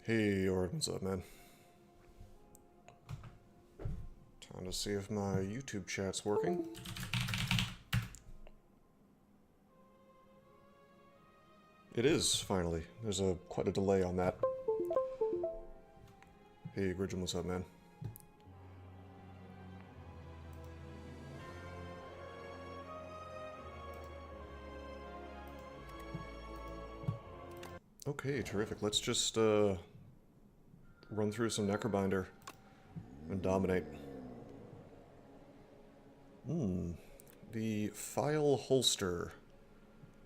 Hey, Ord, what's up, man? Time to see if my YouTube chat's working. It is, finally. There's quite a delay on that. Hey, Gridgen, what's up, man? Okay, terrific. Let's just, run through some Necrobinder and dominate. The File Holster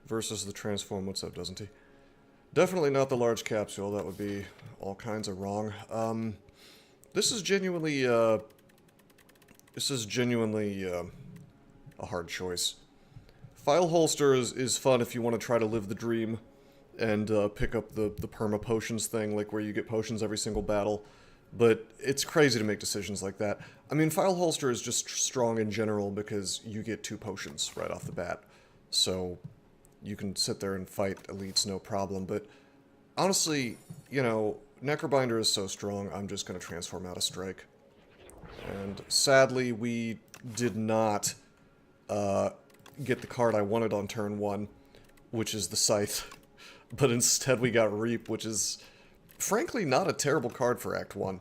versus the Transform. What's up, doesn't he? Definitely not the large capsule. That would be all kinds of wrong. This is genuinely, a hard choice. File Holster is fun if you want to try to live the dream and pick up the perma potions thing, like where you get potions every single battle. But it's crazy to make decisions like that. I mean, File Holster is just strong in general because you get 2 potions right off the bat. So you can sit there and fight elites no problem. But honestly, you know, Necrobinder is so strong, I'm just going to transform out of Strike. And sadly, we did not get the card I wanted on turn 1, which is the Scythe. But instead we got Reap, which is, frankly, not a terrible card for Act 1.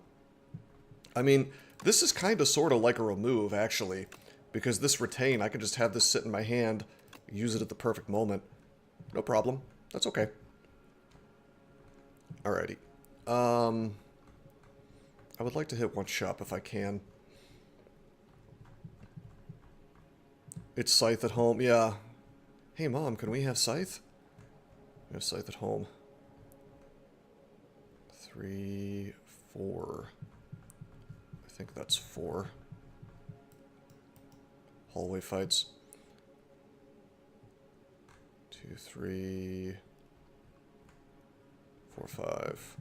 I mean, this is kind of sort of like a remove, actually. Because this Retain, I could just have this sit in my hand, use it at the perfect moment. No problem. That's okay. Alrighty. I would like to hit one shop if I can. It's Scythe at home. Yeah. Hey, Mom, can we have Scythe? We have Scythe at home. 3, 4. I think that's 4. Hallway fights. 2, 3, 4, 5.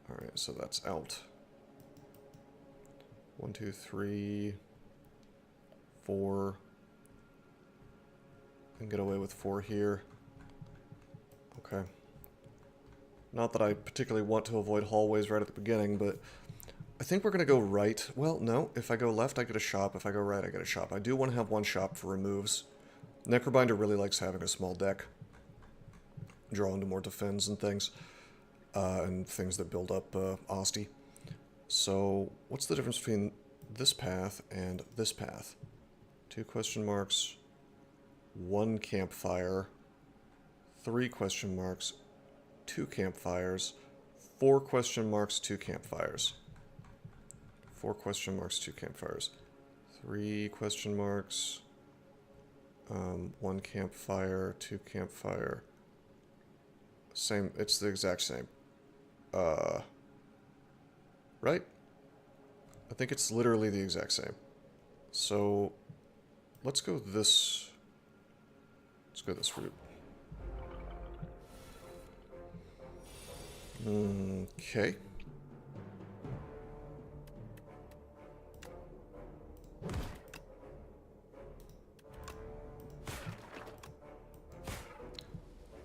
Alright, so that's out. 1, 2, 3, 4. And get away with 4 here. Okay. Not that I particularly want to avoid hallways right at the beginning, but I think we're going to go right. Well, no. If I go left, I get a shop. If I go right, I get a shop. I do want to have one shop for removes. Necrobinder really likes having a small deck. Draw into more defense and things. And things that build up Asti. So, what's the difference between this path and this path? 2 question marks. 1 campfire. 3 question marks. 2 campfires. 4 question marks, 2 campfires. 4 question marks, 2 campfires. 3 question marks. 1 campfire, 2 campfire. Same, it's the exact same. Right? I think it's literally the exact same. So, let's go this... Let's go this route. Okay.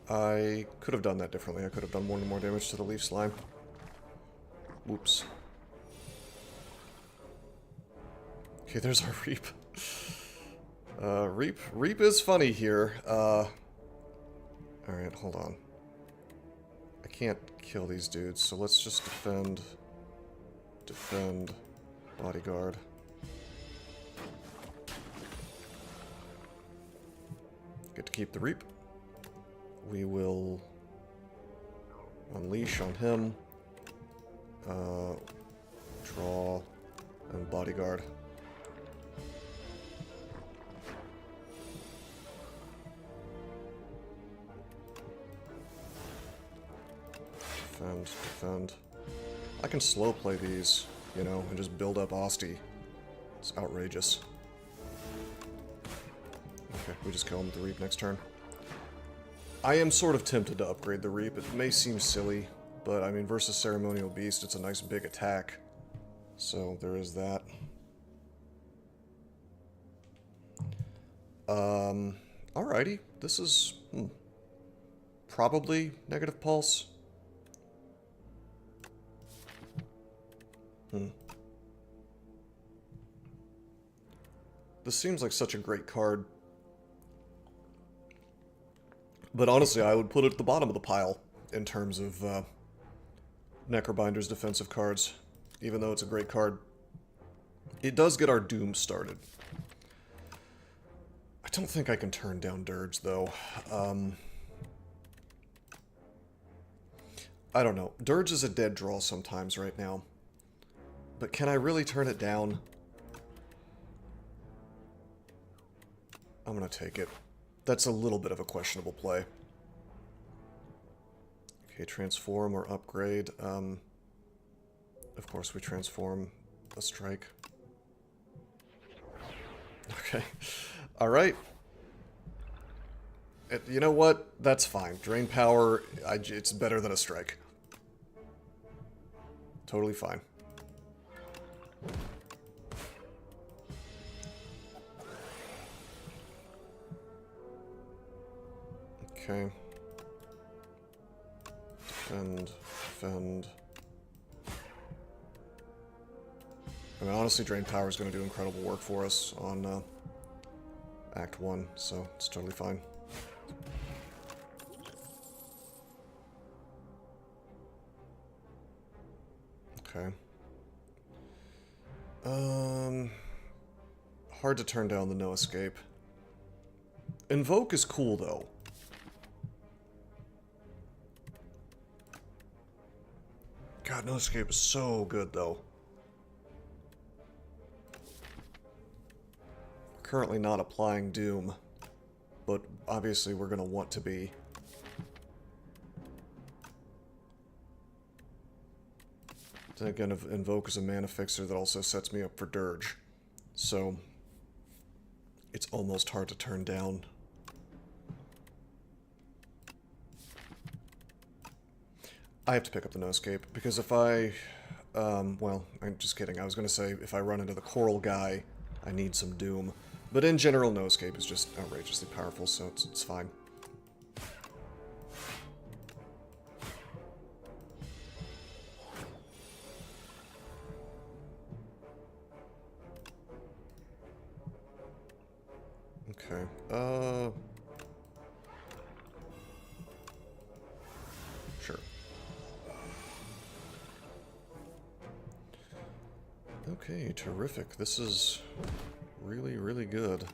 I could have done that differently. I could have done more damage to the leaf slime. Whoops. Okay, there's our Reap. Reap is funny here. Alright, hold on. I can't kill these dudes, so let's just defend. Defend. Bodyguard. Get to keep the Reap. We will unleash on him. Draw and bodyguard. Defend. I can slow play these, you know, and just build up Asti. It's outrageous. Okay, we just kill him with the Reap next turn. I am sort of tempted to upgrade the Reap. It may seem silly, but I mean, versus Ceremonial Beast, it's a nice big attack. So, there is that. Alrighty. This is... probably negative pulse. This seems like such a great card. But honestly, I would put it at the bottom of the pile in terms of Necrobinder's defensive cards. Even though it's a great card. It does get our Doom started. I don't think I can turn down Dirge, though. I don't know. Dirge is a dead draw sometimes right now. But can I really turn it down? I'm gonna take it. That's a little bit of a questionable play. Okay, transform or upgrade. Of course we transform a strike. Okay. Alright. You know what? That's fine. Drain power, it's better than a strike. Totally fine. Okay. Defend. I mean, honestly, Drain Power is going to do incredible work for us on Act 1, so it's totally fine. Okay. Hard to turn down the no escape. Invoke is cool, though. God, no escape is so good, though. currently not applying Doom, but obviously we're going to want to be. Then again, Invoke is a mana fixer that also sets me up for Dirge, so it's almost hard to turn down. I have to pick up the No-Scape, because if I... well, I'm just kidding. I was going to say, if I run into the Coral guy, I need some Doom. But in general, No-Scape is just outrageously powerful, so it's fine. Okay, sure. Okay, terrific. This is really, really good.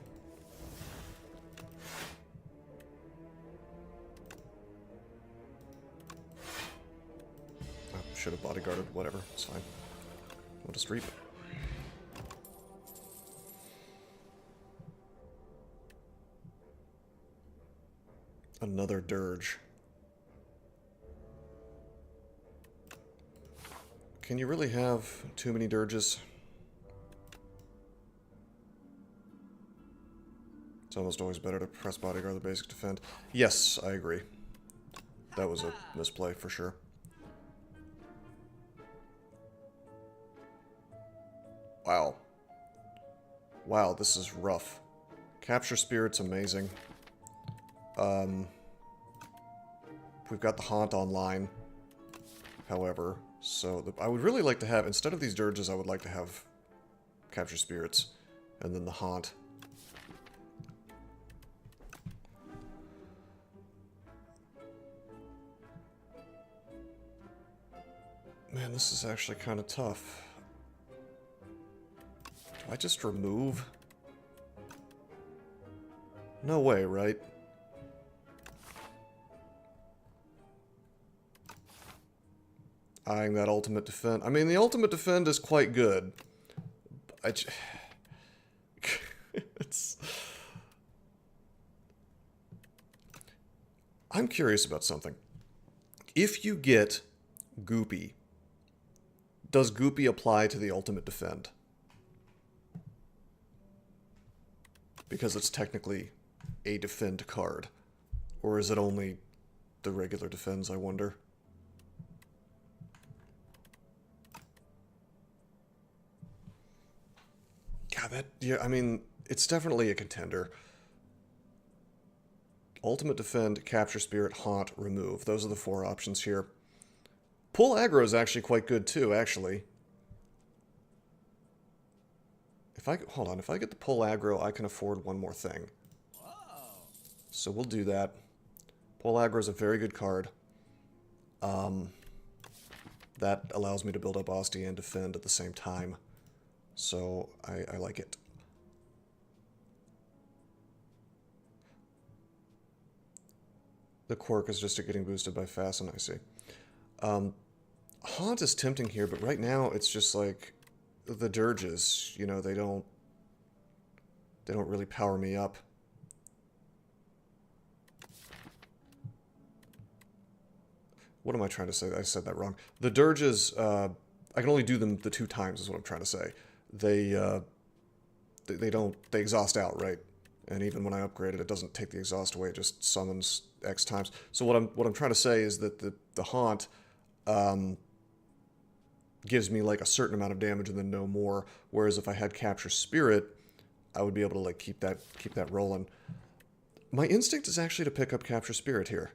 I should have bodyguarded. Whatever, it's fine. We'll just reap. Another Dirge. Can you really have too many Dirges? It's almost always better to press bodyguard the basic defend. Yes, I agree. That was a misplay for sure. Wow. Wow, this is rough. Capture Spirit's amazing. We've got the Haunt online, however, so I would really like to have, instead of these Dirges, I would like to have Capture Spirits, and then the Haunt. Man, this is actually kind of tough. Do I just remove? No way, right? Eyeing that ultimate defend. I mean, the ultimate defend is quite good. I'm curious about something. If you get Goopy, does Goopy apply to the ultimate defend? Because it's technically a defend card. Or is it only the regular defends, I wonder? God, yeah, I mean, it's definitely a contender. Ultimate defend, capture spirit, haunt, remove. Those are the 4 options here. Pull aggro is actually quite good too, actually. Hold on, if I get the pull aggro, I can afford one more thing. So we'll do that. Pull aggro is a very good card. That allows me to build up Asti and defend at the same time. So I like it. The quirk is just getting boosted by Fasten, I see. Haunt is tempting here, but right now it's just like the Dirges, you know, they don't really power me up. What am I trying to say? I said that wrong. The Dirges, I can only do them the 2 times is what I'm trying to say. They exhaust out, right? And even when I upgrade it, it doesn't take the exhaust away, it just summons X times. So what I'm trying to say is that the Haunt gives me like a certain amount of damage and then no more, whereas if I had Capture Spirit, I would be able to like keep that rolling. My instinct is actually to pick up Capture Spirit here.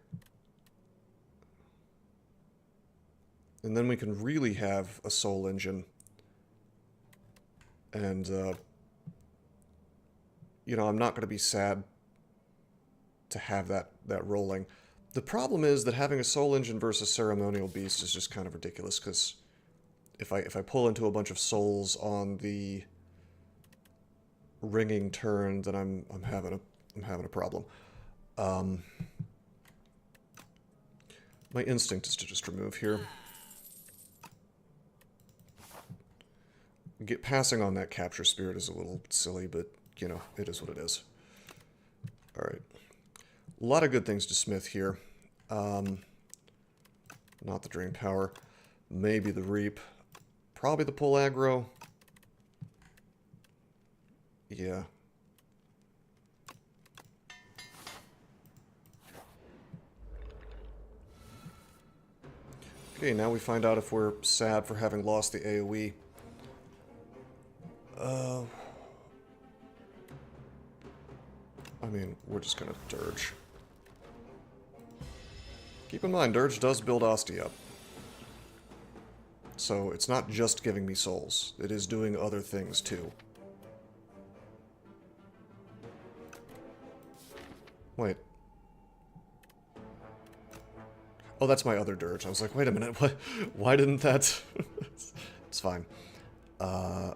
And then we can really have a Soul Engine. And, you know, I'm not going to be sad to have that rolling. The problem is that having a Soul Engine versus Ceremonial Beast is just kind of ridiculous, because if I pull into a bunch of souls on the ringing turn, then I'm having a problem. My instinct is to just remove here. Passing on that Capture Spirit is a little silly, but you know, it is what it is. Alright. A lot of good things to smith here. Not the drain power. Maybe the reap. Probably the pull aggro. Yeah. Okay, now we find out if we're sad for having lost the AoE. I mean, we're just gonna Dirge. Keep in mind, Dirge does build Asti up. So it's not just giving me souls. It is doing other things too. Wait. Oh, that's my other Dirge. I was like, wait a minute, what? Why didn't that... It's fine. 4,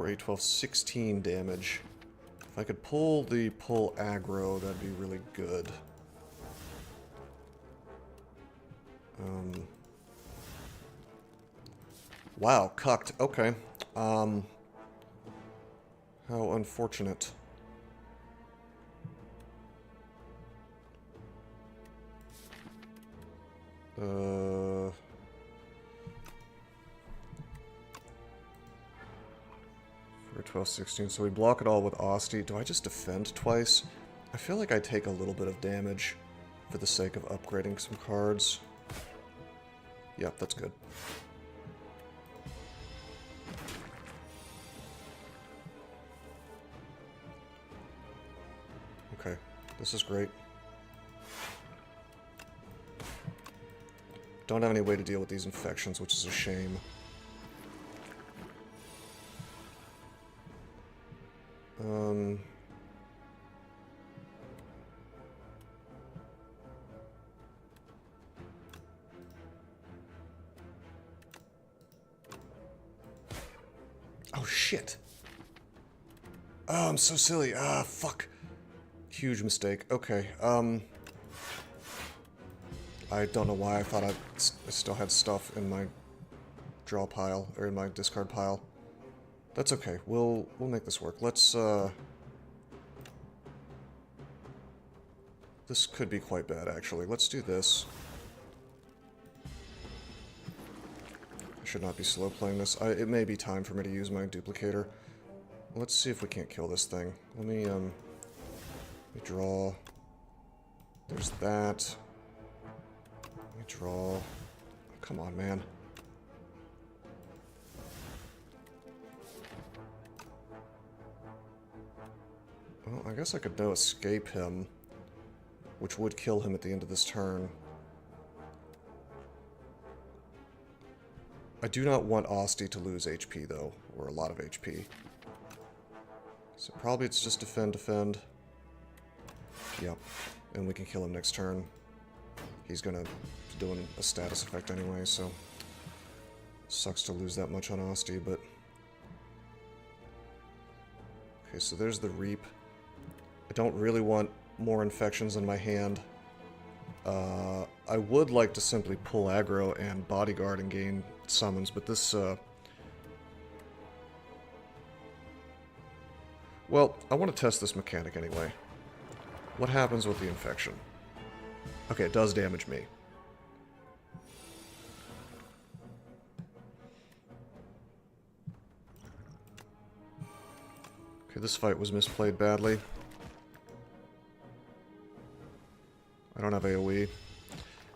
8, 12, 16 damage. If I could pull the pull aggro, that'd be really good. Wow, cucked. Okay. How unfortunate. For 12, 16. So we block it all with Asti. Do I just defend twice? I feel like I take a little bit of damage for the sake of upgrading some cards. Yep, that's good. Okay, this is great. Don't have any way to deal with these infections, which is a shame. Oh, shit. Oh, I'm so silly. Ah, fuck. Huge mistake. Okay, I don't know why I thought I still had stuff in my draw pile, or in my discard pile. That's okay. We'll make this work. Let's, this could be quite bad, actually. Let's do this. I should not be slow playing this. It may be time for me to use my duplicator. Let's see if we can't kill this thing. Let me draw. There's that. Let me draw. Oh, come on, man. Well, I guess I could no escape him, which would kill him at the end of this turn. I do not want Asti to lose HP, though, or a lot of HP. So probably it's just defend, defend. Yep, and we can kill him next turn. He's gonna be doing a status effect anyway, so... Sucks to lose that much on Asti, but... Okay, so there's the Reap. I don't really want more infections in my hand. I would like to simply pull aggro and bodyguard and gain summons, but this, well, I want to test this mechanic anyway. What happens with the infection? Okay, it does damage me. Okay, this fight was misplayed badly. I don't have AoE.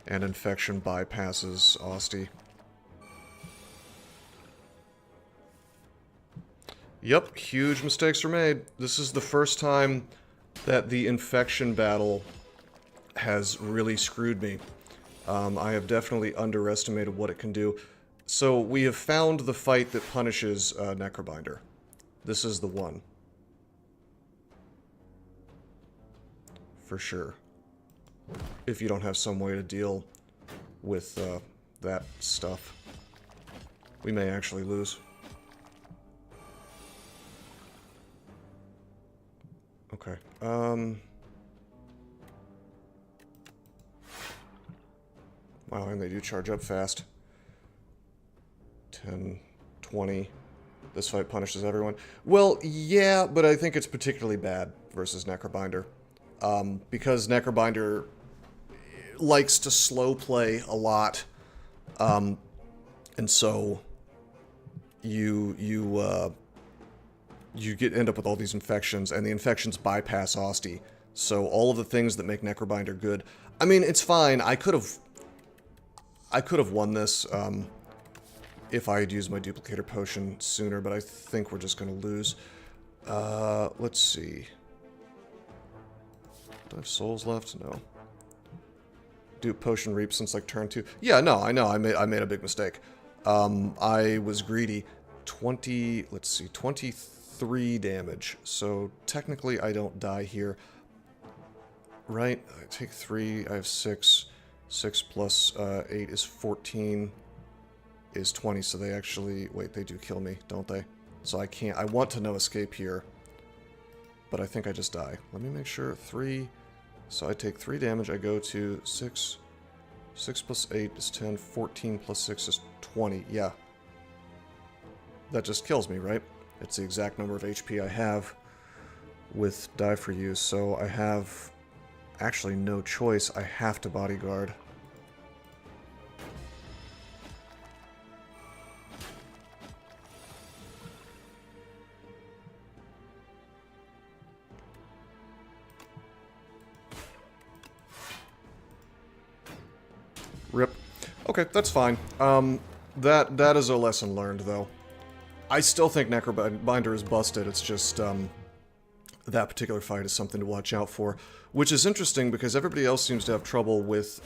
And infection bypasses Asti. Yep, huge mistakes were made. This is the first time that the infection battle has really screwed me. I have definitely underestimated what it can do. So we have found the fight that punishes Necrobinder. This is the one. For sure. If you don't have some way to deal with that stuff. We may actually lose. Okay. Wow, and they do charge up fast. 10, 20. This fight punishes everyone. Well, yeah, but I think it's particularly bad versus Necrobinder. Because Necrobinder likes to slow play a lot. And so you end up with all these infections, and the infections bypass Austie. So all of the things that make Necrobinder good. I mean, it's fine. I could have won this if I had used my duplicator potion sooner, but I think we're just going to lose. Let's see. Do I have souls left? No. Do potion reap since like turn 2? Yeah, no, I know. I made a big mistake. I was greedy. 23 damage. So technically I don't die here. Right? I take 3. I have 6. 6 plus 8 is 14. Is 20. So they actually... Wait, they do kill me, don't they? So I can't... I want to no escape here. But I think I just die. Let me make sure. 3... So I take 3 damage, I go to 6. 6 plus 8 is 10, 14 plus 6 is 20, yeah. That just kills me, right? It's the exact number of HP I have with Die for You, so I have actually no choice. I have to bodyguard. Rip. Okay, that's fine. That is a lesson learned, though. I still think Necrobinder is busted. It's just, that particular fight is something to watch out for. Which is interesting, because everybody else seems to have trouble with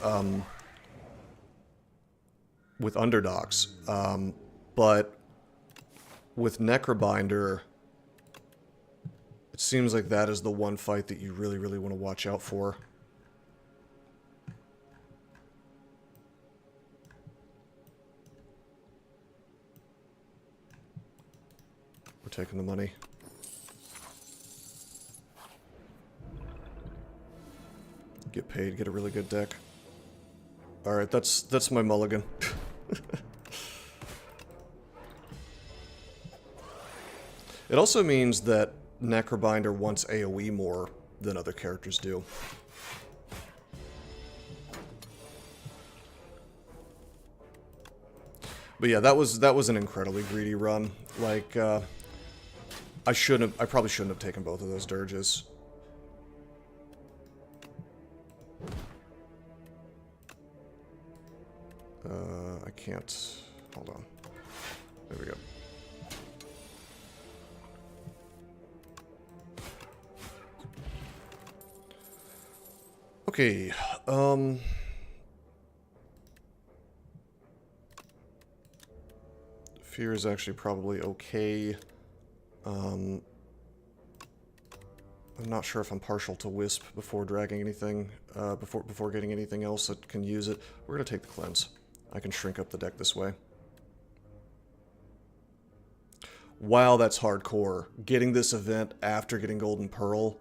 underdogs. But with Necrobinder, it seems like that is the one fight that you really, really want to watch out for. We're taking the money. Get paid, get a really good deck. Alright, that's my mulligan. It also means that Necrobinder wants AoE more than other characters do. But yeah, that was an incredibly greedy run. Like, I probably shouldn't have taken both of those dirges. I can't... Hold on. There we go. Okay, Fear is actually probably okay. I'm not sure if I'm partial to Wisp before dragging anything, before getting anything else that can use it. We're gonna take the Cleanse. I can shrink up the deck this way. Wow, that's hardcore. Getting this event after getting Golden Pearl.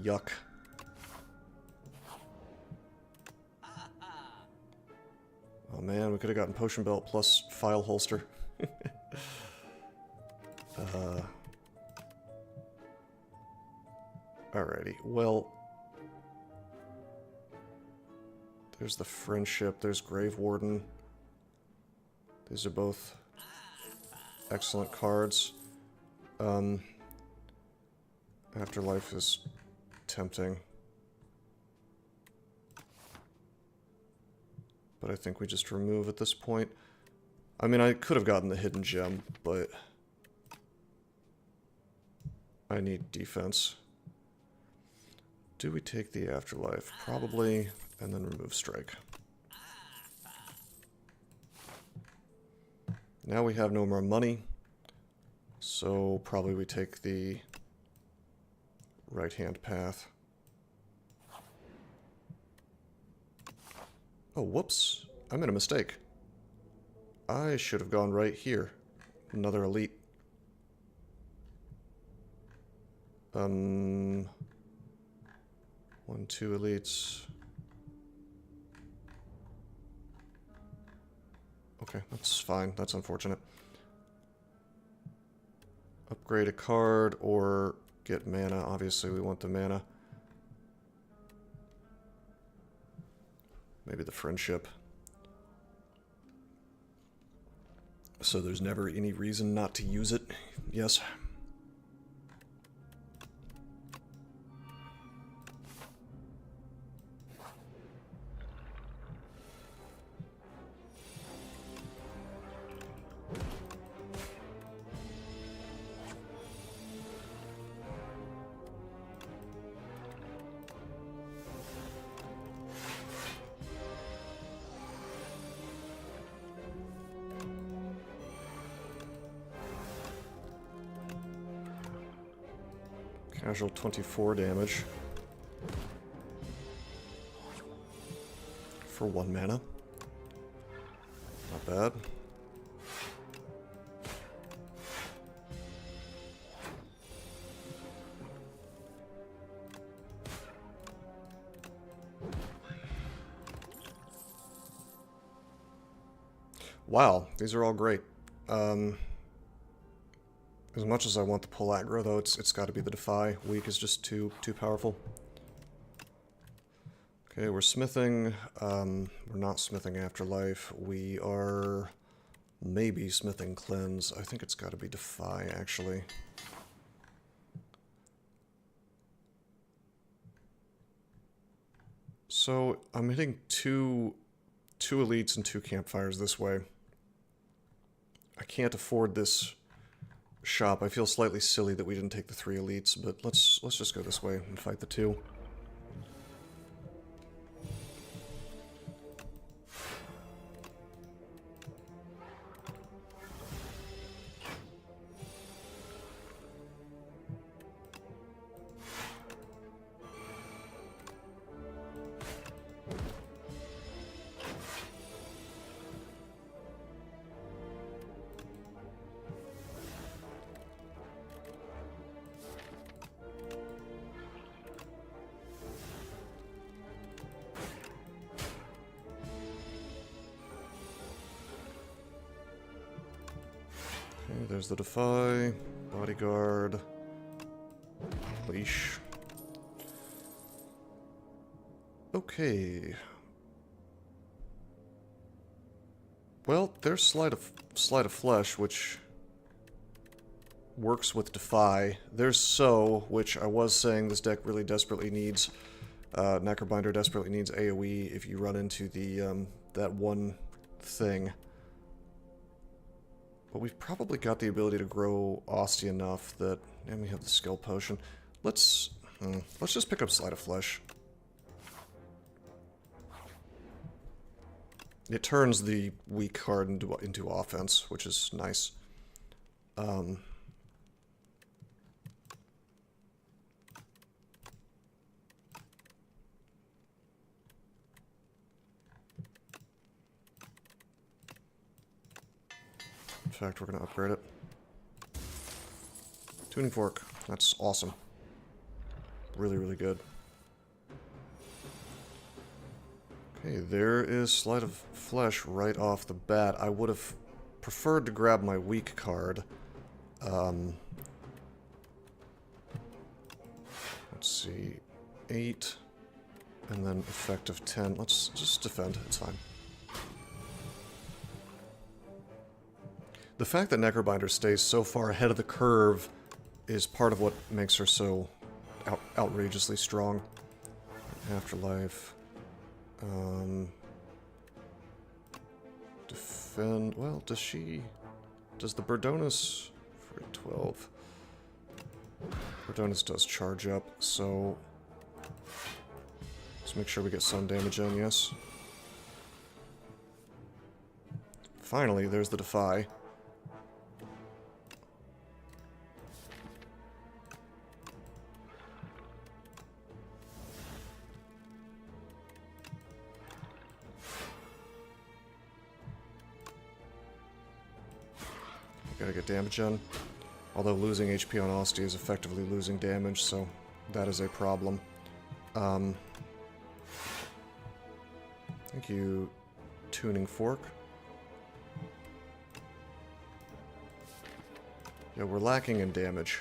Yuck. Oh man, we could have gotten Potion Belt plus File Holster. Alrighty, well... There's the Friendship, there's Grave Warden. These are both excellent cards. Afterlife is tempting. But I think we just remove at this point. I mean, I could have gotten the Hidden Gem, but... I need defense. Do we take the Afterlife? Probably, and then remove Strike. Now we have no more money, so probably we take the right-hand path. Oh, whoops. I made a mistake. I should have gone right here. Another elite. 1, 2 elites. Okay, that's fine. That's unfortunate. upgrade a card or get mana. Obviously, we want the mana. Maybe the friendship. So there's never any reason not to use it. Yes. Casual 24 damage. For 1 mana. Not bad. Wow, these are all great. As much as I want the pull aggro, though, it's got to be the Defy. Weak is just too powerful. Okay, we're smithing. We're not smithing Afterlife. We are maybe smithing Cleanse. I think it's got to be Defy, actually. So I'm hitting two elites and 2 campfires this way. I can't afford this shop. I feel slightly silly that we didn't take the 3 elites, but let's just go this way and fight the 2. Okay, there's the Defy, Bodyguard, Leash. Okay. Well, there's Slide of Flesh, which works with Defy. There's So, which I was saying this deck really desperately needs. Necrobinder desperately needs AoE if you run into the that one thing. But we've probably got the ability to grow Osty enough that... And we have the skill potion. Let's just pick up Slide of Flesh. It turns the weak card into offense, which is nice. In fact, we're going to upgrade it. Tuning Fork. That's awesome. Really, really good. Okay, there is Slide of Flesh right off the bat. I would have preferred to grab my weak card. Let's see. 8. And then effective 10. Let's just defend. It's fine. The fact that Necrobinder stays so far ahead of the curve is part of what makes her so outrageously strong. Afterlife. Defend... Well, does she... Does the Burdonus... For 12... Burdonus does charge up, so... Let's make sure we get some damage in, yes. Finally, there's the Defy. Gotta get damage in. Although losing HP on Osty is effectively losing damage, so that is a problem. Thank you, Tuning Fork. Yeah, we're lacking in damage.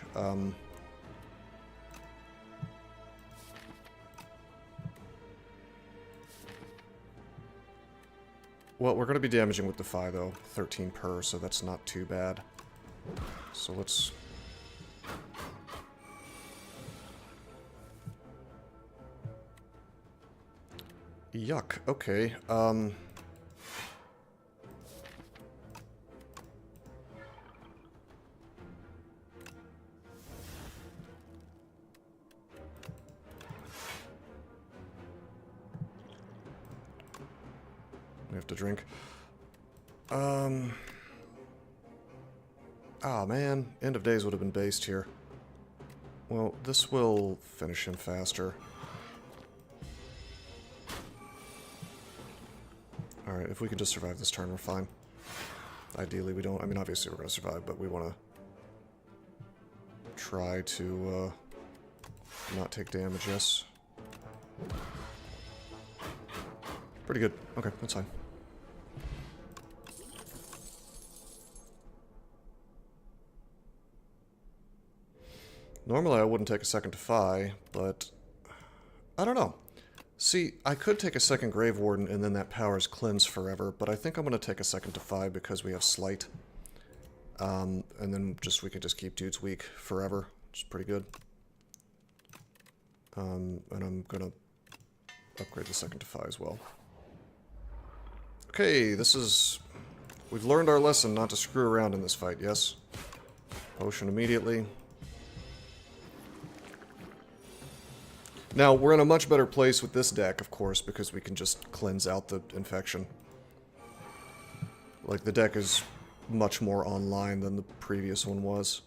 Well, we're going to be damaging with Defy, though. 13 per, so that's not too bad. So let's... Yuck. Okay. We have to drink. Ah, man. End of days would have been based here. Well, this will finish him faster. Alright, if we can just survive this turn, we're fine. Ideally, we don't... I mean, obviously we're going to survive, but we want to try to not take damage, yes. Pretty good. Okay, that's fine. Normally I wouldn't take a second Defy, but I don't know. See, I could take a second Grave Warden and then that powers Cleanse forever, but I think I'm going to take a second Defy because we have Slight. And then we can just keep dudes weak forever, which is pretty good. And I'm going to upgrade the second Defy as well. Okay, this is... We've learned our lesson not to screw around in this fight, yes? Potion immediately. Now, we're in a much better place with this deck, of course, because we can just cleanse out the infection. Like, the deck is much more online than the previous one was.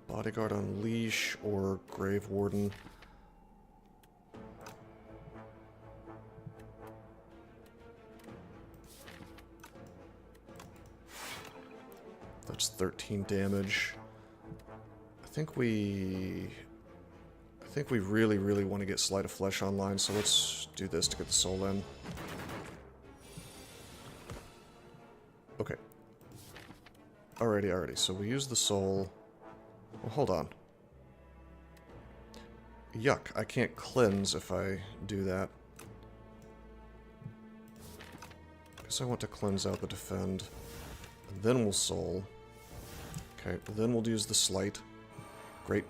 Bodyguard Unleash or Grave Warden. That's 13 damage. I think we really, really want to get Sleight of Flesh online, so let's do this to get the soul in. Okay. Alrighty, so we use the soul. Well, hold on. Yuck, I can't cleanse if I do that. Guess I want to cleanse out the defend. And then we'll soul. Okay, then we'll use the slight. Great.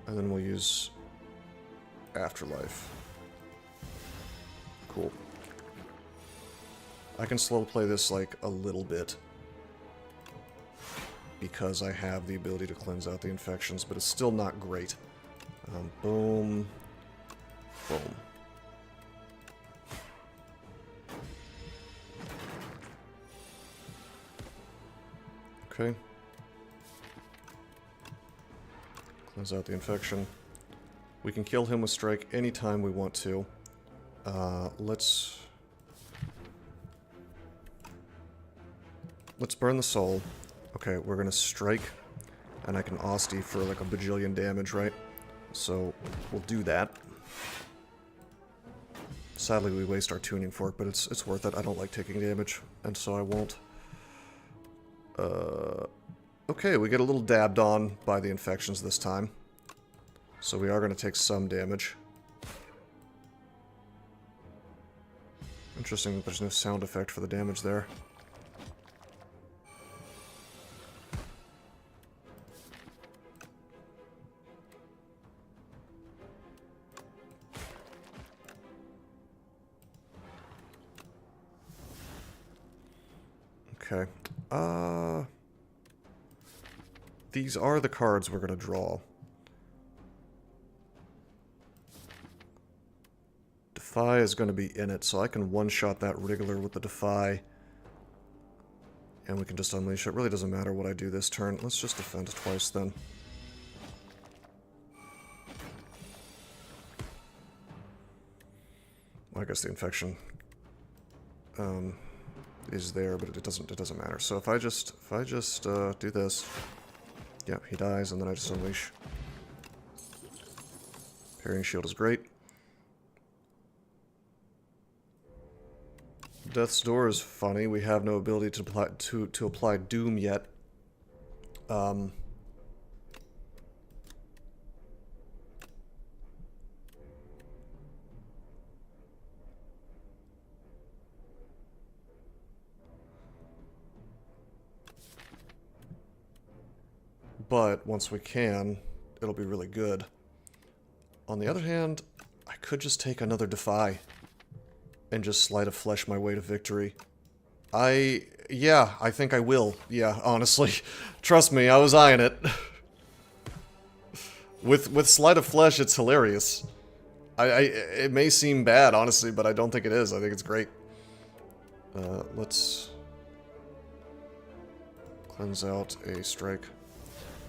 And then we'll use Afterlife. Cool. I can slow play this, like, a little bit. Because I have the ability to cleanse out the infections, but it's still not great. Boom. Boom. Okay. Cleanse out the infection. We can kill him with strike anytime we want to. Let's burn the soul. Okay, we're gonna strike, and I can Austie for like a bajillion damage, right? So we'll do that. Sadly, we waste our tuning fork, but it's worth it. I don't like taking damage, and so I won't. Okay, we get a little dabbed on by the infections this time. So we are going to take some damage. Interesting that there's no sound effect for the damage there. Okay. These are the cards we're going to draw. Defy is going to be in it, so I can one-shot that Wriggler with the Defy. And we can just unleash it. Really doesn't matter what I do this turn. Let's just defend twice then. Well, I guess the infection is there, but it doesn't matter. So if I just do this, yeah, he dies, and then I just unleash. Parrying shield is great. Death's Door is funny. We have no ability to apply Doom yet. But once we can, it'll be really good. On the other hand, I could just take another Defy and just Slay the Flesh my way to victory. Yeah, I think I will. Yeah, honestly. Trust me, I was eyeing it. With Slay the Flesh, it's hilarious. It may seem bad, honestly, but I don't think it is. I think it's great. Let's cleanse out a strike.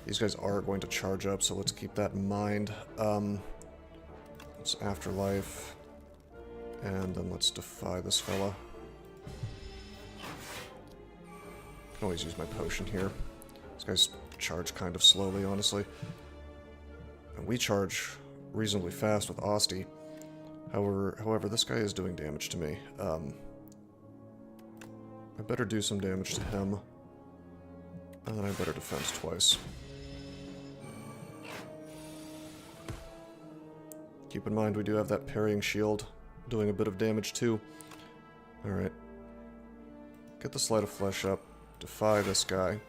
These guys are going to charge up, so let's keep that in mind. Let's Afterlife. And then let's Defy this fella. Can always use my potion here. These guys charge kind of slowly, honestly. And we charge reasonably fast with Asti. However, this guy is doing damage to me. I better do some damage to him. And then I better defense twice. Keep in mind we do have that parrying shield doing a bit of damage too. Alright. Get the Slay the Flesh up. Defy this guy.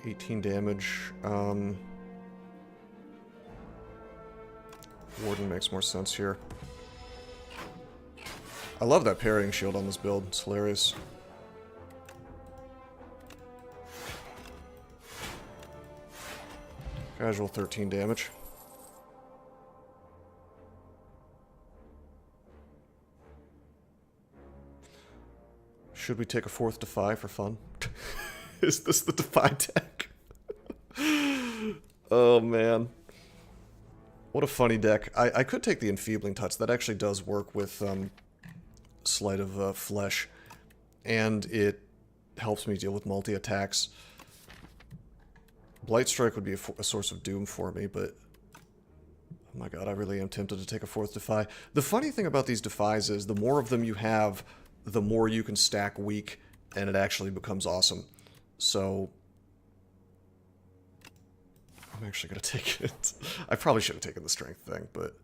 18 damage. Warden makes more sense here. I love that parrying shield on this build. It's hilarious. Casual 13 damage. Should we take a fourth Defy for fun? Is this the Defy deck? Oh man. What a funny deck. I could take the Enfeebling Touch. That actually does work with Slay of Flesh. And it helps me deal with multi-attacks. Blight Strike would be a source of doom for me, but... Oh my god, I really am tempted to take a fourth Defy. The funny thing about these Defies is, the more of them you have, the more you can stack weak, and it actually becomes awesome. So... I'm actually gonna take it. I probably should have taken the strength thing, but...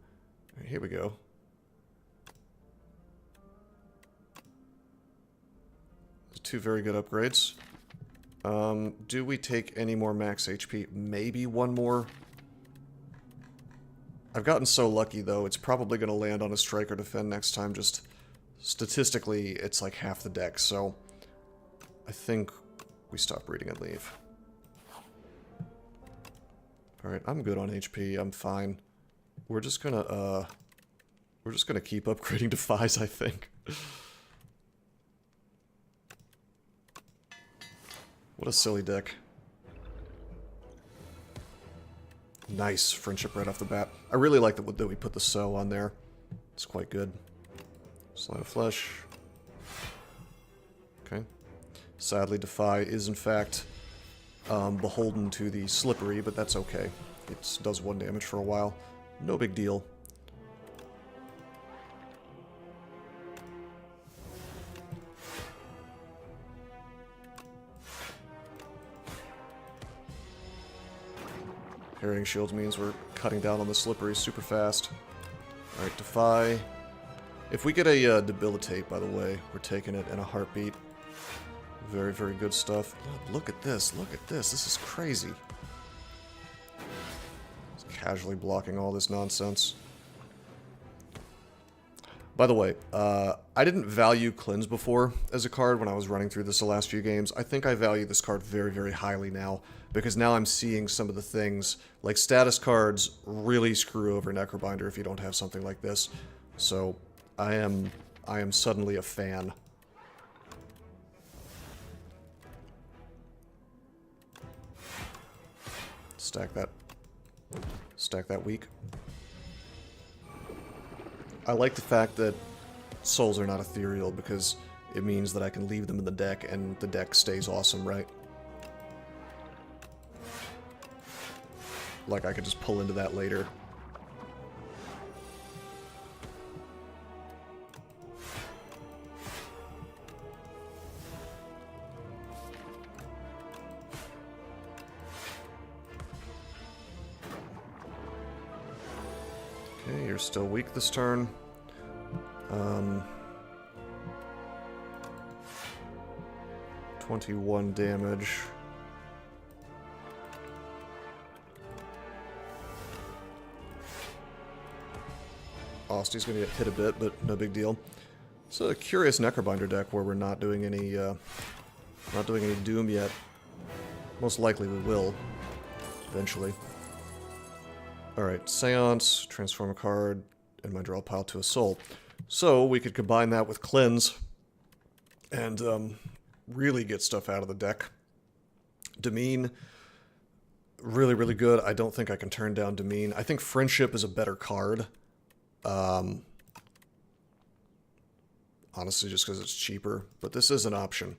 Here we go. Two very good upgrades. Do we take any more max HP? Maybe one more. I've gotten so lucky, though, it's probably going to land on a strike or defend next time. Just statistically, it's like half the deck, so I think we stop reading and leave. Alright, I'm good on HP. I'm fine. We're just gonna keep upgrading Defies, I think. What a silly deck. Nice friendship right off the bat. I really like that we put the So on there. It's quite good. Slay of Flesh. Okay. Sadly, Defy is in fact beholden to the Slippery, but that's okay. It does 1 damage for a while. No big deal. Parrying shields means we're cutting down on the Slippery super fast. Alright, Defy. If we get a Debilitate, by the way, we're taking it in a heartbeat. Very, very good stuff. Look at this. Look at this. This is crazy. Just casually blocking all this nonsense. By the way, I didn't value Cleanse before as a card when I was running through this the last few games. I think I value this card very, very highly now, because now I'm seeing some of the things, like status cards really screw over Necrobinder if you don't have something like this. So, I am suddenly a fan. Stack that weak. I like the fact that souls are not ethereal, because it means that I can leave them in the deck and the deck stays awesome, right? Like I could just pull into that later. Okay, you're still weak this turn. 21 damage. Osty's gonna get hit a bit, but no big deal. It's a curious Necrobinder deck where we're not doing any Doom yet. Most likely we will, eventually. Alright, Seance, transform a card, and my draw pile to a soul. So we could combine that with Cleanse, and really get stuff out of the deck. Demean, really, really good. I don't think I can turn down Demean. I think Friendship is a better card. Honestly, just because it's cheaper, but this is an option.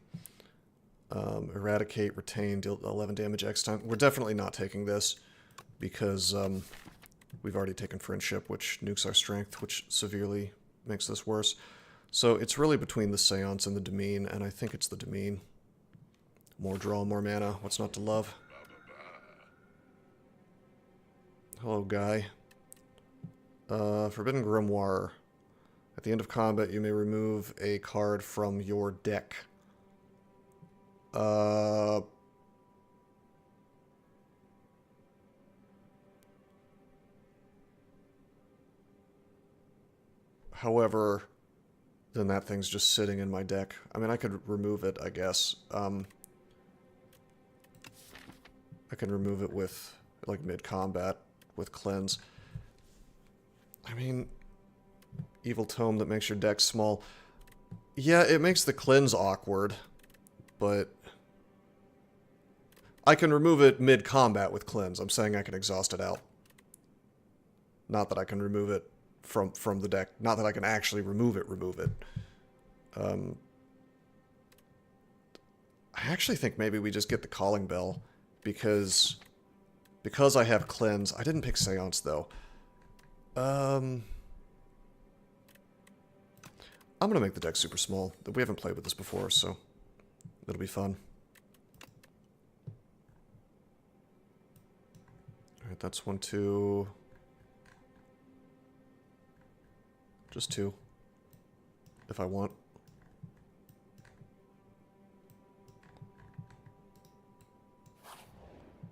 Eradicate, retain, deal 11 damage X time. We're definitely not taking this because we've already taken Friendship, which nukes our strength, which severely makes this worse. So it's really between the Seance and the Demean, and I think it's the Demean. More draw, more mana. What's not to love? Hello, guy. Forbidden Grimoire. At the end of combat, you may remove a card from your deck. However, then that thing's just sitting in my deck. I mean, I could remove it, I guess. I can remove it with, like, mid-combat with Cleanse. I mean, Evil Tome that makes your deck small. Yeah, it makes the Cleanse awkward, but I can remove it mid-combat with Cleanse. I'm saying I can exhaust it out. Not that I can remove it from the deck. Not that I can actually remove it. I actually think maybe we just get the Calling Bell, because I have Cleanse. I didn't pick Seance, though. I'm gonna make the deck super small. We haven't played with this before, so it'll be fun. Alright, that's 1, 2. Just 2. If I want.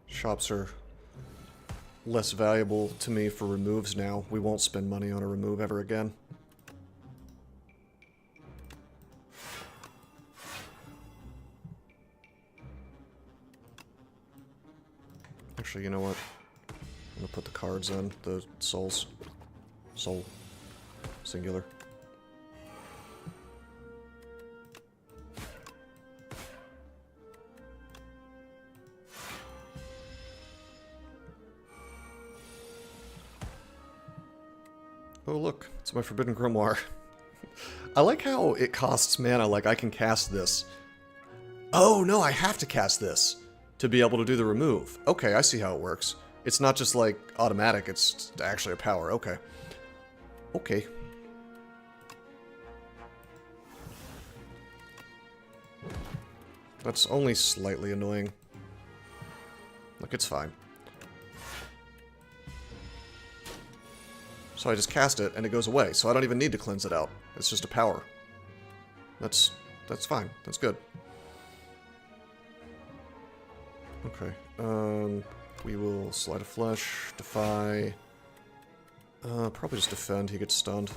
Shops are less valuable to me for removes now. We won't spend money on a remove ever again. Actually, you know what? I'm gonna put the cards in, the souls. Soul. Singular. Oh look, it's my Forbidden Grimoire. I like how it costs mana, like I can cast this. Oh no, I have to cast this to be able to do the remove. Okay, I see how it works. It's not just like automatic, it's actually a power. Okay. Okay. That's only slightly annoying. Look, it's fine. So I just cast it, and it goes away, so I don't even need to cleanse it out. It's just a power. That's fine. That's good. Okay. We will Slide of Flesh, Defy. Probably just defend, he gets stunned.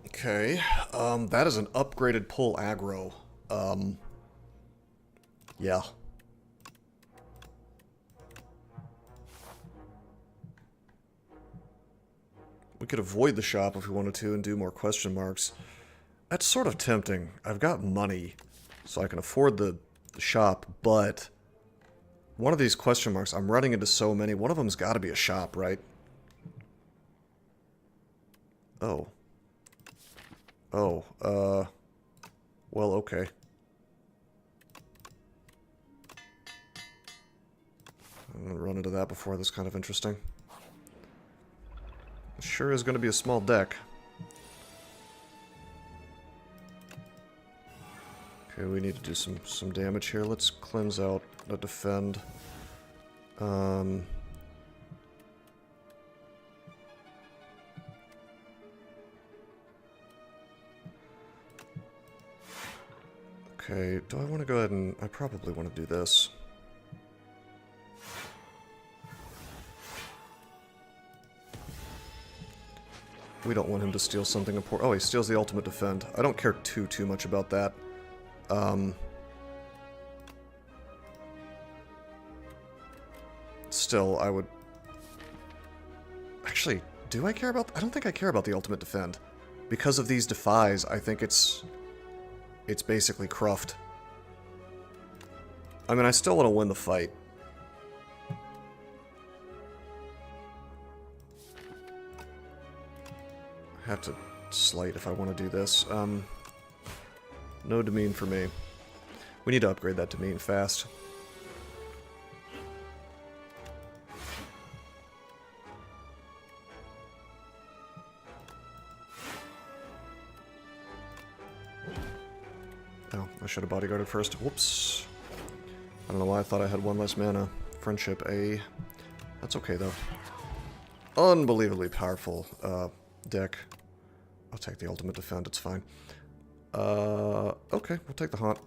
Okay, that is an upgraded pull aggro. Yeah. We could avoid the shop if we wanted to and do more question marks. That's sort of tempting. I've got money, so I can afford the shop, but one of these question marks, I'm running into so many. One of them's got to be a shop, right? Oh. Oh, well, okay. I'm gonna run into that before. That's kind of interesting. It sure is gonna be a small deck. Okay, Okay, we need to do some damage here. Let's cleanse out a defend. Okay, do I want to go ahead and... I probably want to do this. We don't want him to steal something important. Oh, he steals the ultimate defend. I don't care too much about that. Still, I would... Actually, do I care about... I don't think I care about the ultimate defend. Because of these defies, I think it's basically cruft. I mean, I still want to win the fight. I have to slight if I want to do this. No demean for me. We need to upgrade that demean fast. Oh, I should have bodyguarded first. Whoops. I don't know why I thought I had one less mana. Friendship A. That's okay, though. Unbelievably powerful deck. I'll take the ultimate defend, it's fine. Okay, we'll take the haunt.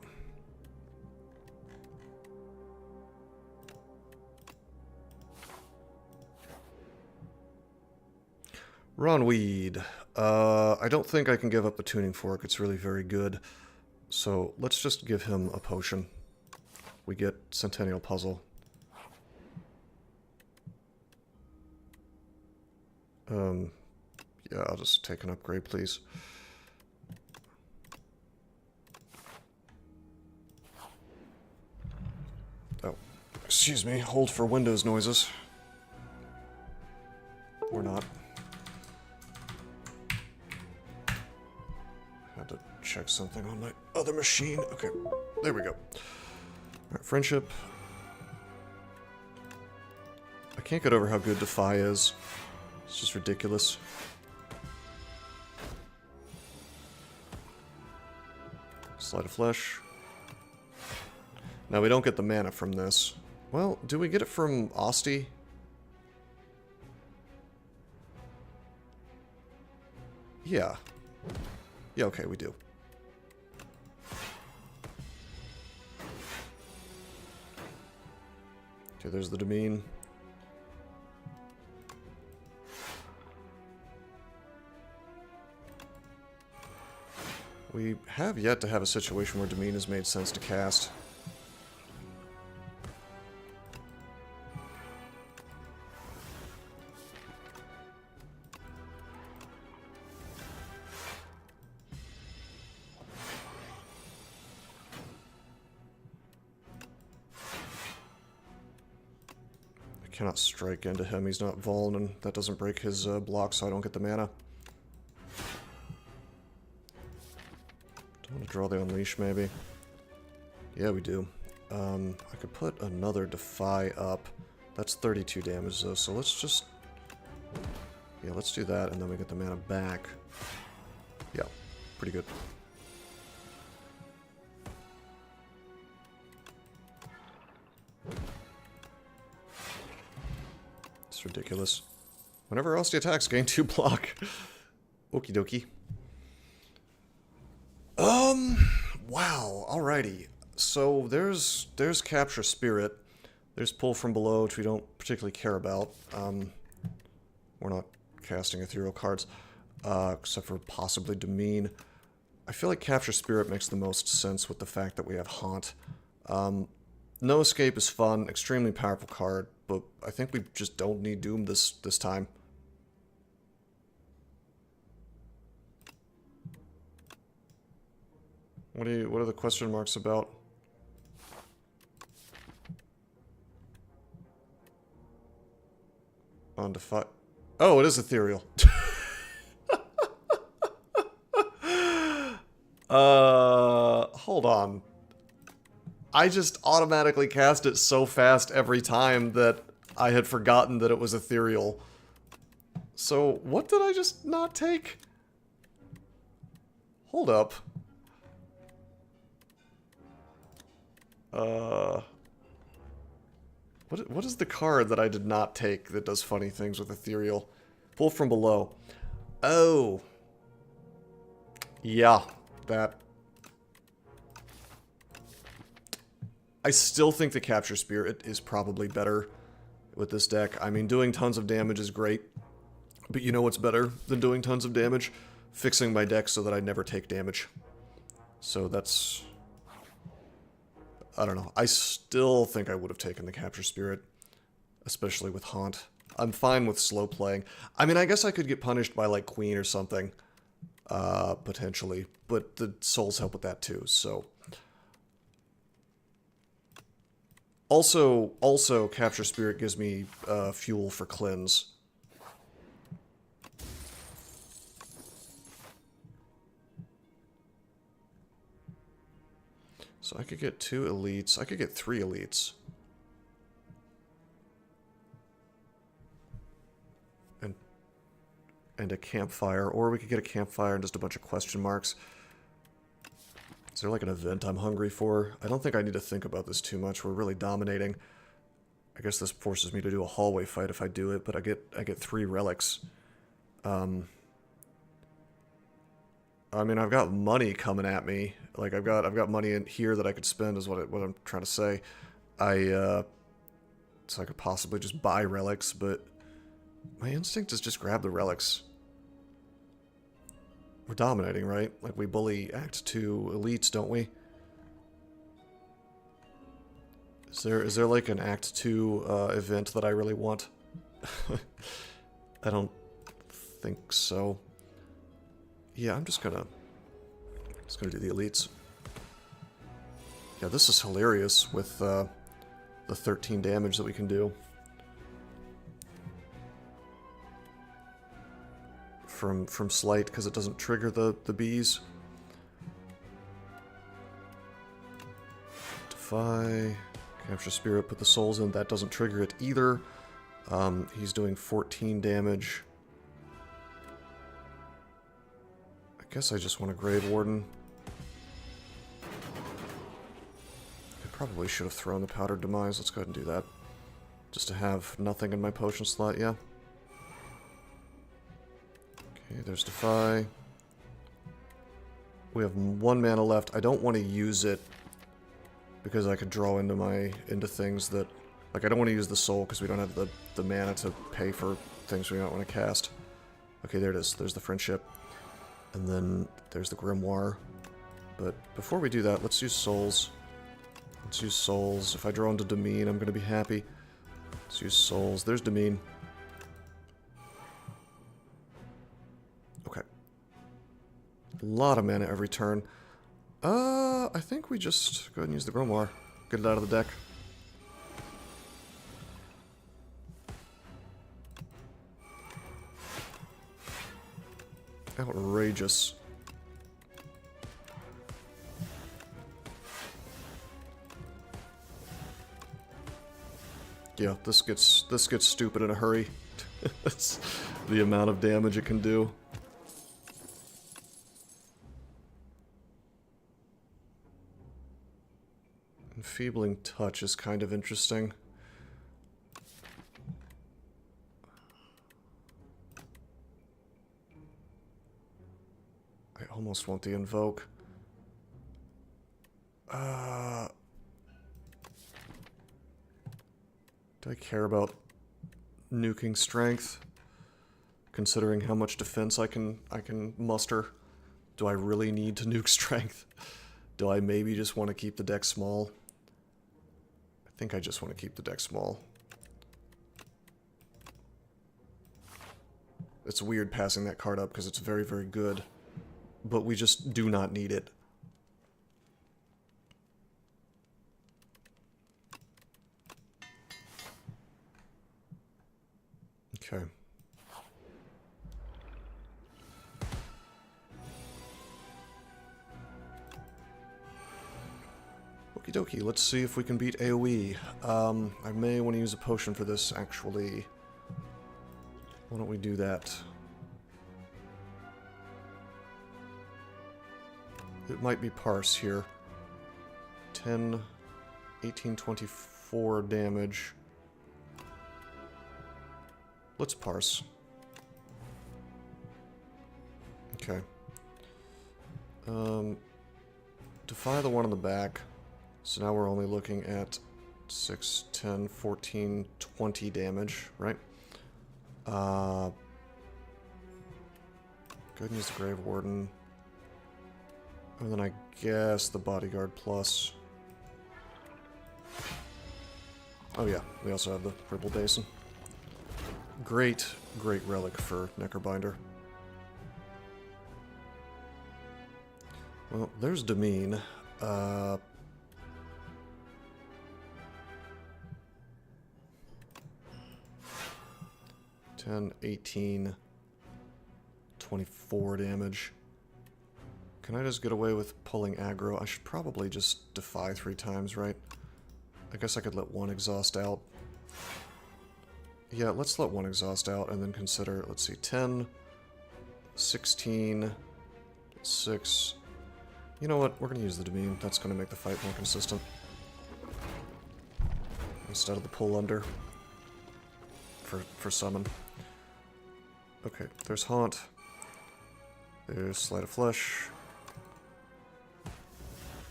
Ron Weed. I don't think I can give up the tuning fork, it's really very good. So let's just give him a potion. We get Centennial Puzzle. Yeah, I'll just take an upgrade, please. Oh, excuse me, hold for Windows noises. Or not. Had to check something on my other machine. Okay, there we go. Alright, friendship. I can't get over how good Defy is. It's just ridiculous. Sleight of Flesh. Now, we don't get the mana from this. Well, do we get it from Osti? Yeah. Yeah, okay, we do. Okay, there's the demean. We have yet to have a situation where demean has made sense to cast. I cannot strike into him, he's not vuln, and that doesn't break his block, so I don't get the mana. Want to draw the Unleash, maybe? Yeah, we do. I could put another Defy up. That's 32 damage, though, so let's just... Yeah, let's do that, and then we get the mana back. Yeah, pretty good. It's ridiculous. Whenever else he attacks, gain 2 block. Okie dokie. Wow, alrighty. So there's Capture Spirit. There's Pull from Below, which we don't particularly care about. We're not casting ethereal cards, except for possibly Demean. I feel like Capture Spirit makes the most sense with the fact that we have Haunt. No Escape is fun, extremely powerful card, but I think we just don't need Doom this time. What are the question marks about? On Defy. Oh, it is ethereal. Hold on. I just automatically cast it so fast every time that I had forgotten that it was ethereal. So, what did I just not take? Hold up. What is the card that I did not take that does funny things with Ethereal? Pull from below. Oh. Yeah, that. I still think the Capture Spirit is probably better with this deck. I mean, doing tons of damage is great, but you know what's better than doing tons of damage? Fixing my deck so that I never take damage. So that's... I don't know. I still think I would have taken the Capture Spirit, especially with Haunt. I'm fine with slow playing. I mean, I guess I could get punished by, like, Queen or something, potentially, but the souls help with that too, so... Also, Capture Spirit gives me fuel for Cleanse. So I could get 2 elites. I could get 3 elites. And a campfire. Or we could get a campfire and just a bunch of question marks. Is there like an event I'm hungry for? I don't think I need to think about this too much. We're really dominating. I guess this forces me to do a hallway fight if I do it, but I get 3 relics. I mean, I've got money coming at me. Like I've got money in here that I could spend is what I'm trying to say. So I could possibly just buy relics, but my instinct is just grab the relics. We're dominating, right? Like we bully Act 2 elites, don't we? Is there like an Act 2 event that I really want? I don't think so. Yeah, I'm just gonna do the elites. Yeah, this is hilarious with the 13 damage that we can do. From Slight, because it doesn't trigger the bees. Defy, Capture Spirit, put the souls in, that doesn't trigger it either. He's doing 14 damage. I guess I just want a Grave Warden. I probably should have thrown the Powdered Demise, let's go ahead and do that. Just to have nothing in my potion slot, yeah. Okay, there's Defy. We have 1 mana left. I don't want to use it because I could draw into things that... Like, I don't want to use the soul because we don't have the mana to pay for things we don't want to cast. Okay, there it is. There's the Friendship. And then there's the Grimoire. But before we do that, let's use souls. Let's use souls. If I draw into Demean, I'm going to be happy. Let's use souls. There's Demean. Okay. A lot of mana every turn. I think we just go ahead and use the Grimoire. Get it out of the deck. Outrageous. Yeah, this gets stupid in a hurry. That's the amount of damage it can do. Enfeebling Touch is kind of interesting. I almost want the Invoke. Do I care about nuking Strength? Considering how much defense I can muster. Do I really need to nuke Strength? Do I maybe just want to keep the deck small? I think I just want to keep the deck small. It's weird passing that card up because it's very, very good. But we just do not need it. Okay. Okie dokie, let's see if we can beat AoE. I may want to use a potion for this, actually. Why don't we do that? It might be Parse here. 10, 1824 damage. Let's parse. Okay. Defy the one on the back. So now we're only looking at 6, 10, 14, 20 damage, right? Go ahead and use the Grave Warden. And then I guess the Bodyguard plus. Oh yeah, we also have the Purple Basin. Great, great relic for Necrobinder. Well, there's Demean. 10, 18, 24 damage. Can I just get away with pulling aggro? I should probably just defy 3 times, right? I guess I could let 1 exhaust out. Yeah, let's let 1 exhaust out and then consider, let's see, 10, 16, 6. You know what? We're going to use the Demean. That's going to make the fight more consistent. Instead of the pull under for summon. Okay, there's Haunt. There's Sleight of Flesh.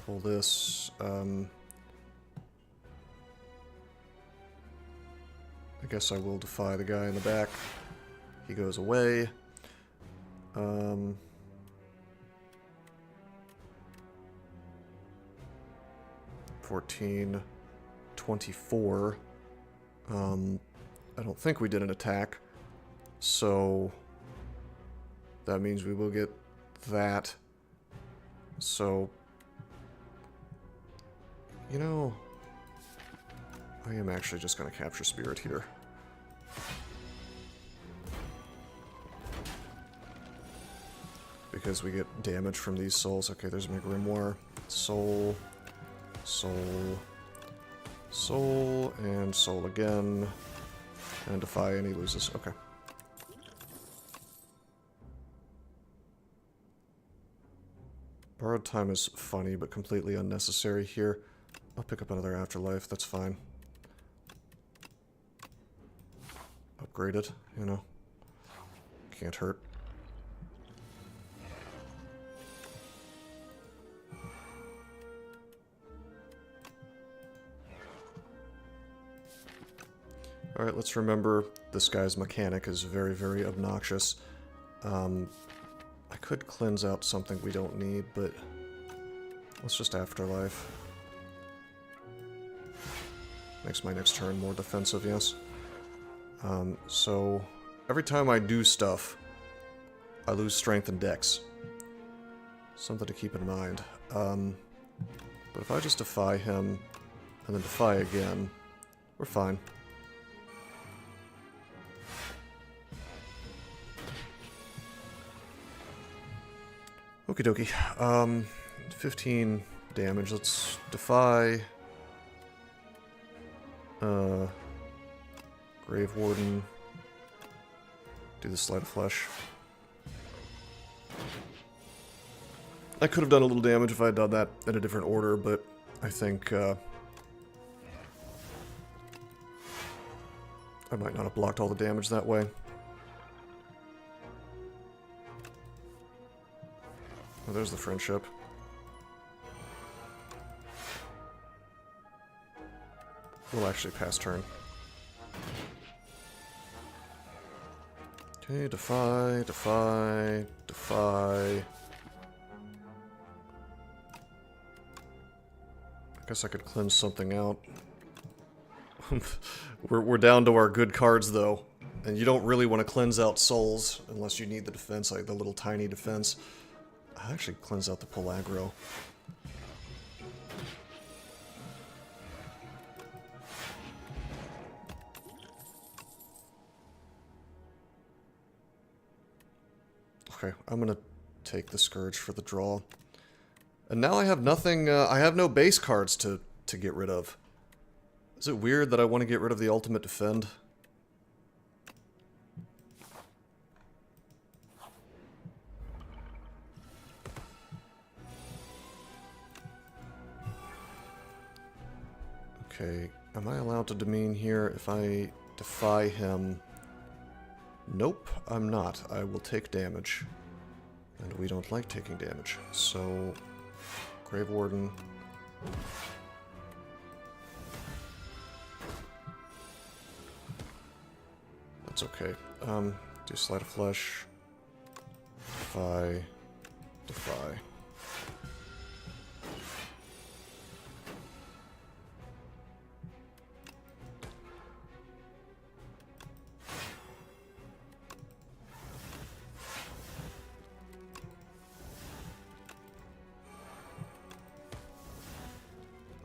Pull this. I guess I will defy the guy in the back. He goes away. 14, 24. I don't think we did an attack, so that means we will get that. So, you know, I am actually just going to capture Spirit here. Because we get damage from these souls. Okay, there's my Grimoire. Soul, soul, soul, and soul again. And defy, and he loses. Okay. Borrowed time is funny, but completely unnecessary here. I'll pick up another Afterlife, that's fine. Upgrade it, you know. Can't hurt. Alright, let's remember this guy's mechanic is very, very obnoxious. I could cleanse out something we don't need, but let's just Afterlife. Makes my next turn more defensive, yes. So, every time I do stuff, I lose strength and dex. Something to keep in mind. But if I just defy him, and then defy again, we're fine. Okie dokie. 15 damage. Let's defy. Grave Warden. Do the Sleight of Flesh. I could have done a little damage if I had done that in a different order, but I think I might not have blocked all the damage that way. Oh, there's the friendship. We'll actually pass turn. Okay, defy, defy, defy. I guess I could cleanse something out. We're down to our good cards, though. And you don't really want to cleanse out souls unless you need the defense, like the little tiny defense. I actually cleanse out the pull aggro. Okay, I'm gonna take the Scourge for the draw. And now I have nothing, I have no base cards to get rid of. Is it weird that I want to get rid of the Ultimate Defend? Okay, am I allowed to demean here if I defy him? Nope, I'm not. I will take damage. And we don't like taking damage. So, Grave Warden. That's okay. Do Sleight of Flesh. Defy. Defy.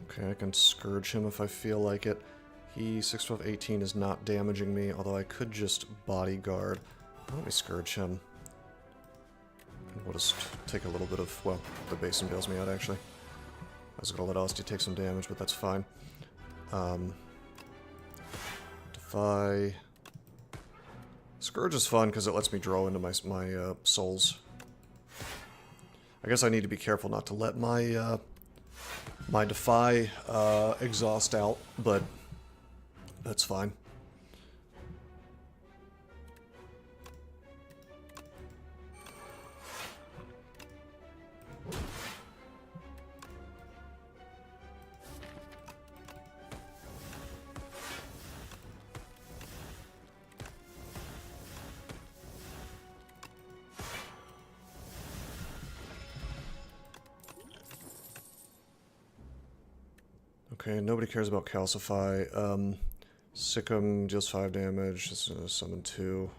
Okay, I can Scourge him if I feel like it. He, 6, 12, 18 is not damaging me, although I could just Bodyguard. Let me Scourge him. And we'll just take a little bit of, well, the Basin bails me out, actually. I was gonna let Austin take some damage, but that's fine. Defy. Scourge is fun because it lets me draw into my souls. I guess I need to be careful not to let my my Defy exhaust out, but that's fine. Okay, nobody cares about Calcify. Sick'em deals 5 damage, this is summon 2.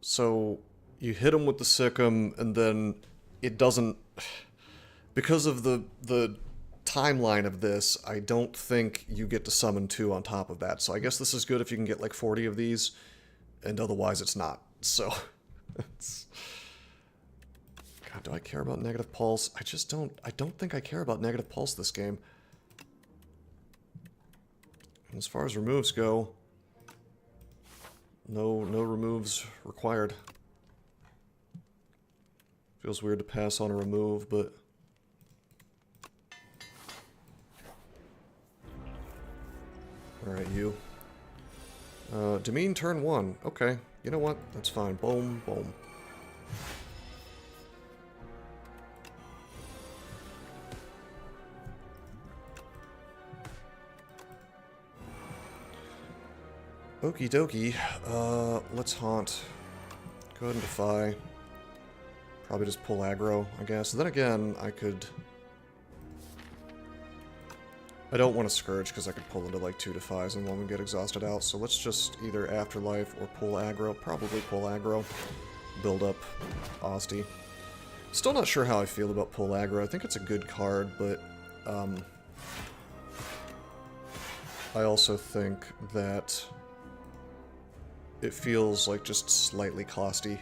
So, you hit him with the Sick'em, and then it doesn't... Because of the timeline of this, I don't think you get to summon 2 on top of that. So I guess this is good if you can get like 40 of these, and otherwise it's not. So, it's... God, do I care about Negative Pulse? I just don't... I don't think I care about Negative Pulse this game. And as far as removes go, no removes required. Feels weird to pass on a remove, but... Alright, you. Demean turn 1. Okay, you know what? That's fine. Boom, boom. Okie dokie. Let's haunt. Go ahead and defy. Probably just pull aggro, I guess. Then again, I could... I don't want to Scourge because I could pull into like 2 defies and one would get exhausted out. So let's just either Afterlife or pull aggro. Probably pull aggro. Build up Osty. Still not sure how I feel about pull aggro. I think it's a good card, but I also think that it feels like just slightly costly.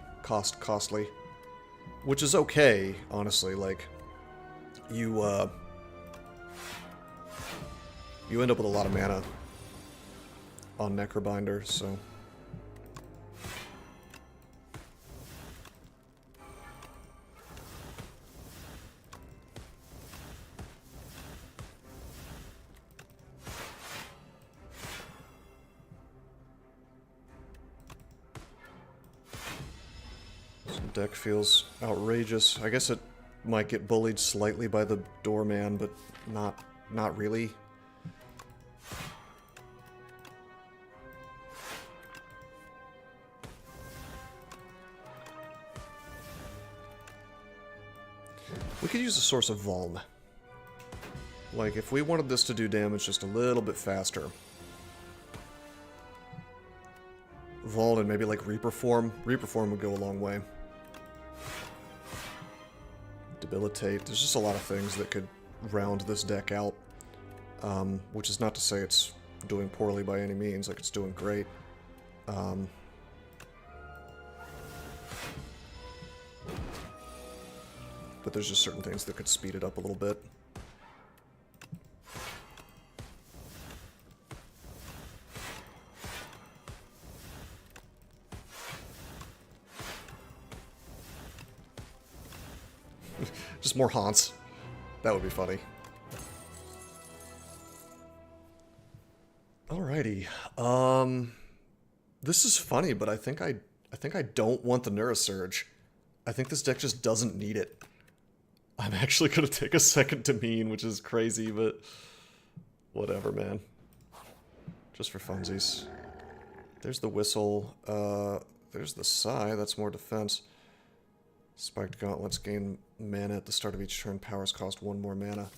Which is okay, honestly. Like, you end up with a lot of mana on Necrobinder, so... Deck feels outrageous. I guess it might get bullied slightly by the doorman, but not really. We could use a source of Vuln. Like, if we wanted this to do damage just a little bit faster. Vuln and maybe like Reaper Form. Reaper Form would go a long way. Debilitate. There's just a lot of things that could round this deck out. Which is not to say it's doing poorly by any means, like it's doing great. But there's just certain things that could speed it up a little bit. Just more haunts. That would be funny. Alrighty. This is funny, but I think I don't want the Neurosurge. I think this deck just doesn't need it. I'm actually gonna take a second Demean, which is crazy, but whatever, man. Just for funsies. There's the Whistle. There's the Sigh. That's more defense. Spiked Gauntlets gain mana at the start of each turn. Powers cost 1 more mana.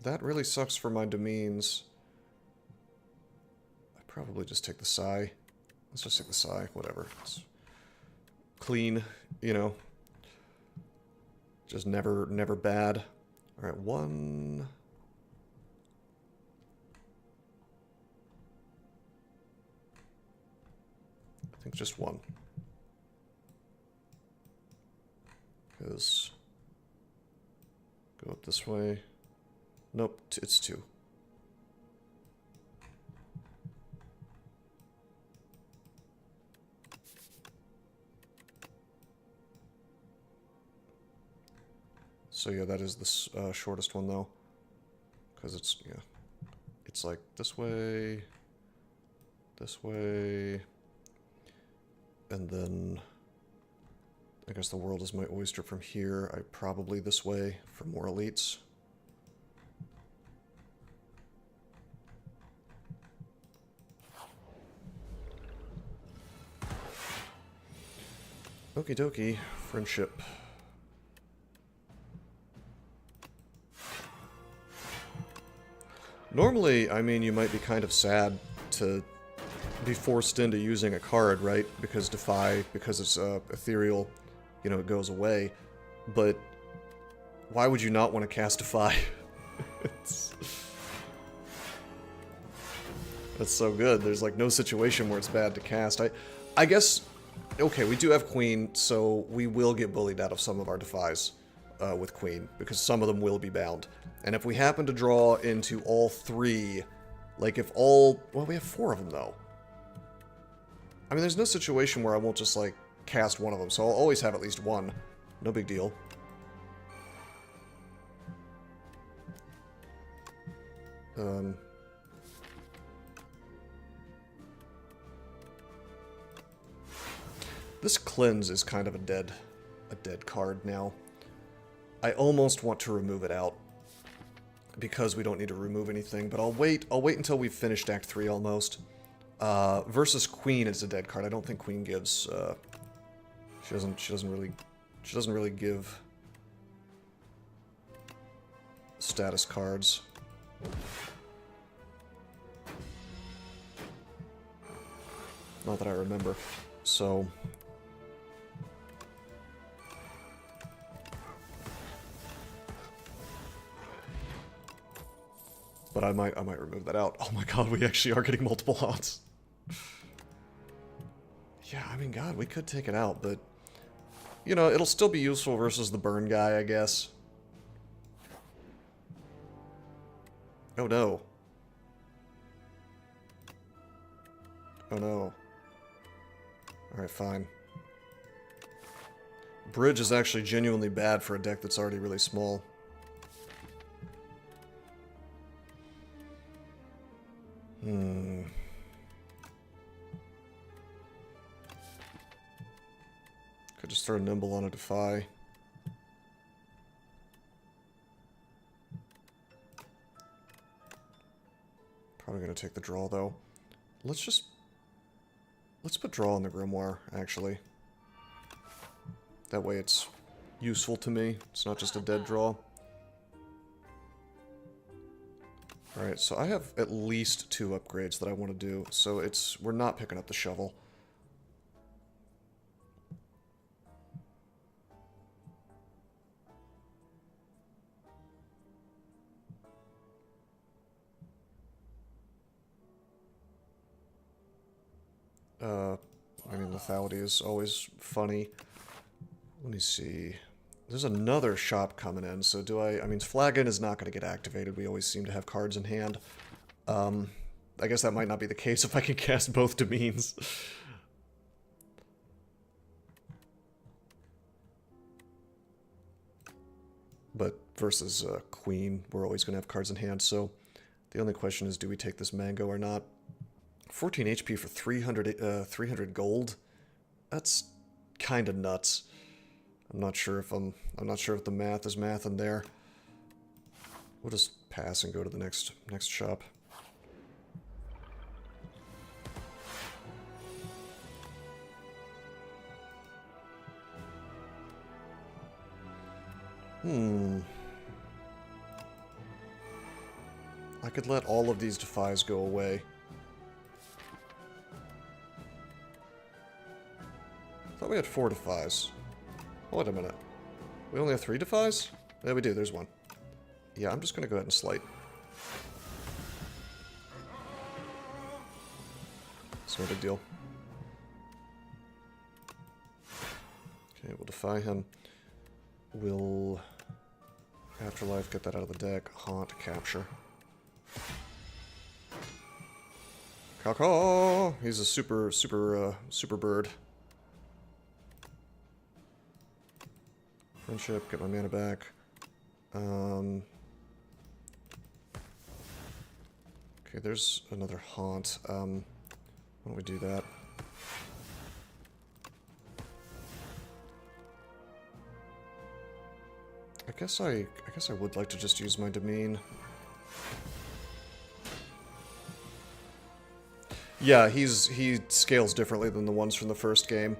That really sucks for my Demeans. I probably just take the Sigh. Let's just take the Sigh. Whatever. It's clean, you know. Just never bad. Alright, 1... I think just 1. Because... Go up this way. Nope, it's 2. So yeah, that is the shortest one though. Because it's, yeah. It's like this way, and then I guess the world is my oyster from here. I probably this way for more elites. Okie dokie, friendship. Normally, I mean, you might be kind of sad to be forced into using a card, right? Because Defy, because it's ethereal, you know, it goes away. But why would you not want to cast Defy? That's so good. There's like no situation where it's bad to cast. I guess, okay, we do have Queen, so we will get bullied out of some of our Defies with Queen, because some of them will be bound. And if we happen to draw into all 3, like if all... Well, we have 4 of them, though. I mean, there's no situation where I won't just, like, cast one of them, so I'll always have at least 1. No big deal. This Cleanse is kind of a dead card now. I almost want to remove it out, because we don't need to remove anything, but I'll wait until we've finished Act 3 almost. Versus Queen is a dead card. I don't think Queen gives, she doesn't really give status cards. Not that I remember. So but I might remove that out. Oh my god, we actually are getting multiple haunts. Yeah, I mean, god, we could take it out, but... You know, it'll still be useful versus the burn guy, I guess. Oh no. Oh no. Alright, fine. Bridge is actually genuinely bad for a deck that's already really small. Could just throw Nimble on a Defy. Probably gonna take the draw though. Let's put draw on the Grimoire, actually. That way it's useful to me. It's not just a dead draw. Alright, so I have at least 2 upgrades that I want to do, so we're not picking up the shovel. I mean, lethality is always funny. Let me see. There's another shop coming in, so I mean, Flagon is not going to get activated. We always seem to have cards in hand. I guess that might not be the case if I can cast both Demeans. But versus Queen, we're always going to have cards in hand, so The only question is, do we take this mango or not? 14 HP for 300 gold? That's kind of nuts. I'm not sure if the math is math in there. We'll just pass and go to the next shop. I could let all of these defies go away. I thought we had 4 defies. Wait a minute. We only have 3 defies? Yeah, we do. There's one. Yeah, I'm just gonna go ahead and slate. It's no big deal. Okay, we'll defy him. We'll... Afterlife, get that out of the deck. Haunt, capture. Caw-caw! He's a super bird. Friendship, get my mana back. Okay, there's another haunt. Why don't we do that? I guess I would like to just use my demean. Yeah, he scales differently than the ones from the first game.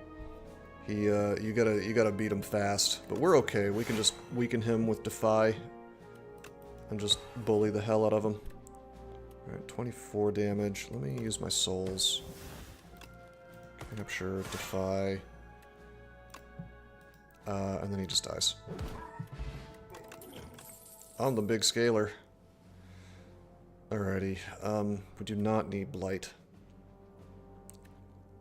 You gotta beat him fast, but we're okay. We can just weaken him with Defy and just bully the hell out of him. Alright, 24 damage. Let me use my souls. Capture, Defy. And then he just dies. I'm the big scaler. Alrighty, we do not need Blight.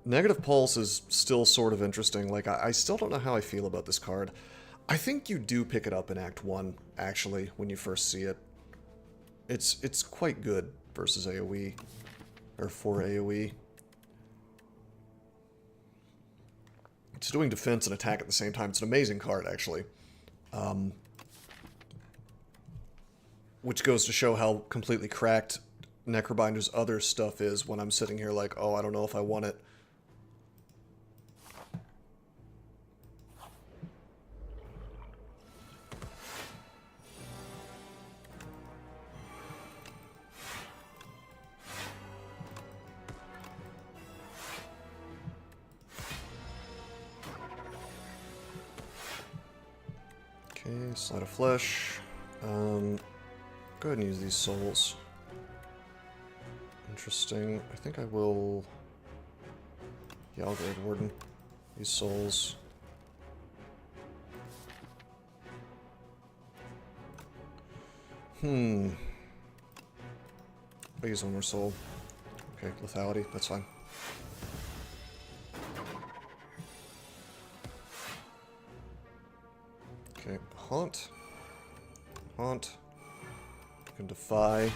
Negative Pulse is still sort of interesting. Like, I still don't know how I feel about this card. I think you do pick it up in Act 1, actually, when you first see it. It's quite good versus AoE. Or for AoE. It's doing defense and attack at the same time. It's an amazing card, actually. Which goes to show how completely cracked Necrobinder's other stuff is when I'm sitting here like, oh, I don't know if I want it. Okay, Slide of Flesh. Go ahead and use these souls. Interesting. I think I will... Yeah, I'll Grave Warden. These souls. I'll use one more soul. Okay, lethality, that's fine. Okay, Haunt. Haunt. You can Defy.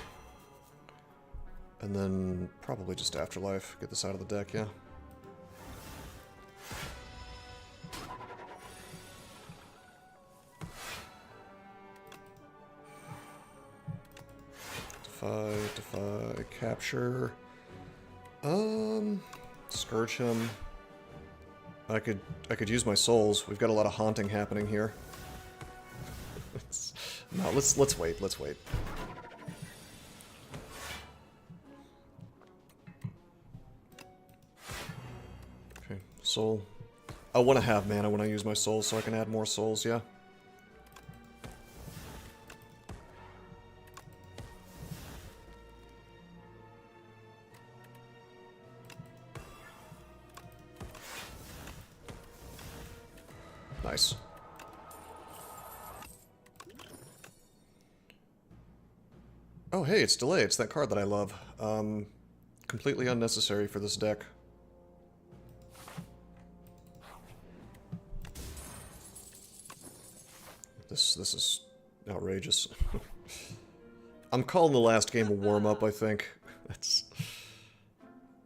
And then probably just Afterlife. Get this out of the deck, yeah. Defy, capture. Scourge him. I could use my souls. We've got a lot of haunting happening here. No, let's wait. Let's wait. Okay, soul. I want to have mana when I use my souls, so I can add more souls. Yeah. Nice. Oh, hey, it's Delay. It's that card that I love. Completely unnecessary for this deck. This is outrageous. I'm calling the last game a warm-up, I think. That's...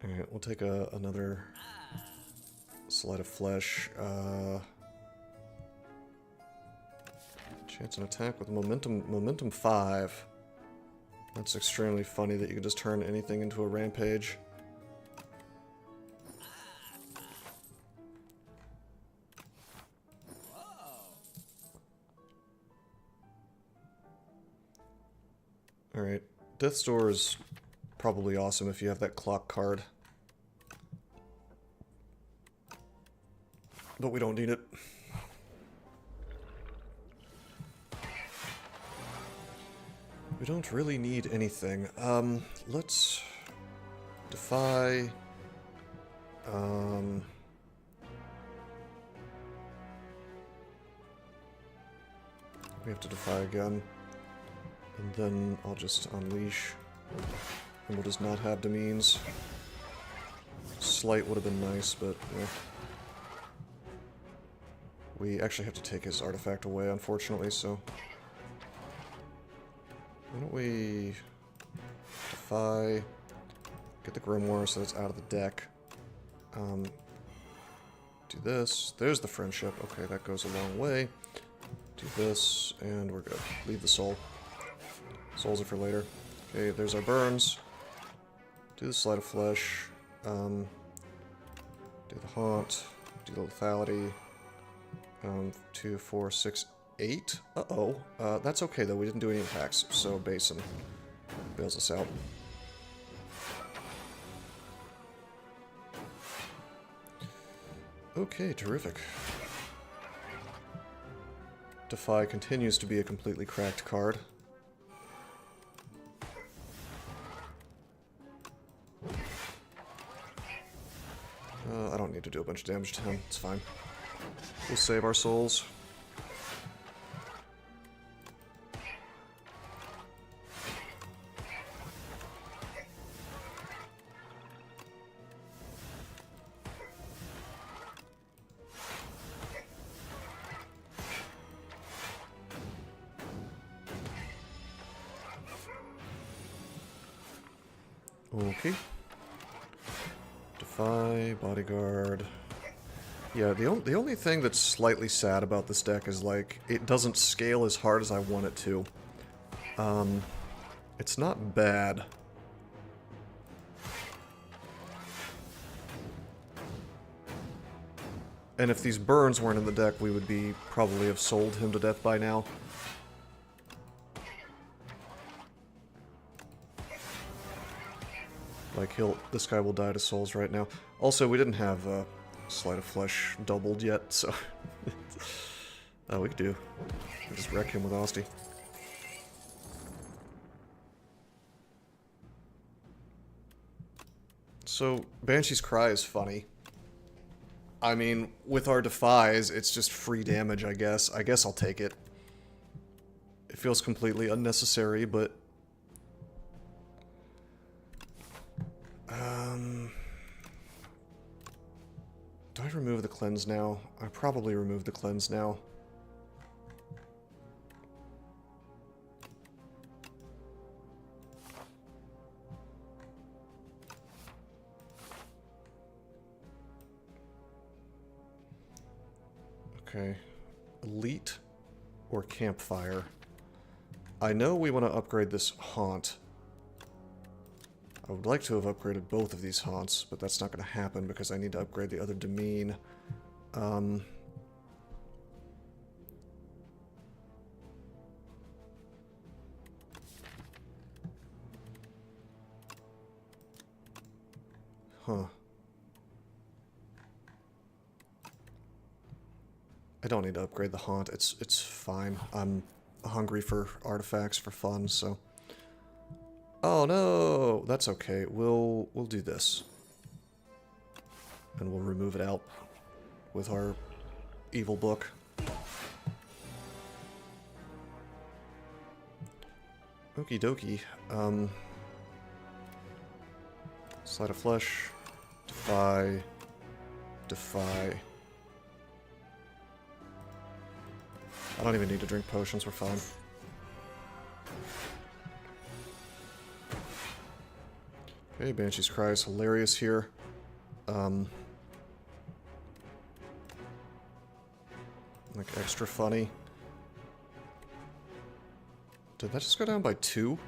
Alright, we'll take another Slide of Flesh. Chance an attack with momentum 5. That's extremely funny that you can just turn anything into a rampage. Alright, Death's Door is probably awesome if you have that clock card. But we don't need it. We don't really need anything. Let's defy. We have to defy again. And then I'll just unleash. And we'll just not have demeans. Slight would have been nice, but yeah. We actually have to take his artifact away, unfortunately, so... Why don't we defy, get the Grimoire so it's out of the deck, do this, there's the friendship, okay, that goes a long way, do this, and we're good, leave the soul, souls are for later, okay, there's our burns, do the Sleight of Flesh, do the Haunt, do the Lethality, 2, 4, 6, 8? Uh-oh. That's okay, though. We didn't do any attacks, so Basin bails us out. Okay, terrific. Defy continues to be a completely cracked card. I don't need to do a bunch of damage to him. It's fine. We'll save our souls. Okay. Defy, Bodyguard. Yeah, the only thing that's slightly sad about this deck is, like, it doesn't scale as hard as I want it to. It's not bad. And if these burns weren't in the deck, we would be probably have sold him to death by now. Like, this guy will die to souls right now. Also, we didn't have, Sleight of Flesh doubled yet, so... we could do. We'll just wreck him with Osty. So, Banshee's Cry is funny. I mean, with our defies, it's just free damage, I guess. I guess I'll take it. It feels completely unnecessary, but... Do I remove the cleanse now? I probably remove the cleanse now. Okay. Elite or Campfire? I know we want to upgrade this Haunt. I would like to have upgraded both of these Haunts, but that's not going to happen because I need to upgrade the other Demean. Huh. I don't need to upgrade the Haunt. It's fine. I'm hungry for artifacts for fun, so... Oh no! That's okay. We'll do this. And we'll remove it out with our evil book. Okie dokie. Sleight of Flesh. Defy. Defy. I don't even need to drink potions, we're fine. Okay, Banshee's Cry is hilarious here. Like, extra funny. Did that just go down by 2?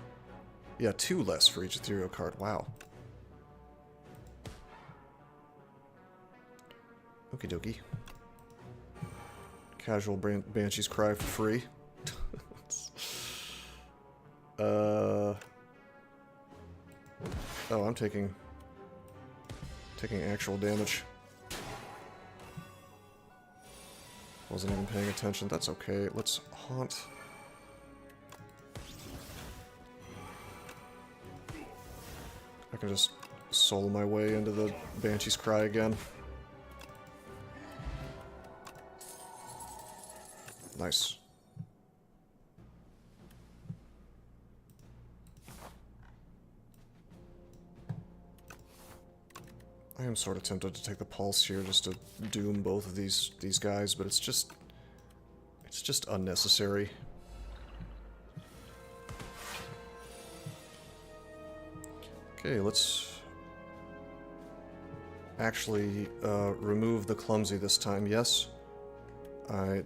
Yeah, 2 less for each ethereal card. Wow. Okie dokie. Casual Banshee's Cry for free. Oh, I'm taking actual damage. Wasn't even paying attention. That's okay. Let's haunt. I can just soul my way into the Banshee's Cry again. Nice. I am sort of tempted to take the pulse here just to doom both of these guys, but it's just unnecessary. Okay, let's actually remove the clumsy this time. Yes.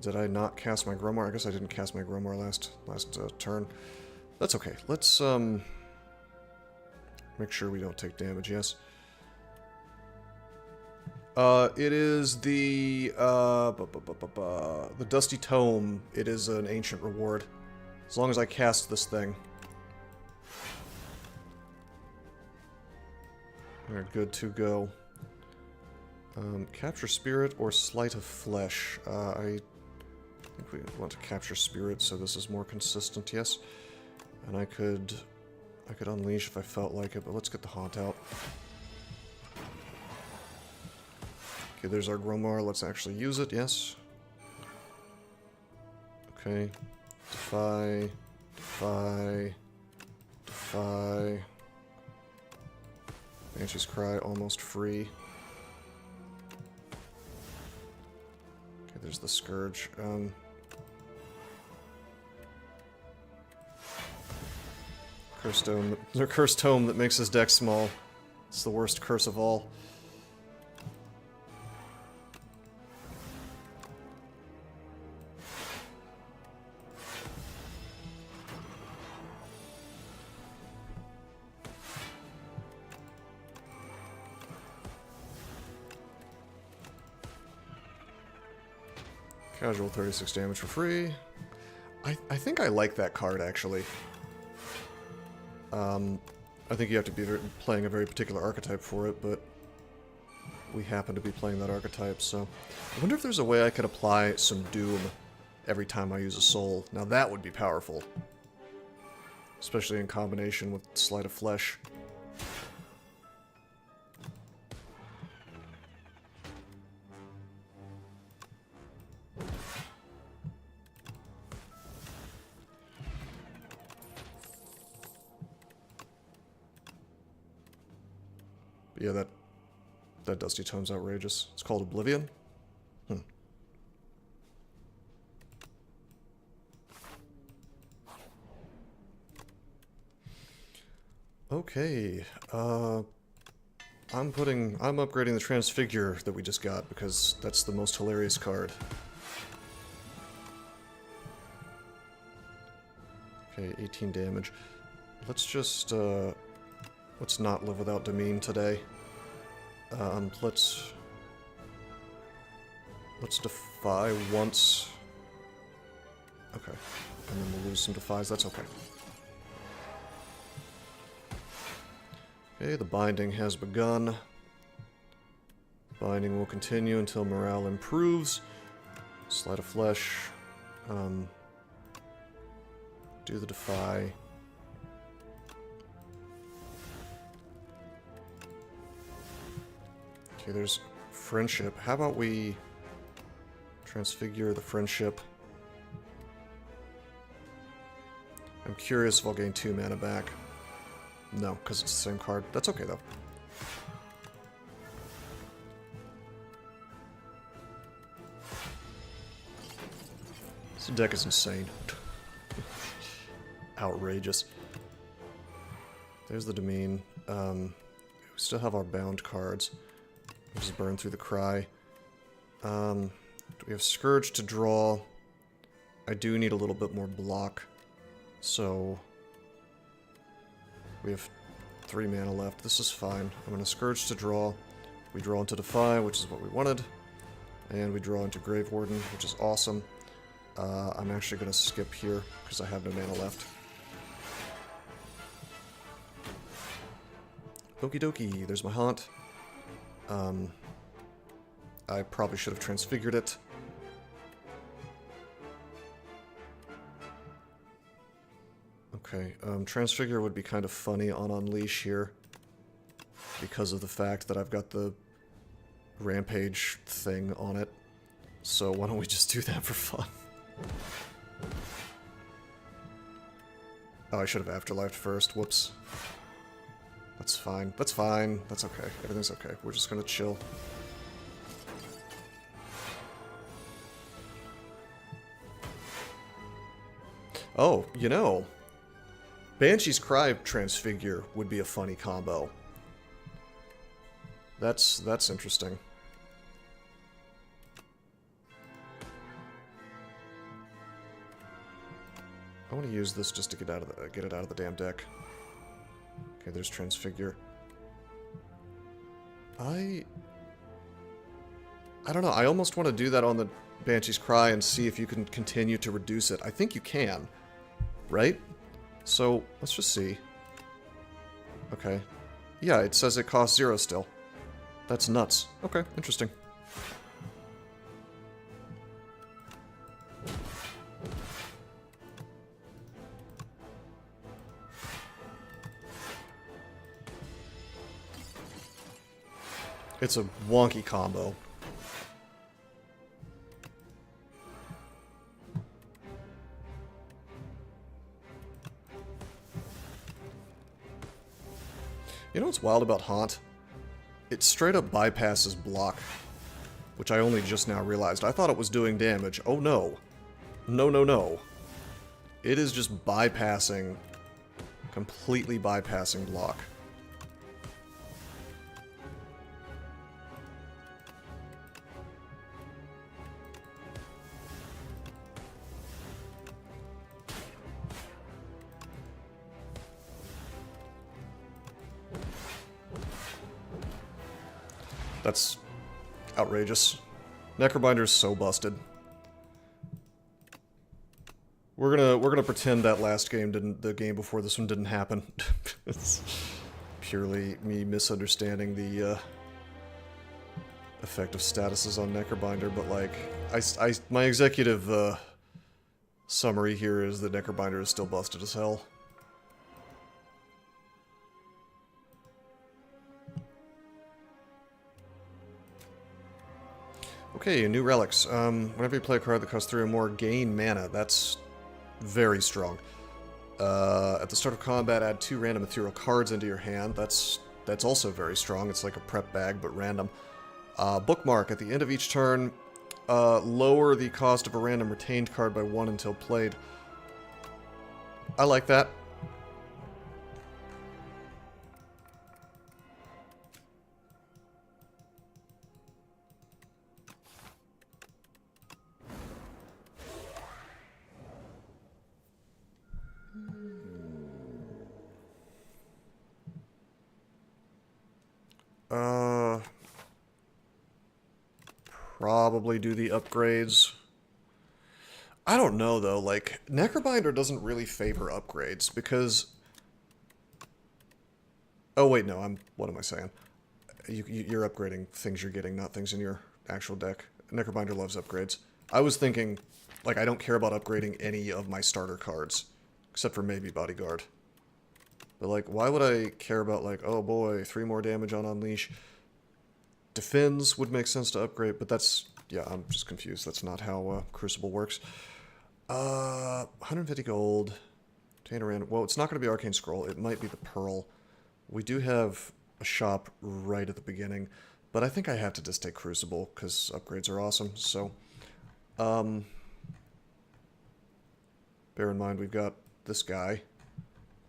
Did I not cast my Gromar? I guess I didn't cast my Gromar last turn. That's okay. Let's make sure we don't take damage. Yes. It is the Dusty Tome. It is an ancient reward. As long as I cast this thing. We're good to go. Capture Spirit or Sleight of Flesh. I think we want to capture Spirit, so this is more consistent, yes. And I could Unleash if I felt like it, but let's get the Haunt out. Okay, there's our Gromar. Let's actually use it, yes. Okay. Defy. Defy. Defy. Banshee's Cry, almost free. Okay, there's the Scourge. Cursed Tome that makes his deck small. It's the worst curse of all. Casual 36 damage for free. I think I like that card, actually. I think you have to be playing a very particular archetype for it, but we happen to be playing that archetype, so... I wonder if there's a way I could apply some Doom every time I use a Soul. Now that would be powerful. Especially in combination with Sleight of Flesh. Yeah, that Dusty Tome's outrageous. It's called Oblivion? Okay, I'm upgrading the Transfigure that we just got because that's the most hilarious card. Okay, 18 damage. Let's just, let's not live without Demean today. Let's defy once. Okay, and then we'll lose some defies. That's okay. Okay, the binding has begun. Binding will continue until morale improves. Sleight of Flesh. Do the defy. Okay, there's Friendship. How about we transfigure the Friendship? I'm curious if I'll gain 2 mana back. No, because it's the same card. That's okay, though. This deck is insane. Outrageous. There's the Demean. We still have our bound cards. We'll just burn through the Cry. We have Scourge to draw. I do need a little bit more block. So... We have 3 mana left. This is fine. I'm going to Scourge to draw. We draw into Defy, which is what we wanted. And we draw into Grave Warden, which is awesome. I'm actually going to skip here, because I have no mana left. Okie dokie, there's my Haunt. I probably should have transfigured it. Okay, Transfigure would be kind of funny on Unleash here, because of the fact that I've got the Rampage thing on it. So why don't we just do that for fun? Oh, I should have Afterlifed first. Whoops. That's fine. That's fine. That's okay. Everything's okay. We're just gonna chill. Oh, you know, Banshee's Cry Transfigure would be a funny combo. That's interesting. I want to use this just to get it out of the damn deck. Okay, there's Transfigure. I don't know. I almost want to do that on the Banshee's Cry and see if you can continue to reduce it. I think you can, right? So let's just see. Okay. Yeah, it says it costs 0 still. That's nuts. Okay, interesting. It's a wonky combo. You know what's wild about Haunt? It straight up bypasses block, which I only just now realized. I thought it was doing damage. Oh no. No, no, no. It is just bypassing, completely bypassing block. That's outrageous. Necrobinder is so busted. We're gonna pretend that last game the game before this one didn't happen. It's purely me misunderstanding the effective statuses on Necrobinder, but like my executive summary here is that Necrobinder is still busted as hell. Okay, new relics. Whenever you play a card that costs 3 or more, gain mana. That's very strong. At the start of combat, add 2 random ethereal cards into your hand. That's also very strong. It's like a prep bag, but random. Bookmark. At the end of each turn, lower the cost of a random retained card by 1 until played. I like that. Probably do the upgrades. I don't know, though. Like, Necrobinder doesn't really favor upgrades, because... Oh, wait, no, what am I saying? You're upgrading things you're getting, not things in your actual deck. Necrobinder loves upgrades. I was thinking, like, I don't care about upgrading any of my starter cards, except for maybe Bodyguard. But, like, why would I care about, like, oh boy, 3 more damage on Unleash? Defends would make sense to upgrade, but that's... Yeah, I'm just confused. That's not how Crucible works. 150 gold. Obtain a random... Well, it's not going to be Arcane Scroll. It might be the Pearl. We do have a shop right at the beginning, but I think I have to just take Crucible, because upgrades are awesome, so... Bear in mind, we've got this guy,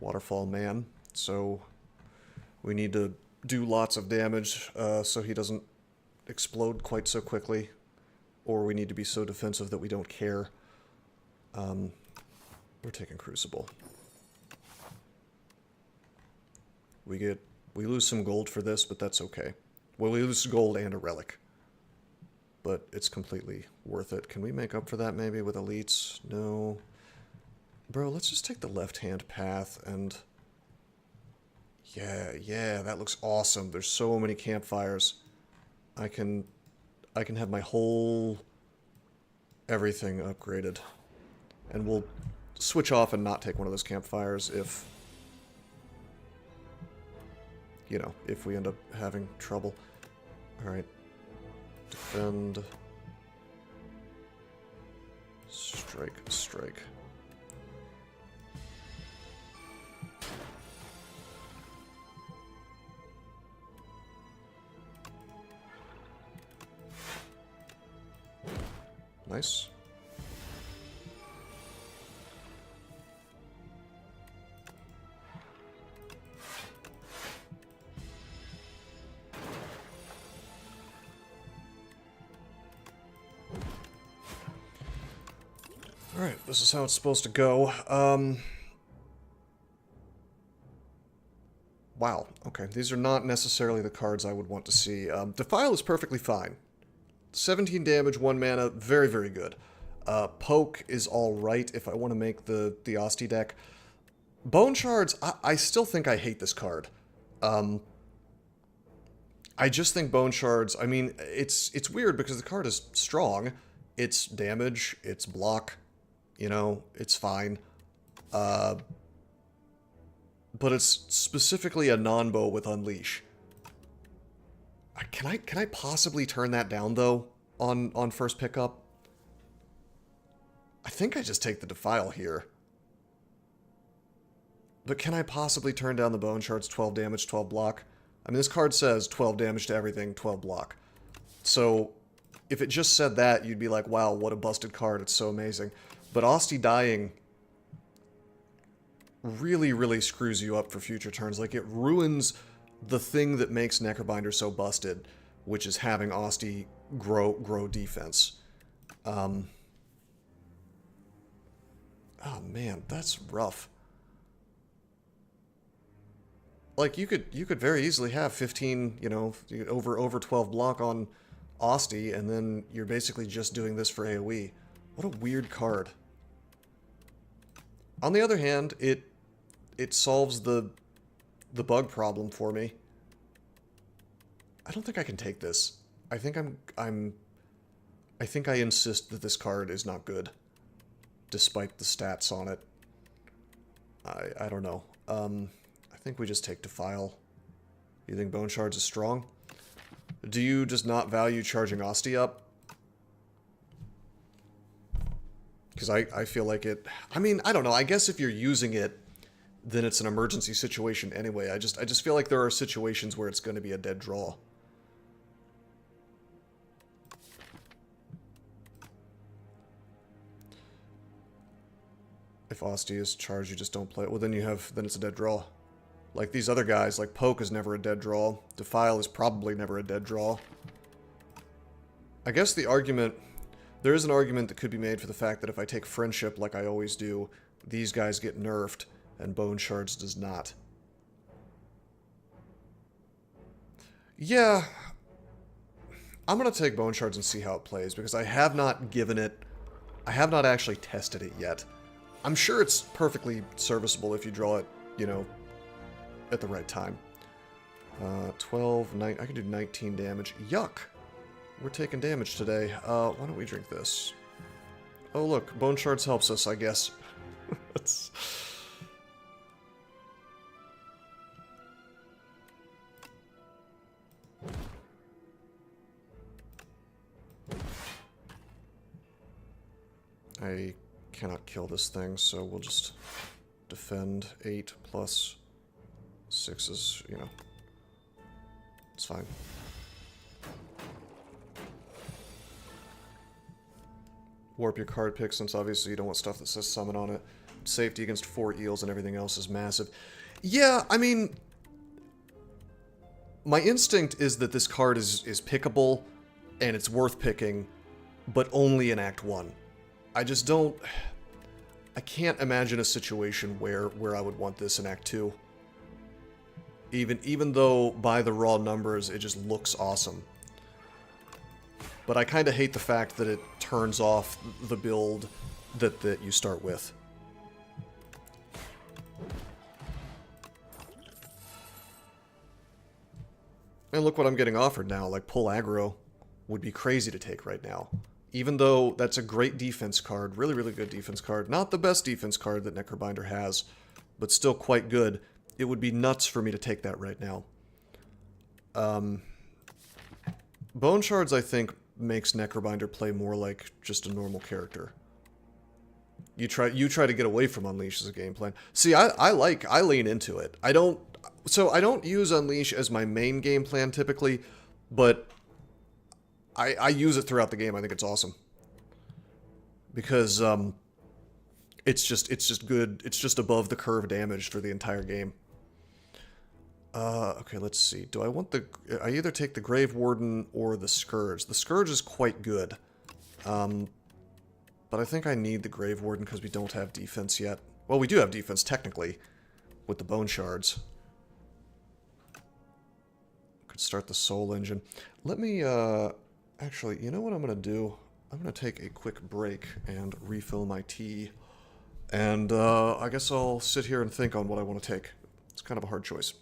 Waterfall Man, so we need to do lots of damage so he doesn't explode quite so quickly, or we need to be so defensive that we don't care. We're taking Crucible. We lose some gold for this, but that's okay. Well, we lose gold and a relic. But it's completely worth it. Can we make up for that maybe with elites? No. Bro, let's just take the left-hand path and... Yeah, that looks awesome. There's so many campfires. I can have my whole everything upgraded. And we'll switch off and not take one of those campfires if, you know, if we end up having trouble. Alright. Defend. Strike. Nice. Alright, this is how it's supposed to go. Wow, okay. These are not necessarily the cards I would want to see. Defile is perfectly fine. 17 damage, 1 mana, very, very good. Poke is alright if I want to make the Asti deck. Bone Shards, I still think I hate this card. I just think Bone Shards, I mean, it's weird because the card is strong. It's damage, it's block, you know, it's fine. But it's specifically a non-bow with Unleash. Can I possibly turn that down, though, on first pickup? I think I just take the Defile here. But can I possibly turn down the Bone Shards 12 damage, 12 block? I mean, this card says 12 damage to everything, 12 block. So, if it just said that, you'd be like, wow, what a busted card, it's so amazing. But Asti dying really, really screws you up for future turns. Like, it ruins the thing that makes Necrobinder so busted, which is having Asti grow defense. Oh man, that's rough. Like, you could very easily have 15, you know, over 12 block on Asti, and then you're basically just doing this for AoE. What a weird card. On the other hand, it solves the bug problem for me. I don't think I can take this. I think I think I insist that this card is not good, despite the stats on it. I don't know. I think we just take Defile. You think Bone Shards is strong? Do you just not value charging Asti up? Because I feel like it... I mean, I don't know. I guess if you're using it, then it's an emergency situation anyway. I just feel like there are situations where it's going to be a dead draw. If Asti is charged, you just don't play it. Well, then it's a dead draw. Like these other guys, like Poke is never a dead draw. Defile is probably never a dead draw. I guess the argument... There is an argument that could be made for the fact that if I take Friendship like I always do, these guys get nerfed, and Bone Shards does not. Yeah. I'm going to take Bone Shards and see how it plays, because I have not given it... I have not actually tested it yet. I'm sure it's perfectly serviceable if you draw it, you know, at the right time. 12, 9... I can do 19 damage. Yuck! We're taking damage today. Why don't we drink this? Oh look, Bone Shards helps us, I guess. I cannot kill this thing, so we'll just defend 8 plus 6 is, you know, it's fine. Warp your card pick, since obviously you don't want stuff that says summon on it. Safety against 4 eels and everything else is massive. Yeah, I mean... My instinct is that this card is pickable, and it's worth picking, but only in Act 1. I just don't... I can't imagine a situation where I would want this in Act 2. Even though by the raw numbers it just looks awesome. But I kind of hate the fact that it turns off the build that you start with. And look what I'm getting offered now, like pull aggro would be crazy to take right now. Even though that's a great defense card, really, really good defense card. Not the best defense card that Necrobinder has, but still quite good. It would be nuts for me to take that right now. Bone Shards, I think, makes Necrobinder play more like just a normal character. You try to get away from Unleash as a game plan. See, I lean into it. I don't use Unleash as my main game plan typically, but I use it throughout the game. I think it's awesome. Because it's just good. It's just above the curve damage for the entire game. Okay, let's see. Do I want I either take the Grave Warden or the Scourge. The Scourge is quite good. But I think I need the Grave Warden because we don't have defense yet. Well, we do have defense, technically, with the Bone Shards. Could start the Soul Engine. Let me, actually, you know what I'm going to do? I'm going to take a quick break and refill my tea. And, I guess I'll sit here and think on what I want to take. It's kind of a hard choice.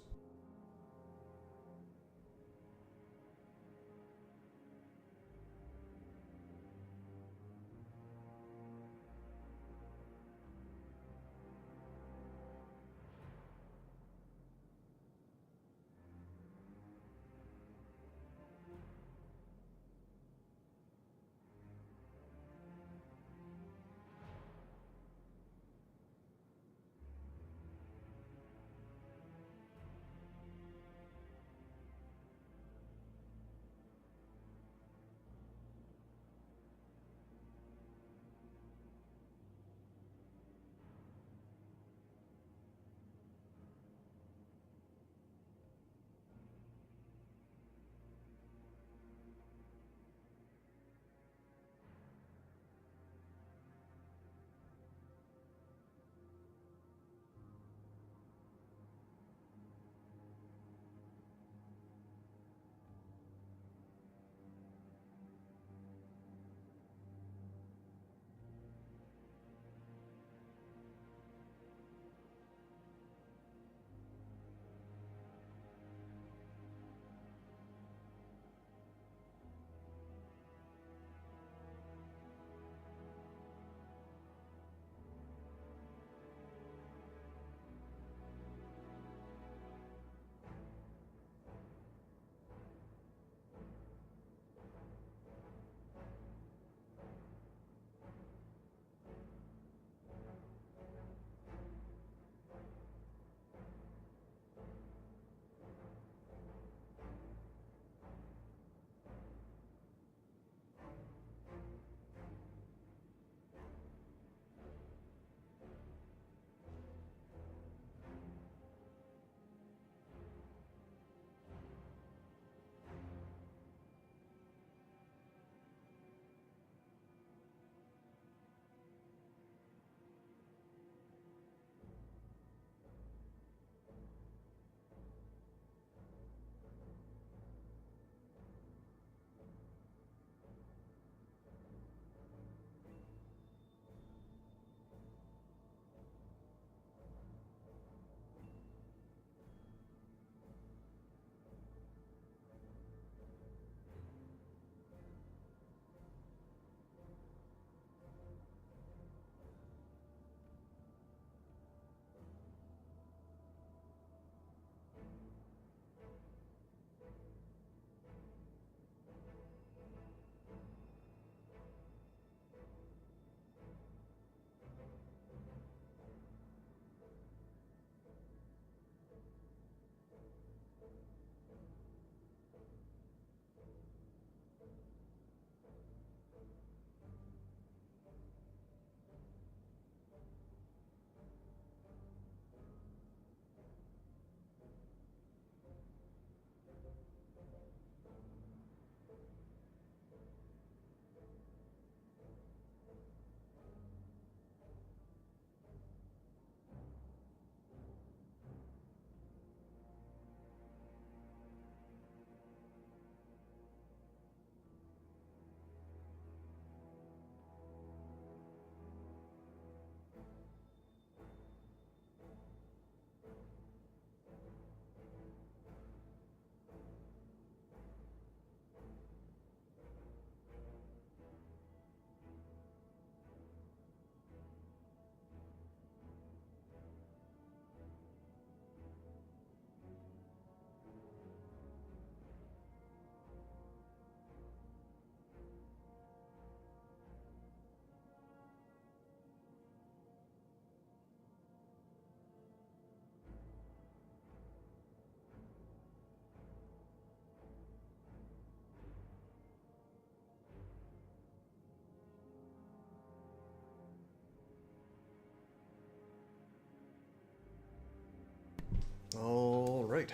Alright.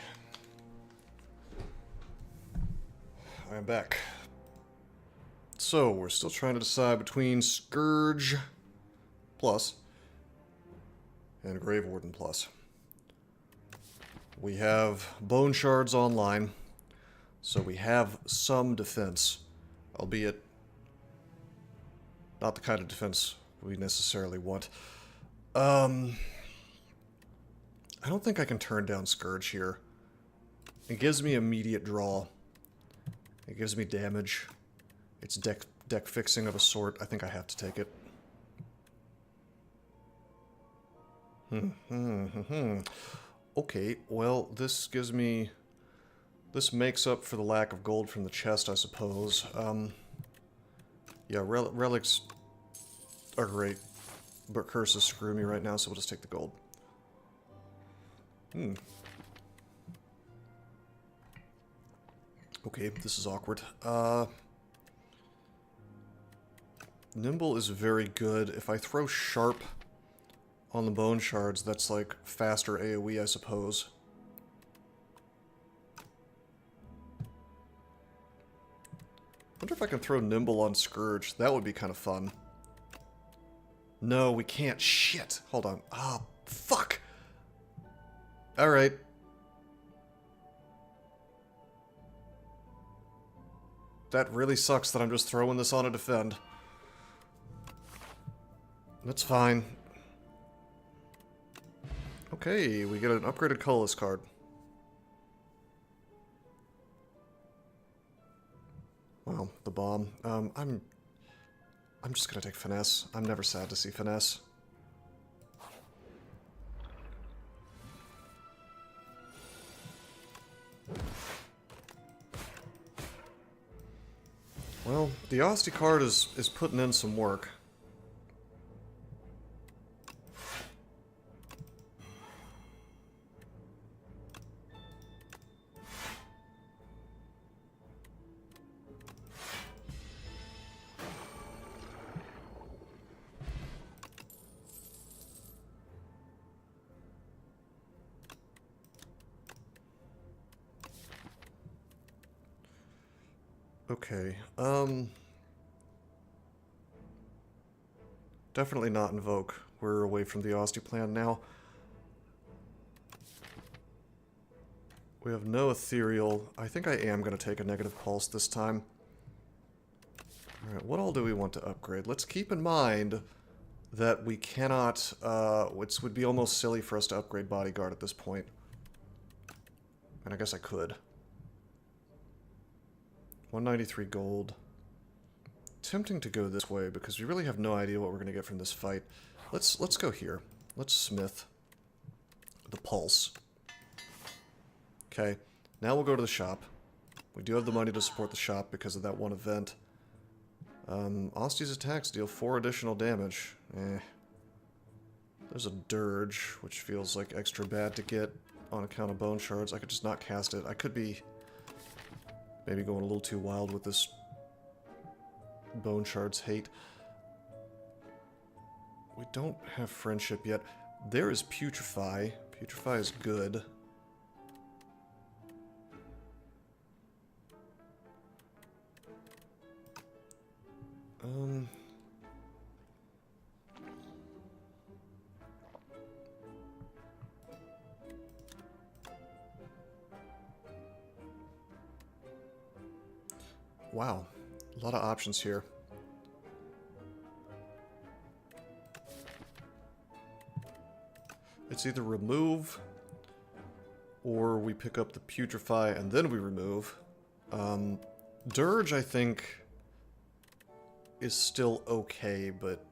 I am back. So, we're still trying to decide between Scourge Plus and Grave Warden Plus. We have Bone Shards online, so we have some defense, albeit not the kind of defense we necessarily want. I don't think I can turn down Scourge here. It gives me immediate draw. It gives me damage. It's deck fixing of a sort. I think I have to take it. Okay, well, this gives me... This makes up for the lack of gold from the chest, I suppose. Yeah, relics are great, but curses screw me right now, so we'll just take the gold. Okay, this is awkward. Nimble is very good. If I throw Sharp on the Bone Shards, that's like faster AoE, I suppose. Wonder if I can throw Nimble on Scourge. That would be kind of fun. No, we can't. Shit. Hold on. Ah, fuck. Alright. That really sucks that I'm just throwing this on a defend. That's fine. Okay, we get an upgraded colorless card. Wow, the bomb. I'm just gonna take Finesse. I'm never sad to see Finesse. Well, the Asti card is putting in some work. Okay, definitely not Invoke. We're away from the Asti plan now. We have no Ethereal. I think I am going to take a Negative Pulse this time. Alright, what all do we want to upgrade? Let's keep in mind that we cannot, which would be almost silly for us to upgrade Bodyguard at this point. And I guess I could. 193 gold. Tempting to go this way because we really have no idea what we're going to get from this fight. Let's go here. Let's smith the pulse. Okay, now we'll go to the shop. We do have the money to support the shop because of that one event. Asti's attacks deal 4 additional damage. There's a Dirge, which feels like extra bad to get on account of Bone Shards. I could just not cast it. I could be maybe going a little too wild with this Bone Shards hate. We don't have Friendship yet. There is Putrefy. Putrefy is good. Wow, a lot of options here. It's either remove, or we pick up the Putrefy and then we remove. Dirge, I think, is still okay, but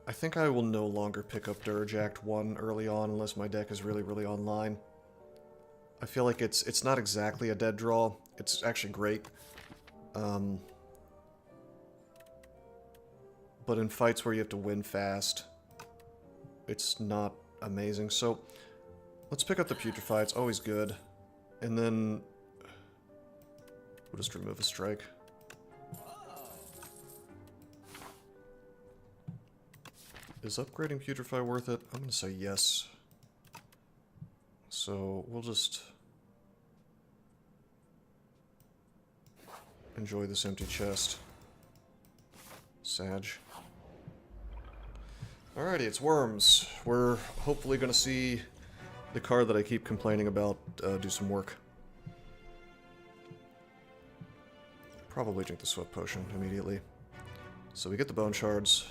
I think I will no longer pick up Dirge Act 1 early on unless my deck is really, really online. I feel like it's not exactly a dead draw. It's actually great. But in fights where you have to win fast, it's not amazing. So let's pick up the Putrefy. It's always good. And then we'll just remove a strike. Is upgrading Putrefy worth it? I'm going to say yes. So we'll just enjoy this empty chest. Sag. Alrighty, it's worms. We're hopefully going to see the card that I keep complaining about do some work. Probably drink the sweat potion immediately. So we get the bone shards.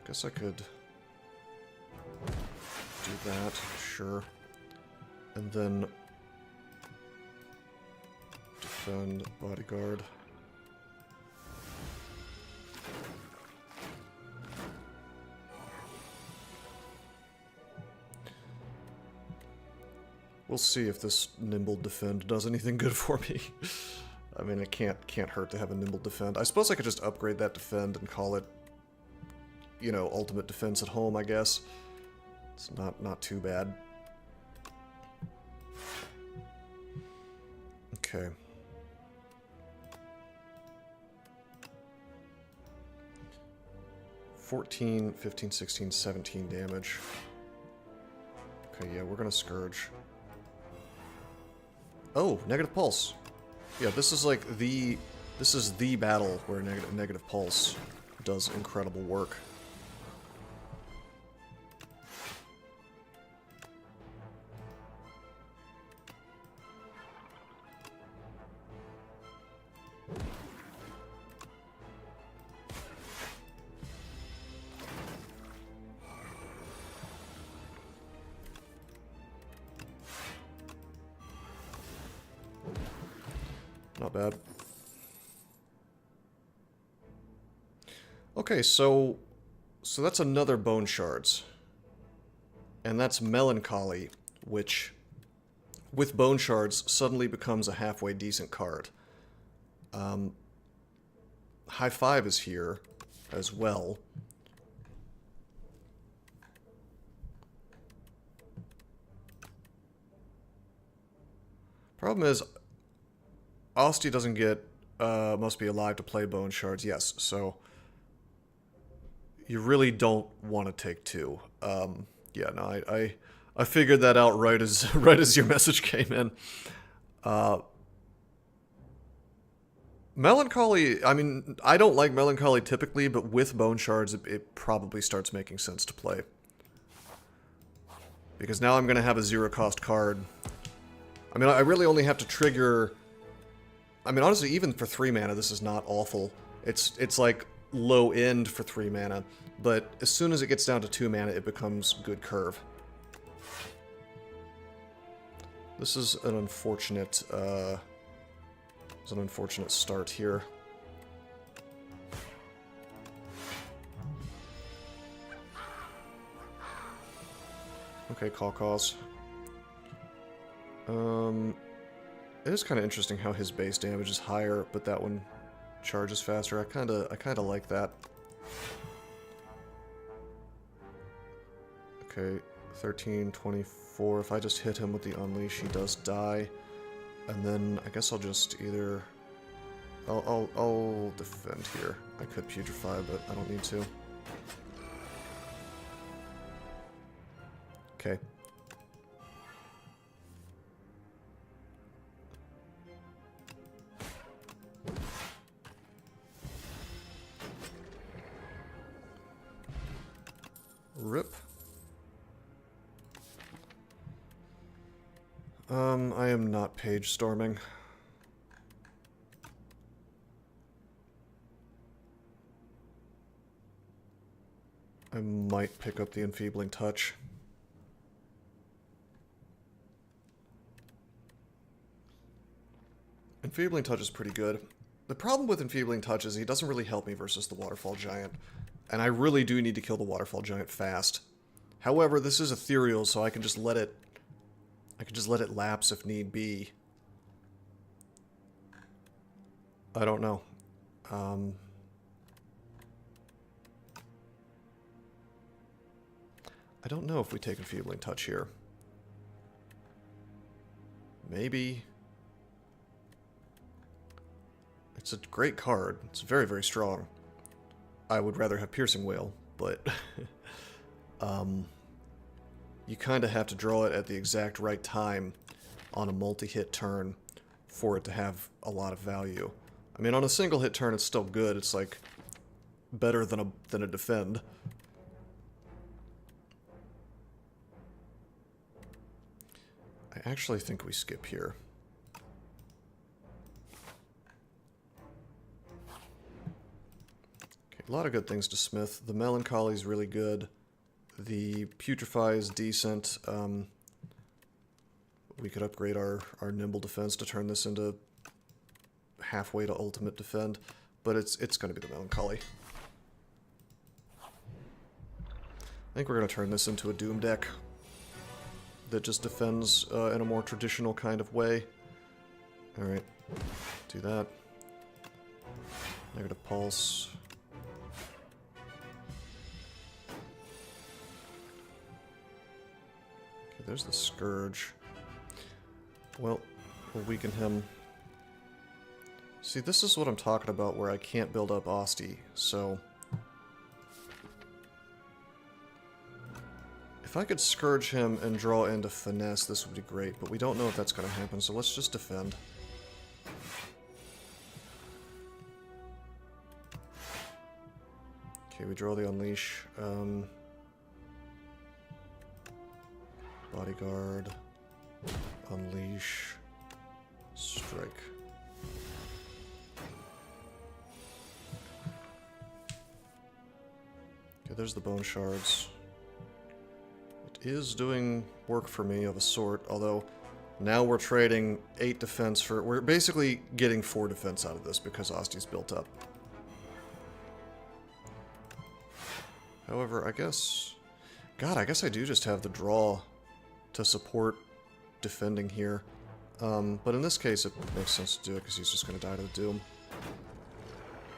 Guess I could do that, sure. And then defend bodyguard. We'll see if this nimble defend does anything good for me. I mean, it can't hurt to have a nimble defend. I suppose I could just upgrade that defend and call it, you know, ultimate defense at home, I guess. It's not too bad. Okay. $14, $15, $16, $17 damage. Okay, yeah, we're gonna Scourge. Oh, negative pulse. Yeah, this is like the battle where negative pulse does incredible work. Not bad. Okay, so that's another Bone Shards. And that's Melancholy, which, with Bone Shards, suddenly becomes a halfway decent card. High Five is here as well. Problem is, Asti doesn't get, must be alive to play Bone Shards, yes, so you really don't want to take two. Yeah, no, I figured that out right as your message came in. Melancholy, I mean, I don't like Melancholy typically, but with Bone Shards, it probably starts making sense to play. Because now I'm going to have a zero-cost card. I mean, I really only have to trigger... I mean, honestly, even for 3 mana, this is not awful. It's like low end for 3 mana, but as soon as it gets down to 2 mana, it becomes good curve. This is an unfortunate, start here. Okay, cause. It is kind of interesting how his base damage is higher, but that one charges faster. I kind of like that. Okay, 13, 24. If I just hit him with the Unleash, he does die. And then I guess I'll just either... I'll defend here. I could Putrefy, but I don't need to. Okay. Rip. I am not page storming. I might pick up the Enfeebling Touch. Enfeebling Touch is pretty good. The problem with Enfeebling Touch is he doesn't really help me versus the Waterfall Giant. And I really do need to kill the Waterfall Giant fast. However, this is ethereal, so I can just let it... lapse if need be. I don't know. I don't know if we take Enfeebling Touch here. Maybe. It's a great card. It's very, very strong. I would rather have Piercing Wail, but you kind of have to draw it at the exact right time on a multi-hit turn for it to have a lot of value. I mean, on a single hit turn, it's still good. It's like better than a defend. I actually think we skip here. Okay, a lot of good things to smith. The Melancholy is really good. The Putrefy is decent. We could upgrade our Nimble Defense to turn this into halfway to Ultimate Defend, but it's going to be the Melancholy. I think we're going to turn this into a Doom deck that just defends in a more traditional kind of way. Alright, do that. Negative Pulse. Okay, there's the Scourge. Well, we'll weaken him. See, this is what I'm talking about where I can't build up Asti, so... If I could Scourge him and draw into Finesse, this would be great, but we don't know if that's going to happen, so let's just defend. Okay, we draw the Unleash. Bodyguard. Unleash. Strike. Okay, there's the Bone Shards. Is doing work for me of a sort, although now we're trading 8 defense for... We're basically getting 4 defense out of this because Asti's built up. However, I guess... God, I guess I do just have the draw to support defending here. But in this case, it makes sense to do it because he's just going to die to the Doom.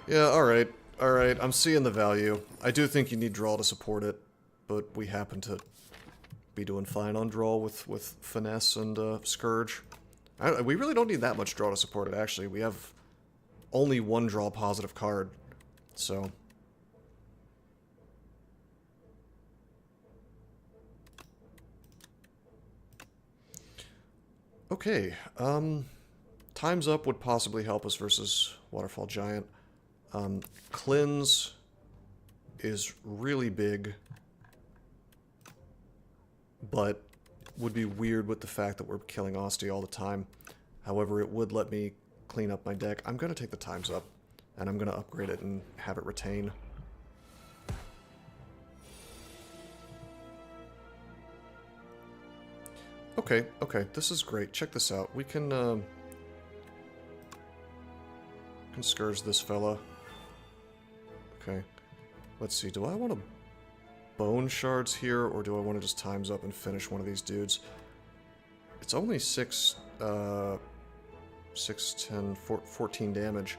Yeah, alright. Alright, I'm seeing the value. I do think you need draw to support it, but we happen to be doing fine on draw with Finesse and Scourge. We really don't need that much draw to support it, actually. We have only one draw positive card, so... Okay, Time's Up would possibly help us versus Waterfall Giant. Cleanse is really big, but would be weird with the fact that we're killing Asti all the time. However, it would let me clean up my deck. I'm going to take the Time's Up, and I'm going to upgrade it and have it retain. Okay, okay, this is great. Check this out. We can Scourge this fella. Okay, let's see. Do I want to Bone Shards here, or do I want to just Time's Up and finish one of these dudes? It's only 6, 10, 14 damage.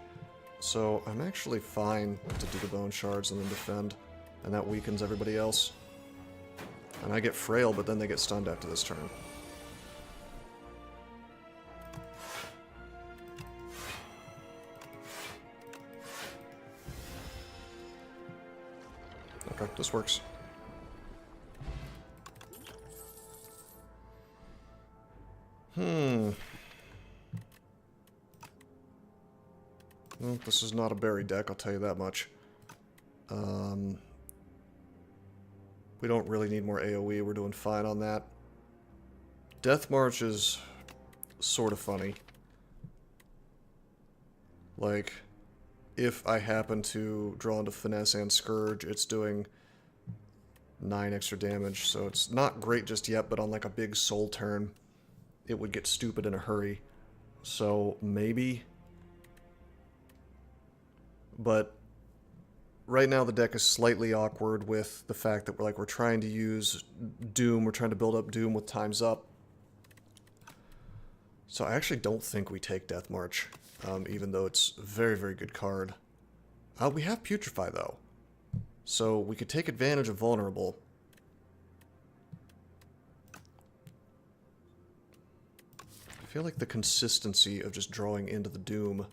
So I'm actually fine to do the Bone Shards and then defend, and that weakens everybody else. And I get Frail, but then they get stunned after this turn. Okay, this works. Well, this is not a berry deck, I'll tell you that much. We don't really need more AoE, we're doing fine on that. Death March is sort of funny. Like, if I happen to draw into Finesse and Scourge, it's doing 9 extra damage, so it's not great just yet, but on like a big soul turn, it would get stupid in a hurry. So, maybe. But right now the deck is slightly awkward with the fact that we're trying to use Doom, we're trying to build up Doom with Time's Up. So I actually don't think we take Death March, even though it's a very, very good card. We have Putrefy though, so we could take advantage of Vulnerable. I feel like the consistency of just drawing into the Doom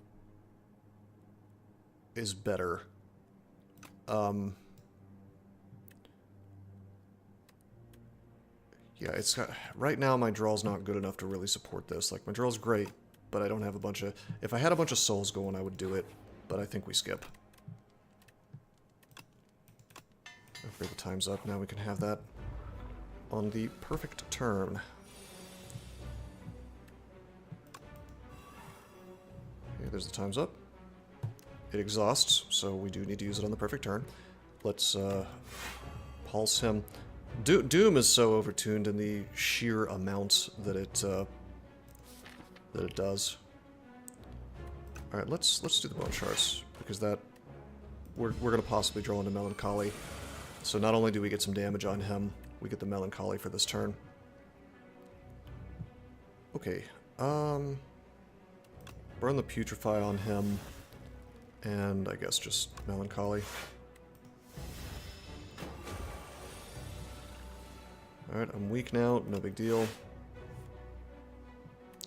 is better. Yeah, it's got... Right now, my draw's not good enough to really support this. Like, my draw's great, but I don't have a bunch of... If I had a bunch of souls going, I would do it, but I think we skip. Okay, the time's up. Now we can have that on the perfect turn. Okay, there's the time's up. It exhausts, so we do need to use it on the perfect turn. Let's pulse him. Doom is so overtuned in the sheer amount that it does. All right, let's do the bone shards because that we're gonna possibly draw into Melancholy. So not only do we get some damage on him, we get the Melancholy for this turn. Okay, burn the Putrefy on him, and I guess just Melancholy. Alright, I'm weak now, no big deal.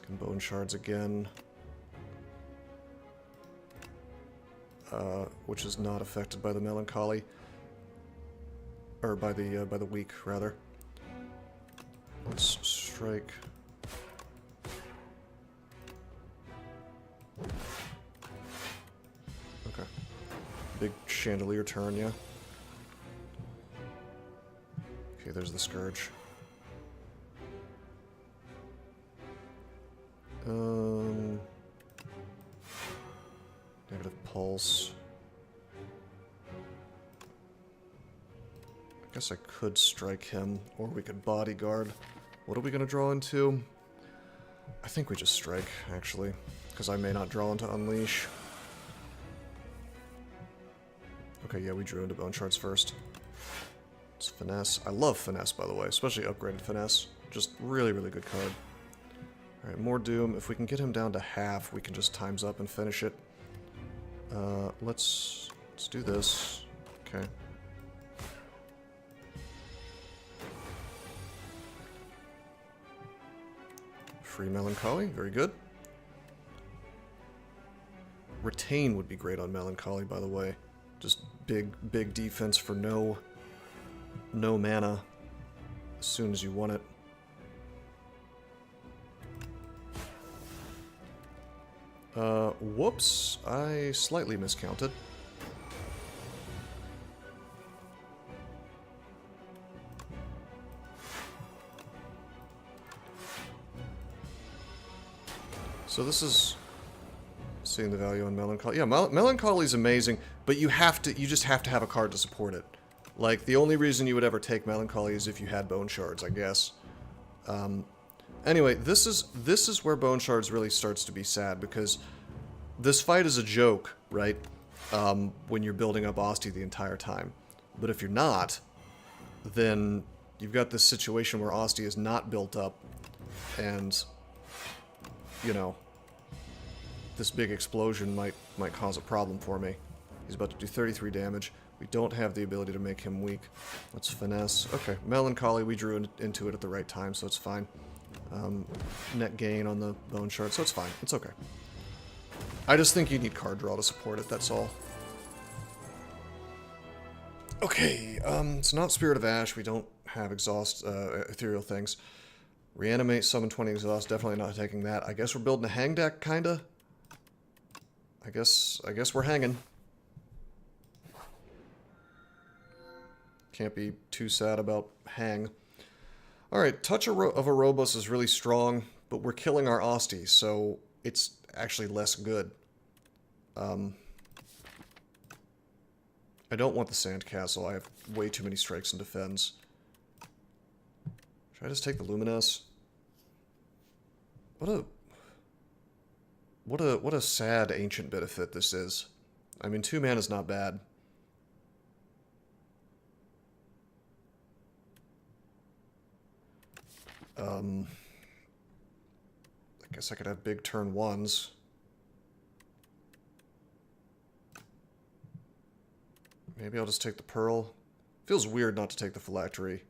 Can bone shards again. Which is not affected by the Melancholy. Or by the weak, rather. Let's strike. Okay. Big chandelier turn, yeah. Okay, there's the Scourge. Negative pulse. I guess I could strike him, or we could bodyguard. What are we gonna draw into? I think we just strike, actually, because I may not draw into Unleash. Okay, yeah, we drew into Bone Shards first. It's Finesse. I love Finesse, by the way, especially upgraded Finesse. Just really, really good card. Alright, more Doom. If we can get him down to half, we can just times up and finish it. Let's do this. Okay. Free Melancholy, very good. Retain would be great on Melancholy, by the way. Just big defense for no mana as soon as you want it. Whoops, I slightly miscounted. So this is seeing the value in Melancholy. Yeah, Melancholy is amazing, but you just have to have a card to support it. Like, the only reason you would ever take Melancholy is if you had Bone Shards, I guess. Anyway, this is where Bone Shards really starts to be sad, because this fight is a joke, right? When you're building up Asti the entire time. But if you're not, then you've got this situation where Asti is not built up, and, you know, this big explosion might cause a problem for me. He's about to do 33 damage. We don't have the ability to make him weak. Let's Finesse. Okay, Melancholy, we drew into it at the right time, so it's fine. Net gain on the Bone Shard, so it's fine. It's okay. I just think you need card draw to support it, that's all. Okay, it's not Spirit of Ash. We don't have exhaust, ethereal things. Reanimate, summon 20 exhaust, definitely not taking that. I guess we're building a hang deck, kinda? I guess we're hanging. Can't be too sad about hang. Alright, Touch of Erebos is really strong, but we're killing our Asti, so it's actually less good. I don't want the Sandcastle. I have way too many strikes and defends. Should I just take the Luminous? What a sad ancient benefit this is. I mean, 2 mana is not bad. I guess I could have big turn 1s. Maybe I'll just take the Pearl. Feels weird not to take the Phylactery.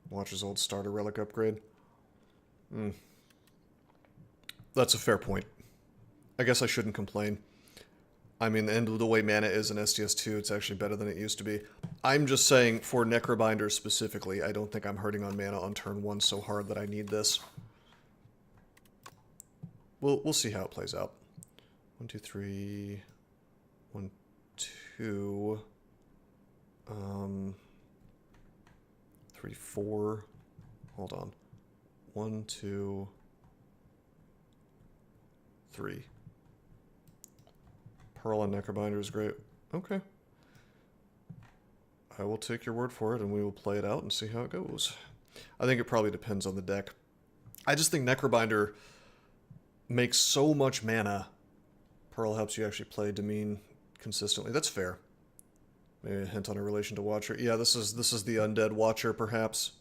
Watcher's Old Starter Relic upgrade. That's a fair point. I guess I shouldn't complain. I mean, the end of the way mana is in STS2, it's actually better than it used to be. I'm just saying, for Necrobinder specifically, I don't think I'm hurting on mana on turn 1 so hard that I need this. We'll see how it plays out. 1, 2, 3... 1, 2... 3, 4... Hold on. 1, 2... 3. Pearl on Necrobinder is great. Okay. I will take your word for it, and we will play it out and see how it goes. I think it probably depends on the deck. I just think Necrobinder makes so much mana. Pearl helps you actually play Demean consistently. That's fair. Maybe a hint on a relation to Watcher. Yeah, this is the Undead Watcher, perhaps.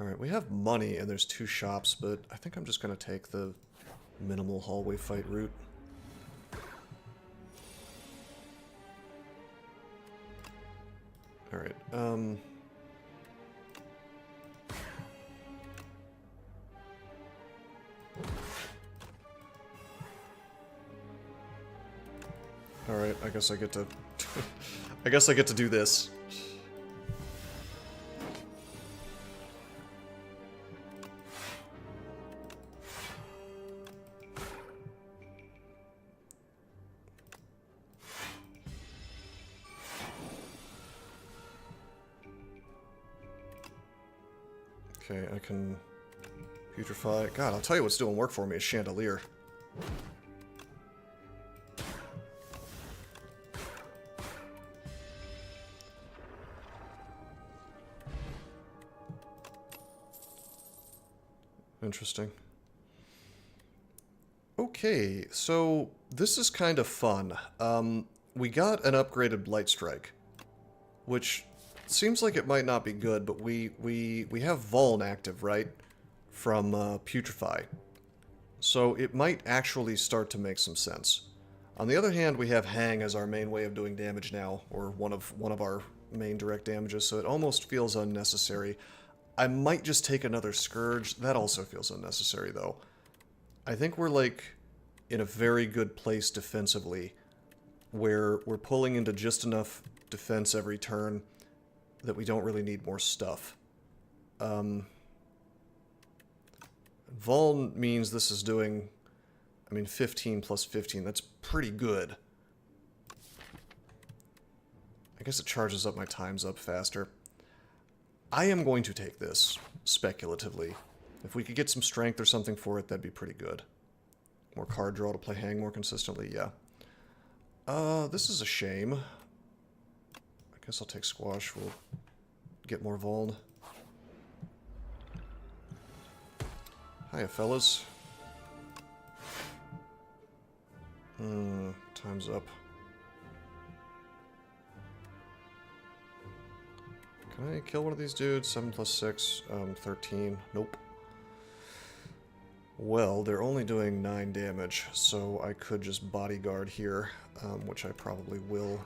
Alright, we have money, and there's 2 shops, but I think I'm just going to take the minimal hallway fight route. Alright, Alright, I guess I get to... I guess I get to do this. Okay, I can putrefy. God, I'll tell you what's doing work for me is Chandelier. Interesting. Okay, so this is kind of fun. We got an upgraded Light Strike, which seems like it might not be good, but we have Vuln active, right? From Putrefy. So it might actually start to make some sense. On the other hand, we have Hang as our main way of doing damage now, or one of our main direct damages, so it almost feels unnecessary. I might just take another Scourge. That also feels unnecessary, though. I think we're, like, in a very good place defensively, where we're pulling into just enough defense every turn that we don't really need more stuff. Vuln means this is doing, I mean, 15 plus 15. That's pretty good. I guess it charges up my times up faster. I am going to take this, speculatively. If we could get some strength or something for it, that'd be pretty good. More card draw to play Hang more consistently, yeah. This is a shame. I guess I'll take Squash. We'll get more Vuln. Hiya, fellas. Time's up. Can I kill one of these dudes? 7 plus 6, 13. Nope. Well, they're only doing 9 damage, so I could just bodyguard here, which I probably will.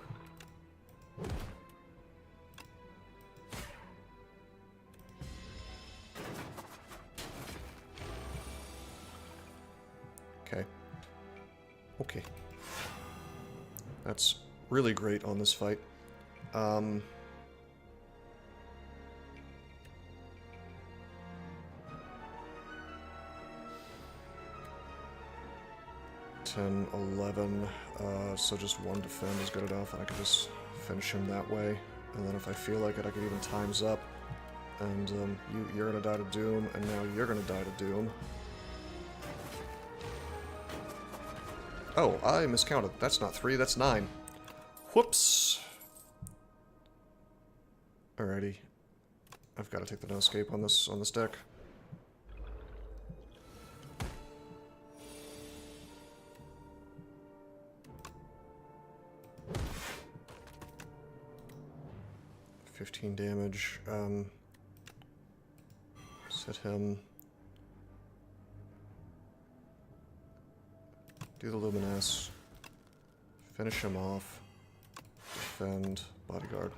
Okay. Okay. That's really great on this fight. 10, 11, so just 1 defend is good enough, and I can just finish him that way. And then if I feel like it, I could even times up. And you're gonna die to Doom, and now you're gonna die to Doom. Oh, I miscounted. That's not 3, that's 9. Whoops! Alrighty. I've got to take the no escape on this deck. $15 damage. Set him. Do the Luminous. Finish him off. Defend. Bodyguard.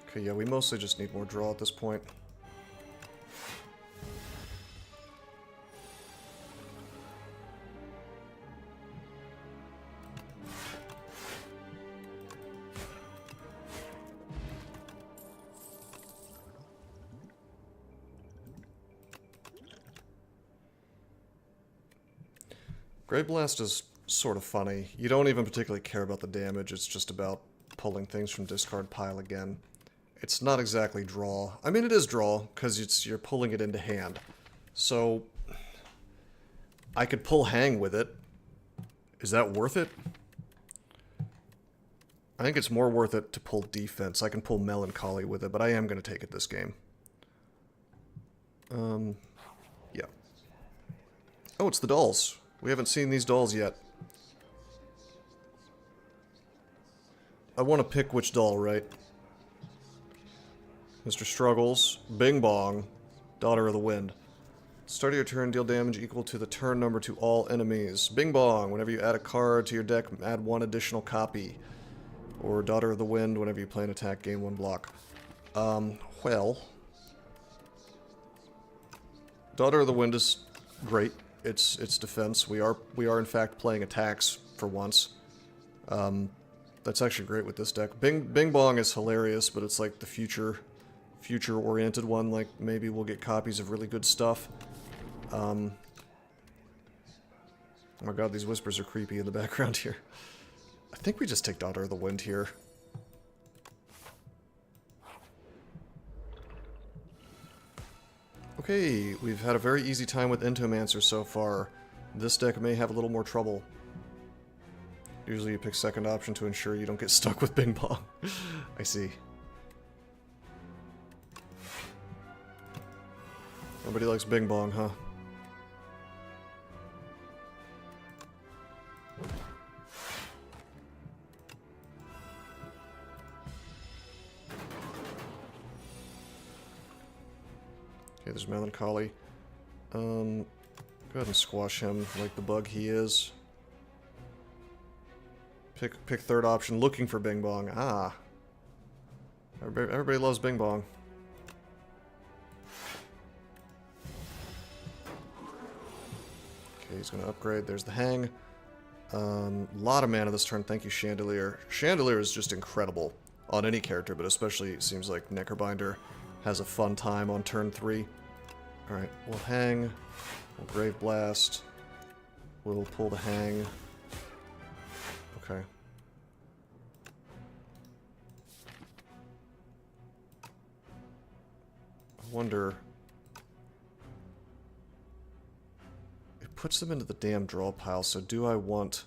Okay, yeah, we mostly just need more draw at this point. Grave Blast is sort of funny. You don't even particularly care about the damage, it's just about pulling things from discard pile again. It's not exactly draw. I mean, it is draw, because you're pulling it into hand. So, I could pull Hang with it. Is that worth it? I think it's more worth it to pull defense. I can pull Melancholy with it, but I am going to take it this game. Yeah. Oh, it's the dolls. We haven't seen these dolls yet. I want to pick which doll, right? Mr. Struggles, Bing Bong, Daughter of the Wind. Start of your turn, deal damage equal to the turn number to all enemies. Bing Bong, whenever you add a card to your deck, add one additional copy. Or Daughter of the Wind, whenever you play an attack, gain one block. Well... Daughter of the Wind is great. It's defense. We are in fact playing attacks for once. That's actually great with this deck. Bing Bong is hilarious, but it's like the future-oriented one. Like, maybe we'll get copies of really good stuff. Oh my god, these whispers are creepy in the background here. I think we just take Daughter of the Wind here. Okay, we've had a very easy time with Entomancer so far. This deck may have a little more trouble. Usually you pick second option to ensure you don't get stuck with Bing Bong. I see. Nobody likes Bing Bong, huh? Okay, there's Melancholy. Go ahead and squash him like the bug he is. Pick third option, looking for Bing Bong. Ah. Everybody loves Bing Bong. Okay, he's gonna upgrade. There's the Hang. Lot of mana this turn. Thank you, Chandelier. Chandelier is just incredible on any character, but especially it seems like Necrobinder has a fun time on turn 3. Alright, we'll Hang. We'll Grave Blast. We'll pull the Hang. Okay. I wonder... It puts them into the damn draw pile, so do I want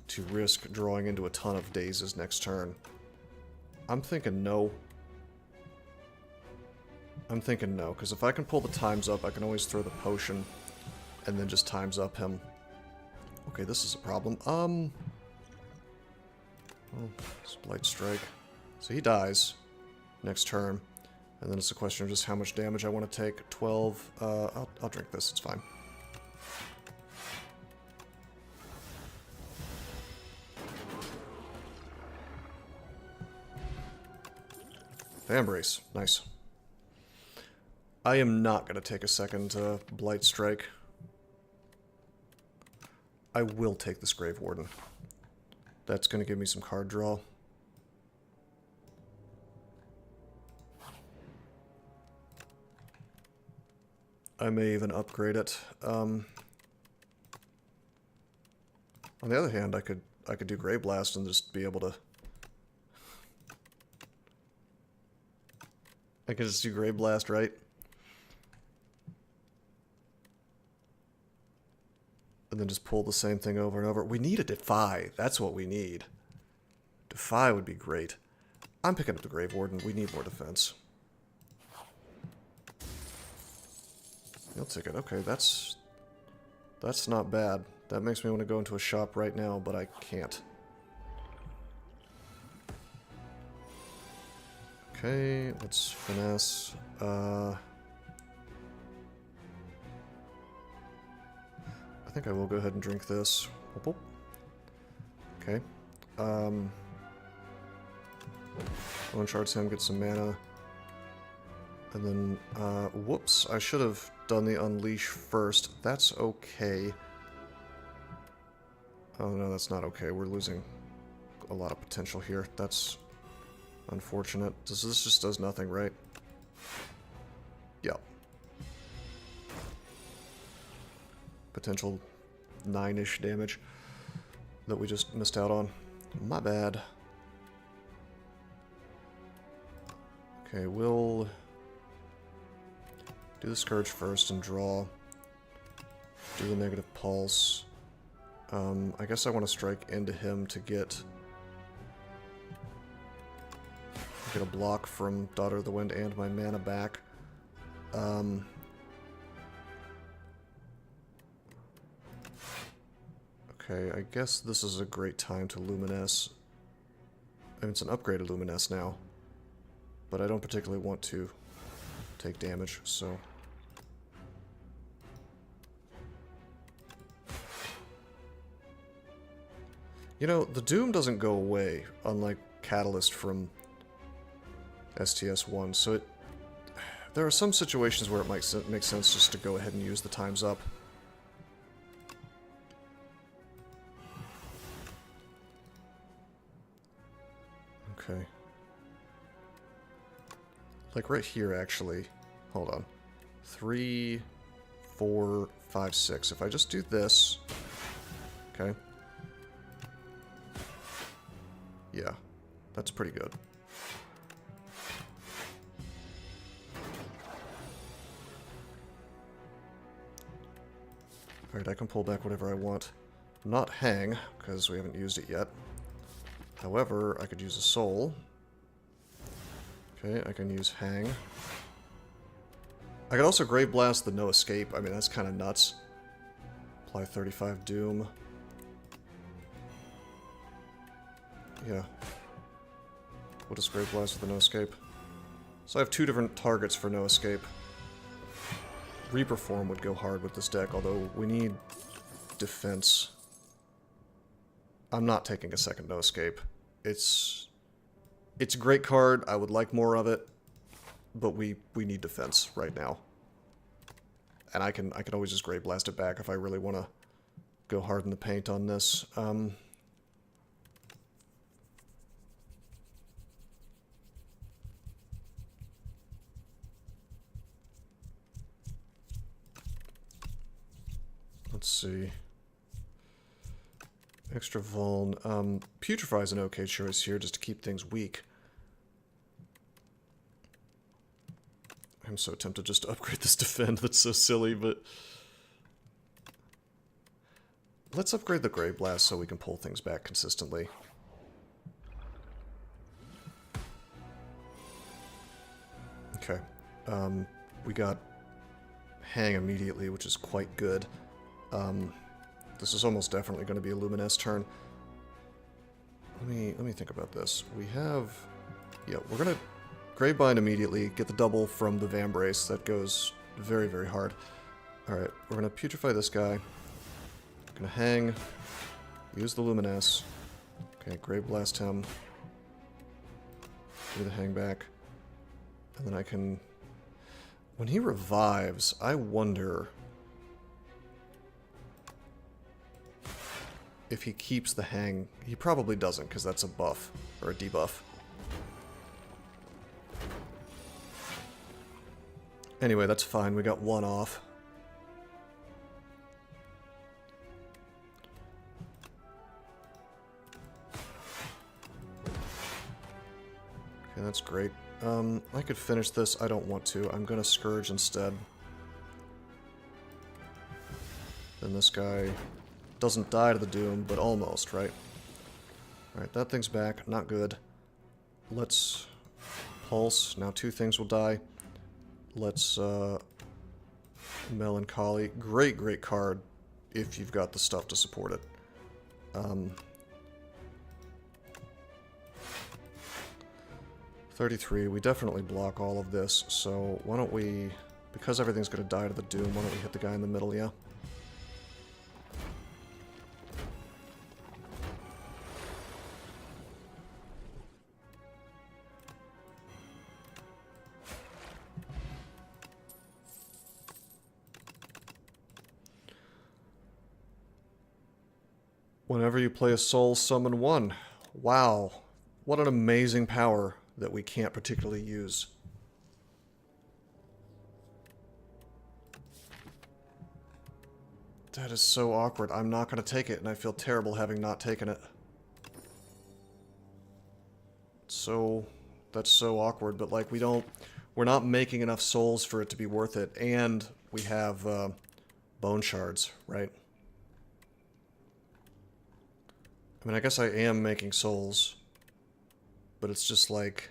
to risk drawing into a ton of dazes next turn? I'm thinking no. I'm thinking no, because if I can pull the times up, I can always throw the potion and then just times up him. Okay, this is a problem. Oh, it's Blight Strike. So he dies next turn, and then it's a question of just how much damage I want to take. 12. I'll drink this, it's fine. Vambrace. Nice. I am not going to take a second Blight Strike. I will take this Grave Warden. That's going to give me some card draw. I may even upgrade it. On the other hand, I could do Grave Blast and just be able to... I could just do Grave Blast, right? And then just pull the same thing over and over. We need a Defy. That's what we need. Defy would be great. I'm picking up the Grave Warden. We need more defense. You'll take it. Okay, that's not bad. That makes me want to go into a shop right now, but I can't. Okay, let's finesse. I think I will go ahead and drink this. Whoop, whoop. Okay. One shards him, get some mana. And then, whoops, I should have done the Unleash first. That's okay. Oh no, that's not okay. We're losing a lot of potential here. That's unfortunate. This just does nothing, right? Yep. Potential 9-ish damage that we just missed out on. My bad. Okay, we'll do the Scourge first and draw. Do the negative pulse. I guess I want to strike into him to get a block from Daughter of the Wind and my mana back. Okay, I guess this is a great time to Luminesce. I mean, it's an upgraded Luminesce now, but I don't particularly want to take damage, so... You know, the Doom doesn't go away, unlike Catalyst from STS1, so there are some situations where it might make sense just to go ahead and use the Time's Up. Okay. Like right here, actually. Hold on. 3, 4, 5, 6. If I just do this... Okay. Yeah, that's pretty good. Alright, I can pull back whatever I want. Not hang, because we haven't used it yet. However, I could use a soul. Okay, I can use hang. I could also Grave Blast the no escape. I mean, that's kind of nuts. Apply 35 doom. Yeah. We'll just Grave Blast with the no escape. So I have 2 different targets for no escape. Reaper Form would go hard with this deck, although we need defense. I'm not taking a second no escape. It's a great card. I would like more of it, but we need defense right now. And I can always just Grave Blast it back if I really want to go hard in the paint on this. Let's see. Extra vuln. Putrefy is an okay choice here, just to keep things weak. I'm so tempted just to upgrade this defend. That's so silly, but... Let's upgrade the Grave Blast so we can pull things back consistently. Okay. We got hang immediately, which is quite good. This is almost definitely going to be a Luminesce turn. Let me think about this. We have... Yeah, we're going to Gravebind immediately, get the double from the Vambrace. That goes very, very hard. Alright, we're going to Putrefy this guy. Going to hang. Use the Luminesce. Okay, Grave Blast him. Do the hang back. And then I can... When he revives, I wonder... if he keeps the hang. He probably doesn't, because that's a buff, or a debuff. Anyway, that's fine, we got 1 off. Okay, that's great. I could finish this, I don't want to. I'm gonna Scourge instead. Then this guy... doesn't die to the Doom, but almost, right? Alright, that thing's back. Not good. Let's Pulse. Now 2 things will die. Let's Melancholy. Great, great card if you've got the stuff to support it. 33. We definitely block all of this, so why don't we... Because everything's going to die to the Doom, why don't we hit the guy in the middle, yeah? Whenever you play a soul, summon 1. Wow. What an amazing power that we can't particularly use. That is so awkward. I'm not going to take it, and I feel terrible having not taken it. So, that's so awkward, but like we're not making enough souls for it to be worth it, and we have bone shards, right? I mean, I guess I am making souls, but it's just like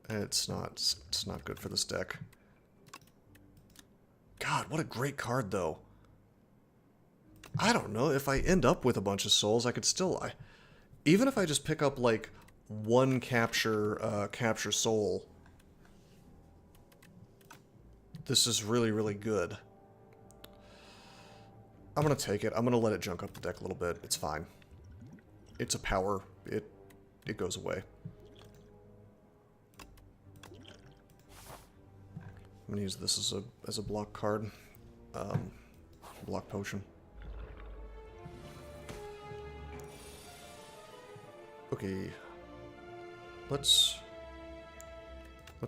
it's not good for this deck. God, what a great card, though. I don't know, if I end up with a bunch of souls, I could still... even if I just pick up, like, one capture soul, this is really, really good. I'm gonna take it. I'm gonna let it junk up the deck a little bit. It's fine. It's a power. It goes away. I'm gonna use this as a block card. Block potion. Okay. Let's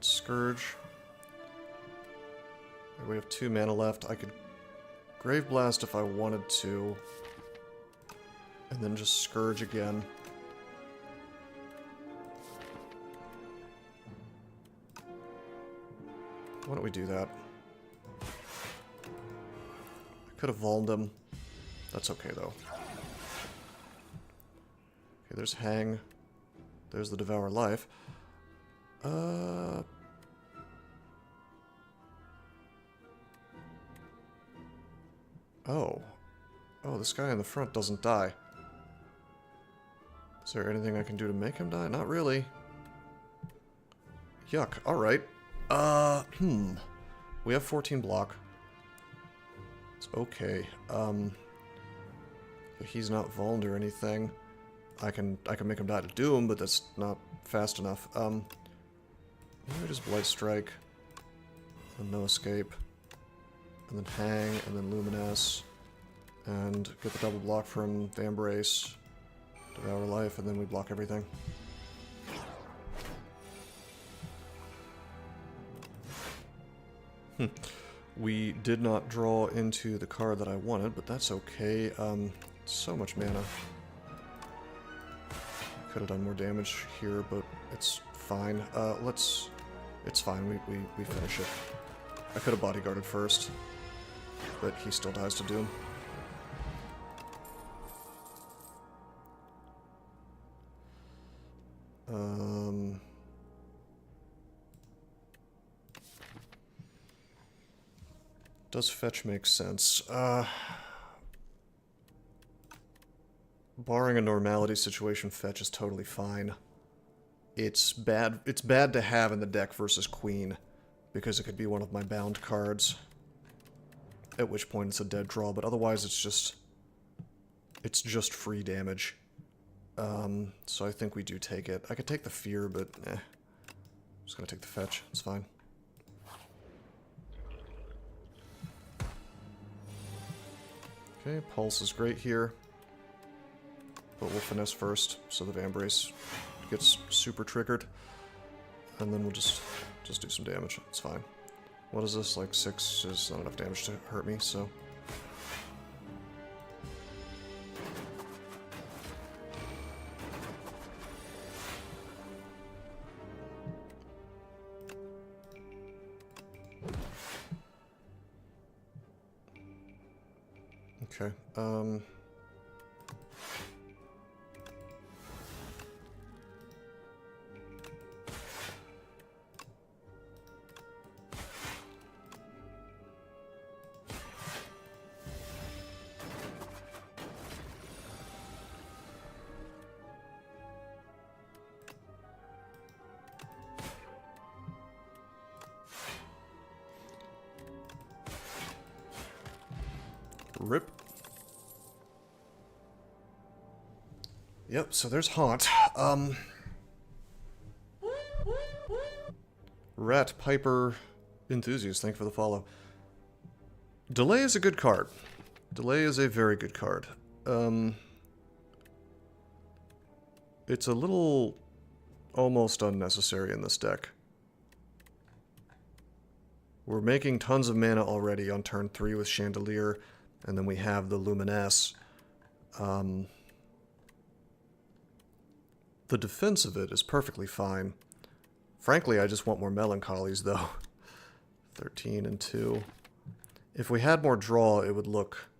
Scourge. We have 2 mana left. I could Grave Blast if I wanted to. And then just Scourge again. Why don't we do that? I could have Vulned him. That's okay, though. Okay, there's Hang. There's the Devour Life. Oh. Oh, this guy in the front doesn't die. Is there anything I can do to make him die? Not really. Yuck. Alright. We have 14 block. It's okay. He's not vulned or anything. I can make him die to Doom, but that's not fast enough. Let me just Blight Strike. And no escape. And then Hang, and then Luminous. And get the double block from Vambrace. Devour Life, and then we block everything. We did not draw into the card that I wanted, but that's okay. So much mana. Could have done more damage here, but it's fine. It's fine, we finish it. I could have bodyguarded first, but he still dies to Doom. Does fetch make sense? Barring a normality situation, fetch is totally fine. It's bad to have in the deck versus Queen, because it could be one of my bound cards. At which point it's a dead draw, but otherwise it's just free damage. So I think we do take it. I could take the fear, but I'm just gonna take the fetch. It's fine. Okay, Pulse is great here. But we'll finesse first, so the Vambrace gets super triggered. And then we'll just do some damage. It's fine. What is this? Like 6 is not enough damage to hurt me, so... Okay, Rip. Yep, so there's Haunt. Rat Piper Enthusiast, thank you for the follow. Delay is a good card. Delay is a very good card. It's a little almost unnecessary in this deck. We're making tons of mana already on turn 3 with Chandelier, and then we have the Luminous. The defense of it is perfectly fine. Frankly, I just want more Melancholies, though. 13 and 2. If we had more draw, it would look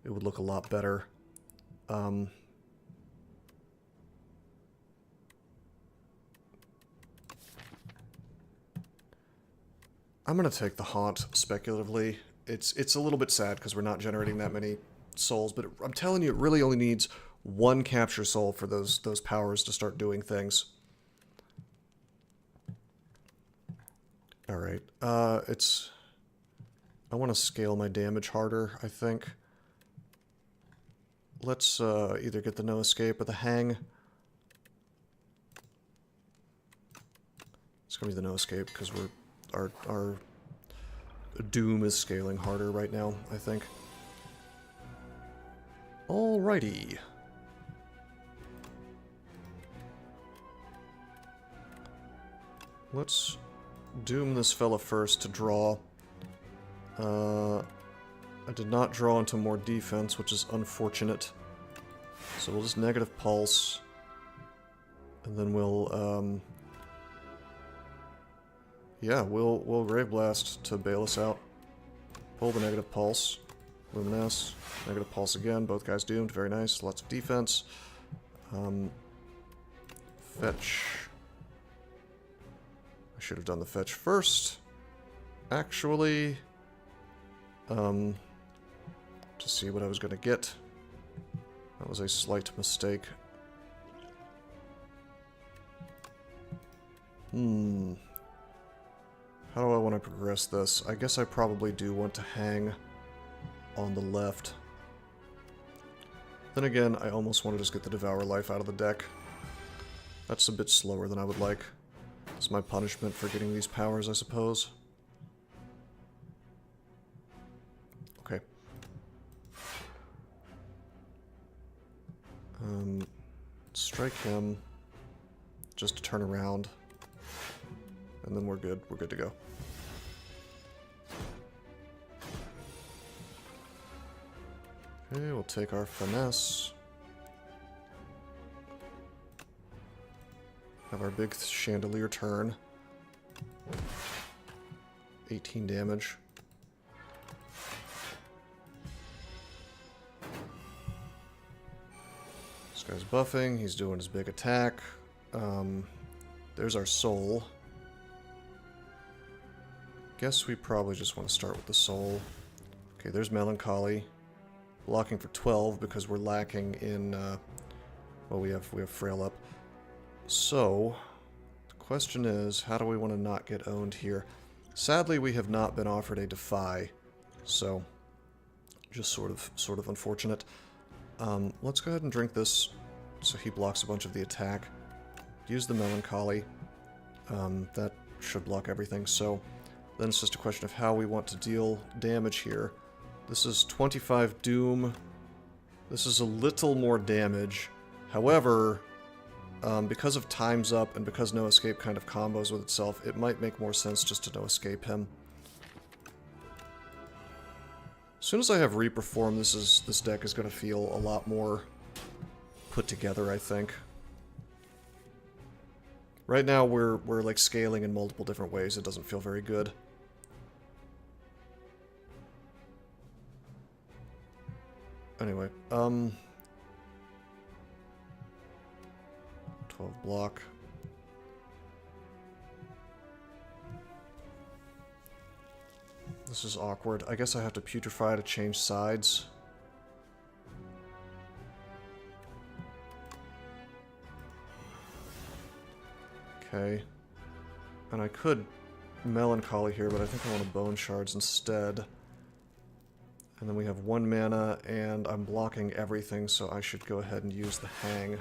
a lot better. I'm gonna take the Haunt speculatively. It's a little bit sad because we're not generating that many souls, but I'm telling you, it really only needs one capture soul for those powers to start doing things. Alright, I want to scale my damage harder, I think. Let's either get the No Escape or the Hang. It's gonna be the No Escape because our Doom is scaling harder right now, I think. Alrighty. Let's Doom this fella first to draw. I did not draw into more defense, which is unfortunate. So we'll just negative pulse. And then we'll, yeah, we'll Grave Blast to bail us out. Pull the negative pulse. Luminous. Negative pulse again. Both guys doomed. Very nice. Lots of defense. Fetch. I should have done the fetch first. Actually, to see what I was going to get. That was a slight mistake. How do I want to progress this? I guess I probably do want to hang on the left. Then again, I almost want to just get the Devour Life out of the deck. That's a bit slower than I would like. It's my punishment for getting these powers, I suppose. Okay. Strike him. Just to turn around. And then we're good. We're good to go. Okay, we'll take our Finesse. Have our big Chandelier turn. 18 damage. This guy's buffing. He's doing his big attack. There's our soul. Guess we probably just want to start with the soul. Okay, there's Melancholy. Blocking for 12 because we're lacking in, well, we have Frail up. So, the question is, how do we want to not get owned here? Sadly, we have not been offered a Defy, so just sort of unfortunate. Let's go ahead and drink this so he blocks a bunch of the attack. Use the Melancholy. That should block everything, so then it's just a question of how we want to deal damage here. This is 25 Doom. This is a little more damage. However, because of Time's Up and because No Escape kind of combos with itself, it might make more sense just to No Escape him. As soon as I have Reperform, this deck is going to feel a lot more put together, I think. Right now we're like scaling in multiple different ways. It doesn't feel very good. Anyway, 12 block. This is awkward. I guess I have to putrefy to change sides. Okay. And I could Melancholy here, but I think I want to Bone Shards instead. And then we have 1 mana, and I'm blocking everything, so I should go ahead and use the Hang.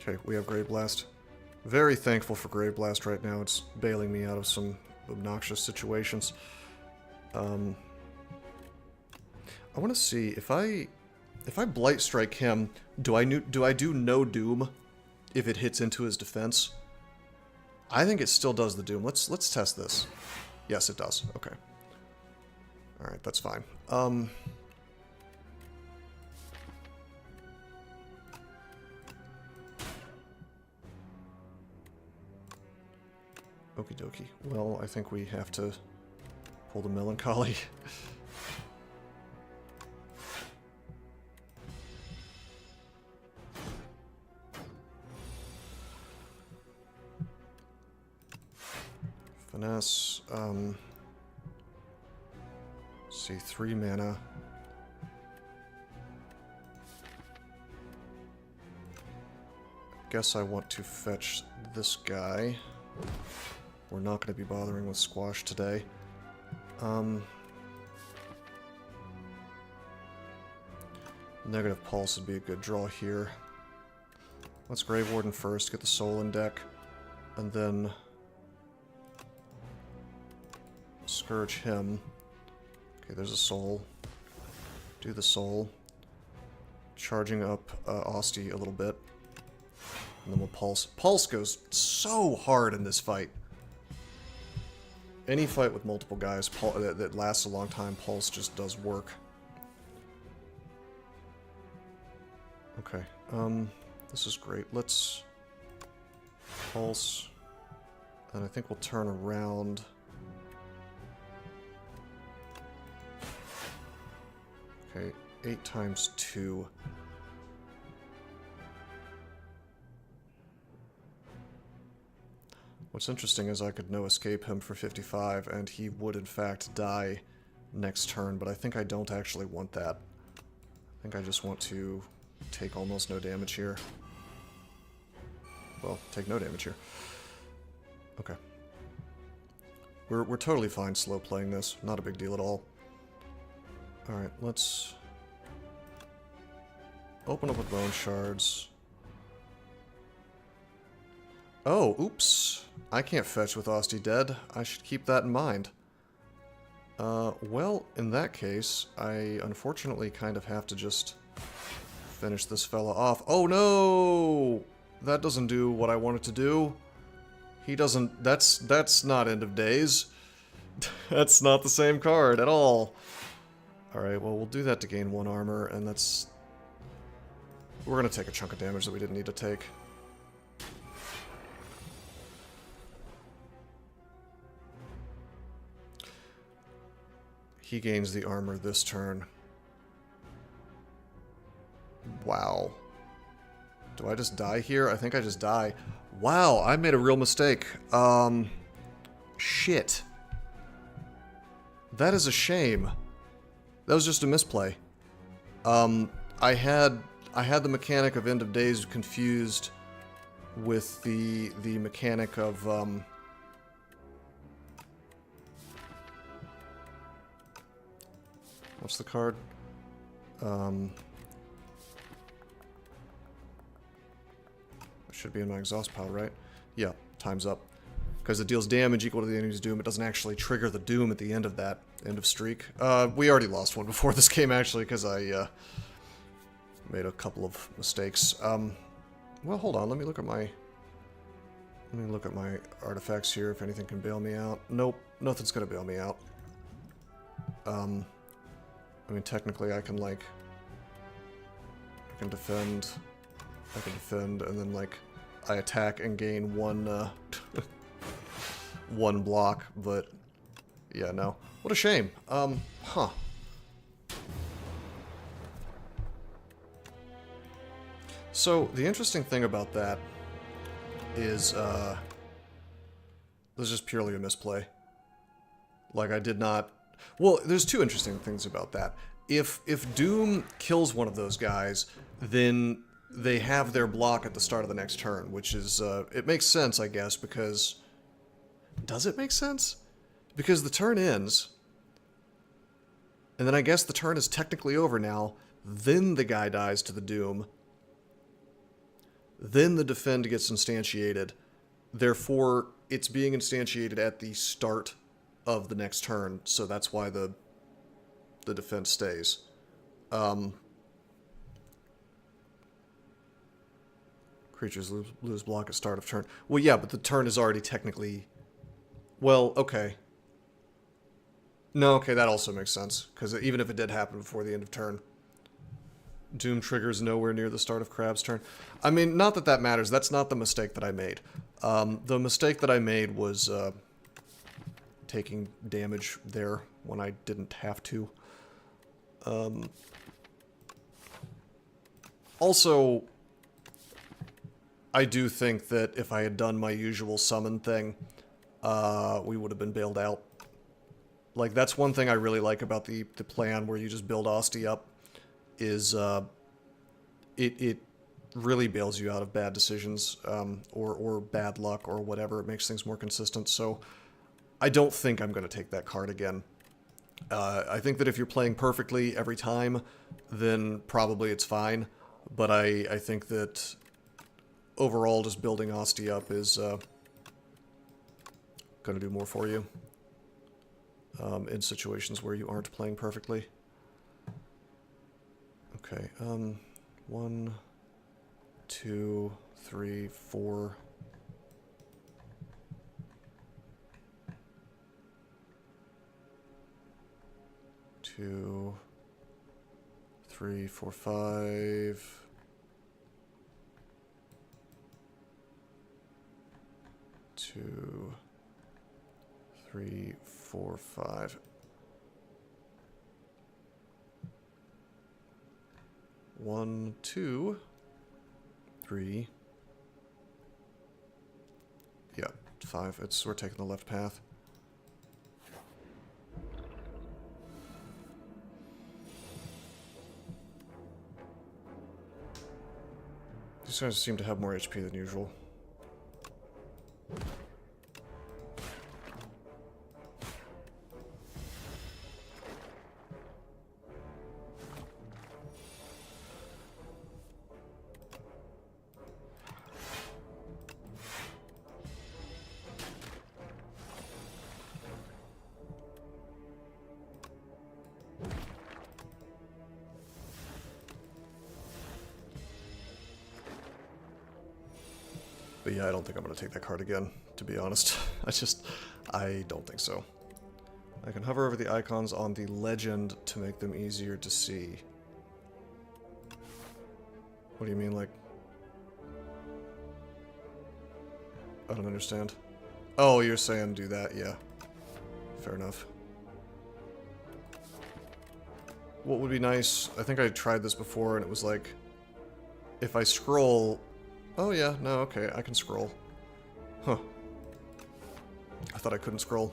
Okay, we have Grave Blast. Very thankful for Grave Blast right now. It's bailing me out of some obnoxious situations. I want to see if I Blight Strike him, do I do no Doom if it hits into his defense? I think it still does the Doom. Let's test this. Yes, it does. Okay. All right, that's fine. Okie dokie. Well, I think we have to pull the Melancholy. Finesse, see, 3 mana. Guess I want to fetch this guy. We're not going to be bothering with Squash today. Negative Pulse would be a good draw here. Let's Grave Warden first, get the soul in deck, and then Scourge him. Okay, there's a soul. Do the soul. Charging up Asti a little bit. And then we'll Pulse. Pulse goes so hard in this fight. Any fight with multiple guys that lasts a long time, Pulse just does work. Okay, this is great. Let's Pulse. And I think we'll turn around. Okay, 8 times 2. What's interesting is I could no escape him for 55, and he would in fact die next turn, but I think I don't actually want that. I think I just want to take almost no damage here. Well, take no damage here. Okay. We're totally fine slow playing this. Not a big deal at all. Alright, let's open up with Bone Shards. Oh, oops. I can't fetch with Asti dead. I should keep that in mind. Well, in that case, I unfortunately kind of have to just finish this fella off. Oh no! That doesn't do what I want it to do. He doesn't... That's not End of Days. That's not the same card at all. Alright, well, we'll do that to gain 1 armor, and that's... We're gonna take a chunk of damage that we didn't need to take. He gains the armor this turn. Wow. Do I just die here? I think I just die. Wow, I made a real mistake. Shit. That is a shame. That was just a misplay. I had the mechanic of End of Days confused with the mechanic of what's the card? It should be in my exhaust pile, right? Yeah, time's up. Because it deals damage equal to the enemy's doom, it doesn't actually trigger the doom at the end of that end of streak. We already lost one before this game, actually, because I made a couple of mistakes. Well, hold on. Let me look at my artifacts here. If anything can bail me out. Nope, nothing's gonna bail me out. I mean, technically, I can like, I can defend, and then like, I attack and gain one one block. But yeah, no. What a shame. Huh. So, the interesting thing about that is, this is just purely a misplay. Like, I did not... Well, there's two interesting things about that. If Doom kills one of those guys, then they have their block at the start of the next turn, which is, it makes sense, I guess, because... Does it make sense? Because the turn ends, and then I guess the turn is technically over now, then the guy dies to the Doom, then the defend gets instantiated, therefore it's being instantiated at the start of the next turn, so that's why the defense stays. Creatures lose block at start of turn. Well, yeah, but the turn is already technically... Well, okay. No, okay, that also makes sense. Because even if it did happen before the end of turn, Doom triggers nowhere near the start of Crab's turn. I mean, not that that matters. That's not the mistake that I made. The mistake that I made was taking damage there when I didn't have to. Also, I do think that if I had done my usual summon thing, we would have been bailed out. Like, that's one thing I really like about the plan where you just build Asti up, is it really bails you out of bad decisions, or bad luck, or whatever. It makes things more consistent, so I don't think I'm going to take that card again. I think that if you're playing perfectly every time, then probably it's fine, but I think that overall just building Asti up is going to do more for you in situations where you aren't playing perfectly. Okay, 1, 2, 3, 4. 2, 3, 4, 5. 2, 3, 4, 5. 1, 2, 3. Yeah, 5. We're taking the left path. These guys seem to have more HP than usual. But yeah, I don't think I'm going to take that card again, to be honest. I don't think so. I can hover over the icons on the legend to make them easier to see. What do you mean, like... I don't understand. Oh, you're saying do that, yeah. Fair enough. What would be nice, I think I tried this before and it was like, if I scroll... Oh yeah, no, okay, I can scroll. Huh. I thought I couldn't scroll.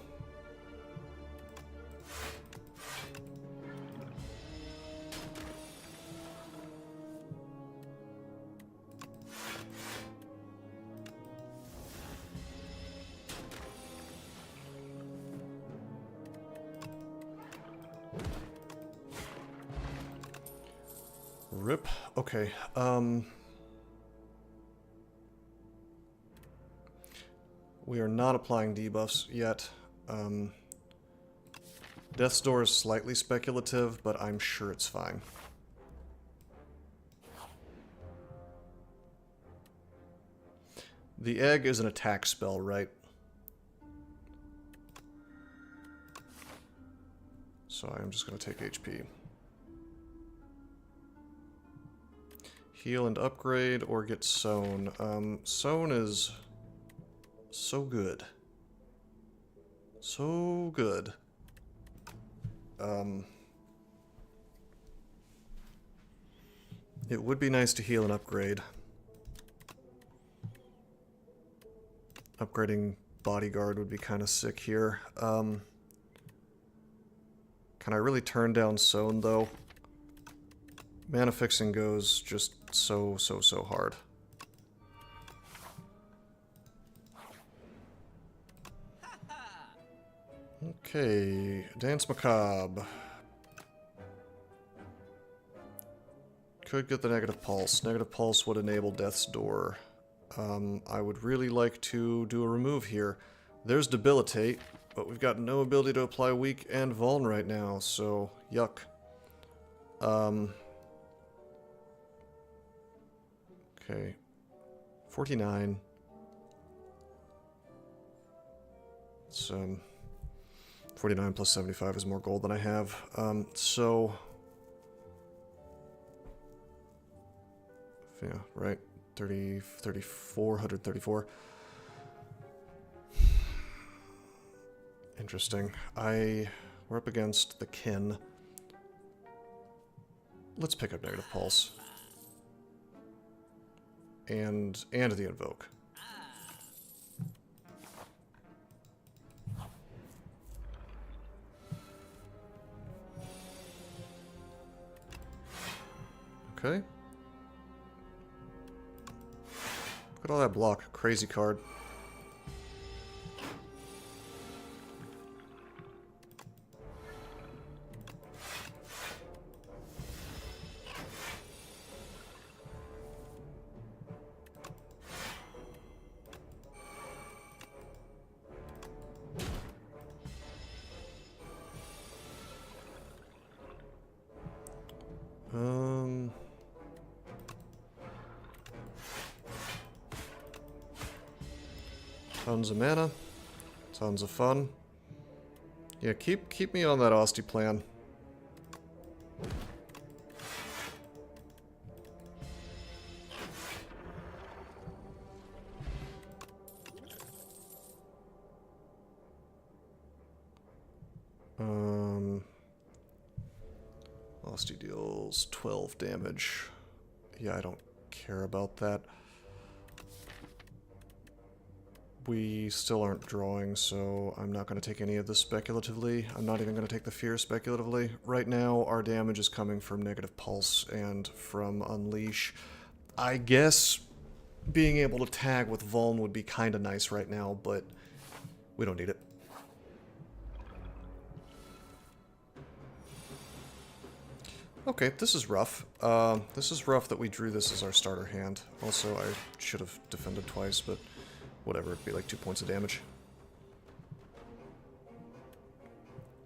Rip. Okay, we are not applying debuffs yet. Death's Door is slightly speculative, but I'm sure it's fine. The egg is an attack spell, right? So I'm just going to take HP. Heal and upgrade, or get Sown. Sown is so good. So good. It would be nice to heal and upgrade. Upgrading Bodyguard would be kind of sick here. Can I really turn down Sown, though? Mana fixing goes just so hard. Okay, Dance Macabre. Could get the Negative Pulse. Negative Pulse would enable Death's Door. I would really like to do a remove here. There's Debilitate, but we've got no ability to apply Weak and Vuln right now, so yuck. Okay. 49. It's, 49 plus 75 is more gold than I have. So... Yeah, right. 34, 134. Interesting. We're up against the kin. Let's pick up Negative Pulse. And the Invoke. Okay. Look at all that block. Crazy card. Tons of mana. Tons of fun. Yeah, keep me on that Austie plan. Austie deals 12 damage. Yeah, I don't care about that. We still aren't drawing, so I'm not going to take any of this speculatively. I'm not even going to take the fear speculatively. Right now, our damage is coming from Negative Pulse and from Unleash. I guess being able to tag with Vuln would be kind of nice right now, but we don't need it. Okay, this is rough. This is rough that we drew this as our starter hand. Also, I should have defended twice, but... whatever, it'd be like 2 points of damage.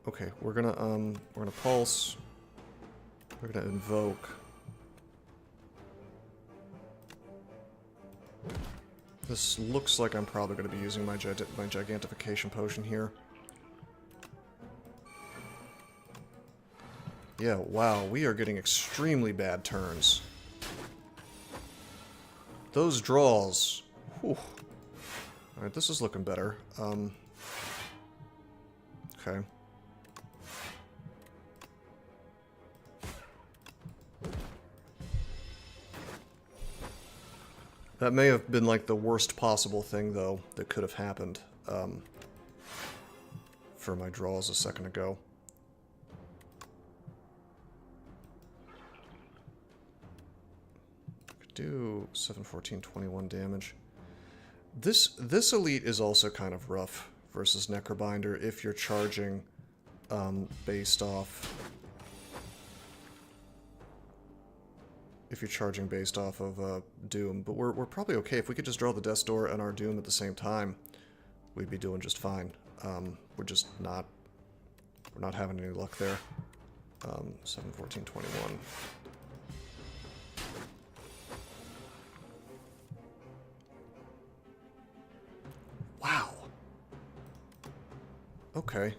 Okay, we're gonna pulse. We're gonna invoke. This looks like I'm probably gonna be using my gigantification potion here. Yeah, wow, we are getting extremely bad turns. Those draws. Whew. Alright, this is looking better. Okay. That may have been like the worst possible thing, though, that could have happened for my draws a second ago. Could do 7, 14, 21 damage. This elite is also kind of rough versus Necrobinder if you're charging based off... if you're charging based off of Doom. But we're probably okay. If we could just draw the Death's Door and our Doom at the same time, we'd be doing just fine. We're just not... we're not having any luck there. 7, 14, 21... Wow. Okay.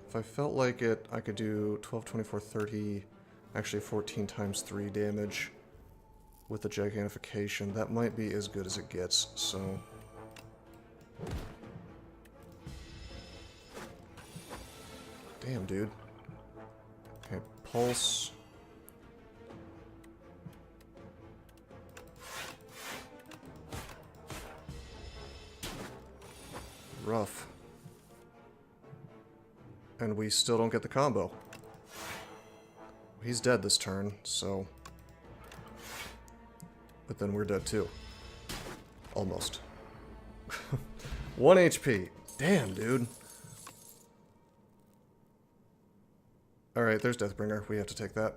If I felt like it, I could do 12, 24, 30, actually 14 times 3 damage with the gigantification. That might be as good as it gets, so... Damn, dude. Okay, pulse... rough. And we still don't get the combo. He's dead this turn, so... but then we're dead too. Almost. 1 HP. Damn, dude. Alright, there's Deathbringer. We have to take that.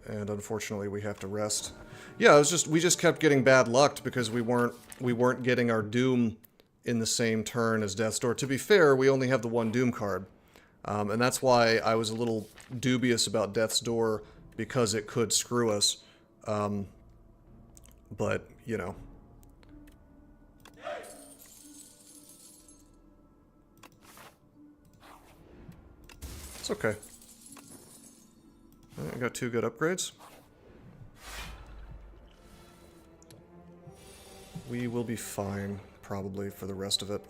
And unfortunately, we have to rest. Yeah, it was just... we just kept getting bad lucked because we weren't we weren't getting our Doom in the same turn as Death's Door. To be fair, we only have the one Doom card. And that's why I was a little dubious about Death's Door, because it could screw us. But, you know. It's okay. I got 2 good upgrades. We will be fine, probably, for the rest of it.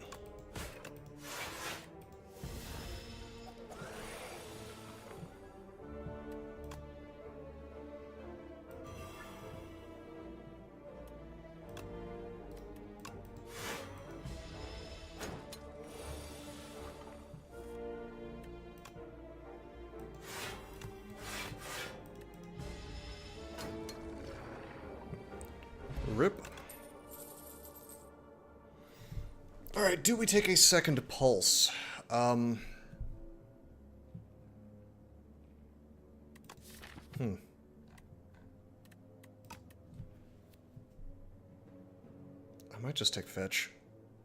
Rip. Alright, do we take a second pulse? I might just take fetch.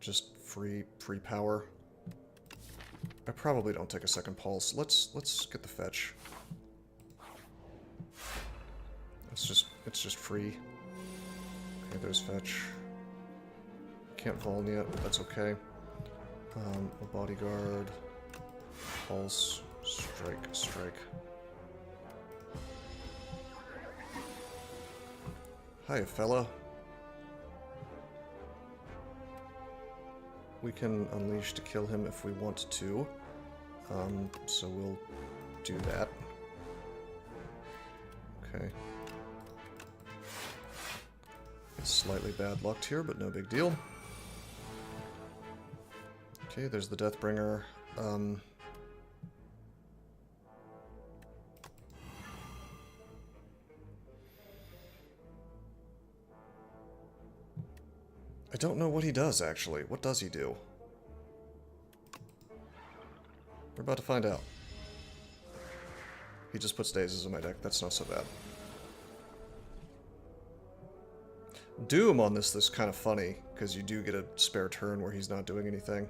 Just free power. I probably don't take a second pulse. Let's get the fetch. It's just free. Okay, there's fetch. Can't fall yet, but that's okay. A bodyguard. Pulse. Strike. Hi, fella. We can unleash to kill him if we want to. So we'll do that. Okay. Slightly bad lucked here, but no big deal. Okay, there's the Deathbringer. I don't know what he does, actually. What does he do? We're about to find out. He just puts dazes in my deck. That's not so bad. Doom on this is kind of funny, because you do get a spare turn where he's not doing anything.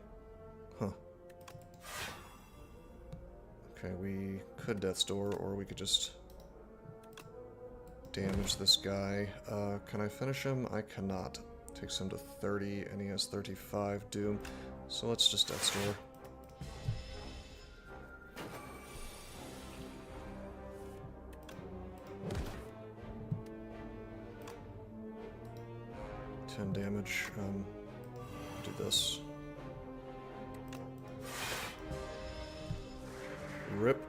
Huh. Okay, we could Death's Door, or we could just damage this guy. Can I finish him? I cannot. Takes him to 30, and he has 35 Doom. So let's just Death's Door. Damage. Do this. Rip.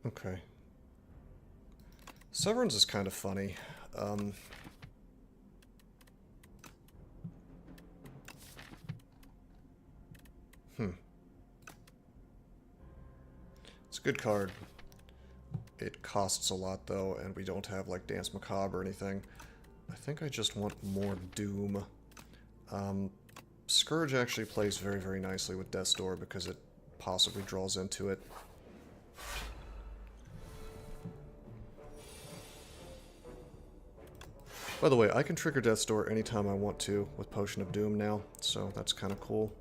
Okay. Severance is kind of funny. It's a good card. It costs a lot, though, and we don't have, like, Dance Macabre or anything. I think I just want more Doom. Scourge actually plays very, very nicely with Death's Door because it possibly draws into it. By the way, I can trigger Death's Door anytime I want to with Potion of Doom now, so that's kind of cool.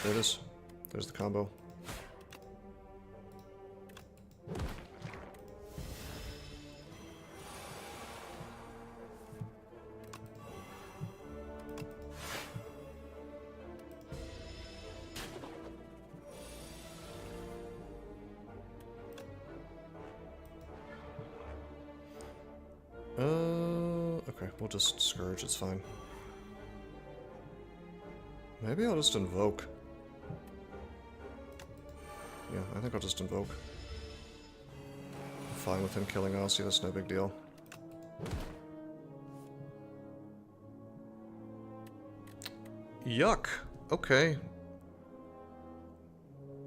There it is. There's the combo. Okay, we'll just Scourge, it's fine. Maybe I'll just Invoke. Yeah, I think I'll just Invoke. I'm fine with him killing us, yeah, that's no big deal. Yuck. Okay.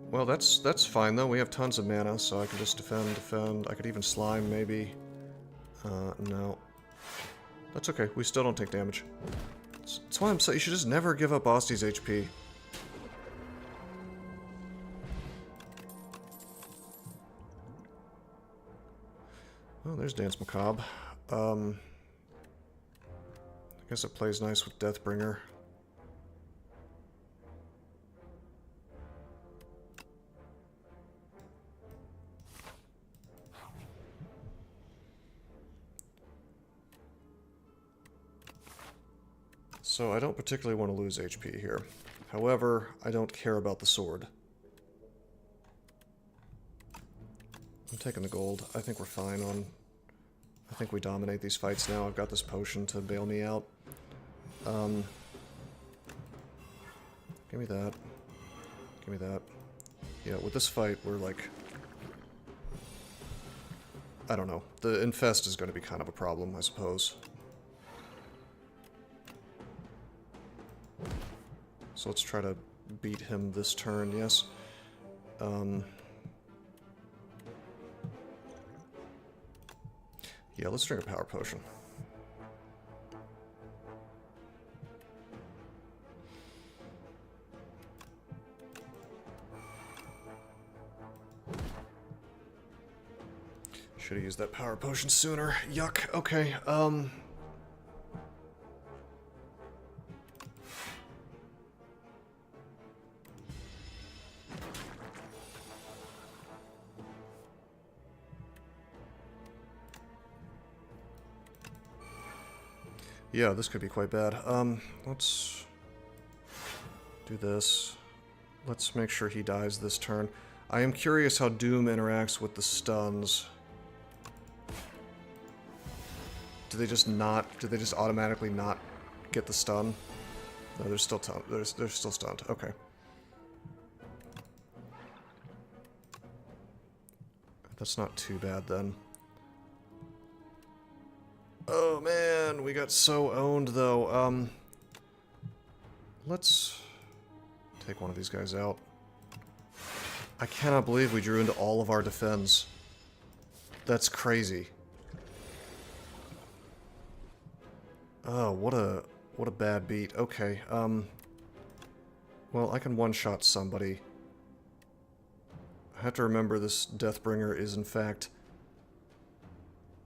Well, that's fine, though. We have tons of mana, so I can just defend. I could even slime, maybe. No. That's okay. We still don't take damage. That's why I'm saying you should just never give up Osty's HP. Oh, there's Dance Macabre. I guess it plays nice with Deathbringer. So I don't particularly want to lose HP here. However, I don't care about the sword. I'm taking the gold. I think we're fine on... I think we dominate these fights now. I've got this potion to bail me out. Give me that. Give me that. Yeah, with this fight, we're like... I don't know. The Infest is going to be kind of a problem, I suppose. So let's try to beat him this turn, yes. Yeah, let's drink a power potion. Should have used that power potion sooner. Yuck. Okay, yeah, this could be quite bad. Let's do this. Let's make sure he dies this turn. I am curious how Doom interacts with the stuns. Do they just automatically not get the stun? No, they're still they're still stunned. Okay. That's not too bad then. Oh man, we got so owned though. Let's take one of these guys out. I cannot believe we drew into all of our defense. That's crazy. Oh, what a bad beat. Okay, well, I can one-shot somebody. I have to remember this Deathbringer is, in fact...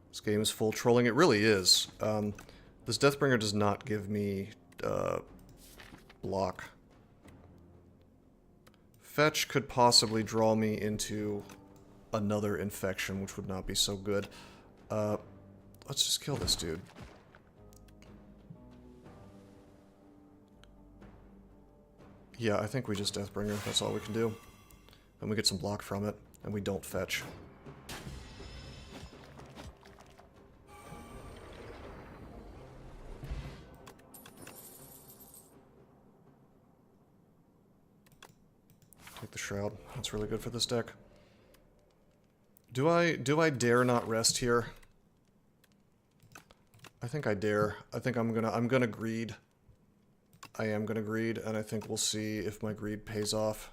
This game is full trolling. It really is. This Deathbringer does not give me, block. Fetch could possibly draw me into another infection, which would not be so good. Let's just kill this dude. Yeah, I think we just Deathbringer. That's all we can do. And we get some block from it, and we don't fetch. Take the Shroud. That's really good for this deck. Do I dare not rest here? I think I dare. I think I'm gonna greed. I am gonna greed, and I think we'll see if my greed pays off.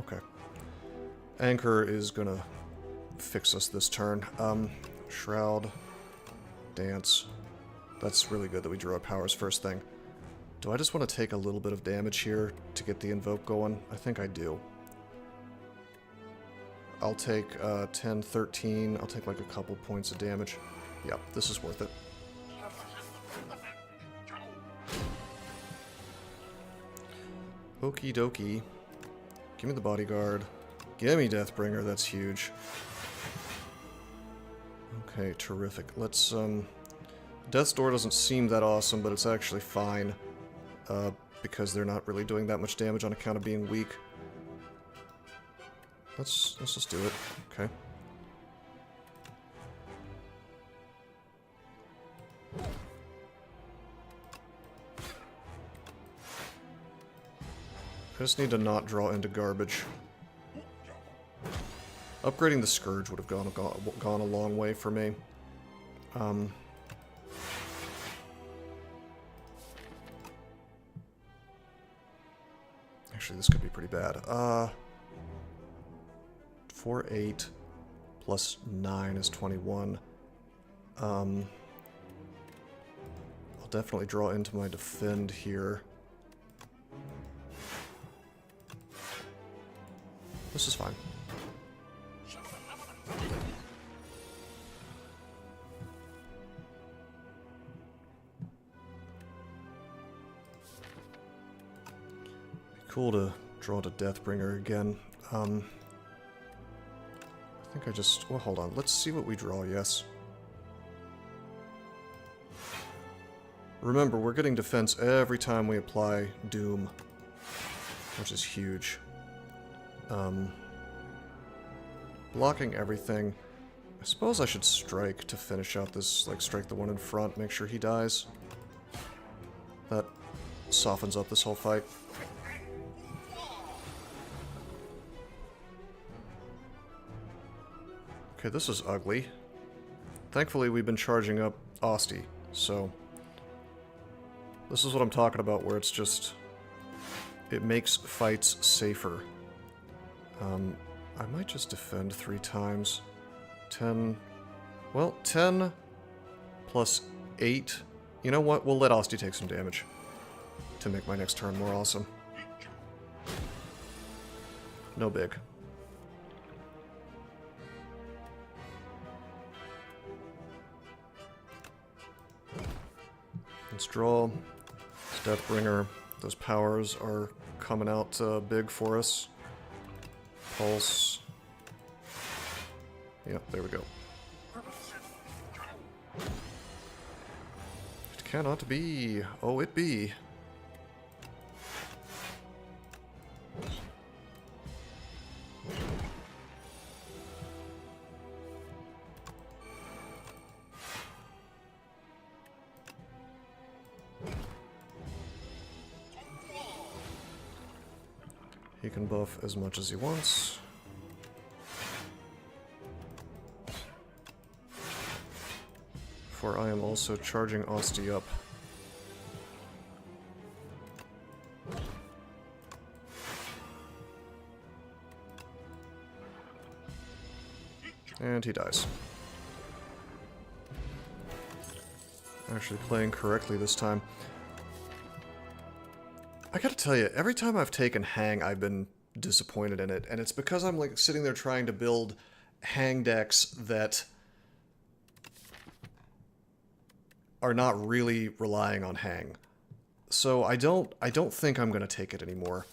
Okay. Anchor is gonna fix us this turn. Shroud. Dance. That's really good that we drew our powers first thing. Do I just want to take a little bit of damage here to get the invoke going? I think I do. I'll take 10, 13. I'll take like a couple points of damage. Yeah, this is worth it. Okie dokie. Give me the bodyguard. Give me Deathbringer, that's huge. Okay, terrific. Let's, Death's Door doesn't seem that awesome, but it's actually fine. Because they're not really doing that much damage on account of being weak. Let's just do it. Okay. just need to not draw into garbage. Upgrading the Scourge would have gone a long way for me. Actually, this could be pretty bad. 4, 8, plus 9 is 21. I'll definitely draw into my defend here. This is fine. Cool to draw to Deathbringer again. I think I just... Well, hold on. Let's see what we draw, yes. Remember, we're getting defense every time we apply Doom, which is huge. Blocking everything. I suppose I should strike to finish out this, like, strike the one in front, make sure he dies. That softens up this whole fight. Okay, this is ugly. Thankfully, we've been charging up Asti, so... This is what I'm talking about, where it's just... It makes fights safer. I might just defend 3 times. 10... Well, 10 plus 8. You know what? We'll let Asti take some damage to make my next turn more awesome. No big. Let's draw. It's Deathbringer. Those powers are coming out big for us. Pulse. Yep, there we go. It cannot be. Oh, it be. He can buff as much as he wants. For I am also charging Asti up. And he dies. Actually playing correctly this time. I gotta tell you, every time I've taken Hang, I've been disappointed in it, and it's because I'm like sitting there trying to build Hang decks that are not really relying on Hang. So I don't think I'm gonna take it anymore.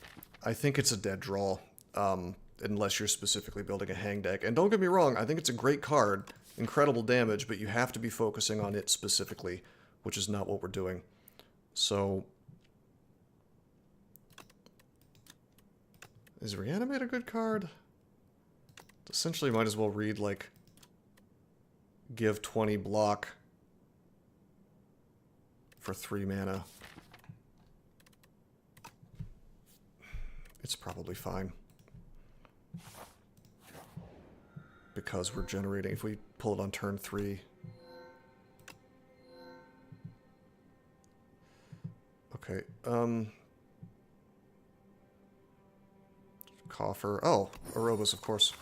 I think it's a dead draw, unless you're specifically building a Hang deck. And don't get me wrong, I think it's a great card, incredible damage, but you have to be focusing on it specifically, which is not what we're doing. So... Is Reanimate a good card? Essentially, might as well read, like, give 20 block for 3 mana. It's probably fine. Because we're generating, if we pull it on turn 3. Okay, Coffer. Oh, Aerobus, of course.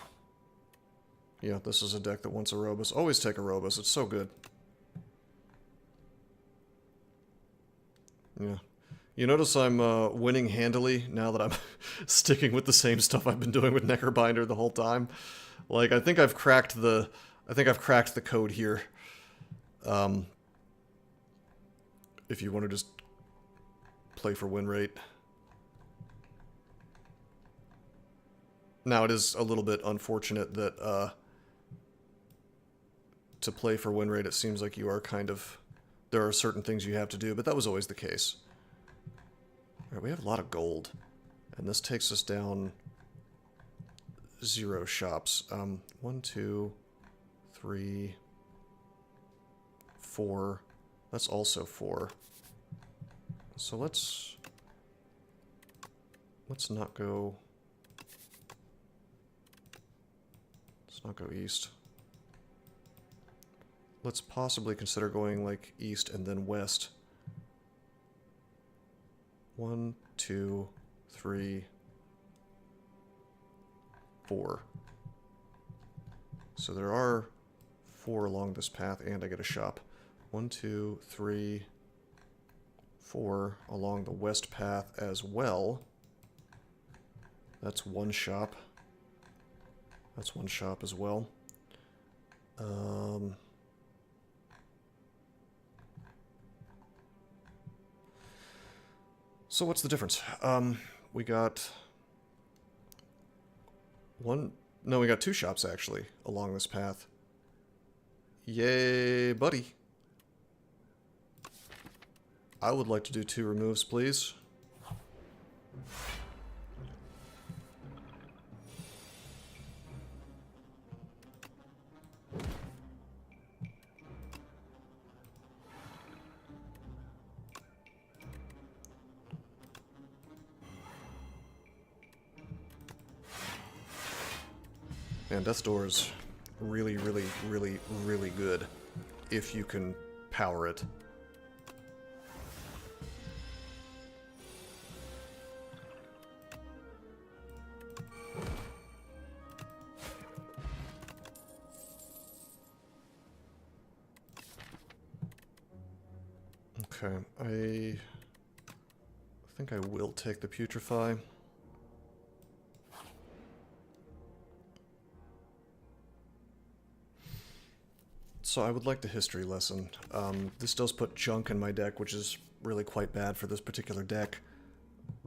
Yeah, this is a deck that wants Aerobus. Always take Aerobus, it's so good. Yeah. You notice I'm winning handily now that I'm sticking with the same stuff I've been doing with Necrobinder the whole time. Like, I think I've cracked the code here. If you want to just play for win rate. Now, it is a little bit unfortunate that, to play for win rate, it seems like you are kind of... There are certain things you have to do, but that was always the case. Alright, we have a lot of gold. And this takes us down 0 shops. 1, 2, 3, 4. That's also 4. So let's let's not go... Let's not go east. Let's possibly consider going, like, east and then west. 1, 2, 3, 4. So there are 4 along this path, and I get a shop. 1, 2, 3, 4 along the west path as well. That's 1 shop. That's 1 shop as well. So what's the difference? We got we got 2 shops actually along this path. Yay, buddy. I would like to do 2 removes, please. Man, Death's Door is really, really, really, really good if you can power it. Okay, I think I will take the Putrefy. So I would like the history lesson. This does put junk in my deck, which is really quite bad for this particular deck.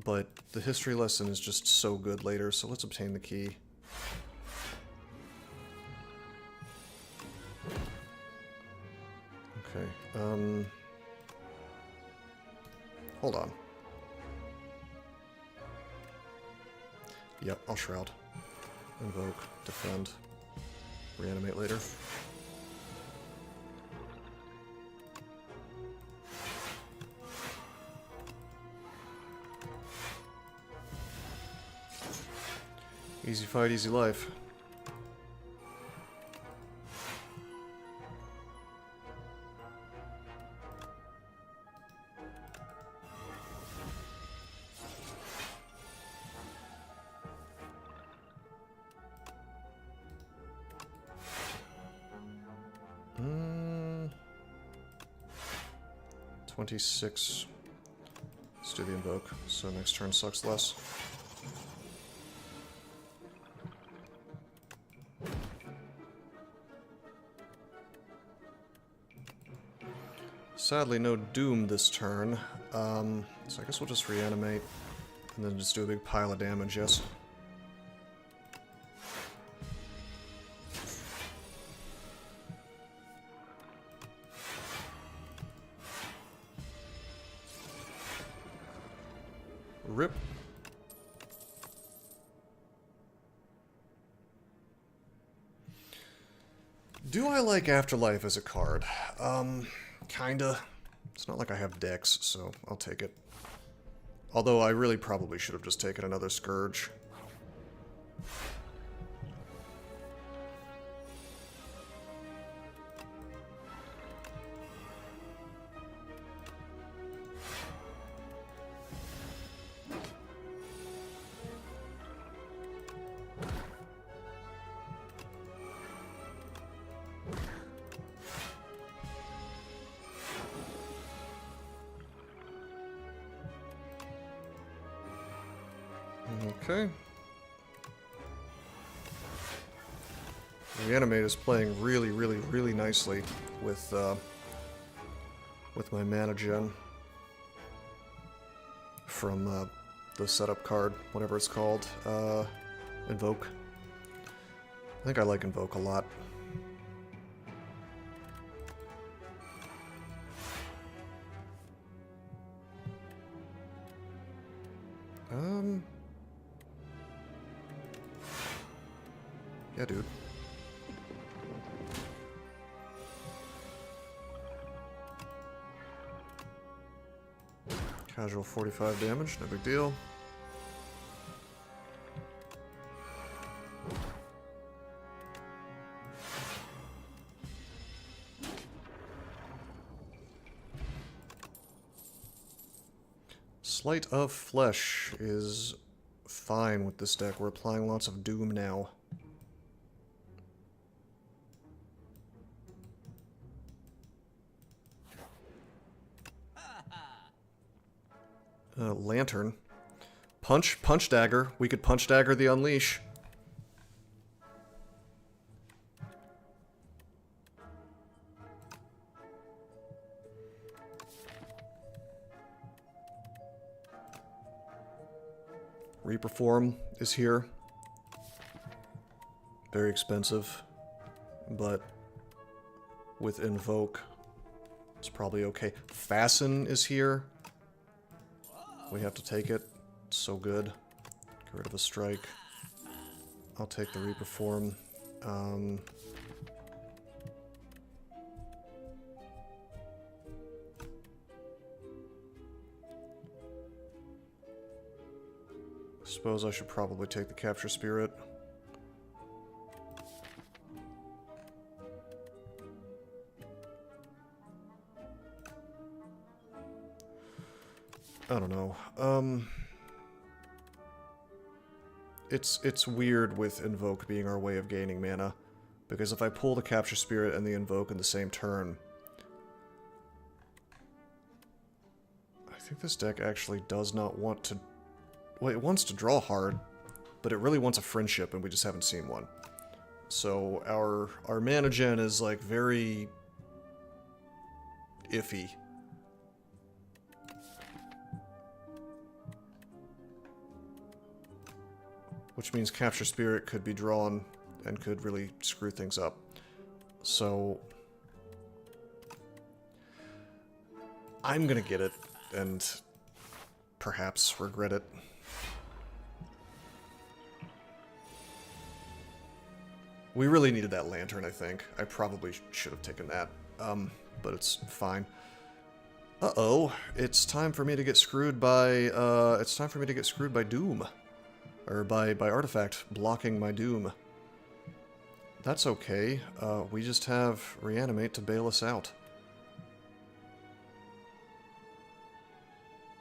But the history lesson is just so good later, so let's obtain the key. Okay, hold on. Yep, I'll Shroud. Invoke, defend, reanimate later. Easy fight, easy life. Mm. 26. Let's do the invoke, so next turn sucks less. Sadly, no Doom this turn, so I guess we'll just reanimate, and then just do a big pile of damage, yes? Rip. Do I like Afterlife as a card? Kinda. It's not like I have decks, so I'll take it. Although I really probably should have just taken another Scourge. Okay. Reanimate is playing really, really, really nicely with my mana gen from the setup card, whatever it's called, Invoke. I think I like Invoke a lot. Yeah, dude. Casual 45 damage, no big deal. Flight of Flesh is fine with this deck. We're applying lots of Doom now. Lantern. Punch Dagger. We could Punch Dagger the Unleash. Reaper Form is here. Very expensive, but with Invoke, it's probably okay. Fasten is here. We have to take it. It's so good. Get rid of a strike. I'll take the Reaper Form. Suppose I should probably take the Capture Spirit. I don't know. It's weird with Invoke being our way of gaining mana, because if I pull the Capture Spirit and the Invoke in the same turn, I think this deck actually does not want to... Well, it wants to draw hard, but it really wants a Friendship, and we just haven't seen one. So our mana gen is, like, very iffy. Which means Capture Spirit could be drawn and could really screw things up. So I'm gonna get it and perhaps regret it. We really needed that Lantern, I think. I probably should have taken that, but it's fine. Uh-oh, it's time for me to get screwed by, Doom. Or by Artifact blocking my Doom. That's okay. We just have Reanimate to bail us out.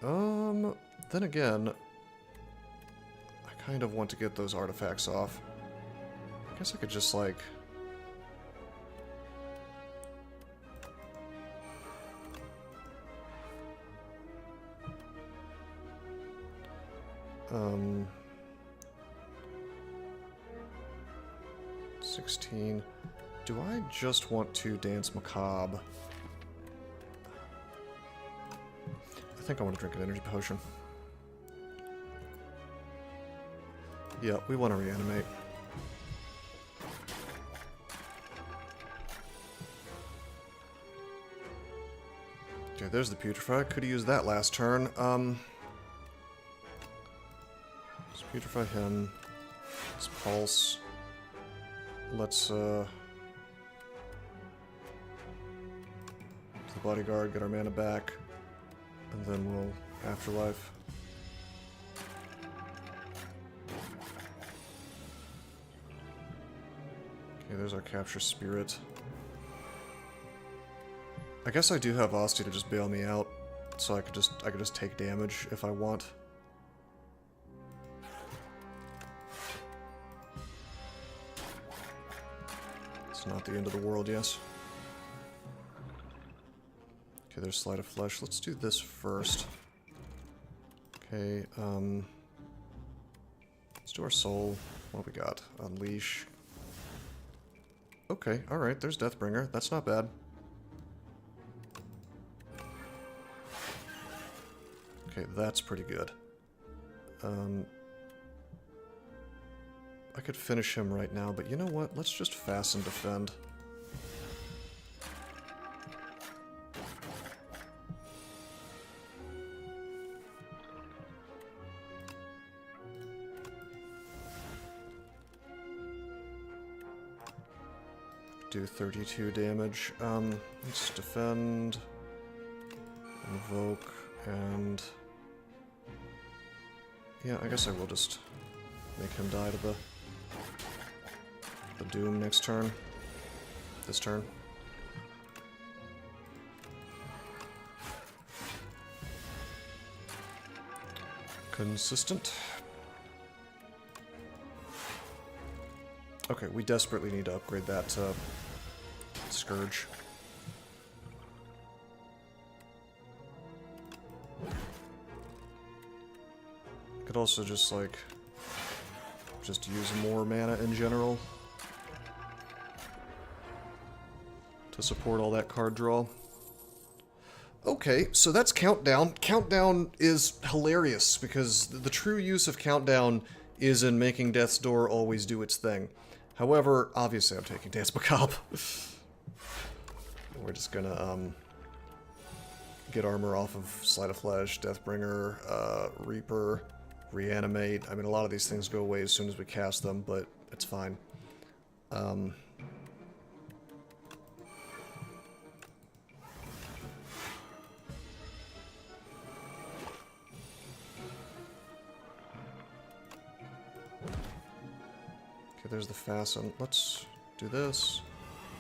Then again, I kind of want to get those artifacts off. I guess I could just, like... Um... 16. Do I just want to Dance Macabre? I think I want to drink an energy potion. Yeah, we want to reanimate. Okay, there's the Putrefy. Could have used that last turn. Let's Putrefy him. Let's Pulse. Let's, the Bodyguard, get our mana back, and then we'll Afterlife. Okay, there's our Capture Spirit. I guess I do have Asti to just bail me out, so I could just take damage if I want. Not the end of the world, yes. Okay, there's Slide of Flesh. Let's do this first. Okay, let's do our Soul. What we got? Unleash. Okay, alright, there's Deathbringer. That's not bad. Okay, that's pretty good. I could finish him right now, but you know what? Let's just Fasten Defend. Do 32 damage. Let's defend, invoke, and yeah, I guess I will just make him die to the Doom next turn. This turn. Consistent. Okay, we desperately need to upgrade that Scourge. Could also just, like, just use more mana in general to support all that card draw. Okay, so that's Countdown. Countdown is hilarious, because the true use of Countdown is in making Death's Door always do its thing. However, obviously I'm taking Dance Macabre. We're just gonna, get armor off of Sleight of Flesh, Deathbringer, Reaper, Reanimate. I mean, a lot of these things go away as soon as we cast them, but it's fine. Okay, there's the Fasten. Let's do this.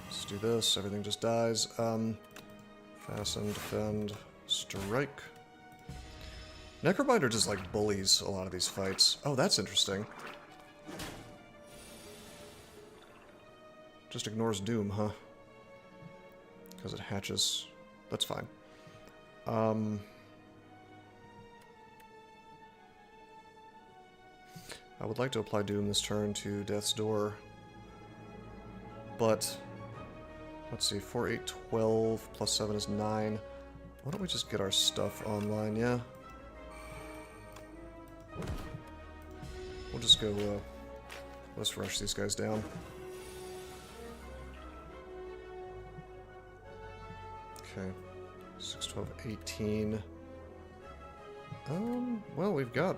Let's do this. Everything just dies. Fasten, Defend, Strike. Necrobinder just, like, bullies a lot of these fights. Oh, that's interesting. Just ignores Doom, huh? Because it hatches. That's fine. I would like to apply Doom this turn to Death's Door. But, let's see, 4, 8, 12, plus 7 is 9. Why don't we just get our stuff online, yeah? We'll just go, let's rush these guys down. Okay, 6, 12, 18. Well, we've got...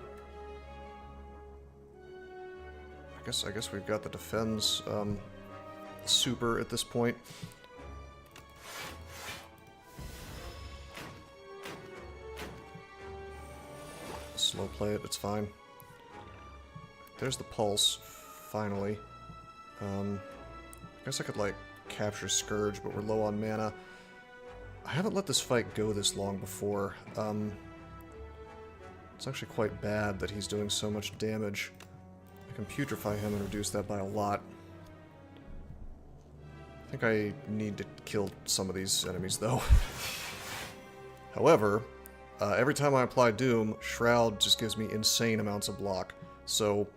I guess we've got the Defense, super at this point. Slow play it, it's fine. There's the Pulse, finally. I guess I could, like, capture Scourge, but we're low on mana. I haven't let this fight go this long before. It's actually quite bad that he's doing so much damage. I can putrefy him and reduce that by a lot. I think I need to kill some of these enemies, though. However, every time I apply Doom, Shroud just gives me insane amounts of block. So,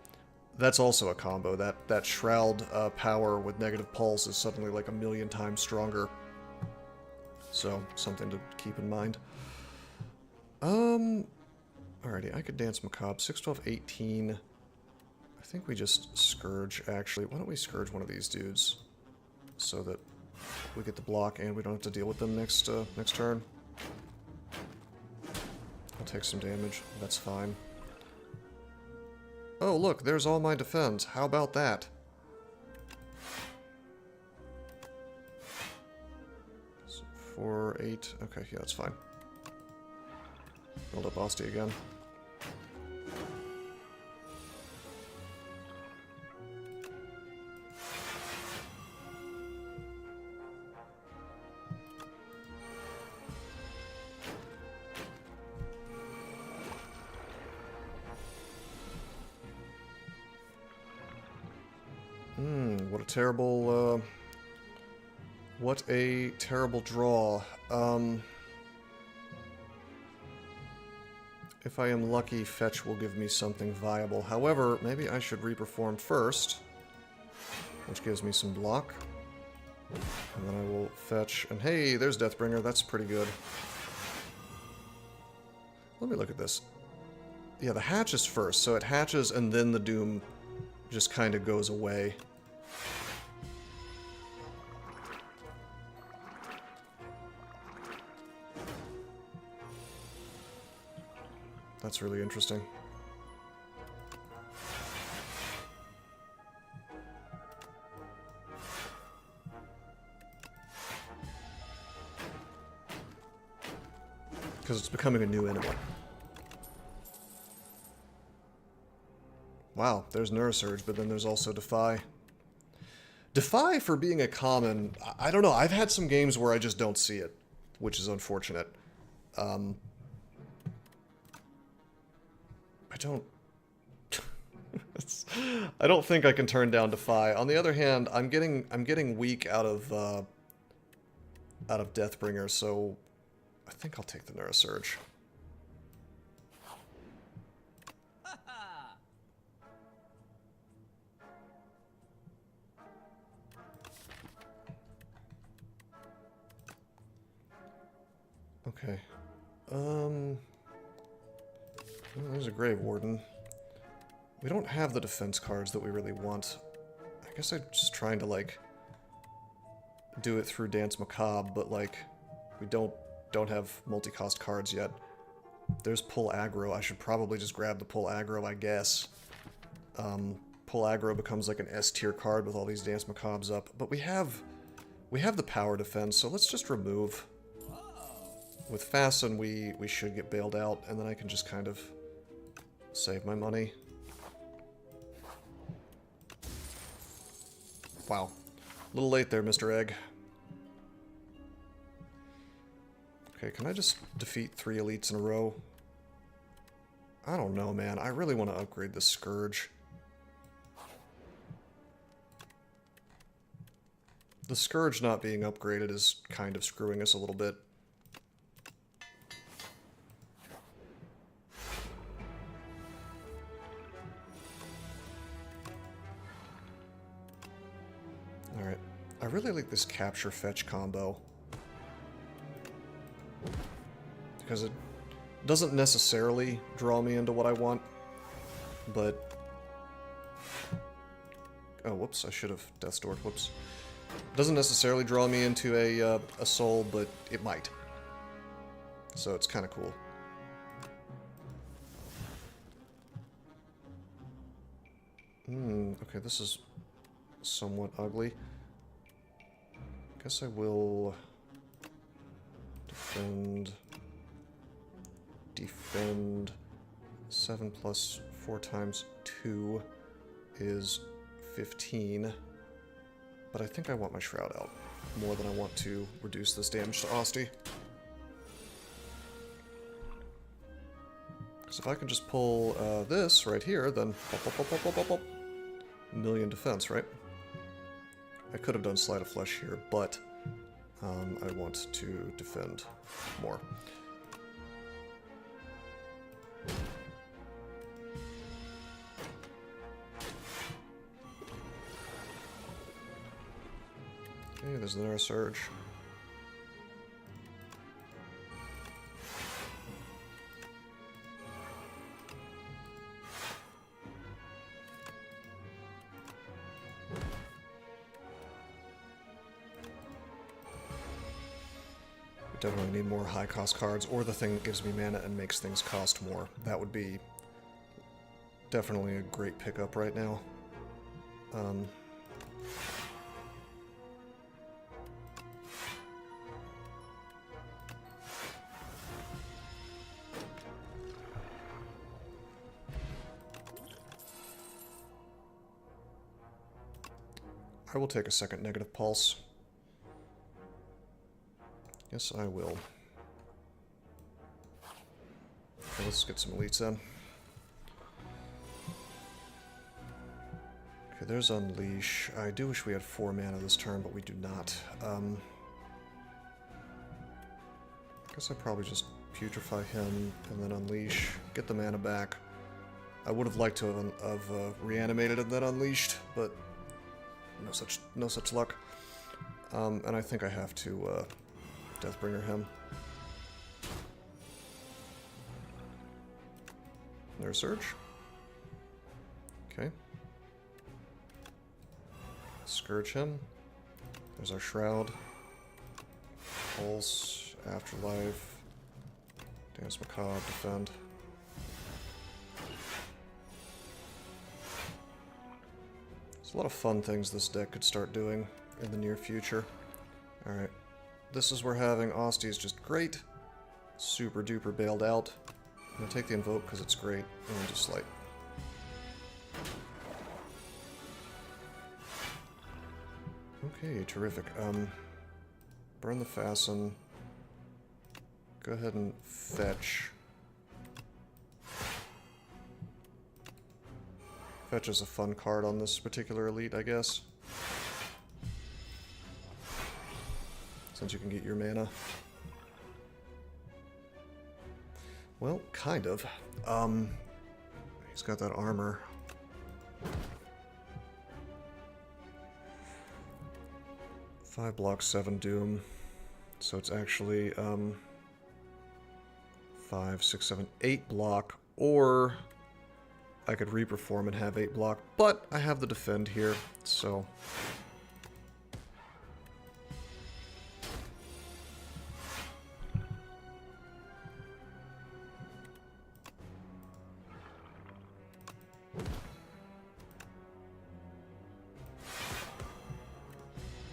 that's also a combo. That Shroud power with negative pulse is suddenly like 1,000,000 times stronger. So, something to keep in mind. Alrighty, I could Dance Macabre. 6, 12, 18... I think we just Scourge, actually. Why don't we Scourge one of these dudes? So that we get the block and we don't have to deal with them next turn. I'll take some damage. That's fine. Oh, look, there's all my defense. How about that? So 4, 8... Okay, yeah, that's fine. Build up Asti again. What a terrible draw. If I am lucky, Fetch will give me something viable. However, maybe I should Reperform first, which gives me some block. And then I will Fetch, and hey, there's Deathbringer, that's pretty good. Let me look at this. Yeah, the hatch is first, so it hatches and then the Doom just kind of goes away. That's really interesting. Because it's becoming a new enemy. Wow, there's Neurosurge, but then there's also Defy. Defy, for being a common, I don't know, I've had some games where I just don't see it, which is unfortunate. I don't... I don't think I can turn down Defy. On the other hand, I'm getting weak out of Deathbringer, so I think I'll take the Neurosurge. Okay. Oh, there's a Grave Warden. We don't have the defense cards that we really want. I guess I'm just trying to, like, do it through Dance Macabre, but, like, we don't have multi-cost cards yet. There's Pull Aggro. I should probably just grab the Pull Aggro, I guess. Pull Aggro becomes, like, an S-tier card with all these Dance Macabres up. But we have the Power Defense, so let's just remove. With Fasten, we should get bailed out, and then I can just kind of save my money. Wow. A little late there, Mr. Egg. Okay, can I just defeat 3 elites in a row? I don't know, man. I really want to upgrade this Scourge. The Scourge not being upgraded is kind of screwing us a little bit. Alright. I really like this Capture Fetch combo. Because it doesn't necessarily draw me into what I want, but... Oh, whoops, I should have Death Stored, whoops. It doesn't necessarily draw me into a soul, but it might. So it's kind of cool. Okay, this is somewhat ugly. Guess I will defend 7 plus 4 times 2 is 15. But I think I want my Shroud out more than I want to reduce this damage to Asti. Because if I can just pull this right here, then million defense, right? I could have done Sleight of Flesh here, but I want to defend more. Okay, there's another Surge. Definitely need more high-cost cards, or the thing that gives me mana and makes things cost more. That would be definitely a great pickup right now. I will take a second negative pulse. Yes, I will. Okay, let's get some elites in. Okay, there's Unleash. I do wish we had 4 mana this turn, but we do not. I guess I probably just Putrefy him and then Unleash, get the mana back. I would have liked to have reanimated and then Unleashed, but no such luck. And I think I have to Deathbringer him. There's Surge. Okay. Scourge him. There's our Shroud. Pulse, Afterlife. Dance Macabre, defend. There's a lot of fun things this deck could start doing in the near future. Alright. This is where having Asti is just great. Super duper bailed out. I'm gonna take the Invoke because it's great. And then just like... Okay, terrific. Burn the Fasten. Go ahead and fetch. Fetch is a fun card on this particular elite, I guess. Since you can get your mana. Well, kind of. He's got that armor. Five block, 7 doom. So it's actually 5, 6, 7, 8 block, or I could reperform and have 8 block, but I have the defend here, so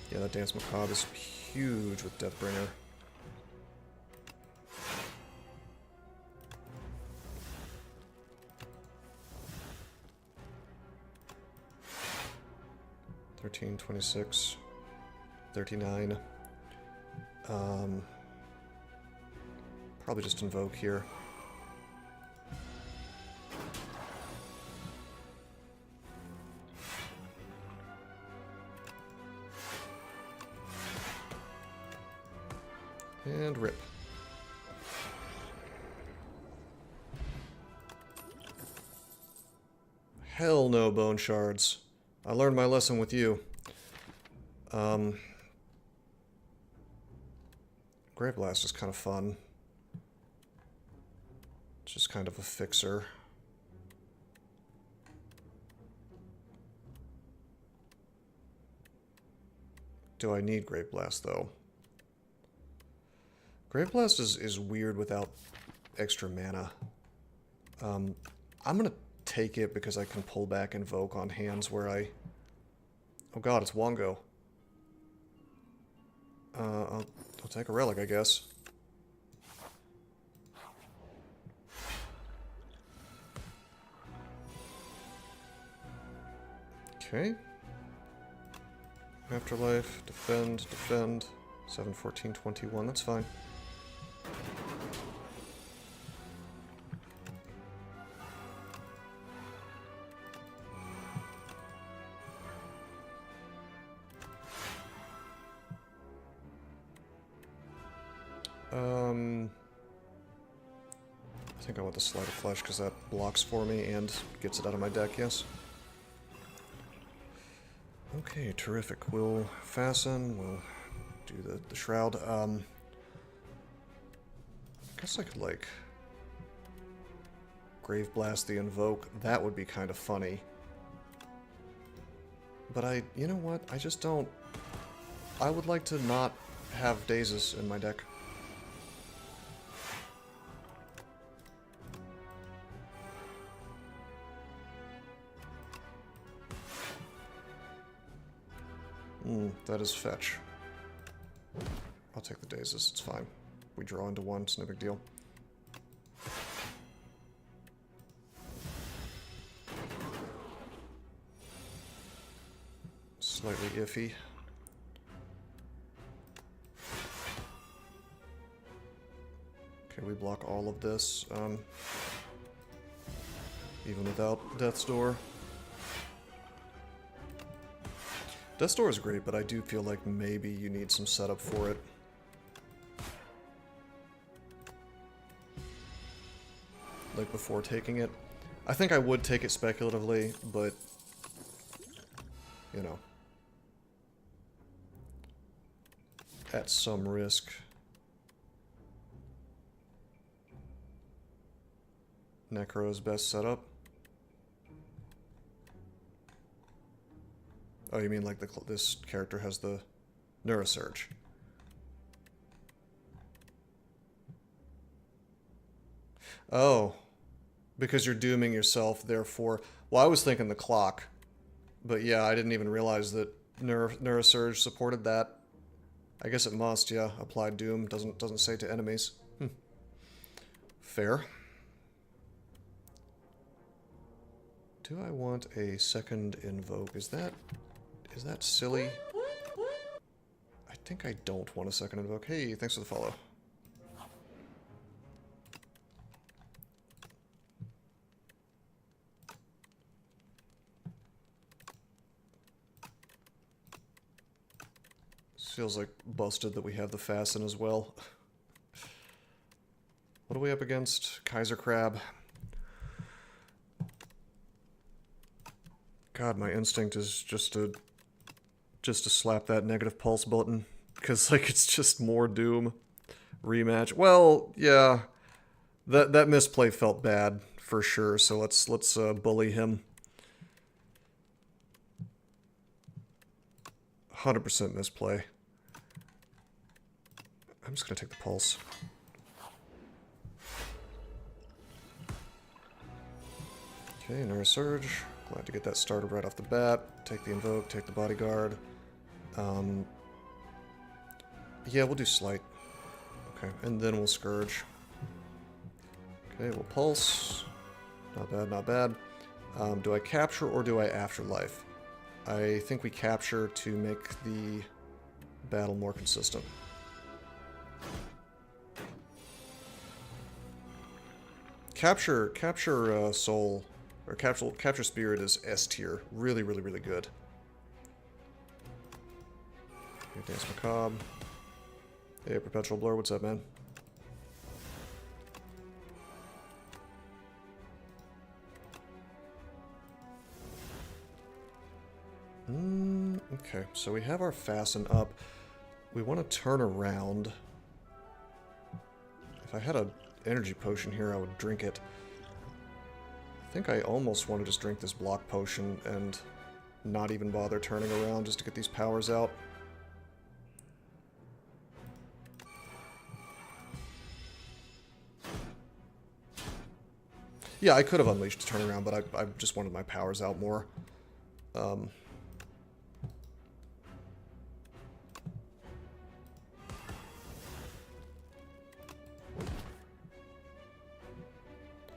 yeah, that Dance Macabre is huge with Deathbringer. $13, $26, $39. Probably just invoke here. And rip. Hell no, bone shards. I learned my lesson with you. Grave Blast is kind of fun. It's just kind of a fixer. Do I need Grave Blast, though? Grave Blast is weird without extra mana. I'm gonna take it because I can pull back Invoke on hands where I... Oh god, it's Wongo. I'll take a Relic, I guess. Okay. Afterlife, defend, defend. 7, 14, 21, that's fine. I think I want the Slide of Flesh because that blocks for me and gets it out of my deck, yes. Okay, terrific. We'll fasten, we'll do the Shroud. I guess I could, like, Grave Blast the Invoke. That would be kind of funny. But you know what? I just don't... I would like to not have Dazes in my deck. That is fetch. I'll take the Dazes, it's fine. We draw into one, it's no big deal. Slightly iffy. Okay, we block all of this, even without Death's Door. Death's Door is great, but I do feel like maybe you need some setup for it. Like before taking it. I think I would take it speculatively, but, you know, at some risk. Necro's best setup. Oh, you mean like this character has the Neurosurge? Oh, because you're dooming yourself, therefore... Well, I was thinking the clock. But yeah, I didn't even realize that Neurosurge supported that. I guess it must, yeah. Applied Doom doesn't say to enemies. Fair. Do I want a second Invoke? Is that silly? I think I don't want a second Invoke. Hey, thanks for the follow. Feels like busted that we have the Fasten as well. What are we up against? Kaiser Crab. God, my instinct is just to slap that negative pulse button. Because, like, it's just more Doom. Rematch. Well, yeah. That misplay felt bad, for sure, so let's bully him. 100% misplay. I'm just gonna take the pulse. Okay, Neurosurge. Glad to get that started right off the bat. Take the Invoke, take the Bodyguard. Yeah, we'll do Slight. Okay, and then we'll Scourge. Okay, we'll Pulse. Not bad, not bad. Do I Capture or do I Afterlife? I think we Capture to make the battle more consistent. Capture Soul, or Capture Spirit is S tier. Really, really, really good. Okay, Dance Macabre. Hey, Perpetual Blur, what's up, man? Okay, so we have our Fasten up. We want to turn around. If I had an energy potion here, I would drink it. I think I almost want to just drink this block potion and not even bother turning around just to get these powers out. Yeah, I could have unleashed to turn around, but I just wanted my powers out more.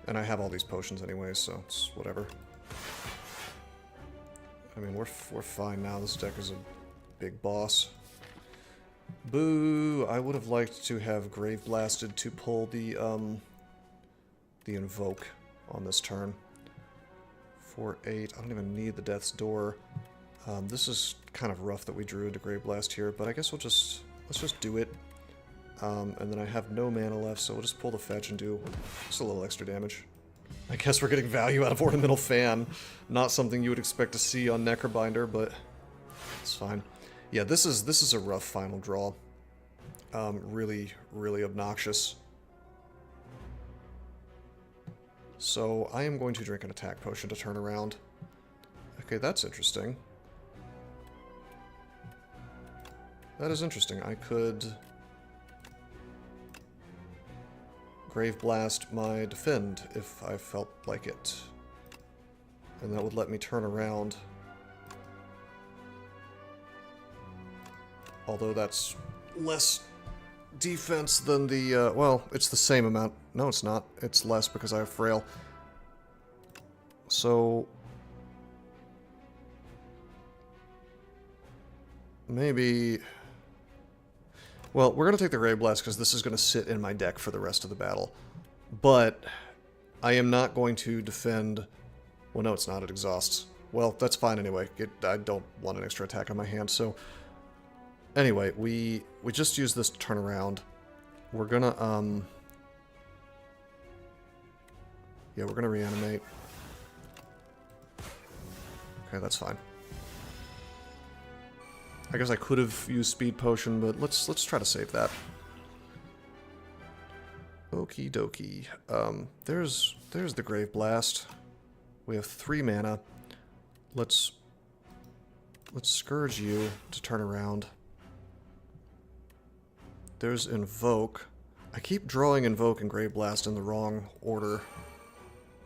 And I have all these potions anyway, so it's whatever. I mean, we're fine now. This deck is a big boss. Boo! I would have liked to have Grave Blasted to pull the Invoke on this turn. 4/8. I don't even need the Death's Door. This is kind of rough that we drew into Grave Blast here, but I guess let's just do it. And then I have no mana left, so we'll just pull the fetch and do just a little extra damage. I guess we're getting value out of Ornamental Fan. Not something you would expect to see on Necrobinder, but it's fine. Yeah, this is a rough final draw. Really, really obnoxious. So I am going to drink an attack potion to turn around. Okay, that's interesting. That is interesting. I could Grave Blast my Defend if I felt like it. And that would let me turn around. Although that's less defense than the, well, it's the same amount. No, it's not. It's less because I have Frail. So maybe... Well, we're going to take the Grave Blast because this is going to sit in my deck for the rest of the battle. But I am not going to defend... Well, no, it's not. It exhausts. Well, that's fine anyway. I don't want an extra attack on my hand, so... Anyway, we just use this to turn around. We're gonna, yeah, we're gonna reanimate. Okay, that's fine. I guess I could have used Speed Potion, but let's try to save that. Okie dokie. There's the Grave Blast. We have 3 mana. Let's Scourge you to turn around. There's Invoke. I keep drawing Invoke and Grave Blast in the wrong order,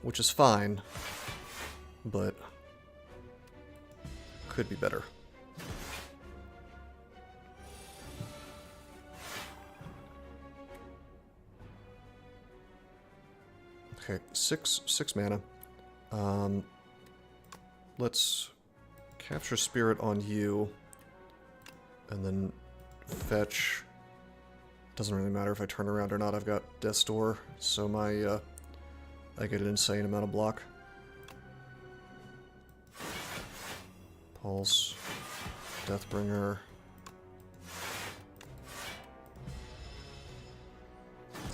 which is fine, but could be better. Okay, six mana. Let's Capture Spirit on you, and then fetch. Doesn't really matter if I turn around or not. I've got Death's Door, so my I get an insane amount of block. Pulse, Deathbringer,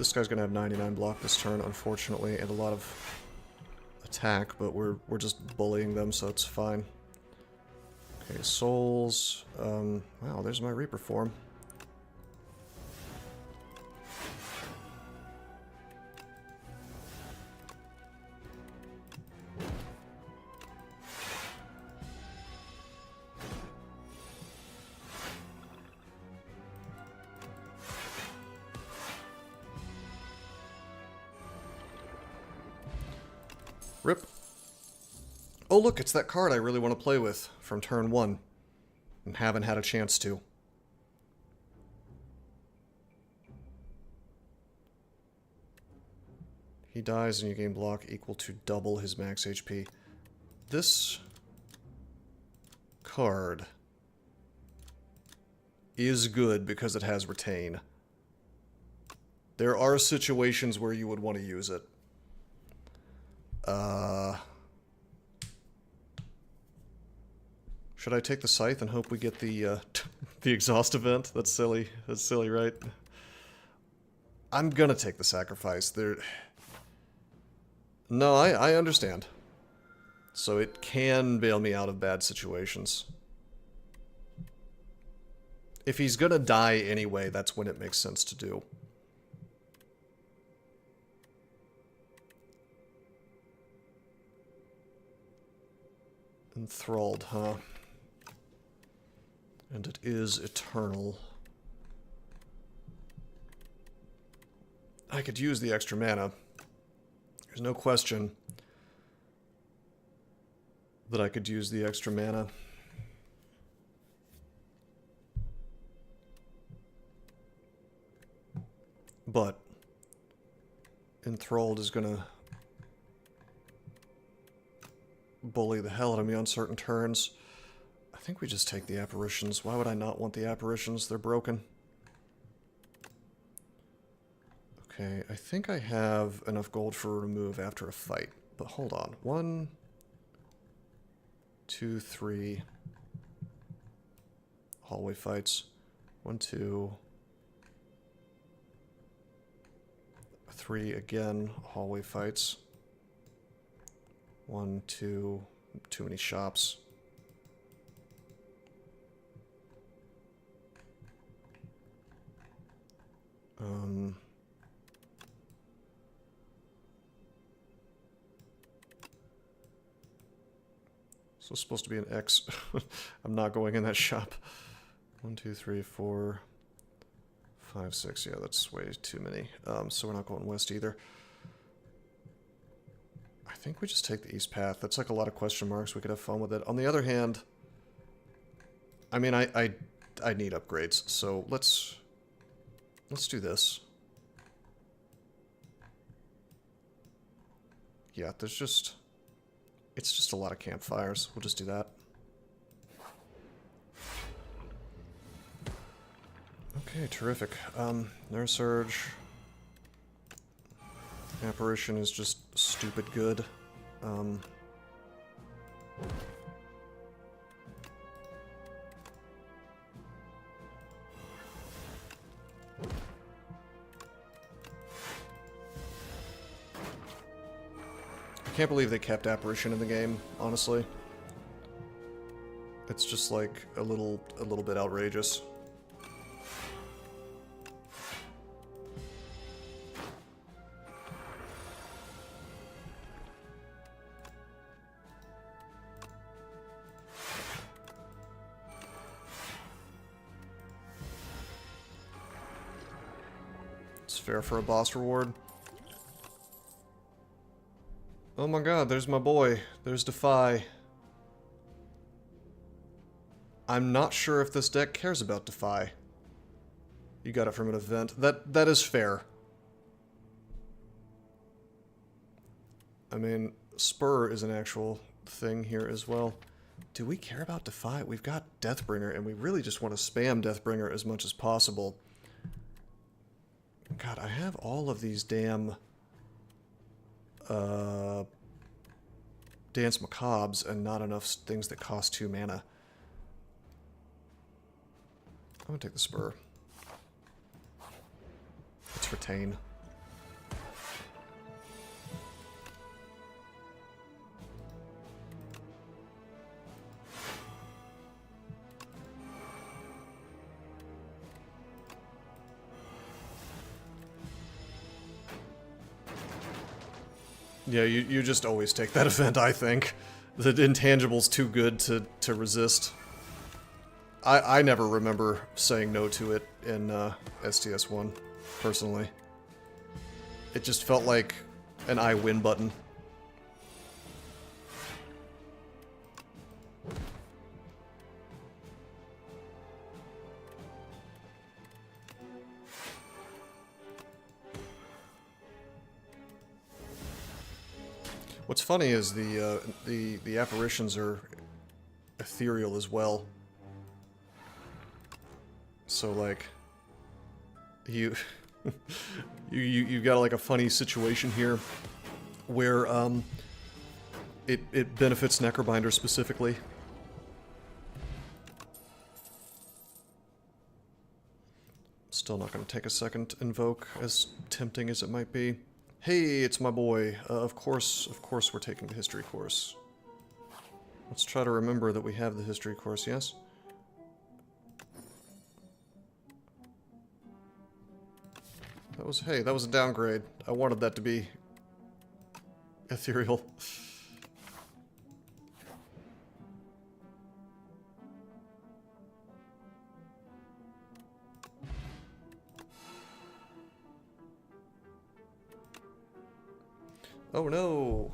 This guy's gonna have 99 block this turn, unfortunately, and a lot of attack, but we're just bullying them, so it's fine. Okay, souls. Wow, there's my Reaper form. Rip. Oh look, it's that card I really want to play with from turn 1. And haven't had a chance to. He dies and you gain block equal to double his max HP. This card is good because it has retain. There are situations where you would want to use it. Should I take the Scythe and hope we get the the exhaust event? That's silly. That's silly, right? I'm gonna take the sacrifice. No, I understand. So it can bail me out of bad situations. If he's gonna die anyway, that's when it makes sense to do. Enthralled, huh? And it is eternal. I could use the extra mana. There's no question that I could use the extra mana. But Enthralled is gonna bully the hell out of me on certain turns. I think we just take the apparitions. Why would I not want the apparitions? They're broken. Okay, I think I have enough gold for a remove after a fight. But hold on. 1, 2, 3. Hallway fights. 1, 2. 3 again. Hallway fights. 1, 2. Too many shops. So it's supposed to be an X. I'm not going in that shop. 1, 2, 3, 4, 5, 6. Yeah, that's way too many. So we're not going west either. I think we just take the east path. That's like a lot of question marks. We could have fun with it. On the other hand, I mean, I need upgrades. So let's do this. Yeah, there's just... It's just a lot of campfires. We'll just do that. Okay, terrific. Nerve Surge. Apparition is just stupid good. I can't believe they kept Apparition in the game, honestly. It's just like a little bit outrageous. It's fair for a boss reward. Oh my god, there's my boy. There's Defy. I'm not sure if this deck cares about Defy. You got it from an event. That is fair. I mean, Spur is an actual thing here as well. Do we care about Defy? We've got Deathbringer, and we really just want to spam Deathbringer as much as possible. God, I have all of these damn... Dance Macabres and not enough things that cost 2 mana. I'm gonna take the Spur. Let's retain. Yeah, you just always take that event, I think. The intangible's too good to resist. I never remember saying no to it in STS1, personally. It just felt like an I win button. What's funny is the apparitions are ethereal as well. So like you you got like a funny situation here where it benefits Necrobinder specifically. Still not going to take a second to invoke, as tempting as it might be. Hey, it's my boy. Of course we're taking the history course. Let's try to remember that we have the history course, yes? Hey, that was a downgrade. I wanted that to be ethereal. Oh no!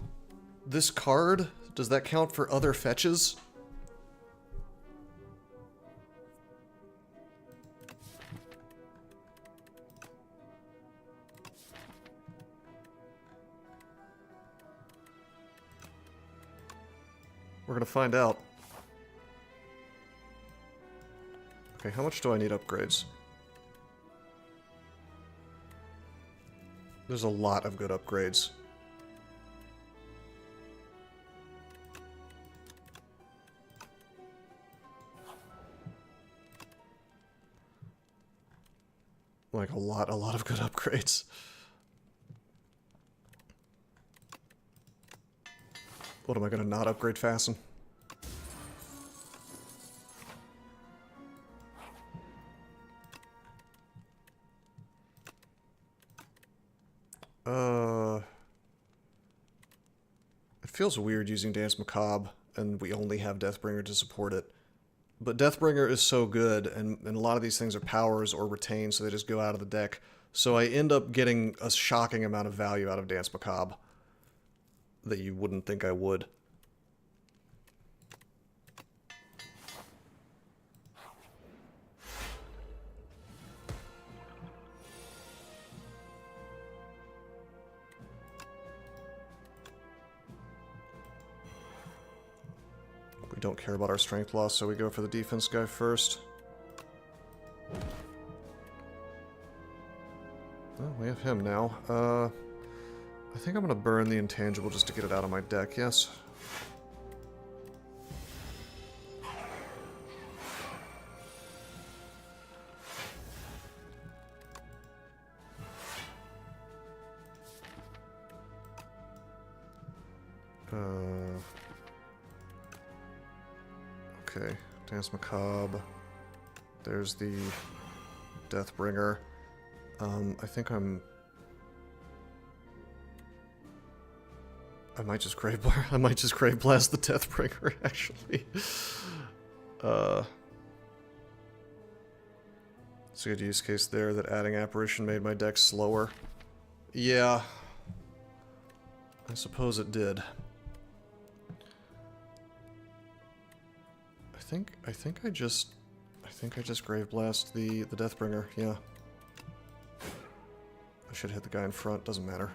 This card? Does that count for other fetches? We're gonna find out. Okay, how much do I need upgrades? There's a lot of good upgrades. Like a lot of good upgrades. What am I gonna not upgrade fasten? It feels weird using Dance Macabre, and we only have Deathbringer to support it. But Deathbringer is so good, and a lot of these things are powers or retained, so they just go out of the deck. So I end up getting a shocking amount of value out of Dance Macabre that you wouldn't think I would. We don't care about our strength loss, so we go for the defense guy first. Oh, we have him now. I think I'm gonna burn the intangible just to get it out of my deck, yes? Okay, Dance Macabre. There's the Deathbringer. I think I might just grave blast the Deathbringer, actually. It's a good use case there that adding Apparition made my deck slower. Yeah. I suppose it did. I think I just grave blast the Deathbringer, yeah. I should hit the guy in front, doesn't matter.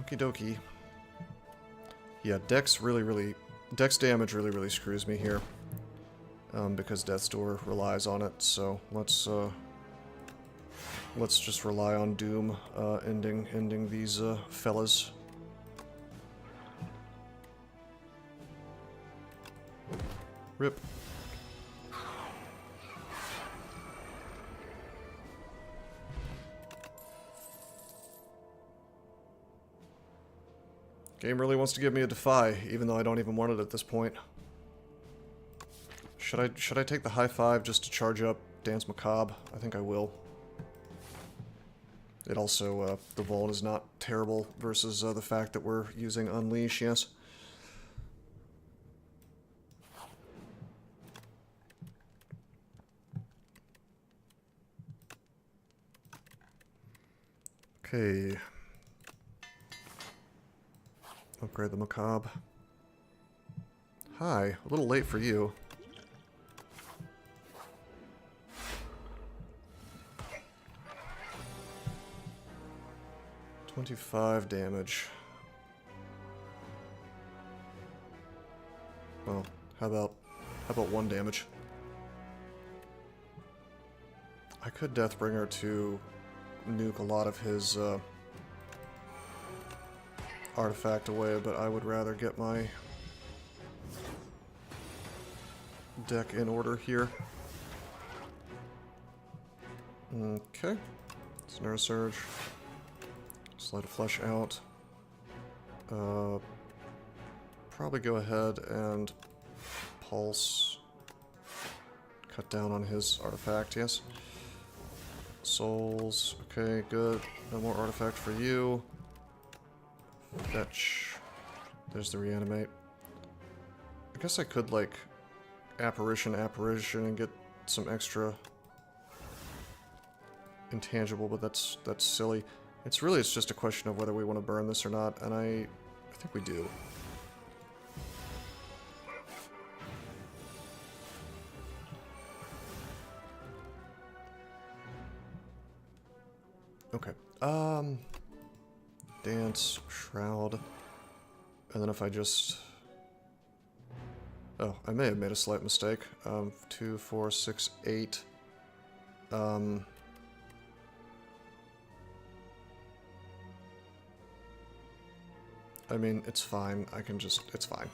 Okie dokie. Yeah, Dex damage really screws me here. Because Death's Door relies on it, so let's just rely on Doom ending these fellas. Rip. Game really wants to give me a Defy, even though I don't even want it at this point. Should I take the high 5 just to charge up Dance Macabre. I think I will. It also, the vault is not terrible versus the fact that we're using Unleash, yes. Okay. Upgrade the Macabre. Hi, a little late for you. $25 damage. Well, how about 1 damage? I could Deathbringer to nuke a lot of his artifact away, but I would rather get my deck in order here. Okay. Snare Surge. Slide a Flesh out. Probably go ahead and Pulse. Cut down on his artifact, yes. Souls. Okay, good. No more artifact for you. Fetch. There's the Reanimate. I guess I could, like, Apparition, and get some extra intangible, but that's silly. It's just a question of whether we want to burn this or not, and I think we do. Okay. Dance, Shroud, and then if I just... Oh, I may have made a slight mistake. 2, 4, 6, 8. I mean, it's fine. I can just... It's fine.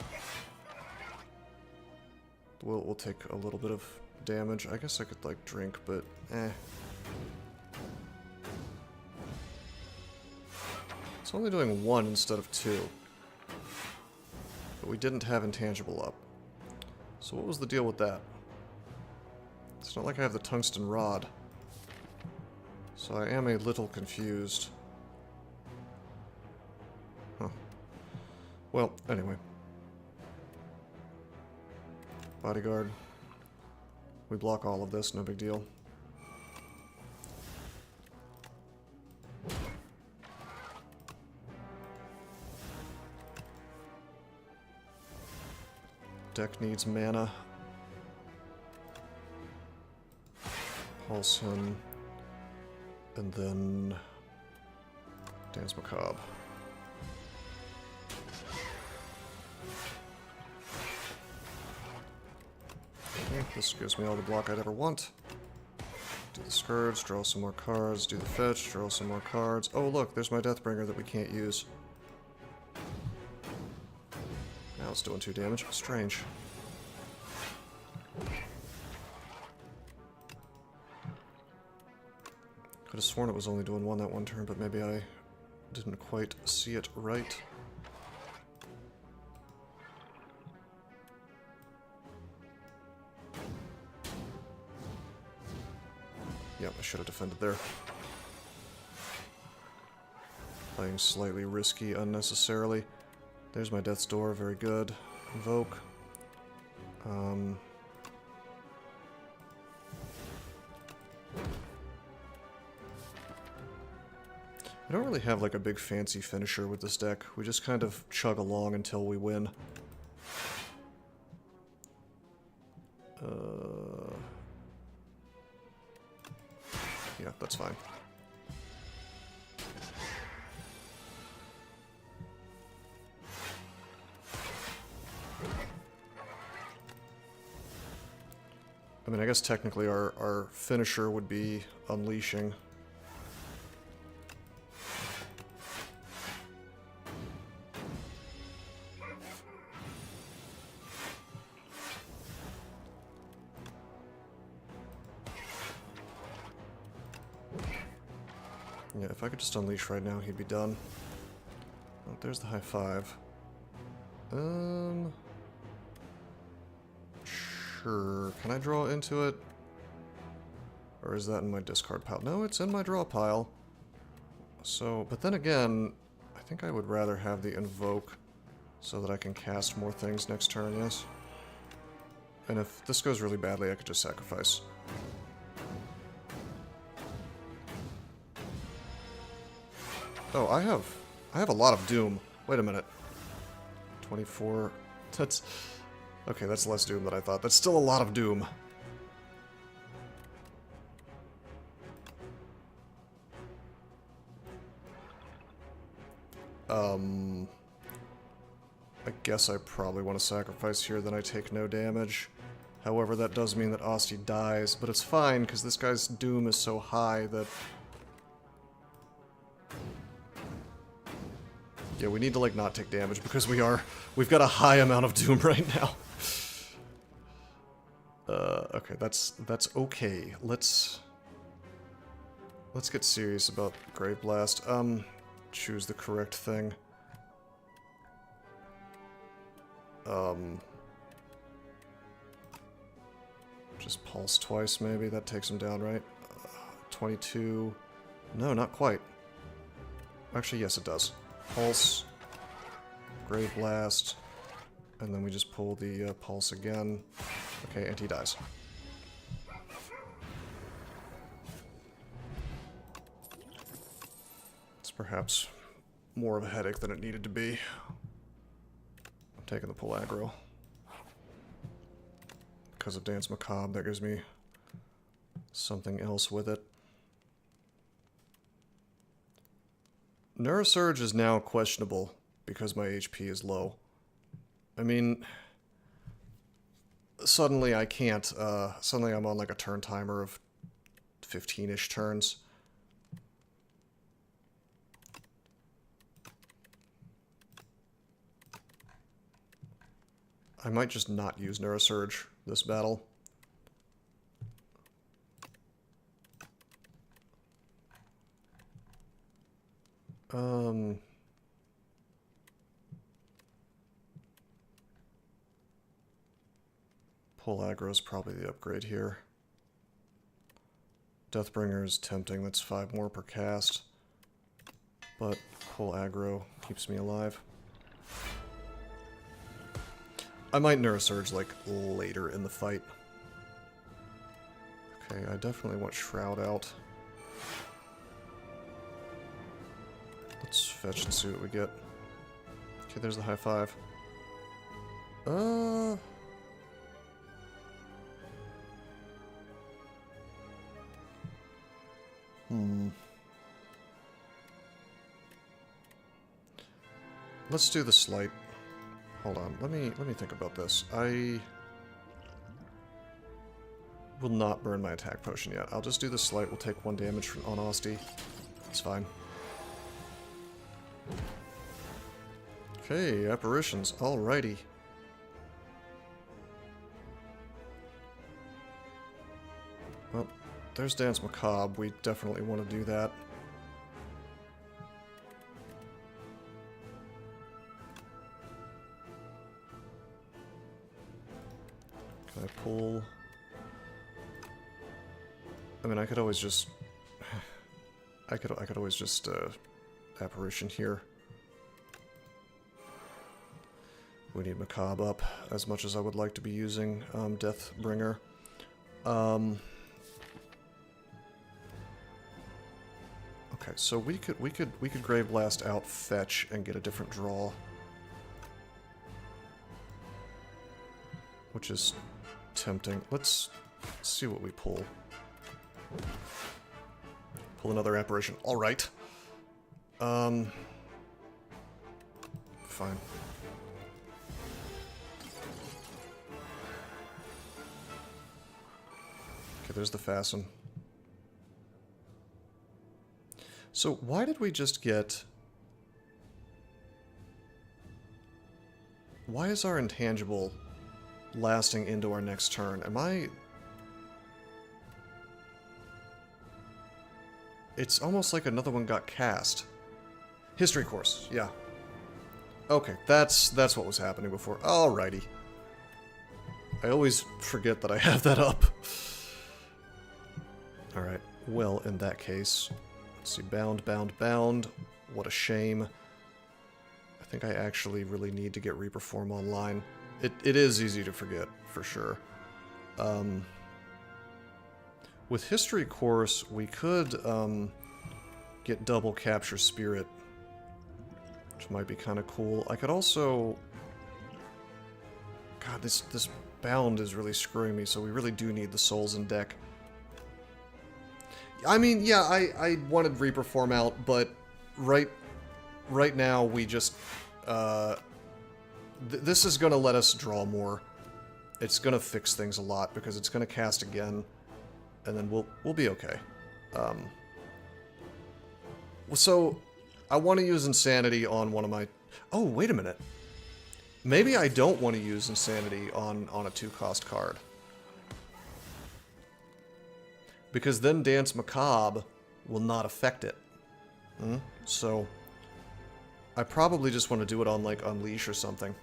We'll take a little bit of damage. I guess I could, like, drink, but eh. It's only doing 1 instead of 2. But we didn't have Intangible up. So what was the deal with that? It's not like I have the Tungsten Rod. So I am a little confused. Huh. Well, anyway. Bodyguard. We block all of this, no big deal. Deck needs mana. Pulse him. And then... Dance Macabre. Okay, this gives me all the block I'd ever want. Do the Scourge, draw some more cards, do the Fetch, draw some more cards. Oh look, there's my Deathbringer that we can't use. Now it's doing 2 damage. Strange. Could have sworn it was only doing 1 that one turn, but maybe I didn't quite see it right. Yep, I should have defended there. Playing slightly risky unnecessarily. There's my Death's Door, very good. Invoke. I don't really have like a big fancy finisher with this deck. We just kind of chug along until we win. Yeah, that's fine. I mean, I guess technically our finisher would be Unleashing. Yeah, if I could just Unleash right now, he'd be done. Oh, there's the high 5. Sure. Can I draw into it? Or is that in my discard pile? No, it's in my draw pile. So, but then again, I think I would rather have the invoke so that I can cast more things next turn, yes? And if this goes really badly, I could just sacrifice. Oh, I have a lot of Doom. Wait a minute. 24. That's... Okay, that's less Doom than I thought. That's still a lot of Doom. I guess I probably want to sacrifice here, then I take no damage. However, that does mean that Asti dies, but it's fine, because this guy's Doom is so high that... Yeah, we need to, like, not take damage, because we've got a high amount of Doom right now. Okay, that's okay. Let's get serious about Grave Blast. Choose the correct thing. Just pulse twice, maybe. That takes him down, right? 22. No, not quite. Actually, yes, it does. Pulse. Grave Blast. And then we just pull the pulse again. Okay, and he dies. It's perhaps more of a headache than it needed to be. I'm taking the pull aggro. Because of Dance Macabre, that gives me something else with it. Neurosurge is now questionable because my HP is low. I mean, suddenly I can't, suddenly I'm on like a turn timer of 15-ish turns. I might just not use Neurosurge this battle. Pull aggro is probably the upgrade here. Deathbringer is tempting, that's 5 more per cast. But pull aggro keeps me alive. I might Neurosurge, like, later in the fight. Okay, I definitely want Shroud out. Let's fetch and see what we get. Okay, there's the high five. Let's do the slight. Hold on, let me think about this. I will not burn my attack potion yet. I'll just do the slight. We'll take 1 damage on Asti. It's fine. Okay, apparitions. Alrighty. Well, there's Dance Macabre. We definitely want to do that. Can I pull? I mean, I could always just... I could always just, apparition here. We need Macabre up, as much as I would like to be using, Deathbringer. Okay, so we could Grave Blast out, fetch, and get a different draw. Which is tempting. Let's see what we pull. Pull another apparition. Alright. Fine. Okay, there's the fasten. So why did we just get... Why is our intangible lasting into our next turn? Am I... It's almost like another one got cast. History course, yeah. Okay, that's what was happening before. Alrighty. I always forget that I have that up. Alright, well, in that case, let's see, bound, bound, bound. What a shame. I think I actually really need to get Reaper Form online. It is easy to forget, for sure. With History Course, we could get double Capture Spirit, which might be kind of cool. I could also... God, this bound is really screwing me, so we really do need the souls in deck. I mean, yeah, I wanted Reaper Form out, but right now we just... this is going to let us draw more. It's going to fix things a lot, because it's going to cast again, and then we'll be okay. So, I want to use Insanity on one of my... Oh, wait a minute. Maybe I don't want to use Insanity on a 2-cost card. Because then Dance Macabre will not affect it. So, I probably just want to do it on, like, Unleash or something.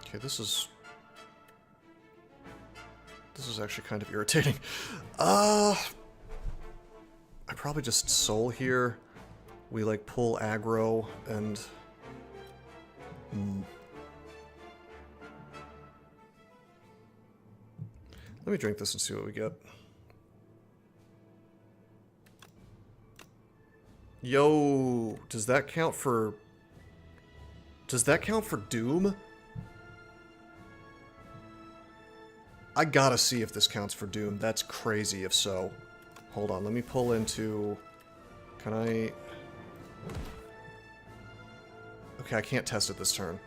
Okay, this is actually kind of irritating. I probably just soul here. We, like, pull aggro and... Let me drink this and see what we get. Yo, does that count for... Does that count for Doom? I gotta see if this counts for Doom. That's crazy if so. Hold on, let me pull into... Can I... Okay, I can't test it this turn.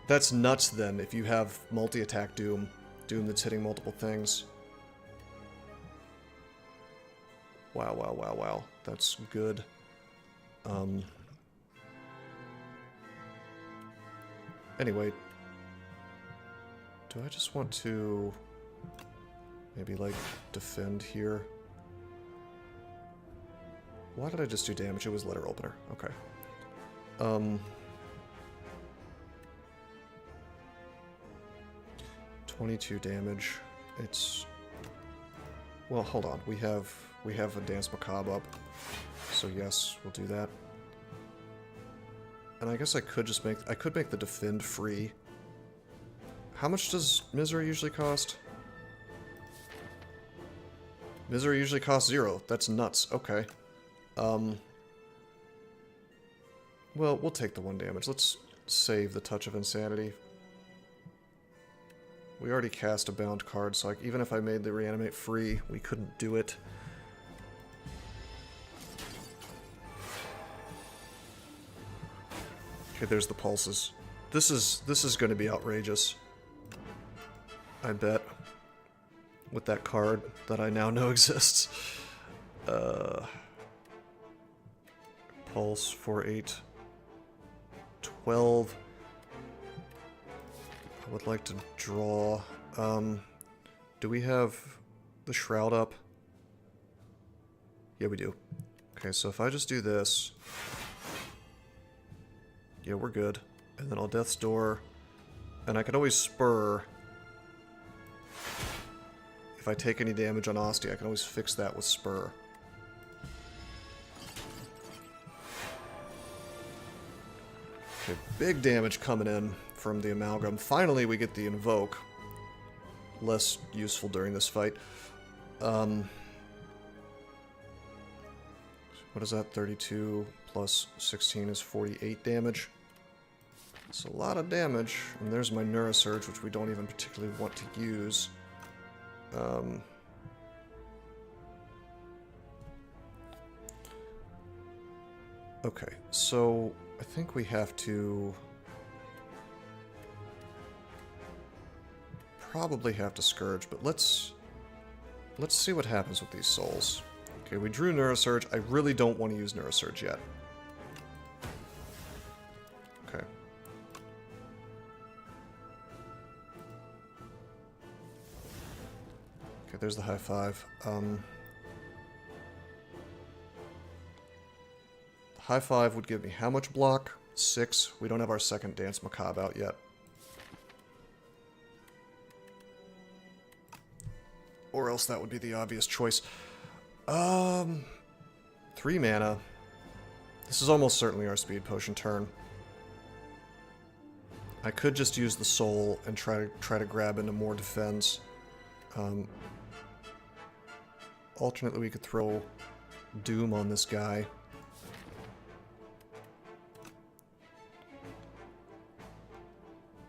That's nuts then, if you have multi-attack Doom. Doom that's hitting multiple things. Wow, wow, wow, wow. That's good. Anyway. Do I just want to... maybe, like, defend here? Why did I just do damage? It was letter opener. Okay. 22 damage. It's... Well, hold on. We have a Dance Macabre up. So yes, we'll do that. And I guess I could just make... I could make the defend free. How much does Misery usually cost? Misery usually costs 0. That's nuts. Okay. Well, we'll take the 1 damage. Let's save the Touch of Insanity. We already cast a bound card, so even if I made the reanimate free, we couldn't do it. Okay, there's the pulses. This is going to be outrageous. I bet. With that card that I now know exists. Pulse for 8. 12. I would like to draw. Do we have the Shroud up? Yeah, we do. Okay, so if I just do this... Yeah, we're good. And then I'll Death's Door. And I can always Spur. If I take any damage on Ostia, I can always fix that with Spur. Okay, big damage coming in from the Amalgam. Finally, we get the Invoke. Less useful during this fight. What is that? 32 plus 16 is 48 damage. It's a lot of damage. And there's my Neurosurge, which we don't even particularly want to use. Okay, so I think we have to... probably have to Scourge, but let's see what happens with these souls. Okay, we drew Neurosurge. I really don't want to use Neurosurge yet. Okay. Okay, there's the high five. The high five would give me how much block? 6. We don't have our second Dance Macabre out yet. Or else that would be the obvious choice. 3 mana. This is almost certainly our speed potion turn. I could just use the soul and try to grab into more defense. Alternately, we could throw Doom on this guy.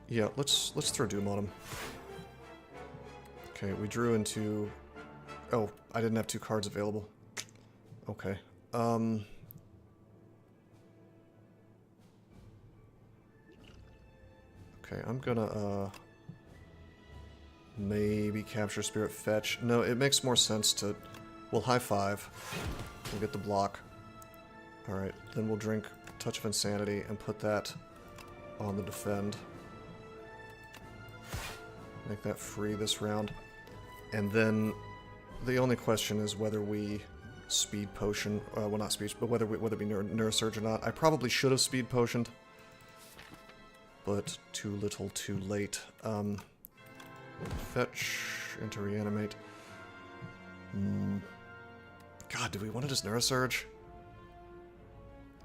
Yeah, let's throw Doom on him. Okay, we drew into... Oh, I didn't have 2 cards available. Okay. Okay, I'm gonna, maybe capture Spirit Fetch. No, it makes more sense to... We'll high five. We'll get the block. Alright, then we'll drink Touch of Insanity and put that on the defend. Make that free this round. And then the only question is whether we speed potion, well not speed, but whether we Neurosurge or not. I probably should have speed potioned, but too little too late. Fetch into reanimate. God, do we want to just Neurosurge?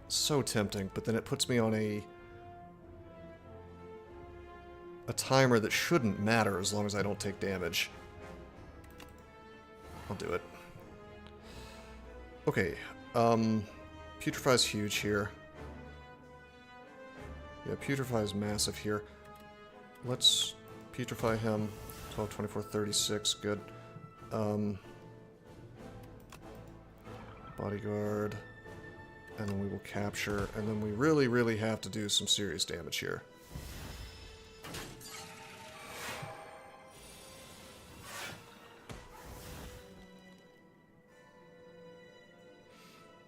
So tempting, but then it puts me on a timer that shouldn't matter as long as I don't take damage. I'll do it. Okay, Putrefy's huge here. Yeah, Putrefy's massive here. Let's Putrefy him. 12, 24, 36, good. Bodyguard. And then we will capture, and then we really, really have to do some serious damage here.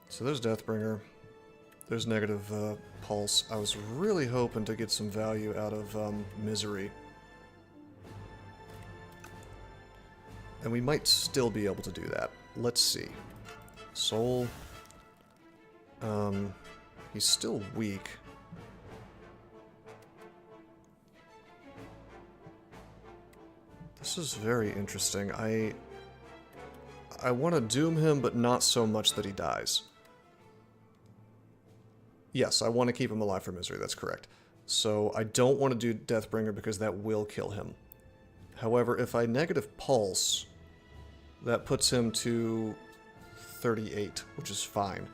So there's Deathbringer. There's negative Pulse. I was really hoping to get some value out of Misery. And we might still be able to do that. Let's see. Soul. He's still weak. This is very interesting. I want to doom him, but not so much that he dies. Yes, I want to keep him alive for Misery, that's correct. So I don't want to do Deathbringer because that will kill him. However, if I negative Pulse, that puts him to 38, which is fine.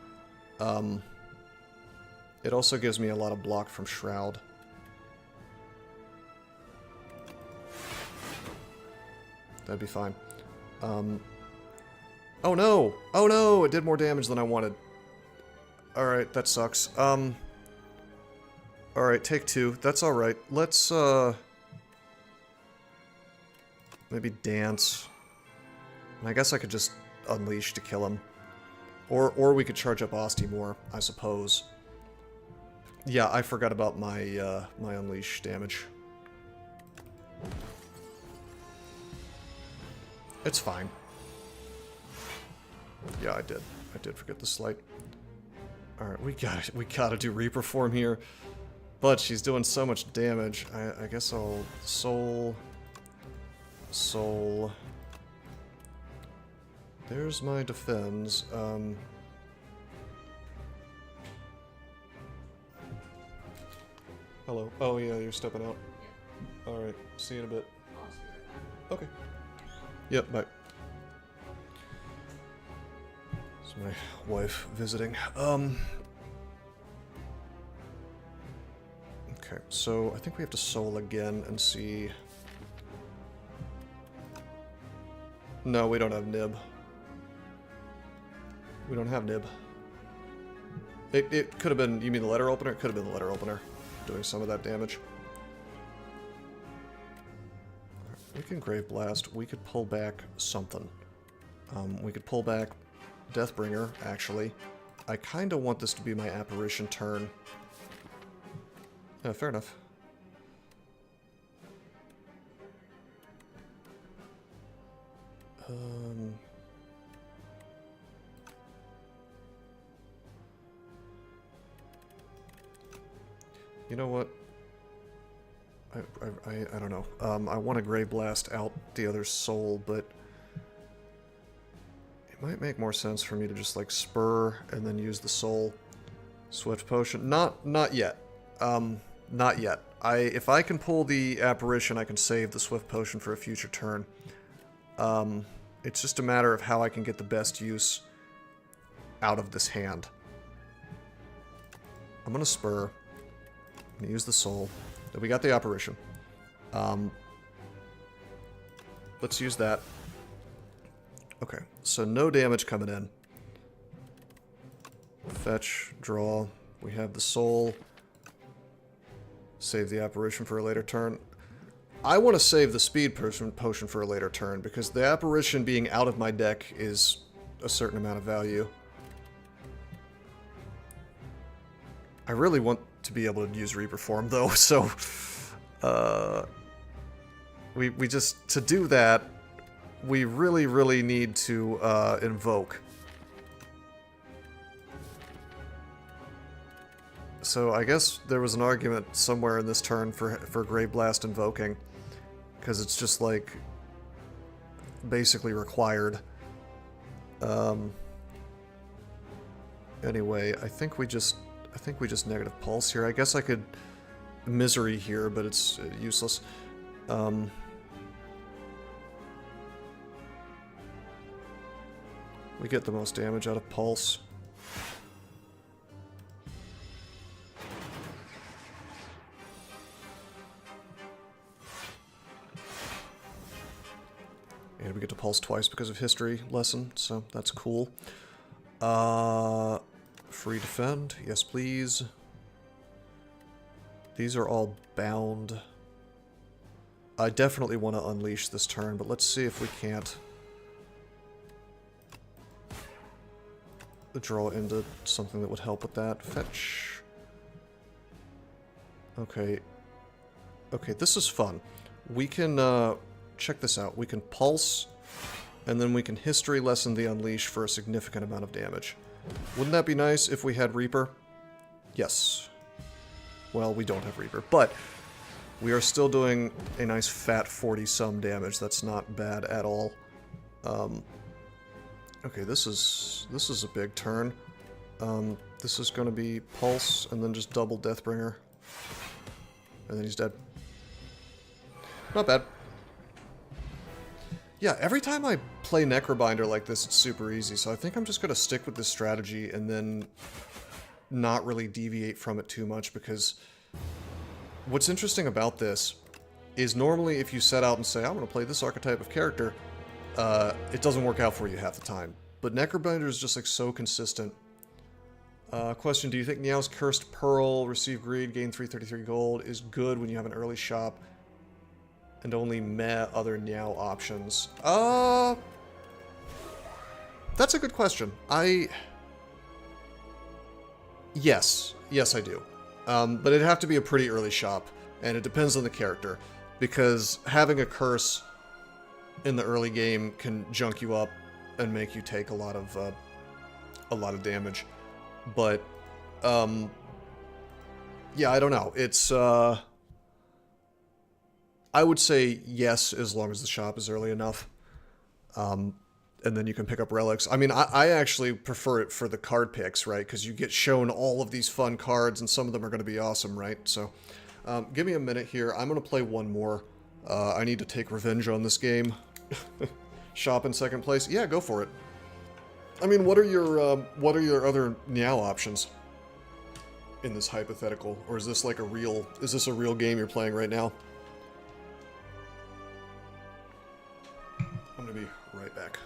It also gives me a lot of block from Shroud. That'd be fine. Oh no! Oh no! It did more damage than I wanted. Alright, that sucks. Alright, take 2. That's alright. Let's, maybe dance. And I guess I could just unleash to kill him. Or we could charge up Osti more, I suppose. Yeah, I forgot about my, my unleash damage. It's fine. Yeah, I did. I did forget the slight. Alright, we gotta do Reaper form here. But she's doing so much damage. I guess I'll Soul. Soul. There's my defense. Hello. Oh yeah, you're stepping out. Alright, see you in a bit. Okay. Yep, bye. It's my wife visiting. Okay, so I think we have to soul again and see... No, we don't have Nib. We don't have Nib. It could have been... You mean the letter opener? It could have been the letter opener doing some of that damage. We can Grave Blast. We could pull back something. We could pull back Deathbringer, actually. I kind of want this to be my Apparition turn. Yeah, fair enough. You know what? I don't know. I want to Grave Blast out the other soul, but Might make more sense for me to just like spur and then use the soul swift potion. Not yet. Not yet. If I can pull the apparition, I can save the swift potion for a future turn. It's just a matter of how I can get the best use out of this hand. I'm gonna spur. I'm gonna use the soul. We got the apparition. Let's use that. Okay, so no damage coming in. Fetch, draw. We have the soul. Save the apparition for a later turn. I want to save the speed potion for a later turn, because the apparition being out of my deck is a certain amount of value. I really want to be able to use Reaper Form, though, so... we just... To do that, we really need to invoke. So I guess there was an argument somewhere in this turn for Grave Blast invoking, because it's just like basically required. Anyway, I think we just negative pulse here. I guess I could misery here, but it's useless. We get the most damage out of pulse. And we get to pulse twice because of history lesson, so that's cool. Free defend, yes please. These are all bound. I definitely want to unleash this turn, but let's see if we can't draw into something that would help with that. Fetch. Okay. Okay, this is fun. We can, check this out. We can pulse, and then we can history lesson the unleash for a significant amount of damage. Wouldn't that be nice if we had Reaper? Yes. Well, we don't have Reaper, but we are still doing a nice fat 40-some damage. That's not bad at all. Okay, this is a big turn. This is going to be pulse, and then just double Deathbringer. And then he's dead. Not bad. Yeah, every time I play Necrobinder like this, it's super easy, so I think I'm just going to stick with this strategy and then not really deviate from it too much, because what's interesting about this is normally if you set out and say, I'm going to play this archetype of character, it doesn't work out for you half the time. But Necrobinder is just like so consistent. Question, do you think Niao's Cursed Pearl, receive greed, gain 333 gold, is good when you have an early shop and only meh other Niao options? That's a good question. Yes. Yes, I do. But it'd have to be a pretty early shop, and it depends on the character, because having a curse in the early game can junk you up and make you take a lot of damage. But yeah, I don't know. It's I would say yes, as long as the shop is early enough. And then you can pick up relics. I mean, I actually prefer it for the card picks, right? Because you get shown all of these fun cards, and some of them are going to be awesome, right? So, give me a minute here. I'm going to play one more. I need to take revenge on this game. Shop in second place? Yeah, go for it. I mean, what are your other Niao options in this hypothetical? Or is this like a real game you're playing right now? I'm gonna be right back.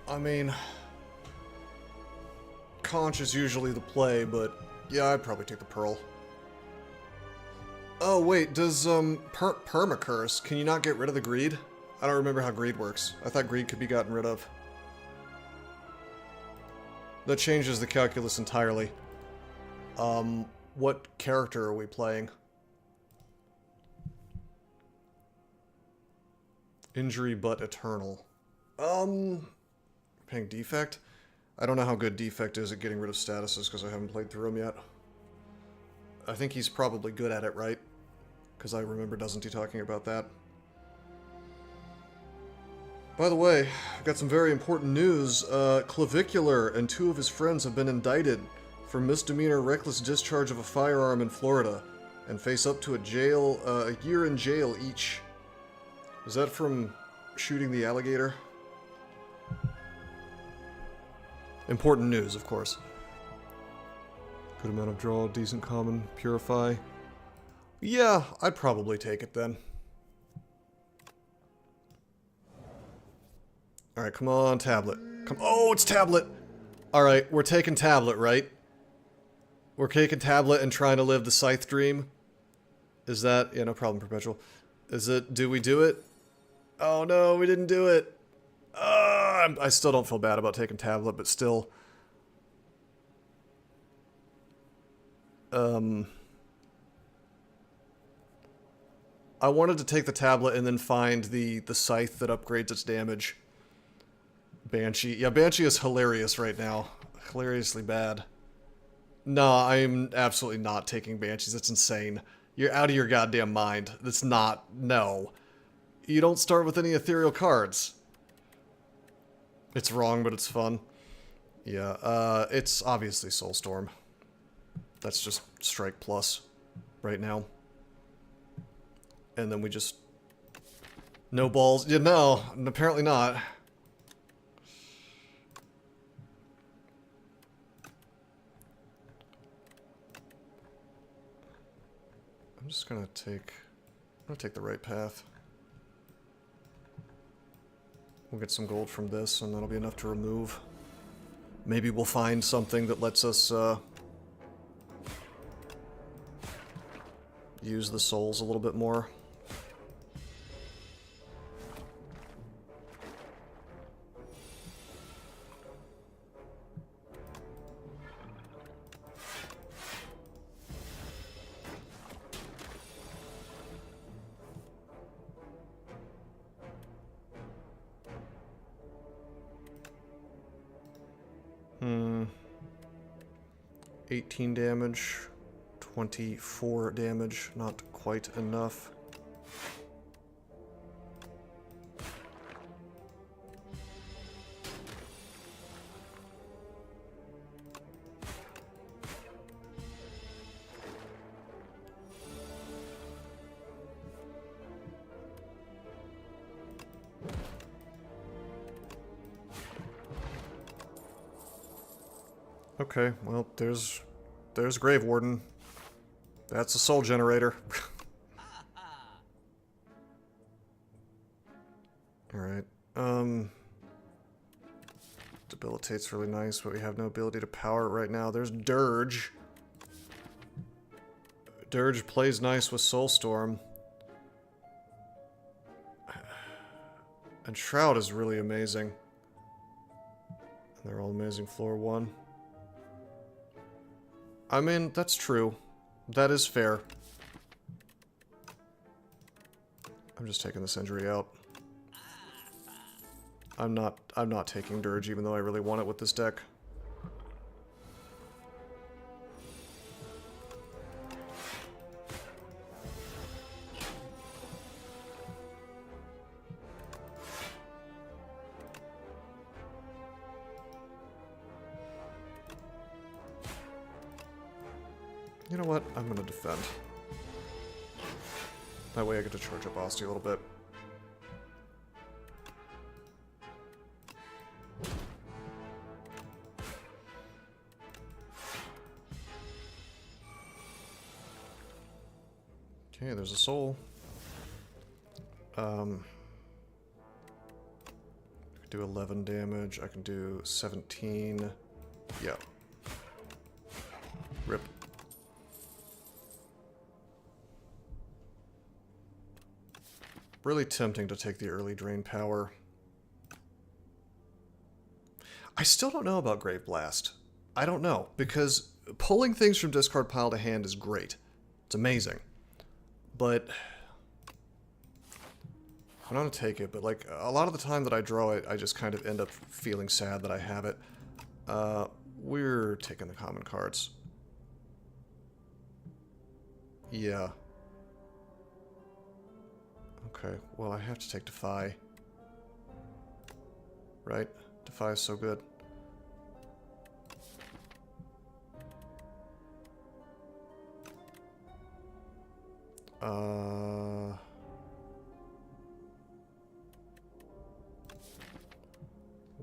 I mean, Conch is usually the play, but yeah, I'd probably take the Pearl. Oh wait, does Permacurse, can you not get rid of the greed? I don't remember how greed works. I thought greed could be gotten rid of. That changes the calculus entirely. What character are we playing? Injury but eternal. Paying defect? I don't know how good defect is at getting rid of statuses because I haven't played through them yet. I think he's probably good at it, right? Because I remember doesn't he talking about that. By the way, I've got some very important news. Clavicular and 2 of his friends have been indicted for misdemeanor reckless discharge of a firearm in Florida and face up to a year in jail each. Is that from shooting the alligator? Important news, of course. Good amount of draw, decent common, purify. Yeah, I'd probably take it then. Alright, come on, tablet. Oh, it's tablet! Alright, we're taking tablet, right? We're taking tablet and trying to live the scythe dream? Is that... yeah, no problem, Perpetual. Is it... do we do it? Oh no, we didn't do it! I still don't feel bad about taking tablet, but still... I wanted to take the tablet and then find the scythe that upgrades its damage. Banshee. Yeah, Banshee is hilarious right now. Hilariously bad. No, I'm absolutely not taking Banshees. That's insane. You're out of your goddamn mind. That's not... no. You don't start with any ethereal cards. It's wrong, but it's fun. Yeah, it's obviously Soulstorm. That's just Strike Plus right now. And then we just... no balls. Yeah, no, apparently not. I'm just gonna take... I'm gonna take the right path. We'll get some gold from this, and that'll be enough to remove. Maybe we'll find something that lets us, use the souls a little bit more. Hmm. 18 damage. 24 damage. Not quite enough. Okay, well, there's Grave Warden. That's a soul generator. Alright, debilitate's really nice, but we have no ability to power it right now. There's Dirge. Dirge plays nice with Soulstorm. And Shroud is really amazing. And they're all amazing floor 1. I mean, that's true. That is fair. I'm just taking this injury out. I'm not taking Dirge, even though I really want it with this deck. You know what? I'm gonna defend. That way I get to charge up Asti a little bit. Okay, there's a soul. can do 11 damage. I can do 17. Yeah. Rip. Really tempting to take the early drain power. I still don't know about Grave Blast. I don't know, because pulling things from discard pile to hand is great. It's amazing. But I'm not gonna take it, but like a lot of the time that I draw it, I just kind of end up feeling sad that I have it. We're taking the common cards. Yeah. Okay, well I have to take Defy. Right? Defy is so good.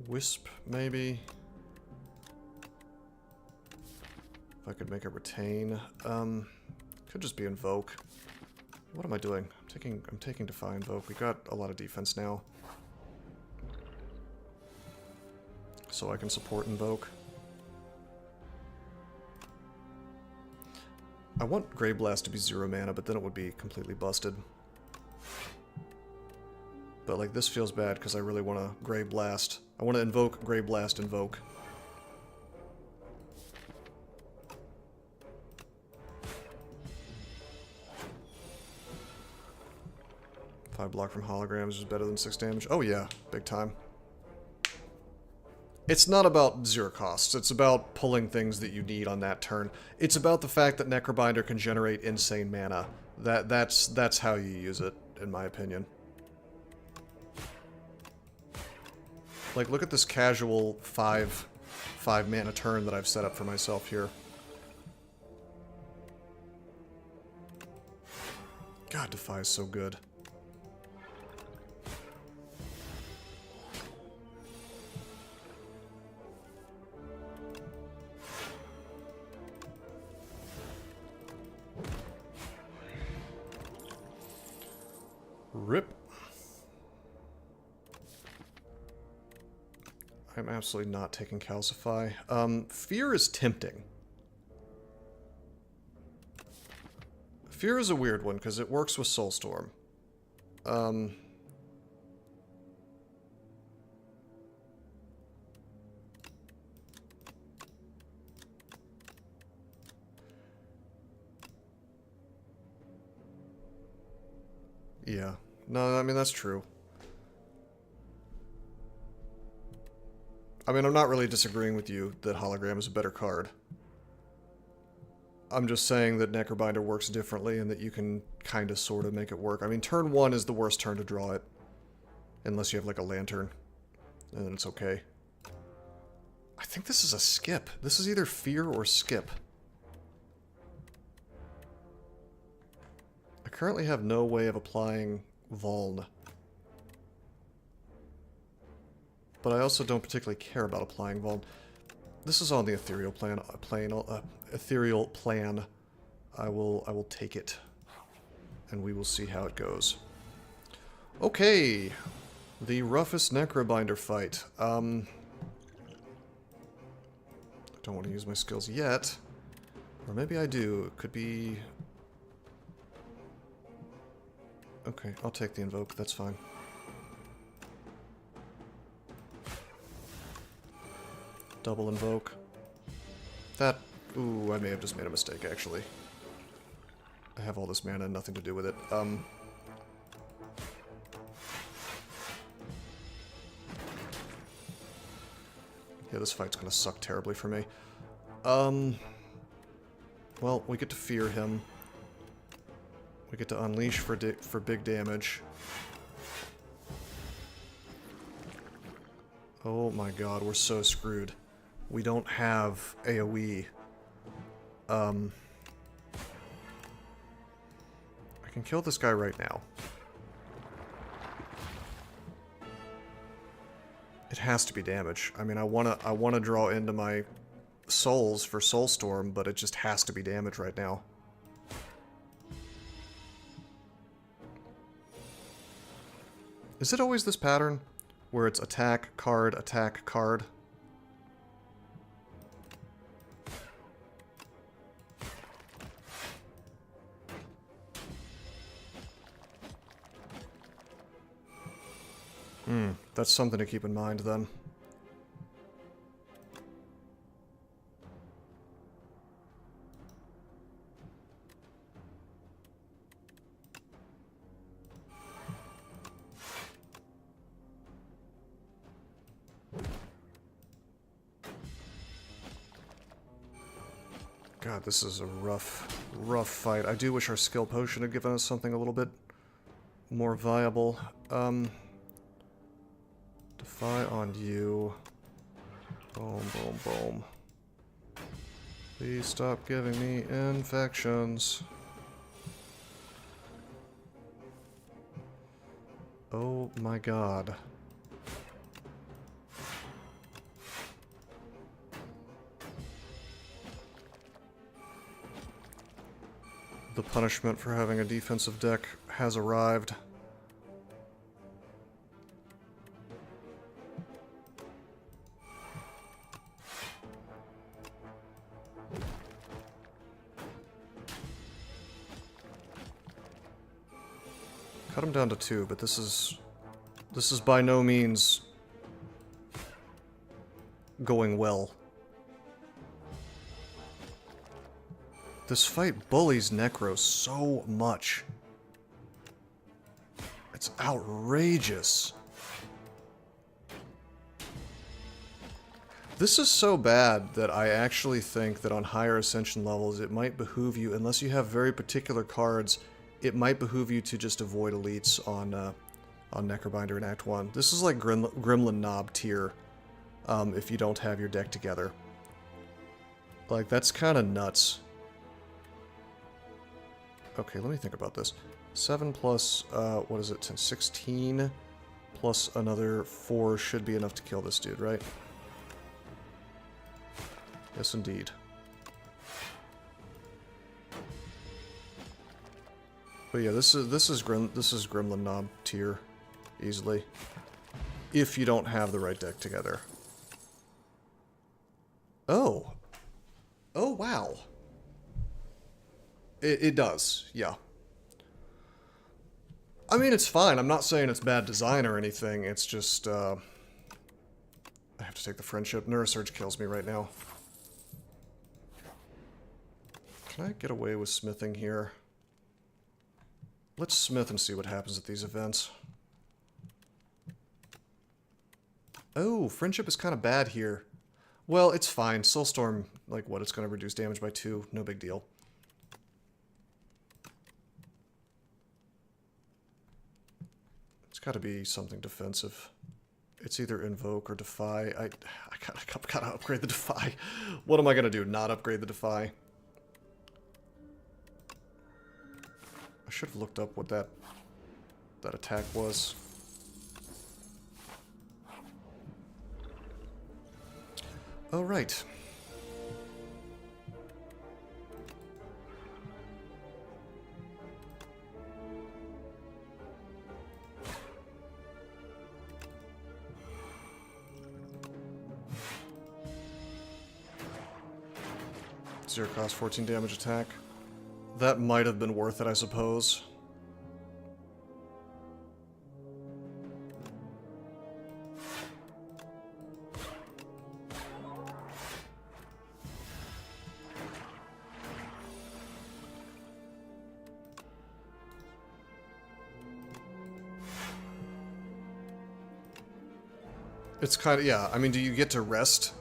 Wisp, maybe? If I could make it retain. Could just be Invoke. What am I doing? I'm taking Defy Invoke. We got a lot of defense now. So I can support Invoke. I want Grave Blast to be 0 mana, but then it would be completely busted. But like this feels bad because I really want to Grave Blast. I want to invoke, Grave Blast, invoke. Five block from holograms is better than 6 damage. Oh yeah, big time. It's not about 0 costs, it's about pulling things that you need on that turn. It's about the fact that Necrobinder can generate insane mana. That's how you use it, in my opinion. Like, look at this casual 5 mana turn that I've set up for myself here. God, Defy is so good. Rip. I'm absolutely not taking Calcify. Fear is tempting. Fear is a weird one, because it works with Soulstorm. Yeah. No, I mean, that's true. I mean, I'm not really disagreeing with you that Hologram is a better card. I'm just saying that Necrobinder works differently and that you can kind of sort of make it work. I mean, turn 1 is the worst turn to draw it. Unless you have, like, a Lantern. And then it's okay. I think this is a skip. This is either Fear or Skip. I currently have no way of applying Vuln. But I also don't particularly care about applying Vuln. This is on the ethereal plan. Ethereal plan. I will take it, and we will see how it goes. Okay, the roughest Necrobinder fight. I don't want to use my skills yet, or maybe I do. It could be. Okay, I'll take the invoke. That's fine. Double invoke. That... Ooh, I may have just made a mistake, actually. I have all this mana and nothing to do with it. Yeah, this fight's gonna suck terribly for me. Well, we get to fear him. We get to unleash for big damage. Oh my god, we're so screwed. We don't have AoE. I can kill this guy right now. It has to be damage. I mean, I wanna draw into my souls for Soulstorm, but it just has to be damage right now. Is it always this pattern? where it's attack, card, attack, card. That's something to keep in mind then. God, this is a rough fight. I do wish our skill potion had given us something a little bit more viable. Defy on you. Boom, boom, boom. Please stop giving me infections. Oh my god. The punishment for having a defensive deck has arrived. Cut him down to 2, but this is by no means going well. This fight bullies Necro so much. It's outrageous. This is so bad that I actually think that on higher Ascension levels it might behoove you, unless you have very particular cards, it might behoove you to just avoid elites on Necrobinder in Act 1. This is like Gremlin Knob tier, if you don't have your deck together. Like, that's kind of nuts. Okay, let me think about this. 7 plus, what is it, 10, 16, plus another 4 should be enough to kill this dude, right? Yes, indeed. But yeah, this is Gremlin Knob tier, easily, if you don't have the right deck together. Oh. Oh, wow. It does, yeah. I mean, it's fine. I'm not saying it's bad design or anything. It's just, I have to take the friendship. Neurosurge kills me right now. Can I get away with smithing here? Let's smith and see what happens at these events. Oh, friendship is kind of bad here. Well, it's fine. Soulstorm, like what? It's going to reduce damage by 2. No big deal. It's got to be something defensive. It's either Invoke or Defy. I gotta upgrade the Defy. What am I gonna do? Not upgrade the Defy? I should have looked up what that attack was. Oh, right. Zero cost, 14 damage attack. That might have been worth it, I suppose. It's kind of, yeah, I mean, do you get to rest?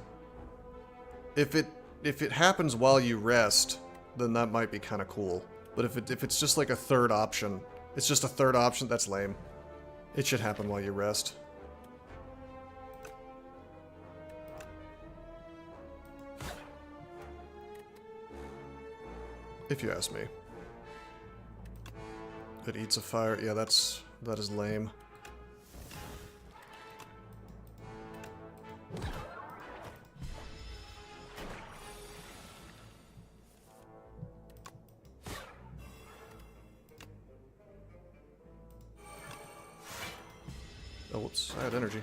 If it happens while you rest, then that might be kind of cool. But if it's just like a third option, it's just a third option, that's lame. It should happen while you rest. If you ask me. It eats a fire. Yeah, that is lame. Oh, whoops, I had energy.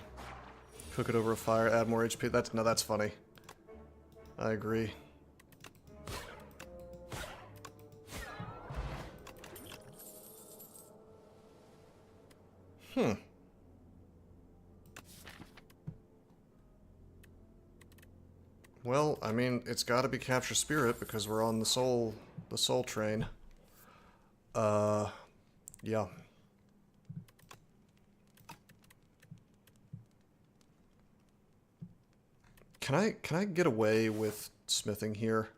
Cook it over a fire, add more HP. That's funny. I agree. Well, I mean, it's gotta be Capture Spirit because we're on the soul train. Yeah. Can I get away with smithing here?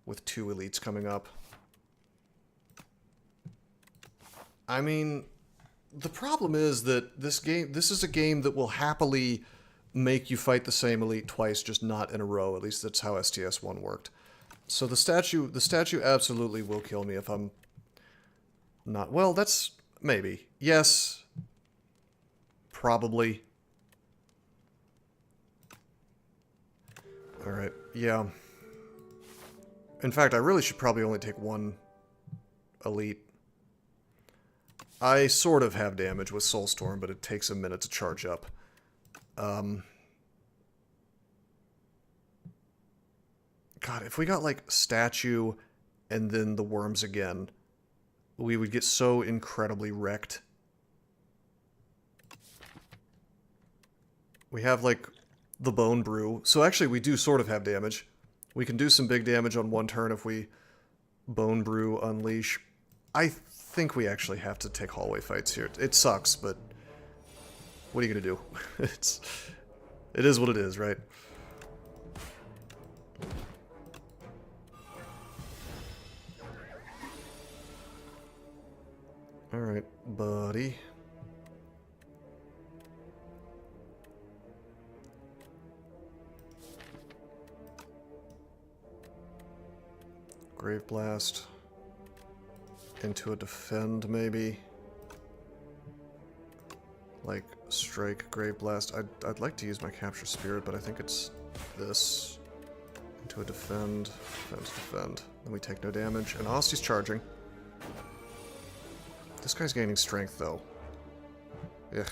With 2 elites coming up? I mean, the problem is that this is a game that will happily make you fight the same elite twice, just not in a row. At least that's how STS1 worked. So the statue absolutely will kill me if I'm not... Well, that's... maybe. Yes. Probably. Alright, yeah. In fact, I really should probably only take 1 elite. I sort of have damage with Soulstorm, but it takes a minute to charge up. God, if we got, like, Statue and then the Worms again, we would get so incredibly wrecked. We have, like, the Bone Brew. So actually, we do sort of have damage. We can do some big damage on 1 turn if we Bone Brew Unleash. I think we actually have to take hallway fights here. It sucks, but what are you gonna do? It is what it is, right? Alright, buddy. Grave Blast. Into a defend, maybe. Like, strike, Grave Blast. I'd like to use my Capture Spirit, but I think it's this. Into a defend, defend. Then we take no damage. And Hosty's charging. This guy's gaining strength, though. Ugh.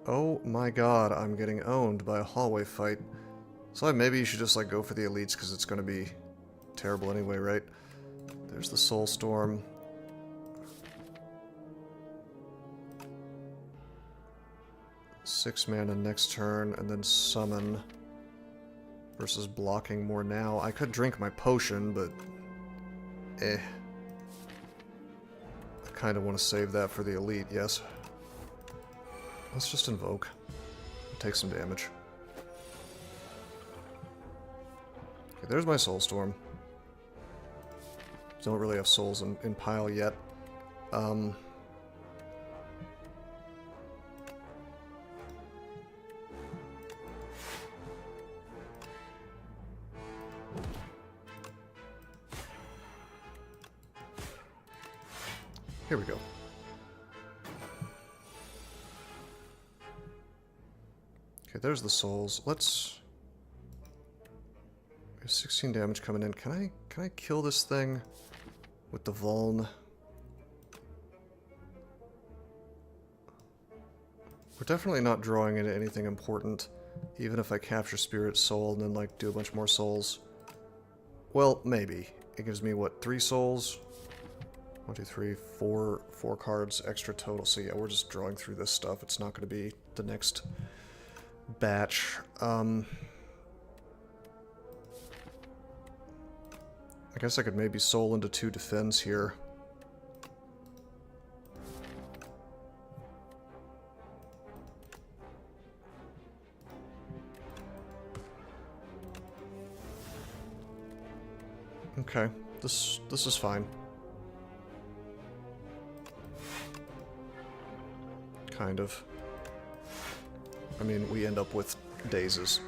Oh my god, I'm getting owned by a hallway fight. So maybe you should just, like, go for the elites, because it's gonna be terrible anyway, right? There's the Soulstorm. Six mana next turn, and then summon. Versus blocking more now. I could drink my potion, but... I kind of want to save that for the elite, yes. Let's just invoke. Take some damage. Okay, there's my Soulstorm. Don't really have souls in pile yet. Here we go. Okay, there's the souls. Let's... We have 16 damage coming in. Can I kill this thing with the Vuln? We're definitely not drawing into anything important, even if I capture Spirit Soul and then, like, do a bunch more souls. Well, maybe. It gives me, what, 3 souls? 1, 2, 3, 4 cards extra total. So yeah, we're just drawing through this stuff. It's not going to be the next batch. I guess I could maybe soul into 2 defends here. Okay, this is fine. Kind of. I mean, we end up with dazes.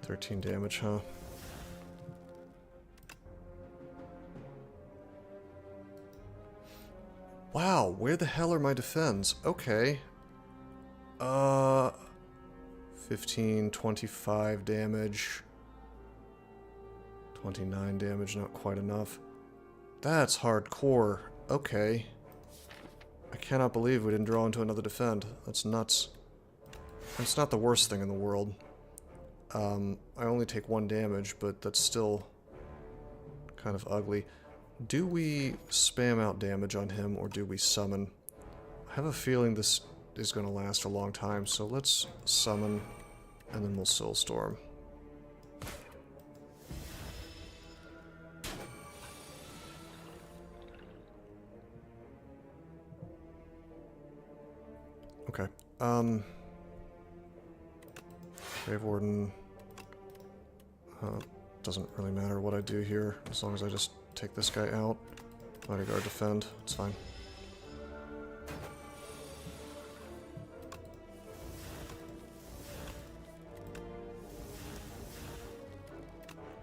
13 damage, huh? Wow, where the hell are my defends? Okay. 15, 25 damage. 29 damage, not quite enough. That's hardcore. Okay. I cannot believe we didn't draw into another defend. That's nuts. It's not the worst thing in the world. I only take 1 damage, but that's still kind of ugly. Do we spam out damage on him, or do we summon? I have a feeling this is going to last a long time, so let's summon, and then we'll Soulstorm. Okay. Grave Warden. Doesn't really matter what I do here, as long as I just take this guy out. Bodyguard defend, it's fine.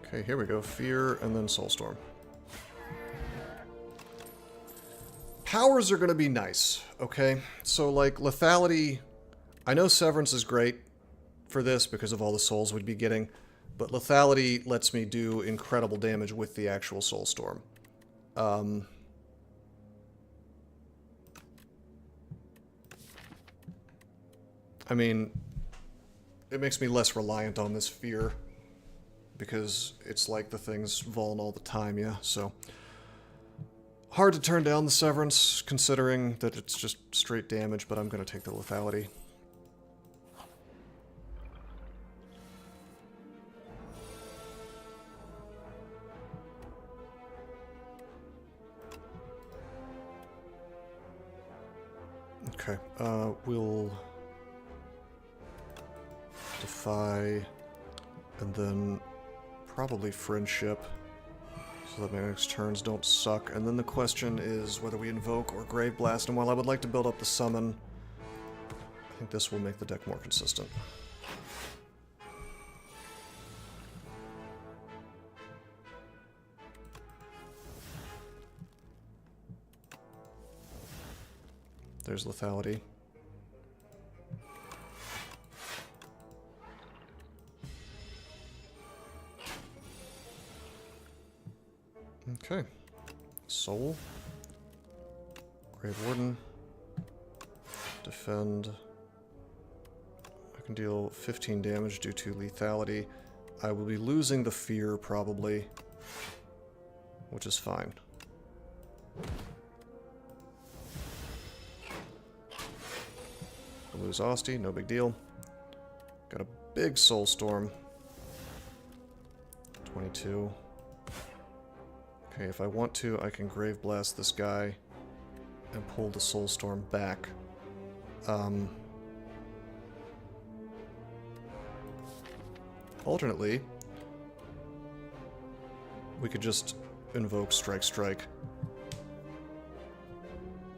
Okay, here we go. Fear, and then Soulstorm. Powers are going to be nice, okay? So, like, lethality... I know Severance is great for this because of all the souls we'd be getting, but lethality lets me do incredible damage with the actual Soulstorm. I mean, it makes me less reliant on this fear, because it's like the thing's vuln all the time, yeah, so... Hard to turn down the Severance, considering that it's just straight damage, but I'm gonna take the lethality. Okay, we'll defy, and then probably friendship, so that my next turns don't suck. And then the question is whether we invoke or Grave Blast, and while I would like to build up the summon, I think this will make the deck more consistent. There's lethality. Okay. Soul. Grave Warden. Defend. I can deal 15 damage due to lethality. I will be losing the fear, probably. Which is fine. I'll lose Asti, no big deal. Got a big Soulstorm. 22. Okay, if I want to, I can Grave Blast this guy and pull the Soulstorm back. Alternately, we could just invoke Strike Strike.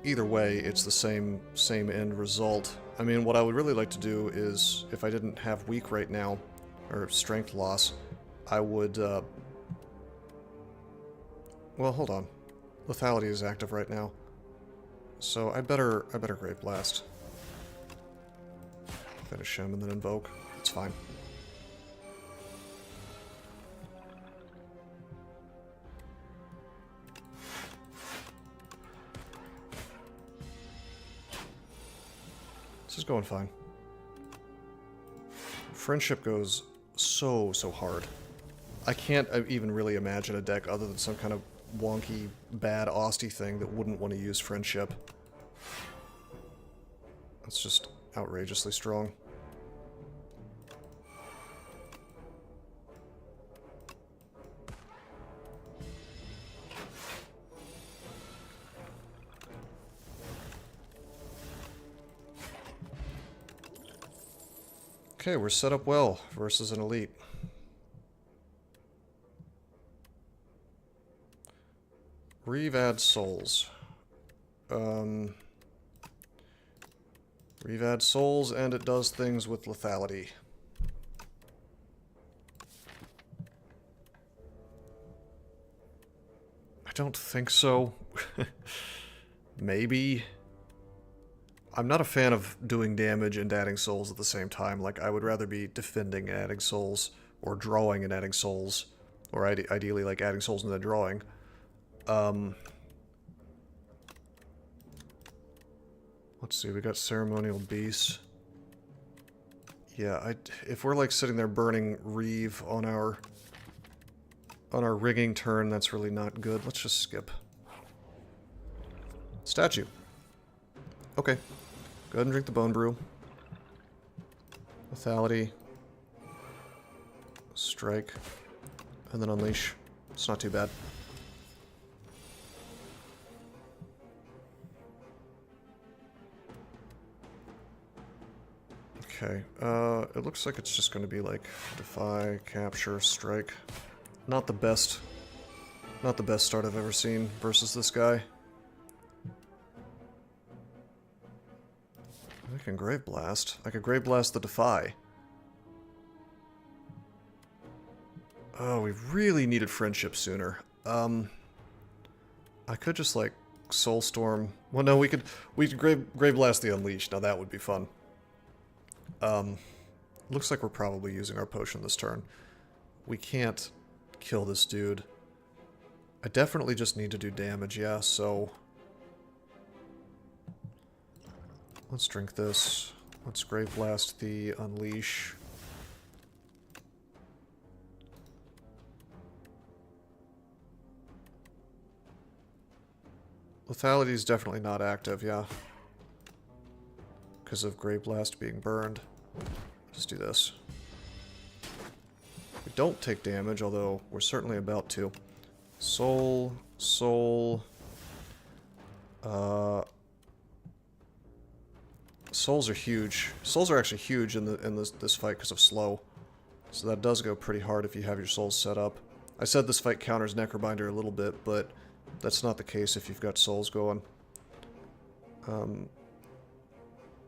Either way, it's the same end result. I mean, what I would really like to do is, if I didn't have weak right now, or strength loss, I would, well, hold on. Lethality is active right now. So I better Grave Blast. Finish him and then invoke. It's fine. This is going fine. Friendship goes so hard. I can't even really imagine a deck other than some kind of wonky, bad Asti thing that wouldn't want to use Friendship. That's just outrageously strong. Okay, we're set up well versus an elite. Revad Souls. Revad Souls, and it does things with lethality. don't think so. Maybe. I'm not a fan of doing damage and adding souls at the same time. Like, I would rather be defending and adding souls, or drawing and adding souls, or ideally, like, adding souls and then drawing. Let's see, we got Ceremonial Beasts. Yeah, if we're, like, sitting there burning Reeve on our rigging turn, that's really not good. Let's just skip. Statue. Okay. Go ahead and drink the Bone Brew. Lethality. Strike. And then Unleash. It's not too bad. Okay. It looks like it's just going to be like Defy, Capture, Strike. Not the best start I've ever seen versus this guy. I can Grave Blast. I could Grave Blast the Defy. Oh, we really needed Friendship sooner. I could just, like, Soulstorm. Well, no, we could Grave Blast the Unleash. Now that would be fun. Looks like we're probably using our potion this turn. We can't kill this dude. I definitely just need to do damage, yeah, so... Let's drink this. Let's Grave Blast the Unleash. Lethality is definitely not active, yeah. Because of Grave Blast being burned. Let's do this. We don't take damage, although we're certainly about to. Soul, Soul... Souls are huge. Souls are actually huge in this fight because of slow. So that does go pretty hard if you have your souls set up. I said this fight counters Necrobinder a little bit, but that's not the case if you've got souls going.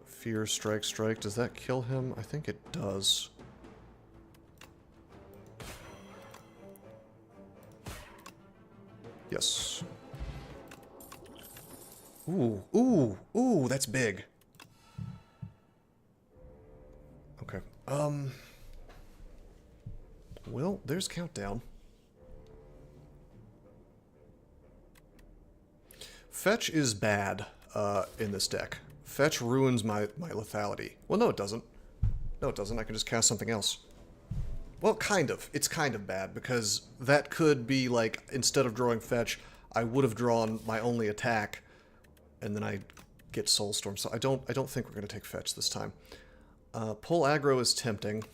Fear, Strike, Strike. Does that kill him? I think it does. Yes. Ooh, ooh, ooh, that's big. Okay. Well, there's Countdown. Fetch is bad, in this deck. Fetch ruins my lethality. Well, no it doesn't. No it doesn't, I can just cast something else. Well, kind of. It's kind of bad, because that could be, like, instead of drawing Fetch, I would have drawn my only attack, and then I get Soulstorm, so I don't think we're going to take Fetch this time. Pull aggro is tempting.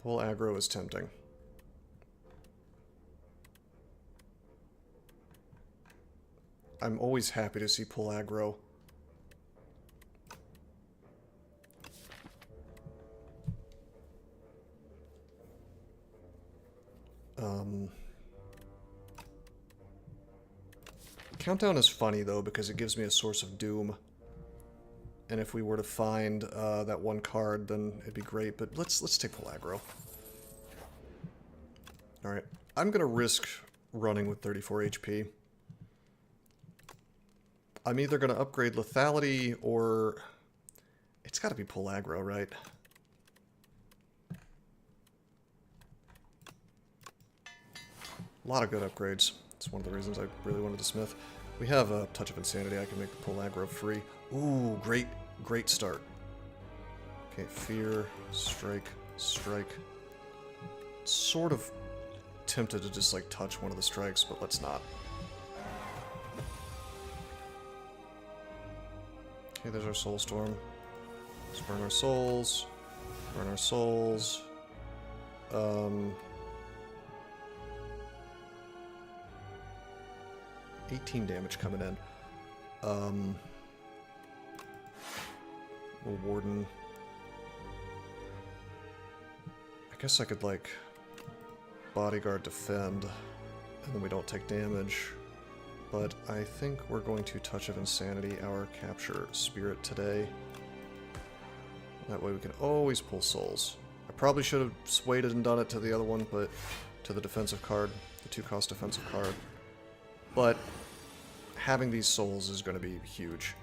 Pull aggro is tempting. I'm always happy to see pull aggro. Countdown is funny, though, because it gives me a source of doom. And if we were to find that one card, then it'd be great. But let's take pull aggro. Alright. I'm going to risk running with 34 HP. I'm either going to upgrade lethality or... It's got to be pull aggro, right? A lot of good upgrades. It's one of the reasons I really wanted to smith. We have a Touch of Insanity. I can make the pull aggro free. Ooh, great start. Okay, Fear, Strike, Strike. Sort of tempted to just, like, touch one of the strikes, but let's not. Okay, there's our Soulstorm. Let's burn our souls. Burn our souls. 18 damage coming in. We'll Warden. I guess I could, like, Bodyguard defend, and then we don't take damage. But I think we're going to Touch of Insanity our Capture Spirit today. That way we can always pull souls. I probably should have waited and done it to the other one, but to the defensive card. a 2-cost defensive card. But having these souls is going to be huge.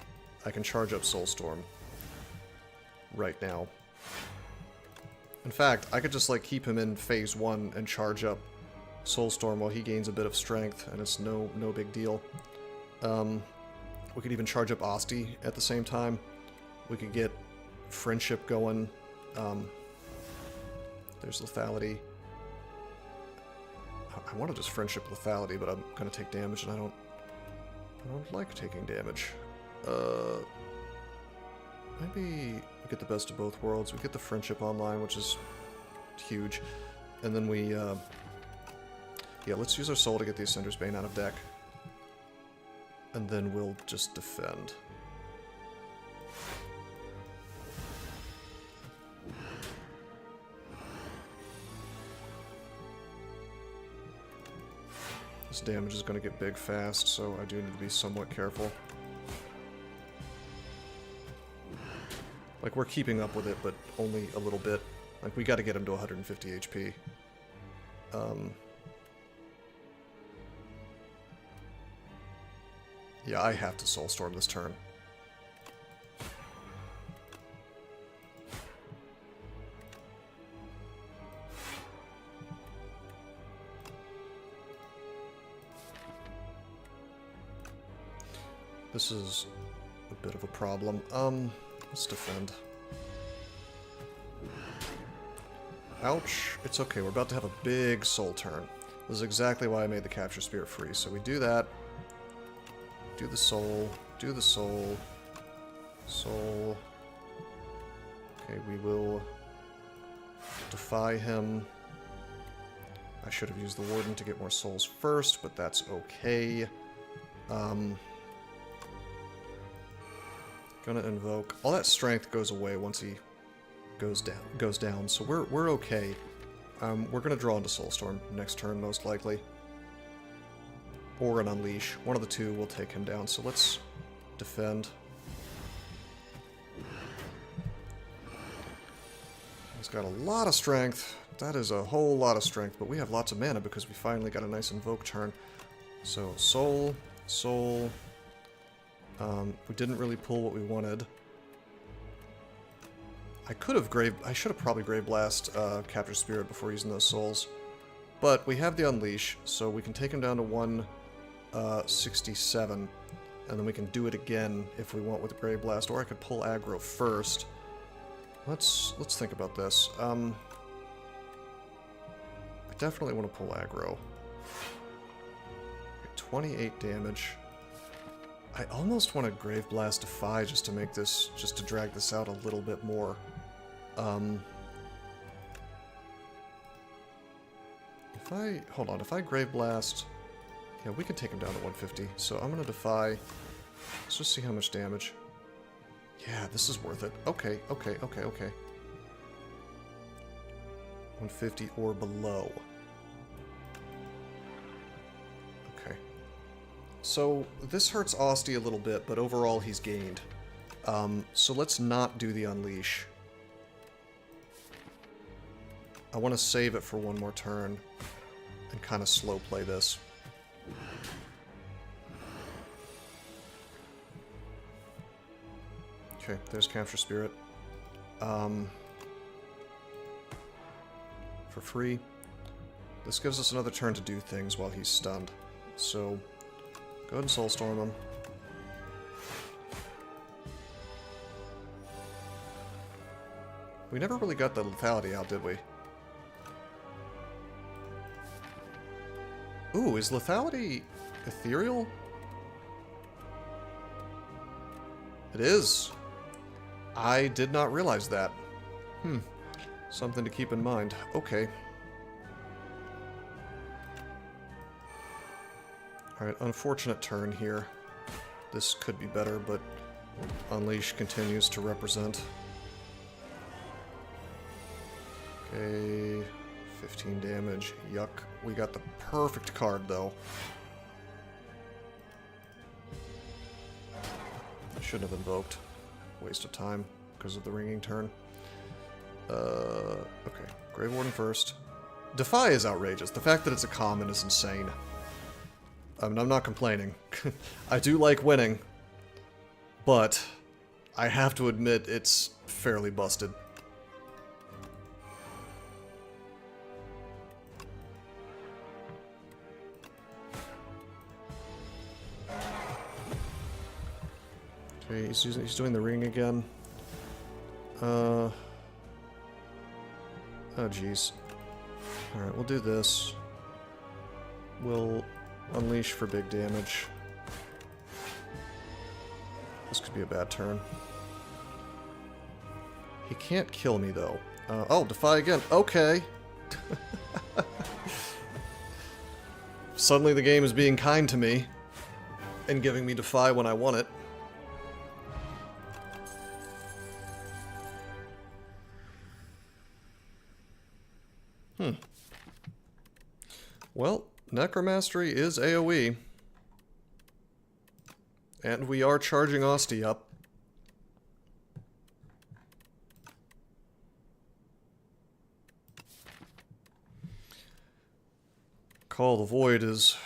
I can charge up Soulstorm right now. In fact, I could just like keep him in phase 1 and charge up Soulstorm while he gains a bit of strength, and it's no big deal. We could even charge up Asti at the same time. We could get Friendship going. There's Lethality. I want to just Friendship Lethality, but I'm going to take damage, and I don't like taking damage. Maybe we get the best of both worlds. We get the Friendship online, which is huge. And then we, yeah, let's use our soul to get the Ascender's Bane out of deck. And then we'll just defend. This damage is going to get big fast, so I do need to be somewhat careful. Like, we're keeping up with it, but only a little bit. Like, we gotta get him to 150 HP. Yeah, I have to Soulstorm this turn. This is a bit of a problem. Let's defend. Ouch. It's okay, we're about to have a big soul turn. This is exactly why I made the Capture Spirit free. So we do that. Do the soul. Do the soul. Soul. Okay, we will defy him. I should have used the Warden to get more souls first, but that's okay. Gonna invoke. All that strength goes away once he goes down. So we're okay. We're gonna draw into Soulstorm next turn, most likely. Or an Unleash. One of the two will take him down. So let's defend. He's got a lot of strength. That is a whole lot of strength, but we have lots of mana because we finally got a nice invoke turn. So soul, soul. We didn't really pull what we wanted. I should have probably Grave Blast Capture Spirit before using those souls. But we have the Unleash, so we can take him down to 167, and then we can do it again if we want with the Grave Blast, or I could pull aggro first. Let's think about this. I definitely want to pull aggro. Okay, 28 damage. I almost want to Grave Blast Defy just to make this, just to drag this out a little bit more. If I Grave Blast, yeah, we can take him down to 150. So I'm gonna Defy. Let's just see how much damage. Yeah, this is worth it. Okay. 150 or below. Okay. So this hurts Asti a little bit, but overall he's gained. So let's not do the Unleash. I want to save it for one more turn and kind of slow play this. Okay, there's Capture Spirit. For free. This gives us another turn to do things while he's stunned. So, go ahead and Soulstorm him. We never really got the lethality out, did we? Ooh, is lethality ethereal? It is. I did not realize that. Something to keep in mind. Okay. Alright, unfortunate turn here. This could be better, but Unleash continues to represent. Okay, 15 damage. Yuck. We got the perfect card, though. I shouldn't have invoked. Waste of time because of the ringing turn. Okay. Grave Warden first. Defy is outrageous. The fact that it's a common is insane. I mean, I'm not complaining. I do like winning, but I have to admit it's fairly busted. Okay, he's doing the ring again. Oh, jeez. Alright, we'll do this. We'll unleash for big damage. This could be a bad turn. He can't kill me, though. Oh, Defy again. Okay. Suddenly the game is being kind to me and giving me Defy when I want it. Well, Necromastery is AoE. And we are charging Osti up. Call the Void is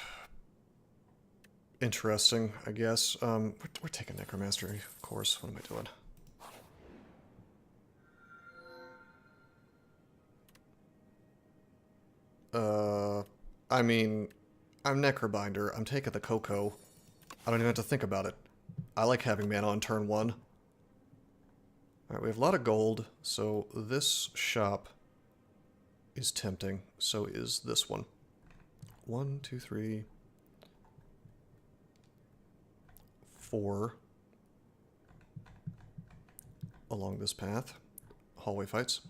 interesting, I guess. We're taking Necromastery, of course. What am I doing? I mean, I'm Necrobinder. I'm taking the Coco. I don't even have to think about it. I like having mana on turn 1. Alright, we have a lot of gold, so this shop is tempting. So is this one. 1, 2, 3, 4 along this path. Hallway fights.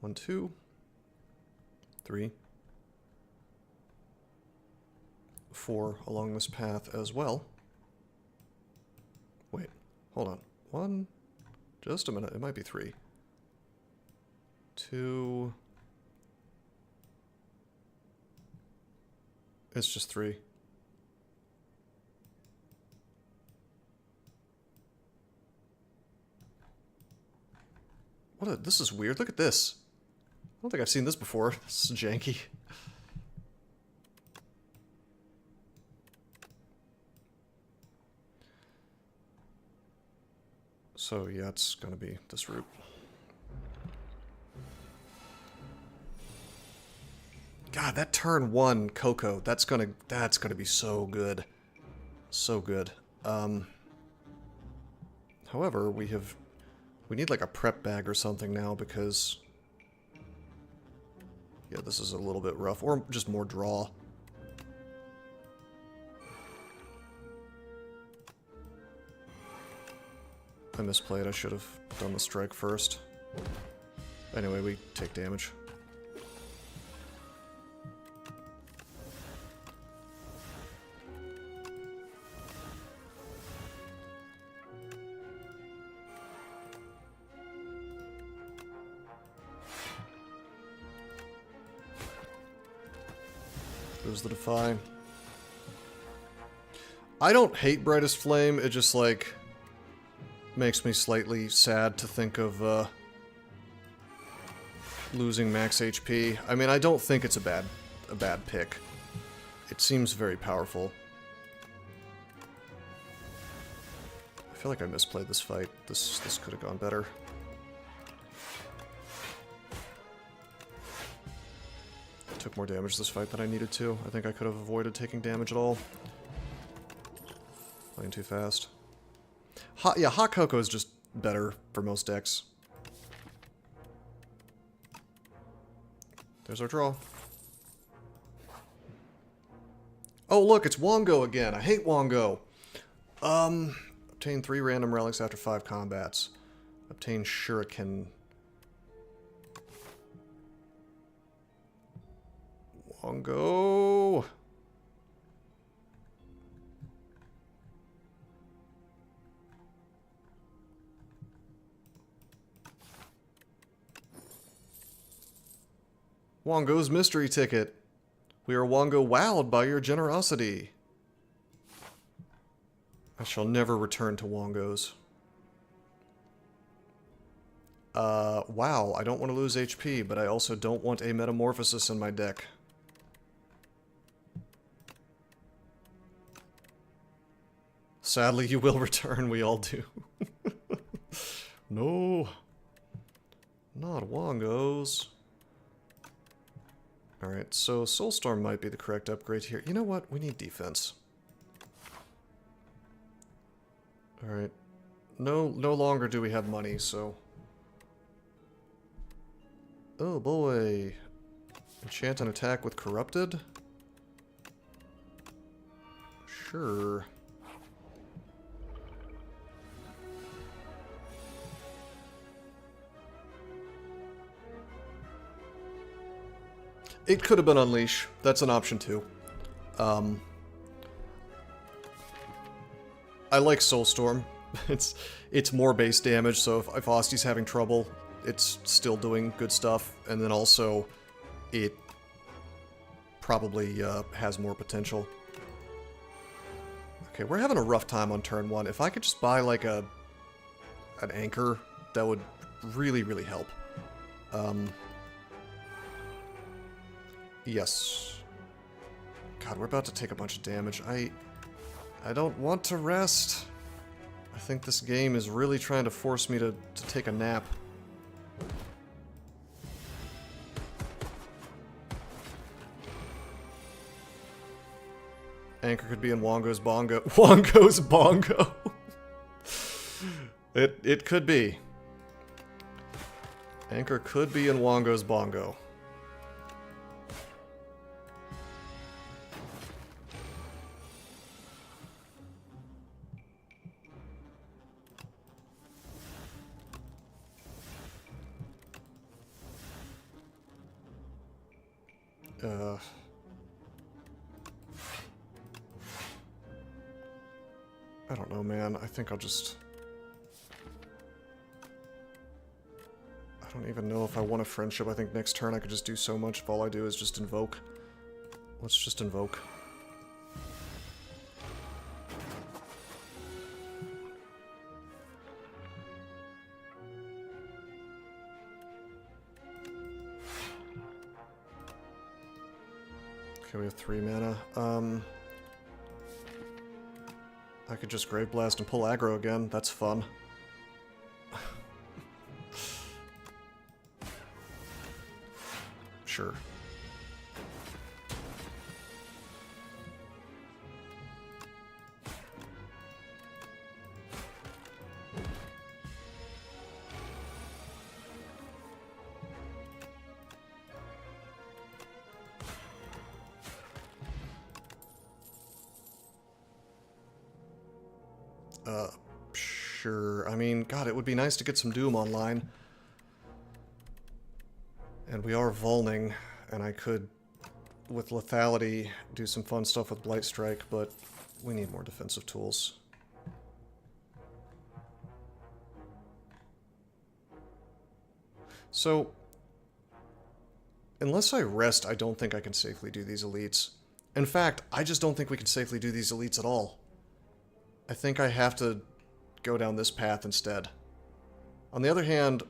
1, 2, 3, 4 along this path as well. Wait, hold on. 1, just a minute, it might be 3. 2, it's just 3. This is weird, look at this. I don't think I've seen this before. This is janky. So yeah, it's gonna be this route. God, that turn 1 Coco, that's gonna be so good. So good. However, we need like a prep bag or something now because yeah, this is a little bit rough. Or just more draw. I misplayed. I should have done the strike first. Anyway, we take damage. There's the Defy. I don't hate Brightest Flame, it just, like, makes me slightly sad to think of, losing max HP. I mean, I don't think it's a bad pick. It seems very powerful. I feel like I misplayed this fight. This could have gone better. Took more damage this fight than I needed to. I think I could have avoided taking damage at all. Playing too fast. Hot Cocoa is just better for most decks. There's our draw. Oh look, it's Wongo again. I hate Wongo. Obtain 3 random relics after 5 combats. Obtain Shuriken. Wongo. Wongo's mystery ticket. We are Wongo wowed by your generosity. I shall never return to Wongo's. Wow, I don't want to lose HP, but I also don't want a Metamorphosis in my deck. Sadly, you will return, we all do. No. Not Wongos. Alright, so Soulstorm might be the correct upgrade here. You know what? We need defense. Alright. No longer do we have money, so... Oh boy. Enchant an attack with Corrupted? Sure. It could have been Unleash. That's an option too. I like Soulstorm. It's more base damage, so if Osti's having trouble, it's still doing good stuff. And then also, it probably has more potential. Okay, we're having a rough time on turn 1. If I could just buy like an anchor, that would really, really help. Yes. God, we're about to take a bunch of damage. I don't want to rest. I think this game is really trying to force me to take a nap. Anchor could be in Wongo's Bongo. Wongo's Bongo! It could be. Anchor could be in Wongo's Bongo. I don't know, man. I think I'll just... I don't even know if I want a friendship. I think next turn I could just do so much if all I do is just invoke. Let's just invoke. Okay, we have 3 mana. I could just Grave Blast and pull aggro again. That's fun. Sure. Sure. I mean, God, it would be nice to get some Doom online. And we are Volning, and I could, with Lethality, do some fun stuff with Blight Strike, but we need more defensive tools. So, unless I rest, I don't think I can safely do these elites. In fact, I just don't think we can safely do these elites at all. I think I have to go down this path instead. On the other hand,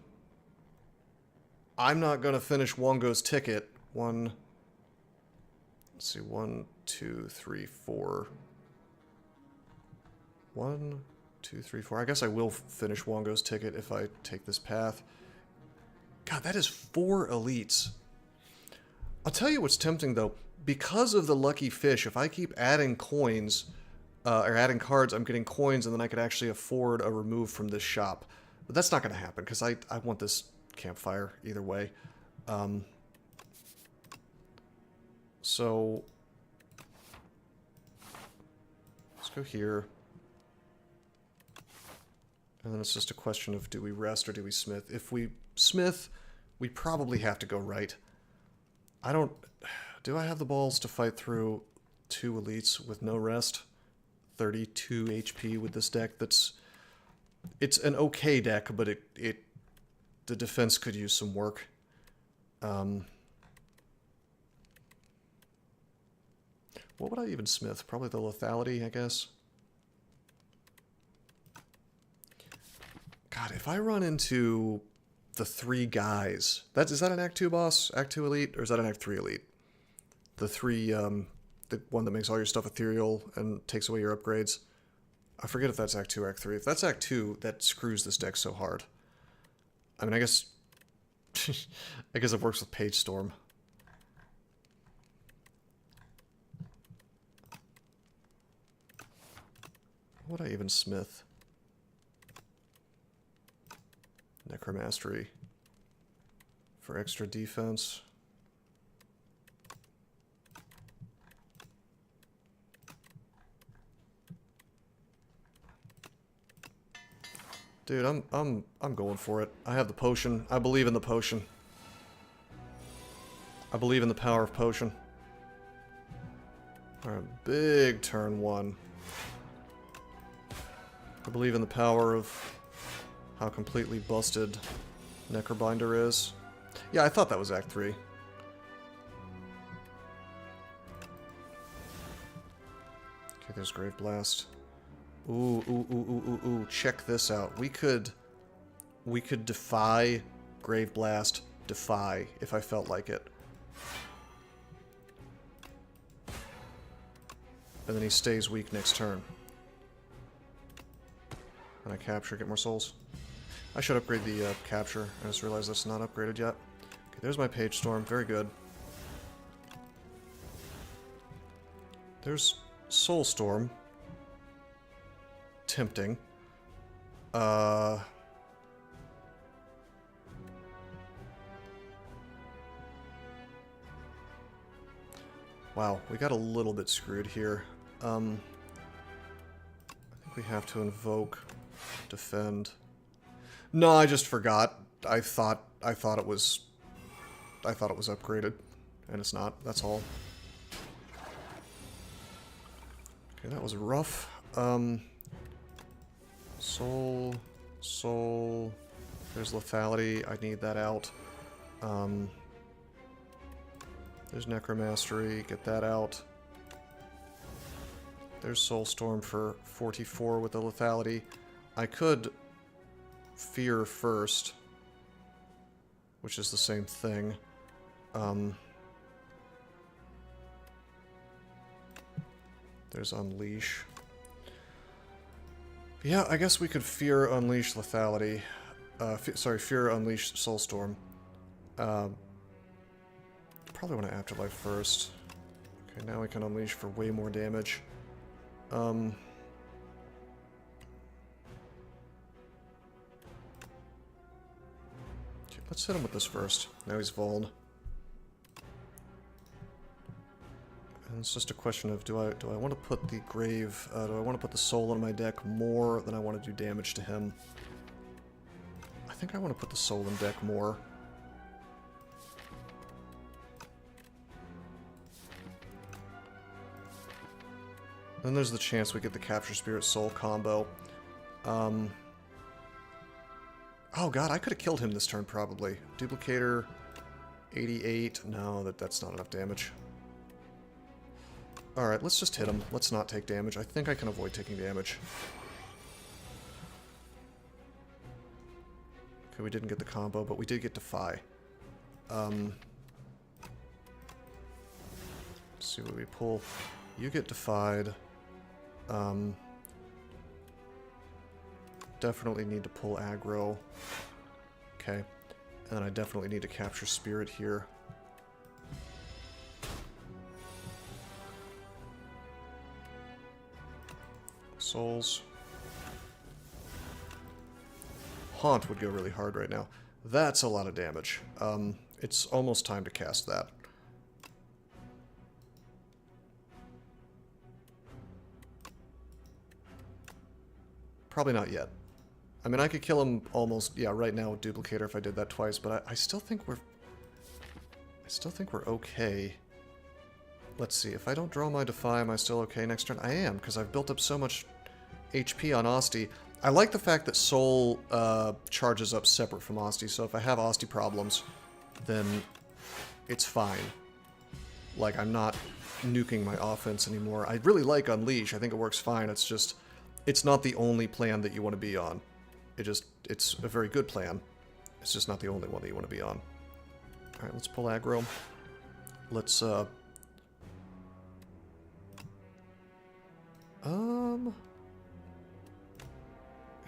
I'm not going to finish Wongo's ticket. Let's see, 1, 2, 3, 4. 1, 2, 3, 4. I guess I will finish Wongo's ticket if I take this path. God, that is 4 elites. I'll tell you what's tempting, though. Because of the lucky fish, if I keep adding coins... or adding cards, I'm getting coins, and then I could actually afford a remove from this shop. But that's not going to happen, because I want this campfire either way. So... let's go here. And then it's just a question of do we rest or do we smith? If we smith, we probably have to go right. I don't... do I have the balls to fight through 2 elites with no rest? 32 HP with this deck. It's an okay deck, but the defense could use some work. What would I even smith? Probably the lethality, I guess. God, if I run into the 3 guys. Is that an Act 2 boss? Act 2 elite? Or is that an Act 3 elite? The 3, the one that makes all your stuff ethereal and takes away your upgrades. I forget if that's Act 2 or Act 3. If that's Act 2, that screws this deck so hard. I mean, I guess... I guess it works with Page Storm. What would I even smith? Necromastery. For extra defense. Dude, I'm going for it. I have the potion. I believe in the potion. I believe in the power of potion. Alright, big turn 1. I believe in the power of how completely busted Necrobinder is. Yeah, I thought that was Act 3. Okay, there's Grave Blast. Ooh, ooh, ooh, ooh, ooh, ooh. Check this out. We could defy Grave Blast, defy, if I felt like it. And then he stays weak next turn. And I capture, get more souls. I should upgrade the capture. I just realized that's not upgraded yet. Okay, there's my Page Storm. Very good. There's Soul Storm. Tempting. Wow, we got a little bit screwed here. I think we have to invoke, defend. No, I just forgot. I thought it was upgraded, and it's not. That's all. Okay, that was rough. Soul. There's lethality. I need that out. There's Necromastery. Get that out. There's Soulstorm for 44 with the lethality. I could Fear first, which is the same thing. There's Unleash. Yeah, I guess we could Fear, Unleash lethality. Fear, Unleash Soulstorm. Probably want to Afterlife first. Okay, now we can Unleash for way more damage. Okay, let's hit him with this first. Now he's vuln. And it's just a question of do I want to put the grave, do I want to put the soul in my deck more than I want to do damage to him? I think I want to put the soul in deck more. Then there's the chance we get the Capture Spirit Soul combo. Oh god, I could have killed him this turn probably. Duplicator, 88. No, that's not enough damage. Alright, let's just hit him. Let's not take damage. I think I can avoid taking damage. Okay, we didn't get the combo, but we did get Defy. Let's see what we pull. You get Defied. Definitely need to pull aggro. Okay. And then I definitely need to capture spirit here. Souls. Haunt would go really hard right now. That's a lot of damage. It's almost time to cast that. Probably not yet. I mean, I could kill him almost, yeah, right now with Duplicator if I did that twice, but I still think we're... okay. Let's see, if I don't draw my Defy, am I still okay next turn? I am, because I've built up so much HP on Asti. I like the fact that Soul charges up separate from Asti, so if I have Asti problems, then it's fine. Like, I'm not nuking my offense anymore. I really like Unleash, I think it works fine, it's just... it's not the only plan that you want to be on. It's a very good plan, It's just not the only one that you want to be on. Alright, let's pull aggro. Let's, It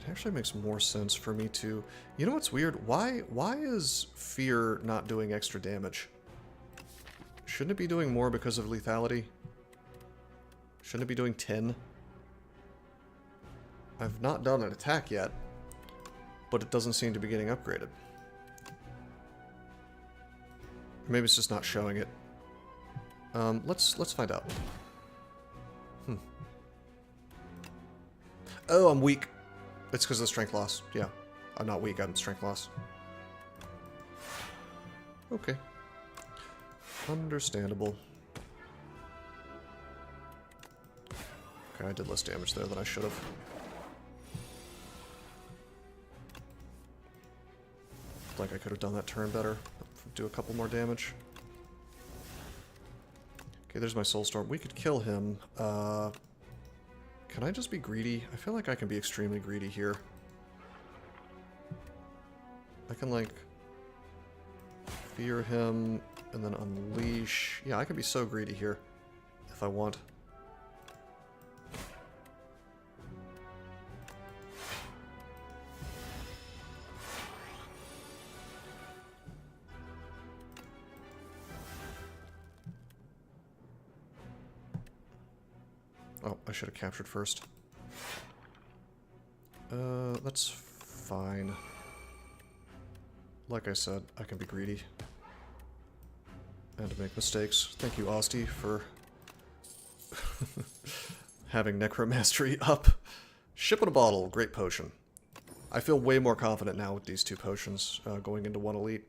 actually makes more sense for me to... You know what's weird? Why is Fear not doing extra damage? Shouldn't it be doing more because of lethality? Shouldn't it be doing 10? I've not done an attack yet, but it doesn't seem to be getting upgraded. Maybe it's just not showing it. Let's find out. Oh, I'm weak. It's because of the strength loss. Yeah. I'm not weak, I'm strength loss. Okay. Understandable. Okay, I did less damage there than I should have. Like I could have done that turn better. Do a couple more damage. Okay, there's my Soulstorm. We could kill him. Can I just be greedy? I feel like I can be extremely greedy here. I can, like, fear him and then unleash. Yeah, I can be so greedy here if I want. Oh, I should have captured first. That's fine. Like I said, I can be greedy. And make mistakes. Thank you, Osti, for having Necromastery up. Ship in a bottle, great potion. I feel way more confident now with these two potions going into one elite.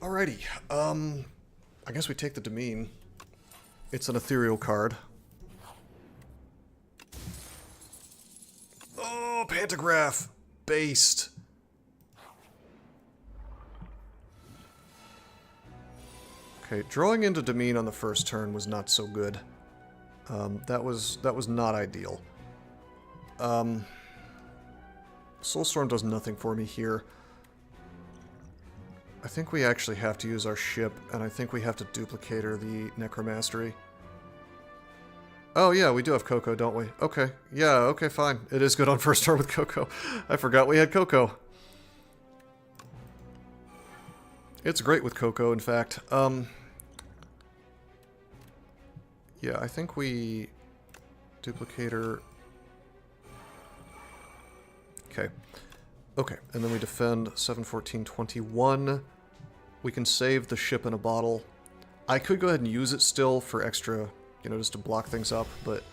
Alrighty, I guess we take the Demean. It's an ethereal card. Oh, Pantograph! Based. Okay, drawing into Demean on the first turn was not so good. That was not ideal. Soulstorm does nothing for me here. I think we actually have to use our ship, and I think we have to duplicator the Necromastery. Oh yeah, we do have Coco, don't we? Okay, yeah, okay, fine. It is good on first turn with Coco. I forgot we had Coco. It's great with Coco, in fact. Yeah, I think we... Duplicator... Okay. Okay, and then we defend 7, 14, 21. We can save the ship in a bottle. I could go ahead and use it still for extra, you know, just to block things up, but...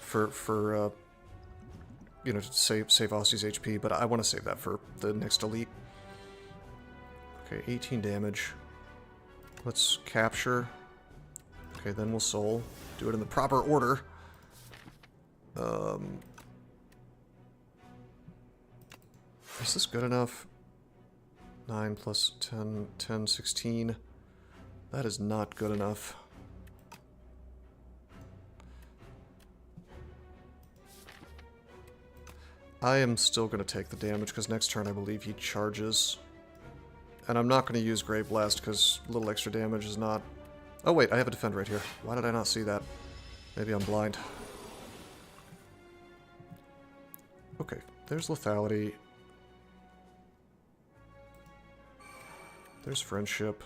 For you know, to save Osti's HP, but I want to save that for the next elite. Okay, 18 damage. Let's capture. Okay, then we'll soul. Do it in the proper order. Is this good enough? 9 plus 10, 10, 16. That is not good enough. I am still going to take the damage, because next turn I believe he charges. And I'm not going to use Grave Blast, because a little extra damage is not... Oh wait, I have a defend right here. Why did I not see that? Maybe I'm blind. Okay, there's lethality. There's friendship.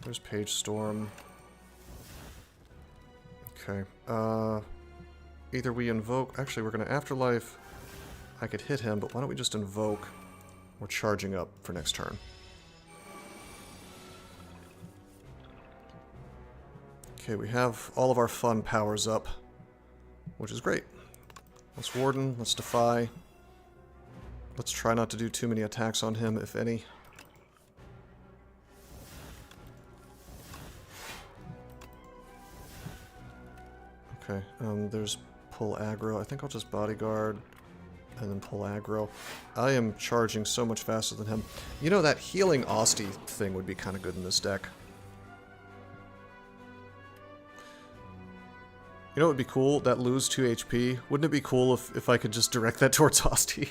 There's Page Storm. Okay, either we invoke... Actually, we're going to Afterlife. I could hit him, but why don't we just invoke? We're charging up for next turn. Okay, we have all of our fun powers up, which is great. Let's Warden, let's Defy. Let's try not to do too many attacks on him, if any. Okay, there's pull aggro. I think I'll just bodyguard and then pull aggro. I am charging so much faster than him. You know, that healing Osti thing would be kind of good in this deck. You know what would be cool? That lose 2 HP. Wouldn't it be cool if I could just direct that towards Asti?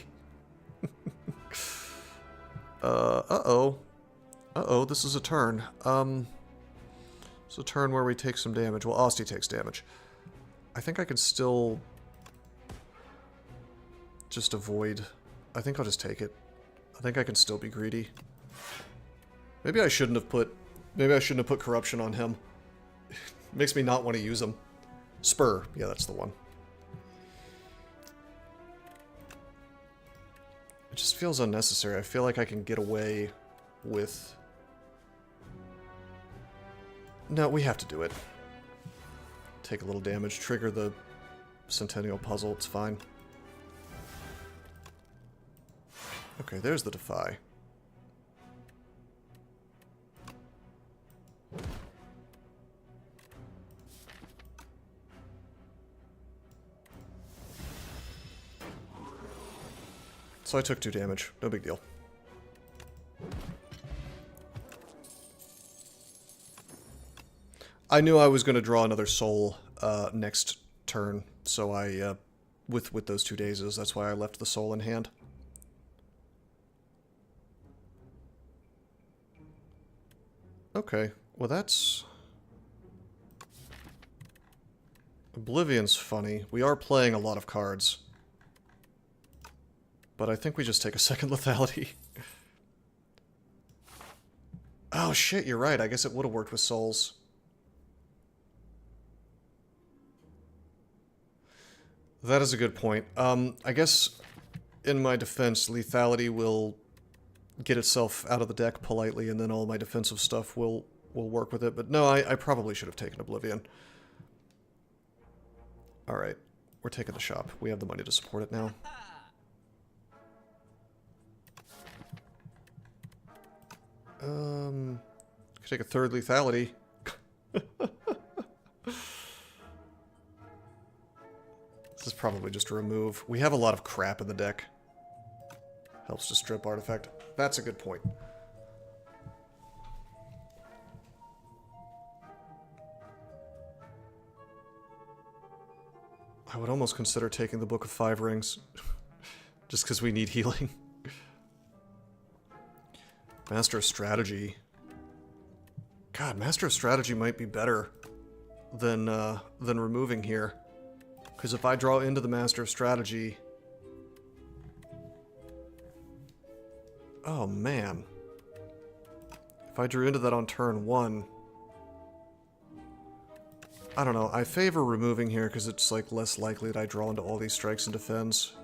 Uh-oh. Uh-oh, this is a turn. It's a turn where we take some damage. Well, Asti takes damage. I think I can still just avoid. I think I'll just take it. I think I can still be greedy. Maybe I shouldn't have put corruption on him. Makes me not want to use him. Spur. Yeah, that's the one. It just feels unnecessary. I feel like I can get away with... No, we have to do it. Take a little damage, trigger the Centennial Puzzle, it's fine. Okay, there's the Defy. So I took 2 damage, no big deal. I knew I was going to draw another soul next turn, so I, with those 2 dazes, that's why I left the soul in hand. Okay, well that's... Oblivion's funny. We are playing a lot of cards. But I think we just take a second lethality. Oh shit, you're right. I guess it would have worked with souls. That is a good point. I guess, in my defense, lethality will get itself out of the deck politely, and then all my defensive stuff will work with it. But no, I probably should have taken Oblivion. Alright, we're taking the shop. We have the money to support it now. Could take a 3rd lethality. This is probably just a remove. We have a lot of crap in the deck. Helps to strip artifact. That's a good point. I would almost consider taking the Book of 5 Rings. Just because we need healing. Master of Strategy. God, Master of Strategy might be better than removing here. Because if I draw into the Master of Strategy... Oh, man. If I drew into that on turn 1... I don't know. I favor removing here because it's like less likely that I draw into all these strikes and defends.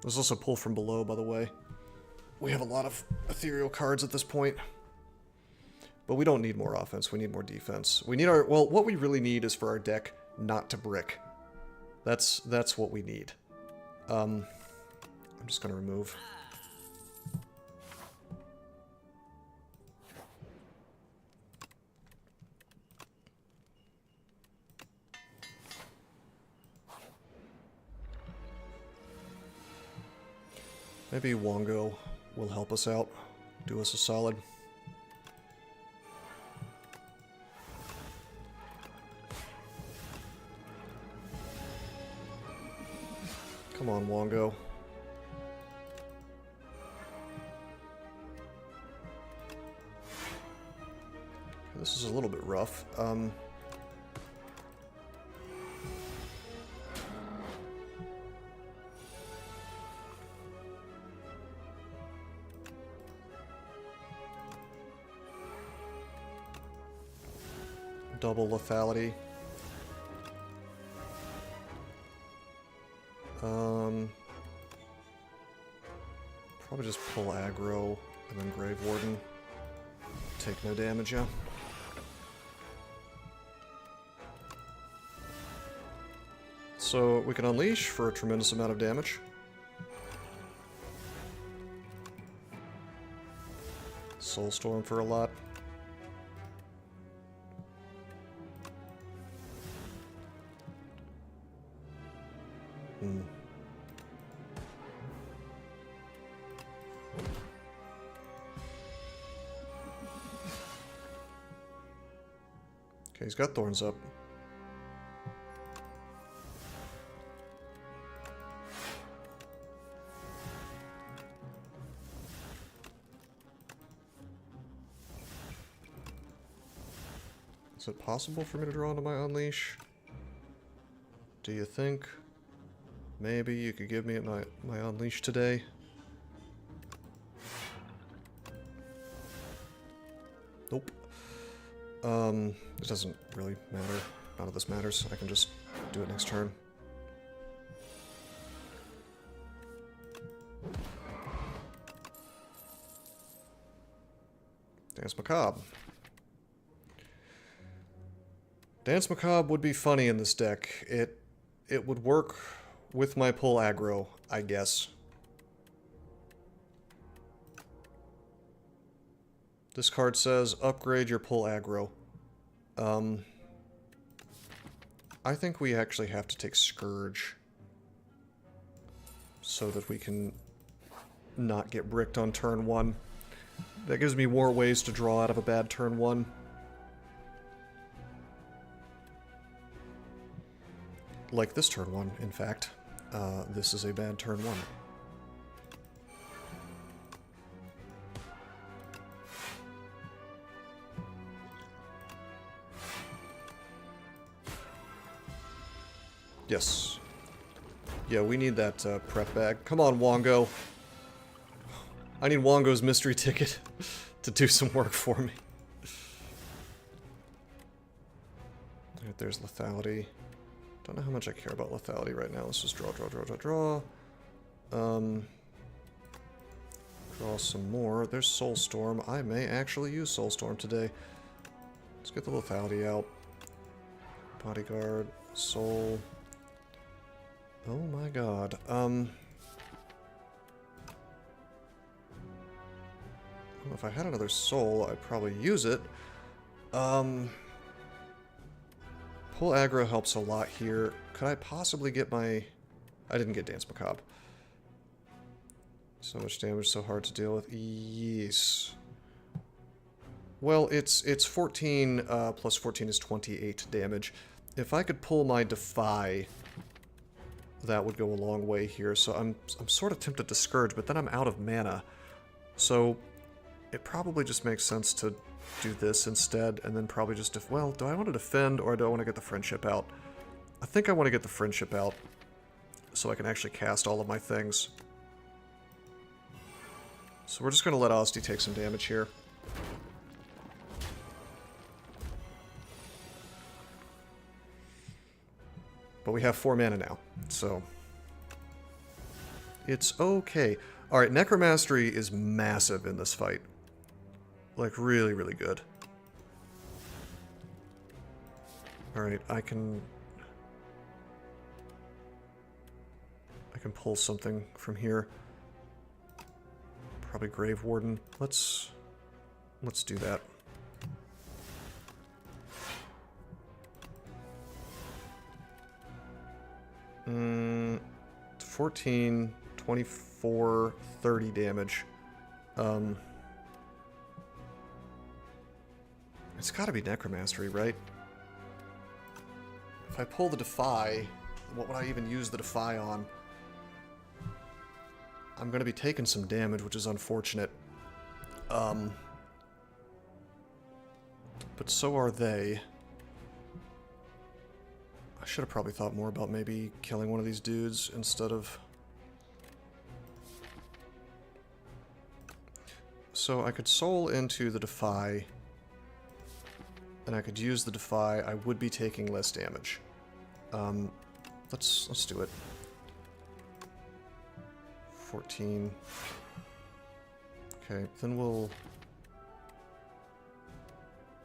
There's also pull from below, by the way. We have a lot of ethereal cards at this point. But we don't need more offense, we need more defense. We need our... Well, what we really need is for our deck not to brick. That's what we need. I'm just gonna remove. Maybe Wongo will help us out, do us a solid. Come on, Wongo. This is a little bit rough. Double lethality. Probably just pull aggro and then Grave Warden. Take no damage, yeah. So we can unleash for a tremendous amount of damage. Soulstorm for a lot. He's got thorns up. Is it possible for me to draw into my Unleash? Do you think maybe you could give me my Unleash today? Nope. It doesn't really matter. None of this matters. I can just do it next turn. Dance Macabre. Dance Macabre would be funny in this deck. It would work with my pull aggro, I guess. This card says, upgrade your pull aggro. I think we actually have to take Scourge so that we can not get bricked on turn 1. That gives me more ways to draw out of a bad turn 1. Like this turn 1, in fact. This is a bad turn 1. Yes. Yeah, we need that prep bag. Come on, Wongo. I need Wongo's mystery ticket to do some work for me. Alright, there's lethality. Don't know how much I care about lethality right now. Let's just draw. Draw some more. There's Soulstorm. I may actually use Soulstorm today. Let's get the lethality out. Bodyguard. Soul. Oh my god. I don't know, if I had another soul, I'd probably use it. Pull aggro helps a lot here. Could I possibly get my... I didn't get Dance Macabre. So much damage, so hard to deal with. Yes. Well, it's 14, plus 14 is 28 damage. If I could pull my Defy, that would go a long way here. So I'm sort of tempted to Scourge, but then I'm out of mana. So it probably just makes sense to do this instead, and then probably just... well, do I want to defend, or do I want to get the Friendship out? I think I want to get the Friendship out, so I can actually cast all of my things. So we're just going to let Ozzy take some damage here. But we have 4 mana now, so... it's okay. Alright, Necromastery is massive in this fight. Like, really, really good. Alright, I can pull something from here. Probably Grave Warden. Let's do that. Mm, 14, 24, 30 damage. It's gotta be Necromastery, right? If I pull the Defy, what would I even use the Defy on? I'm gonna be taking some damage, which is unfortunate. But so are they. I should have probably thought more about maybe killing one of these dudes instead of... So I could soul into the Defy, and I could use the Defy. I would be taking less damage. Let's do it. 14. Okay, then we'll...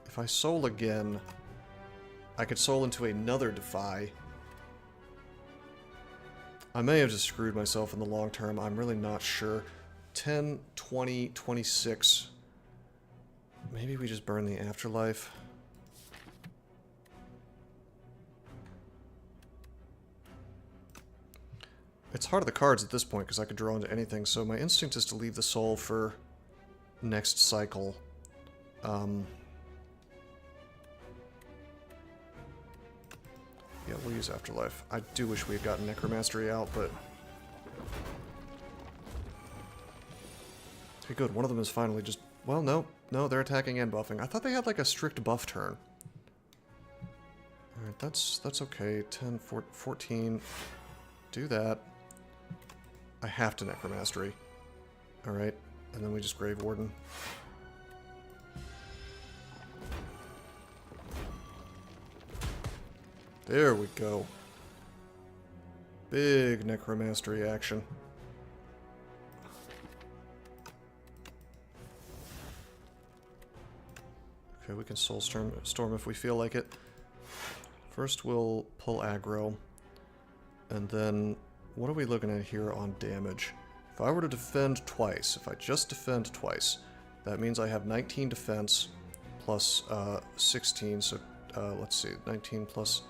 if I soul again, I could soul into another Defy. I may have just screwed myself in the long term. I'm really not sure. 10, 20, 26. Maybe we just burn the Afterlife. It's heart of the cards at this point because I could draw into anything, so my instinct is to leave the soul for next cycle. We'll use Afterlife. I do wish we had gotten Necromastery out, but... Okay, good. One of them is finally just... Well, no. No, they're attacking and buffing. I thought they had, like, a strict buff turn. Alright, that's okay. 10, 14... Do that. I have to Necromastery. Alright, and then we just Grave Warden. There we go. Big Necromastery action. Okay, we can Soulstorm if we feel like it. First we'll pull aggro. And then, what are we looking at here on damage? If I were to defend twice, if I just defend twice, that means I have 19 defense plus 16, so let's see, 19 plus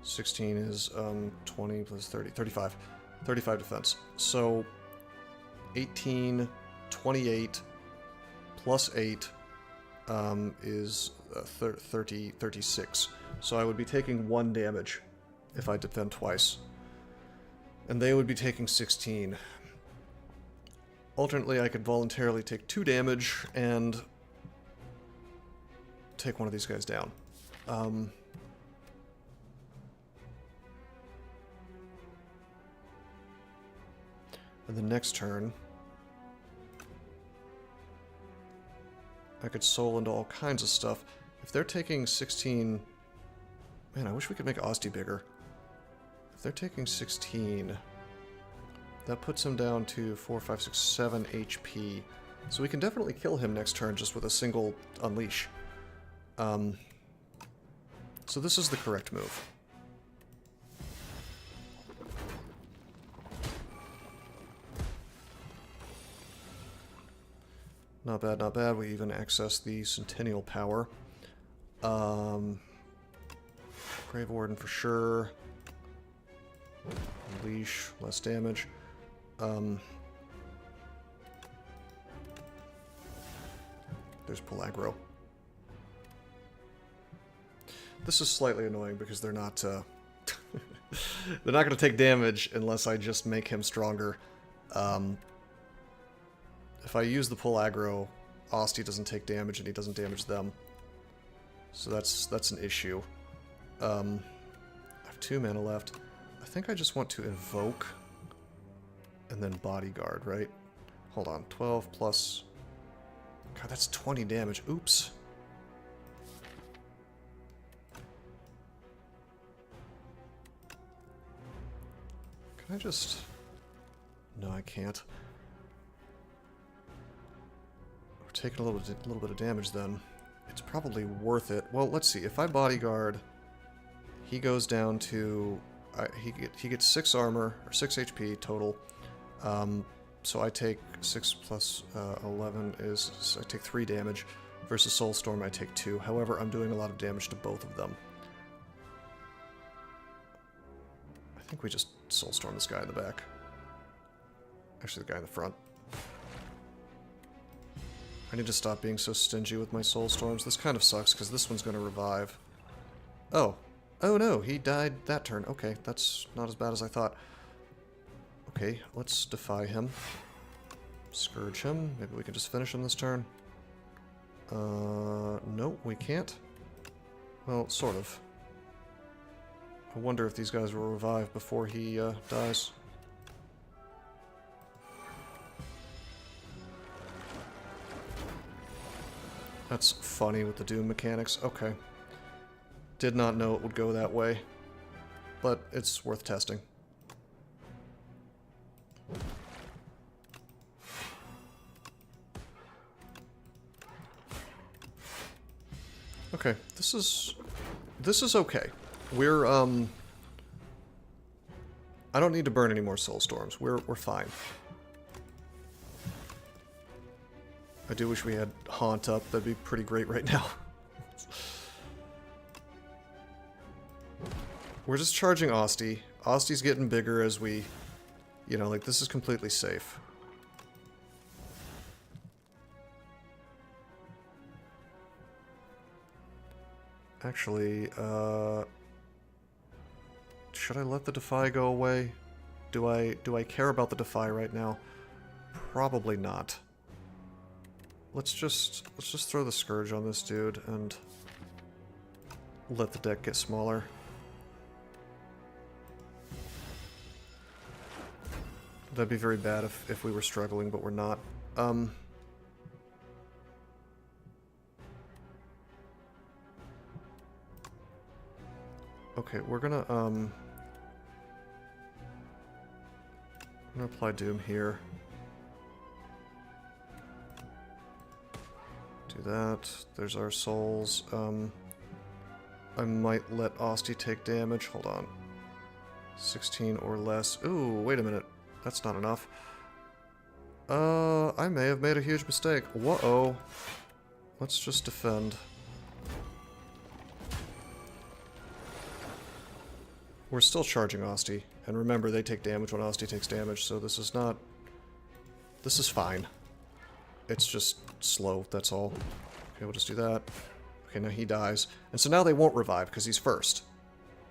16 is 20 plus 30, 35. 35 defense. So 18, 28 plus 8 is 36. So I would be taking 1 damage if I defend twice. And they would be taking 16. Alternately, I could voluntarily take 2 damage and take one of these guys down. And the next turn, I could soul into all kinds of stuff. If they're taking 16... Man, I wish we could make Asti bigger. If they're taking 16, that puts him down to 4, 5, 6, 7 HP. So we can definitely kill him next turn just with a single Unleash. So this is the correct move. Not bad, not bad. We even access the Centennial power. Grave Warden for sure. Unleash, less damage. There's pull aggro. This is slightly annoying because they're not they're not going to take damage unless I just make him stronger. If I use the pull aggro, Asti doesn't take damage and he doesn't damage them. So that's an issue. I have 2 mana left. I think I just want to invoke and then bodyguard, right? Hold on, 12 plus... God, that's 20 damage. Oops. Can I just... No, I can't. We're taking a little bit of damage then. It's probably worth it. Well, let's see. If I bodyguard, he goes down to... he gets 6 armor, or 6 HP total. So I take 6 plus 11 is... So I take 3 damage. Versus Soulstorm, I take 2. However, I'm doing a lot of damage to both of them. I think we just Soulstorm this guy in the back. Actually, the guy in the front. I need to stop being so stingy with my Soulstorms. This kind of sucks, because this one's going to revive. Oh. Oh no, he died that turn. Okay, that's not as bad as I thought. Okay, let's defy him. Scourge him. Maybe we can just finish him this turn. No, we can't. Well, sort of. I wonder if these guys will revive before he dies. That's funny with the Doom mechanics. Okay. Did not know it would go that way. But it's worth testing. Okay, this is okay. We're I don't need to burn any more Soulstorms. We're fine. I do wish we had Haunt up. That'd be pretty great right now. We're just charging Asti. Asti's getting bigger as we... You know, like, this is completely safe. Actually, Should I let the Defy go away? Do I care about the Defy right now? Probably not. Let's just throw the Scourge on this dude and let the deck get smaller. That'd be very bad if we were struggling, but we're not. Okay, we're gonna apply Doom here. Do that. There's our souls. I might let Osti take damage. Hold on. 16 or less. Ooh, wait a minute. That's not enough. I may have made a huge mistake. Whoa. Let's just defend. We're still charging Osti. And remember, they take damage when Osti takes damage, so this is not... This is fine. It's just slow, that's all. Okay, we'll just do that. Okay, now he dies. And so now they won't revive, because he's first.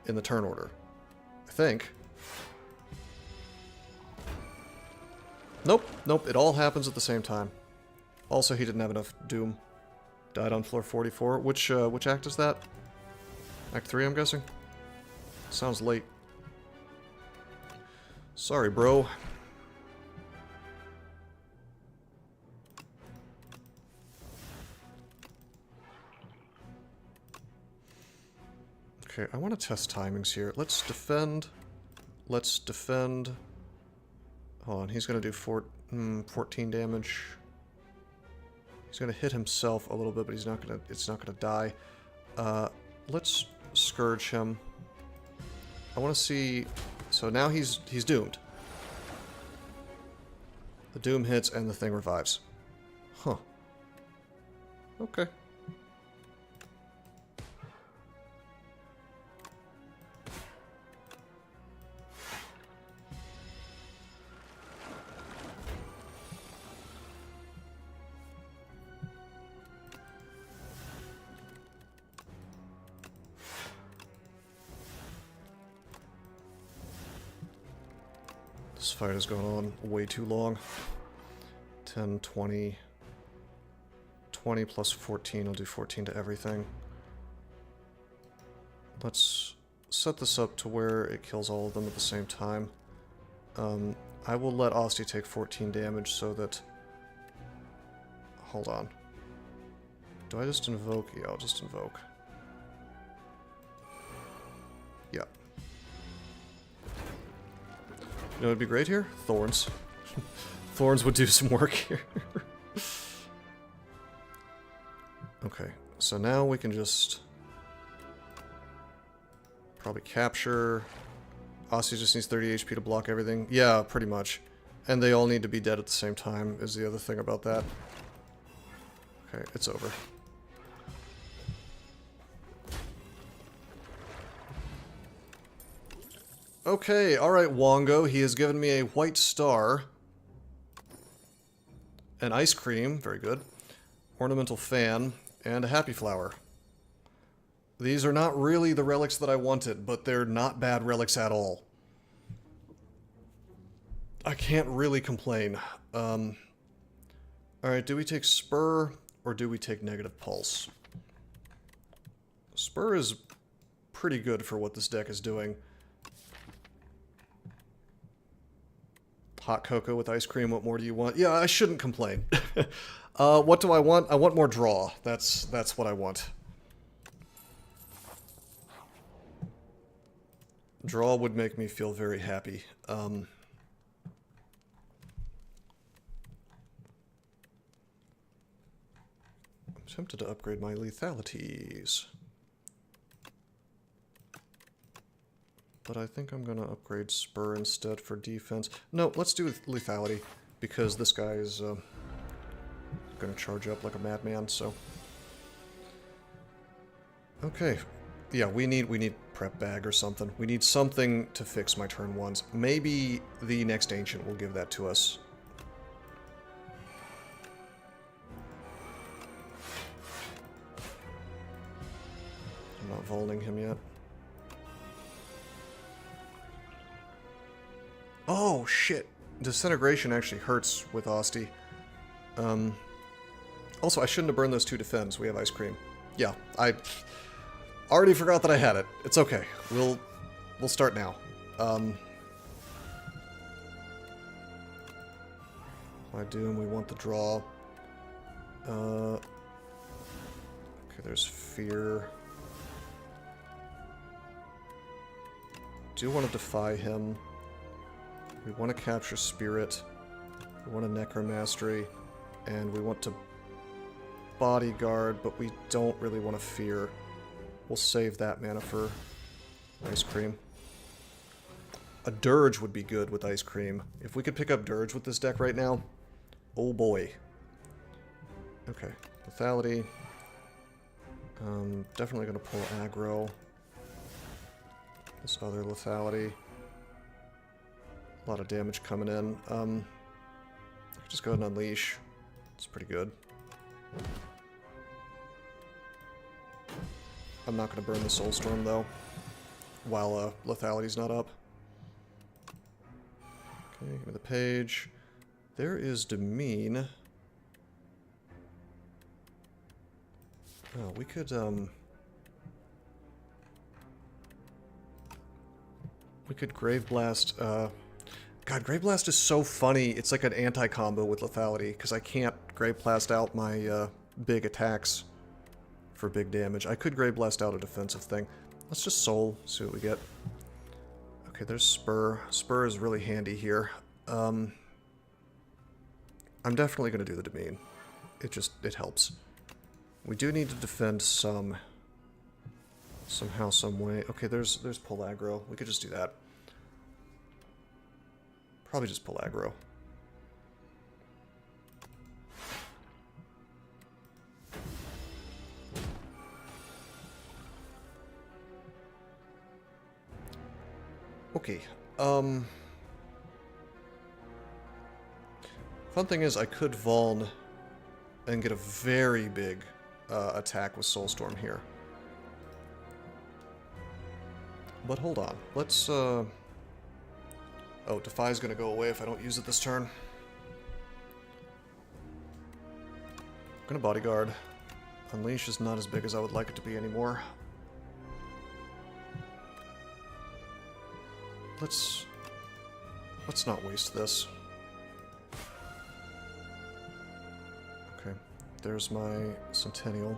In the turn order. I think. Nope, nope, it all happens at the same time. Also, he didn't have enough Doom. Died on floor 44. Which act is that? Act 3, I'm guessing? Sounds late. Sorry, bro. Okay, I want to test timings here. Let's defend. Let's defend. Hold on, he's going to do 14 damage. He's going to hit himself a little bit, but he's not going to. It's not going to die. Let's Scourge him. I want to see... So now he's doomed. The Doom hits and the thing revives. Huh. Okay. This fight has gone on way too long. 10, 20... 20 plus 14, I'll do 14 to everything. Let's set this up to where it kills all of them at the same time. I will let Osti take 14 damage so that... Hold on. Do I just invoke? Yeah, I'll just invoke. Yeah. You know what would be great here? Thorns. Thorns would do some work here. Okay, so now we can just... probably capture... Osti just needs 30 HP to block everything. Yeah, pretty much. And they all need to be dead at the same time, is the other thing about that. Okay, it's over. Okay, alright, Wongo. He has given me a white star. An ice cream, very good. Ornamental fan, and a happy flower. These are not really the relics that I wanted, but they're not bad relics at all. I can't really complain. Alright, do we take Spur, or do we take Negative Pulse? Spur is pretty good for what this deck is doing. Hot cocoa with ice cream, what more do you want? Yeah, I shouldn't complain. What do I want? I want more draw. That's what I want. Draw would make me feel very happy. I'm tempted to upgrade my lethalities. But I think I'm going to upgrade Spur instead for defense. No, let's do lethality, because this guy is going to charge up like a madman, so... Okay. Yeah, we need prep bag or something. We need something to fix my turn ones. Maybe the next Ancient will give that to us. I'm not vaulting him yet. Oh, shit. Disintegration actually hurts with Asti. Also, I shouldn't have burned those 2 defends. We have ice cream. Yeah, I already forgot that I had it. It's okay. We'll start now. My Doom, we want the draw. Okay, there's Fear. Do want to defy him. We want to capture Spirit. We want a Necromastery. And we want to Bodyguard, but we don't really want to Fear. We'll save that mana for Ice Cream. A Dirge would be good with Ice Cream. If we could pick up Dirge with this deck right now, oh boy. Okay, Lethality. Definitely going to pull aggro. This other Lethality. A lot of damage coming in. Just go ahead and Unleash. It's pretty good. I'm not going to burn the Soulstorm, though, while Lethality's not up. Okay, give me the page. There is Demean. Oh, we could, we could Grave Blast, God, Grave Blast is so funny. It's like an anti-combo with Lethality, because I can't Grave Blast out my, big attacks for big damage. I could Grave Blast out a defensive thing. Let's just Soul, see what we get. Okay, there's Spur. Spur is really handy here. I'm definitely going to do the Demean. It helps. We do need to defend somehow, some way. Okay, there's pull aggro. We could just do that. Probably just pull aggro. Okay, fun thing is I could Vuln and get a very big attack with Soulstorm here. But hold on, let's oh, Defy's gonna go away if I don't use it this turn. I'm gonna Bodyguard. Unleash is not as big as I would like it to be anymore. Let's not waste this. Okay, there's my Centennial.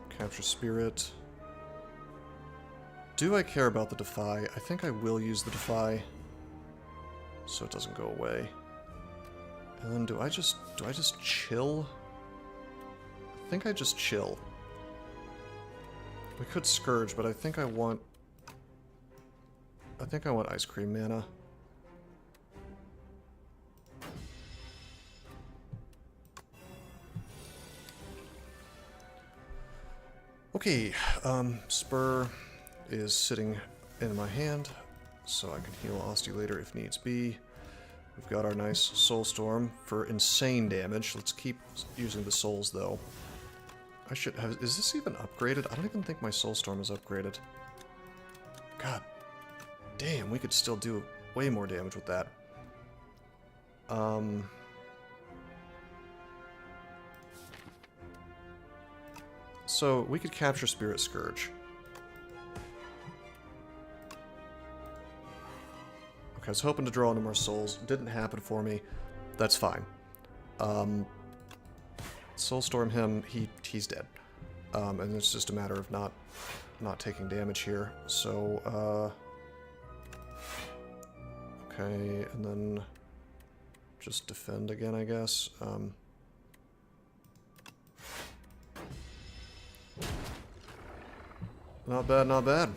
Capture Spirit. Do I care about the Defy? I think I will use the Defy, so it doesn't go away. And then do I just chill? I think I just chill. We could Scourge, but I think I want Ice Cream mana. Okay, Spur is sitting in my hand, so I can heal Asti later if needs be. We've got our nice Soulstorm for insane damage. Let's keep using the souls, though. I should have... Is this even upgraded? I don't even think my Soulstorm is upgraded. God damn, we could still do way more damage with that. So, we could capture Spirit Scourge. Okay, I was hoping to draw into more souls. Didn't happen for me. That's fine. Soulstorm him, he's dead. And it's just a matter of not taking damage here. So, okay, and then just defend again, I guess. Not bad, not bad.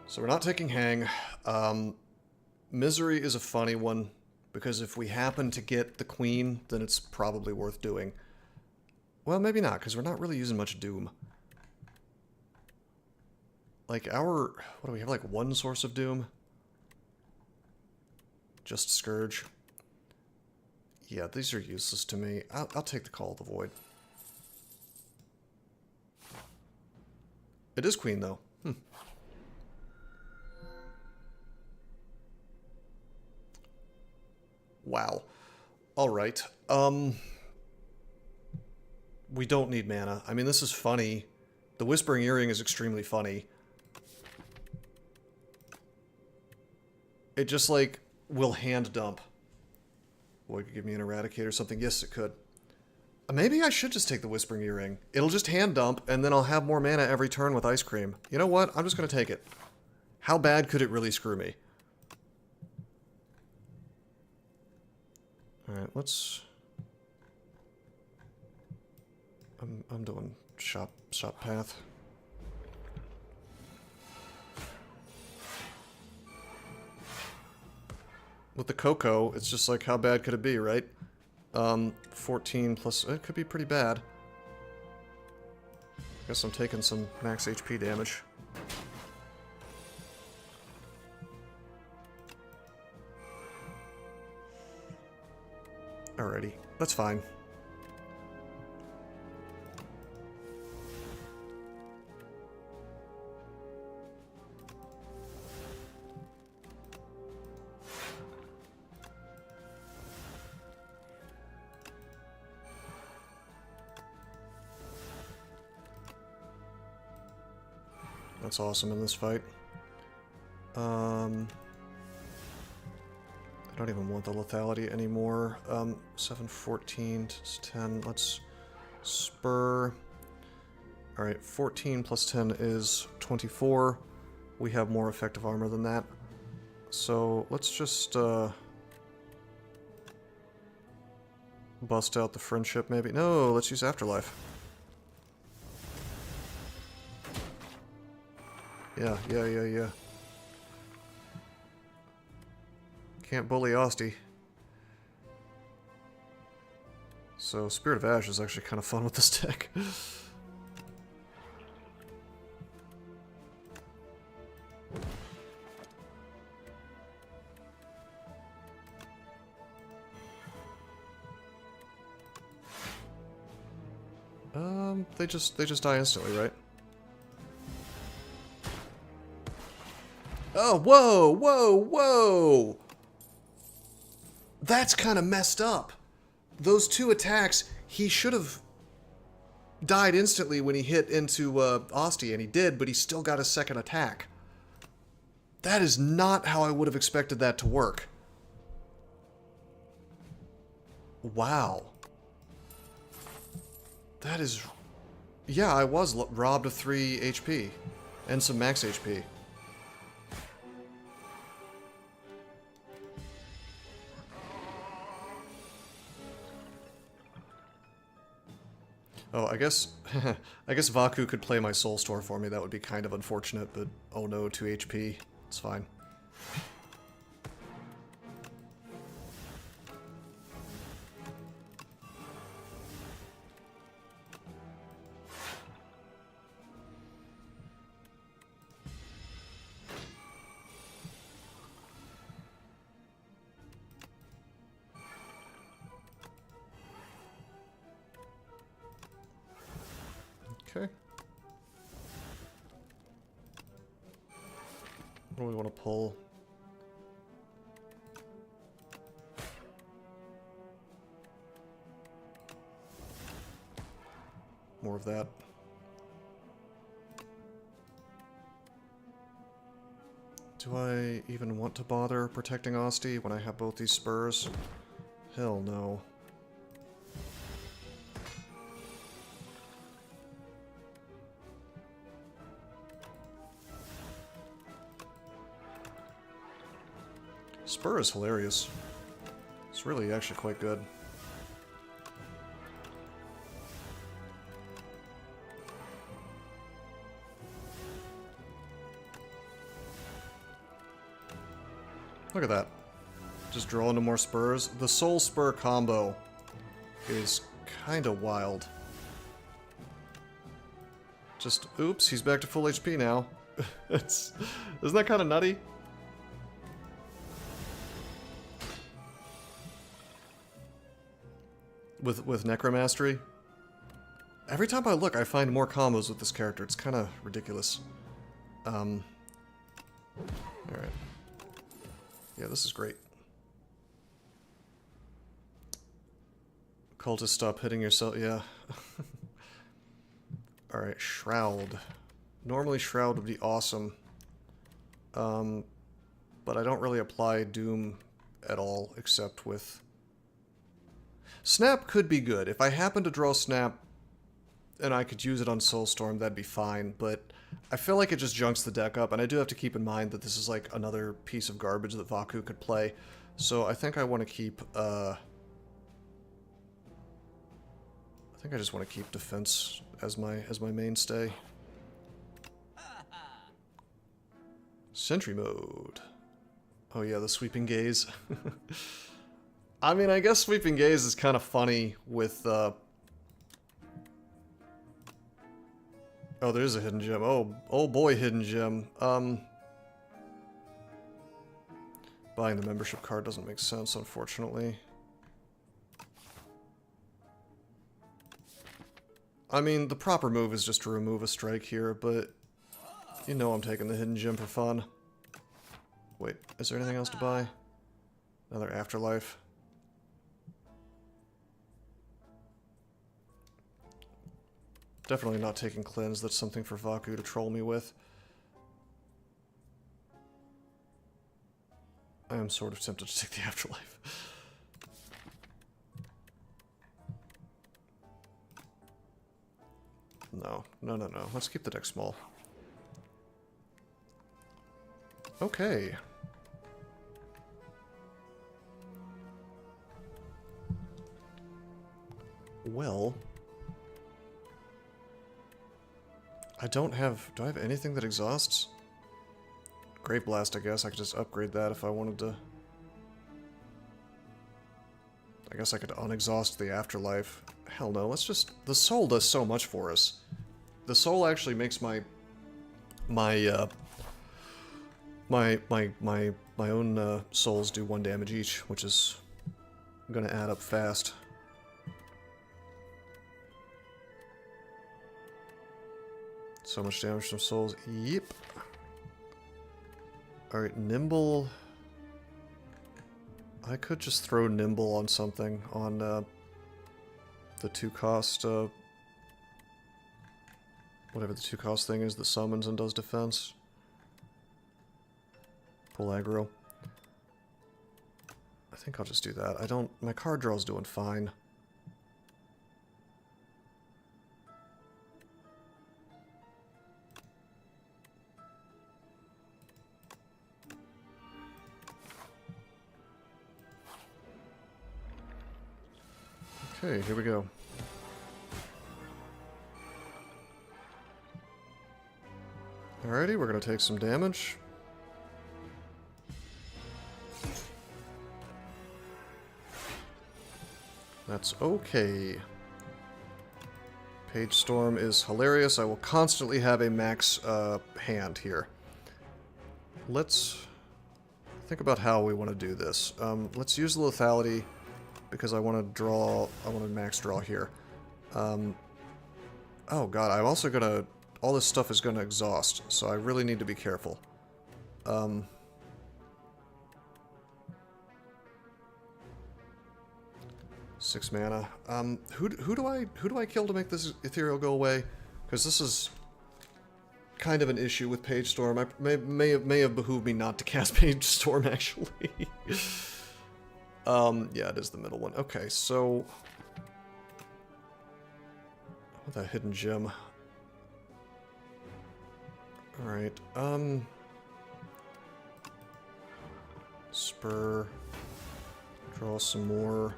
So we're not taking Hang. Misery is a funny one, because if we happen to get the Queen, then it's probably worth doing. Well, maybe not, because we're not really using much Doom. Like, what do we have, like, one source of Doom? Just Scourge. Yeah, these are useless to me. I'll take the Call of the Void. It is queen, though. Wow. Alright. We don't need mana. I mean, this is funny. The Whispering Earring is extremely funny. It just, like, will hand dump. Boy, it could give me an Eradicate or something. Yes, it could. Maybe I should just take the Whispering Earring. It'll just hand dump, and then I'll have more mana every turn with Ice Cream. You know what? I'm just gonna take it. How bad could it really screw me? Alright, let's... I'm doing shop path. With the Coco, it's just like, how bad could it be, right? 14 plus... It could be pretty bad. Guess I'm taking some max HP damage. Alrighty, that's fine. That's awesome in this fight. I don't even want the lethality anymore. 7, 14, 10. Let's spur. Alright, 14 plus 10 is 24. We have more effective armor than that. So let's just bust out the friendship maybe. No, let's use Afterlife. Yeah. Can't bully Osty. So, Spirit of Ash is actually kind of fun with this deck. They just die instantly, right? Oh, whoa! That's kind of messed up. Those two attacks, he should have died instantly when he hit into Osty, and he did, but he still got a second attack. That is not how I would have expected that to work. Wow. That is... Yeah, I was robbed of 3 HP. And some max HP. Oh, I guess Vaku could play my Soul Store for me. That would be kind of unfortunate, but oh no, 2 HP. It's fine. Okay. What do we want to pull? More of that. Do I even want to bother protecting Osty when I have both these spurs? Hell no. Spur is hilarious. It's really actually quite good. Look at that. Just draw into more spurs. The Soul Spur combo is kinda wild. Just, oops, he's back to full HP now. Isn't that kinda nutty? With Necromastery? Every time I look, I find more combos with this character. It's kind of ridiculous. Alright. Yeah, this is great. Cultist, stop hitting yourself. Yeah. Alright, Shroud. Normally Shroud would be awesome. But I don't really apply Doom at all, except with... Snap could be good. If I happen to draw Snap and I could use it on Soulstorm, that'd be fine, but I feel like it just junks the deck up, and I do have to keep in mind that this is like another piece of garbage that Vaku could play. So I think I want to keep, I think I just want to keep defense as my mainstay. Sentry mode. Oh yeah, the sweeping gaze. I mean, I guess sweeping gaze is kind of funny with, oh, there's a hidden gem. Oh boy, hidden gem. Buying the membership card doesn't make sense, unfortunately. I mean, the proper move is just to remove a strike here, but you know I'm taking the hidden gem for fun. Wait, is there anything else to buy? Another Afterlife. Definitely not taking Cleanse. That's something for Vaku to troll me with. I am sort of tempted to take the Afterlife. No. Let's keep the deck small. Okay. Well... I don't have... Do I have anything that exhausts? Great Blast, I guess. I could just upgrade that if I wanted to. I guess I could unexhaust the Afterlife. Hell no, let's just... The Soul does so much for us. The Soul actually makes my own souls do 1 damage each, which is gonna add up fast. So much damage from souls. Yep. Alright, Nimble. I could just throw Nimble on something, on the 2-cost, whatever the 2-cost thing is that summons and does defense. Pull aggro. I think I'll just do that. I don't... My card draw's doing fine. Okay, here we go. Alrighty, we're gonna take some damage. That's okay. Page Storm is hilarious. I will constantly have a max hand here. Let's think about how we want to do this. Let's use the lethality because I want to draw. I want to max draw here. Oh god, I'm also gonna. All this stuff is gonna exhaust, so I really need to be careful. 6 mana. Who do I kill to make this ethereal go away? Because this is kind of an issue with Page Storm. I may have behooved me not to cast Page Storm actually. Yeah, it is the middle one. Okay, so what that hidden gem. All right. Spur. Draw some more.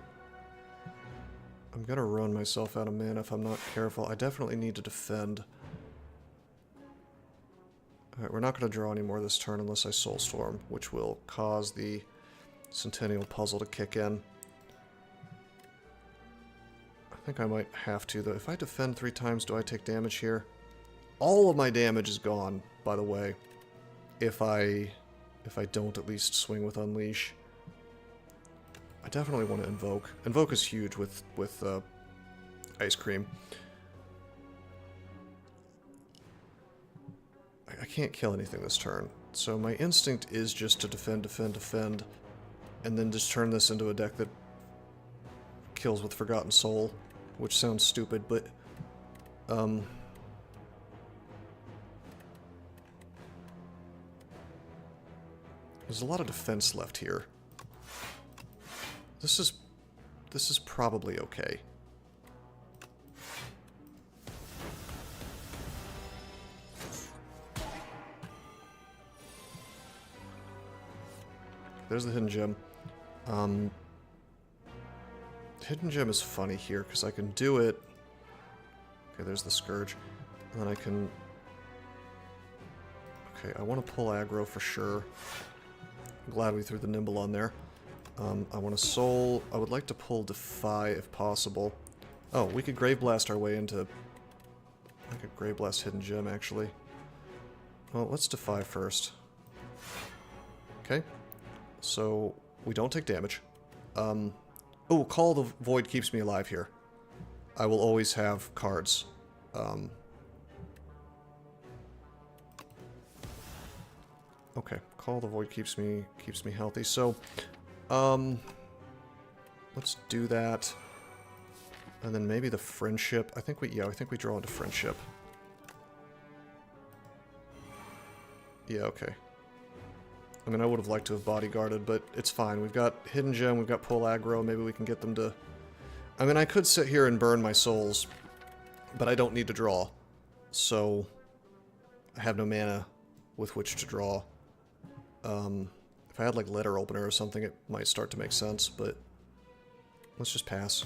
I'm gonna run myself out of mana if I'm not careful. I definitely need to defend. Alright, we're not gonna draw any more this turn unless I Soulstorm, which will cause the Centennial Puzzle to kick in. I think I might have to, though. If I defend 3 times, do I take damage here? All of my damage is gone, by the way, if I don't at least swing with Unleash. I definitely want to Invoke. Invoke is huge with Ice Cream. can't kill anything this turn. So my instinct is just to defend, defend, defend, and then just turn this into a deck that kills with Forgotten Soul, which sounds stupid, but there's a lot of defense left here. This is probably okay. There's the Hidden Gem. Hidden Gem is funny here, because I can do it... Okay, there's the Scourge. And then I can... Okay, I want to pull aggro for sure. I'm glad we threw the Nimble on there. I want to Soul... I would like to pull Defy if possible. Oh, we could Grave Blast our way into... I could Grave Blast Hidden Gem, actually. Well, let's Defy first. Okay. So, we don't take damage. Oh, Call the Void keeps me alive here. I will always have cards. Okay, Call the Void keeps me healthy. So, let's do that. And then maybe the Friendship. I think we draw into Friendship. Yeah, okay. I mean, I would have liked to have bodyguarded, but it's fine. We've got Hidden Gem, we've got Pull Aggro, maybe we can get them to... I mean, I could sit here and burn my souls, but I don't need to draw. So, I have no mana with which to draw. If I had, like, Letter Opener or something, it might start to make sense, but... Let's just pass.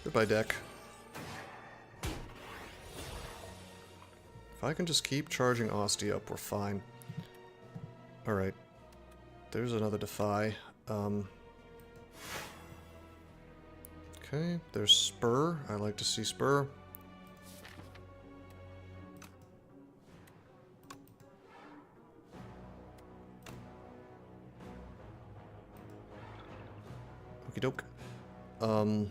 Goodbye, deck. If I can just keep charging Ostia up, we're fine. Alright. There's another Defy. Okay, there's Spur. I like to see Spur. Okie doke. Do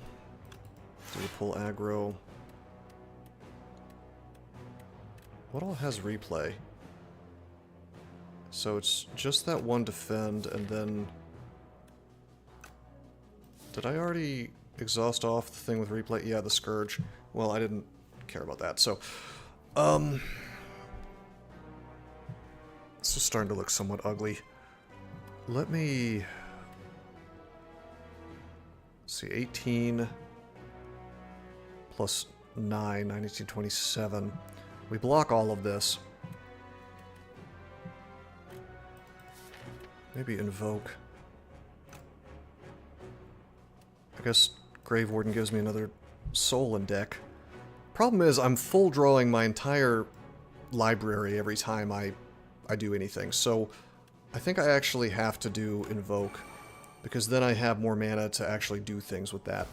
we pull aggro? What all has replay? So it's just that one defend, and then... Did I already exhaust off the thing with replay? Yeah, the Scourge. Well, I didn't care about that, so... This is starting to look somewhat ugly. Let me... see, 18... plus 9, 1927... We block all of this. Maybe Invoke. I guess Grave Warden gives me another soul in deck. Problem is, I'm full drawing my entire library every time I do anything, so I think I actually have to do Invoke, because then I have more mana to actually do things with that.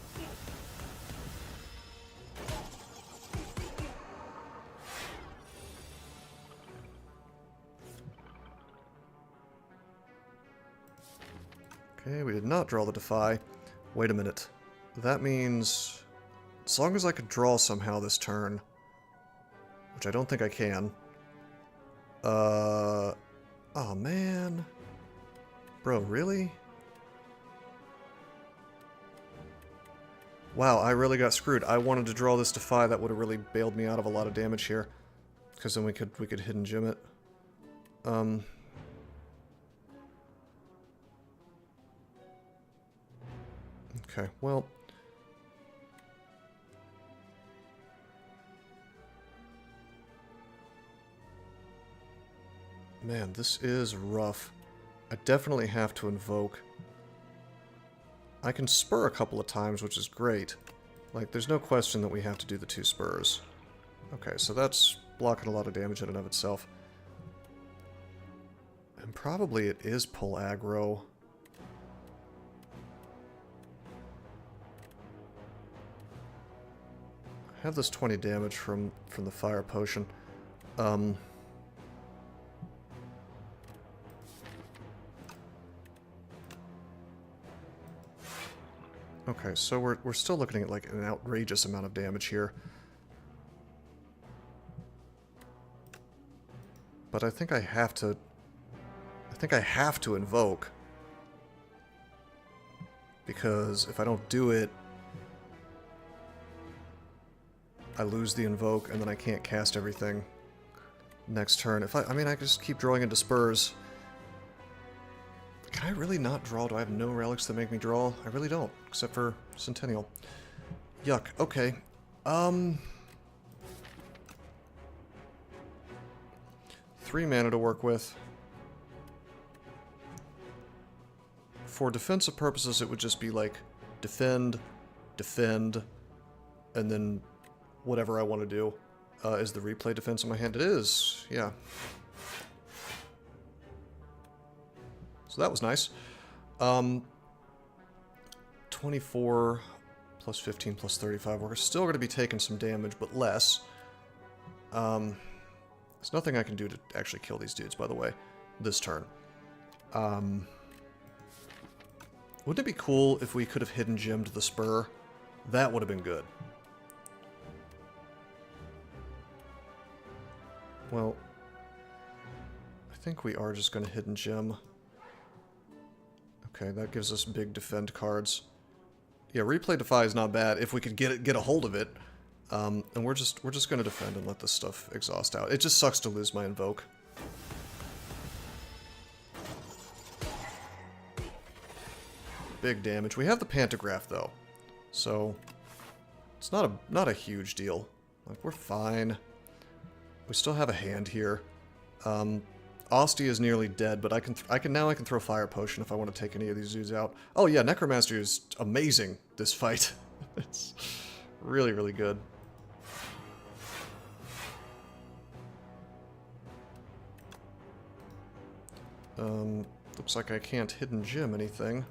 Okay, we did not draw the Defy. Wait a minute. That means... as long as I could draw somehow this turn, which I don't think I can. Oh man. Bro, really? Wow, I really got screwed. I wanted to draw this Defy. That would have really bailed me out of a lot of damage here. Because then we could Hidden Gem it. Okay, well... Man, this is rough. I definitely have to Invoke. I can Spur a couple of times, which is great. Like, there's no question that we have to do the 2 Spurs. Okay, so that's blocking a lot of damage in and of itself. And probably it is Pull Aggro. I have this 20 damage from the Fire Potion. Okay, so we're still looking at like an outrageous amount of damage here. But I think I have to... I think I have to invoke. Because if I don't do it, I lose the invoke, and then I can't cast everything next turn. If I mean, I just keep drawing into spurs. Can I really not draw? Do I have no relics that make me draw? I really don't, except for Centennial. Yuck. Okay. 3 mana to work with. For defensive purposes, it would just be like defend, defend, and then whatever I want to do. Is the replay defense in my hand? It is, yeah. So that was nice. 24 plus 15 plus 35. We're still going to be taking some damage, but less. There's nothing I can do to actually kill these dudes, by the way, this turn. Wouldn't it be cool if we could have hidden gemmed the spur? That would have been good. Well, I think we are just going to hidden gem. Okay, that gives us big defend cards. Yeah, replay defy is not bad if we could get a hold of it. And we're just going to defend and let this stuff exhaust out. It just sucks to lose my invoke. Big damage. We have the pantograph though, so it's not a huge deal. Like, we're fine. We still have a hand here. Osty is nearly dead, but I can throw Fire Potion if I want to take any of these dudes out. Oh yeah, Necromaster is amazing this fight. It's really, really good. Looks like I can't hidden gem anything.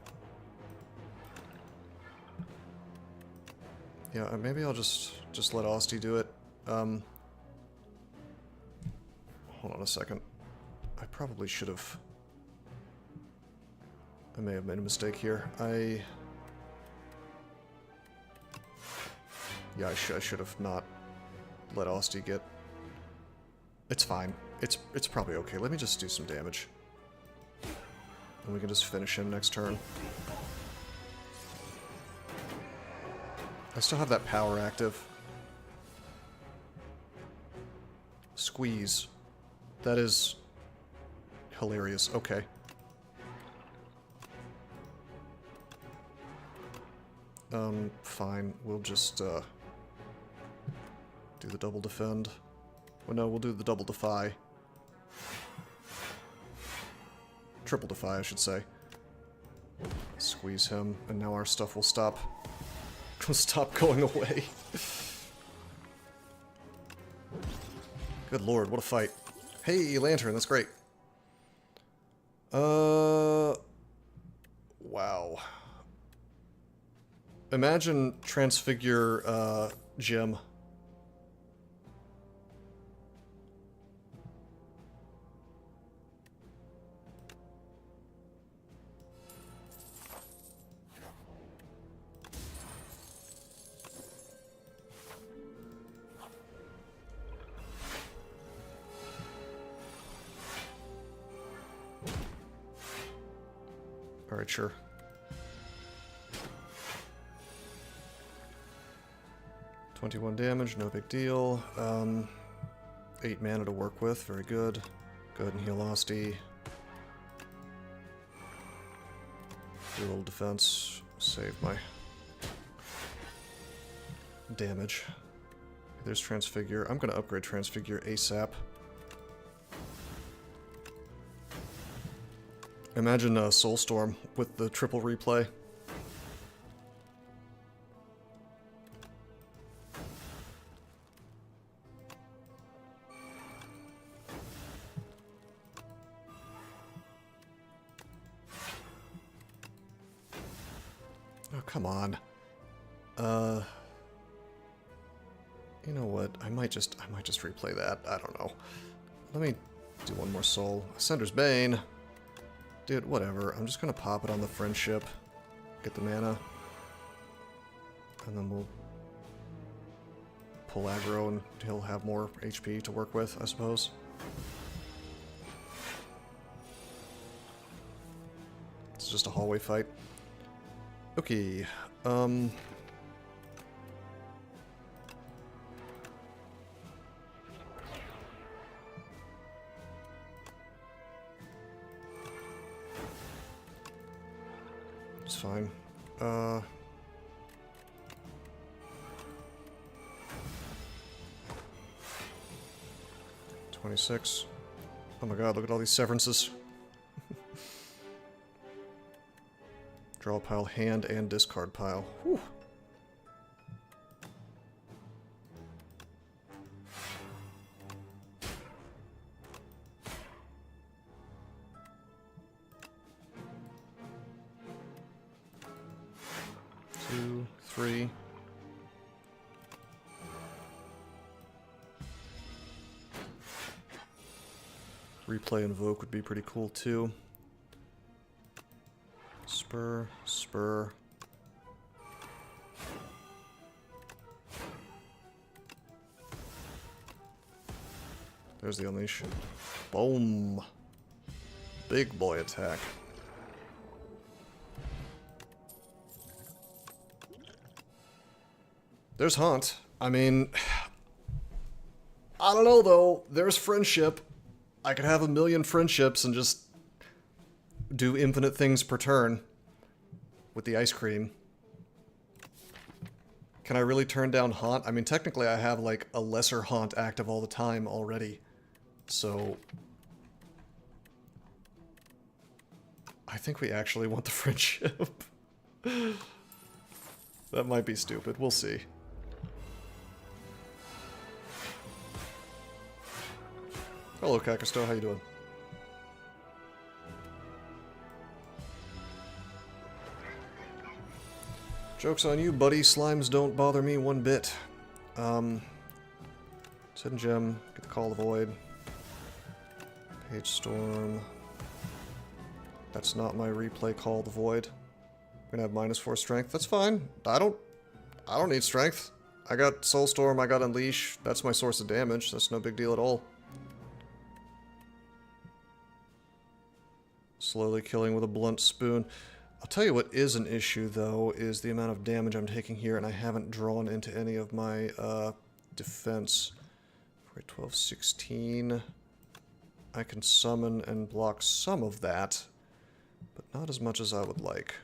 Yeah, maybe I'll just let Osty do it. Hold on a second. I probably should have... I may have made a mistake here. Yeah, I should have not let Osty get... It's fine. It's probably okay. Let me just do some damage. And we can just finish him next turn. I still have that power active. Squeeze. That is hilarious. Okay. Fine. We'll just, do the double defend. Well, no, we'll do the double defy. Triple defy, I should say. Squeeze him, and now our stuff will stop. Will stop going away. Good lord, what a fight. Hey, Lantern, that's great. Wow. Imagine Transfigure, Jim. Alright, sure. $21 damage, no big deal. 8 mana to work with, very good. Go ahead and heal Osty. Do a little defense, save my damage. There's Transfigure. I'm gonna upgrade Transfigure ASAP. Imagine Soulstorm with the triple replay. Oh, come on. You know what? I might just replay that. I don't know. Let me do one more soul. Ascender's Bane. Dude, whatever. I'm just gonna pop it on the friendship. Get the mana. And then we'll pull aggro and he'll have more HP to work with, I suppose. is just a hallway fight. Okay, it's fine. 26. Oh my god, look at all these severances. Draw pile, hand, and discard pile. Whew. Two, three. Replay Invoke would be pretty cool too. Spur, spur. There's the Unleash. Boom! Big boy attack. There's Haunt. I mean, I don't know though. There's Friendship. I could have a million friendships and just do infinite things per turn with the ice cream. Can I really turn down Haunt? I mean, technically I have like a lesser Haunt active all the time already. So I think we actually want the friendship. That might be stupid. We'll see. Hello, Kakasto. How you doing? Joke's on you, buddy. Slimes don't bother me one bit. Hidden Gem. Get the Call of the Void. Page Storm. That's not my replay Call of the Void. I'm gonna have -4 strength. That's fine. I don't need strength. I got Soulstorm, I got Unleash. That's my source of damage. That's no big deal at all. Slowly killing with a blunt spoon. I'll tell you what is an issue, though, is the amount of damage I'm taking here, and I haven't drawn into any of my defense. 12, 16. I can summon and block some of that, but not as much as I would like.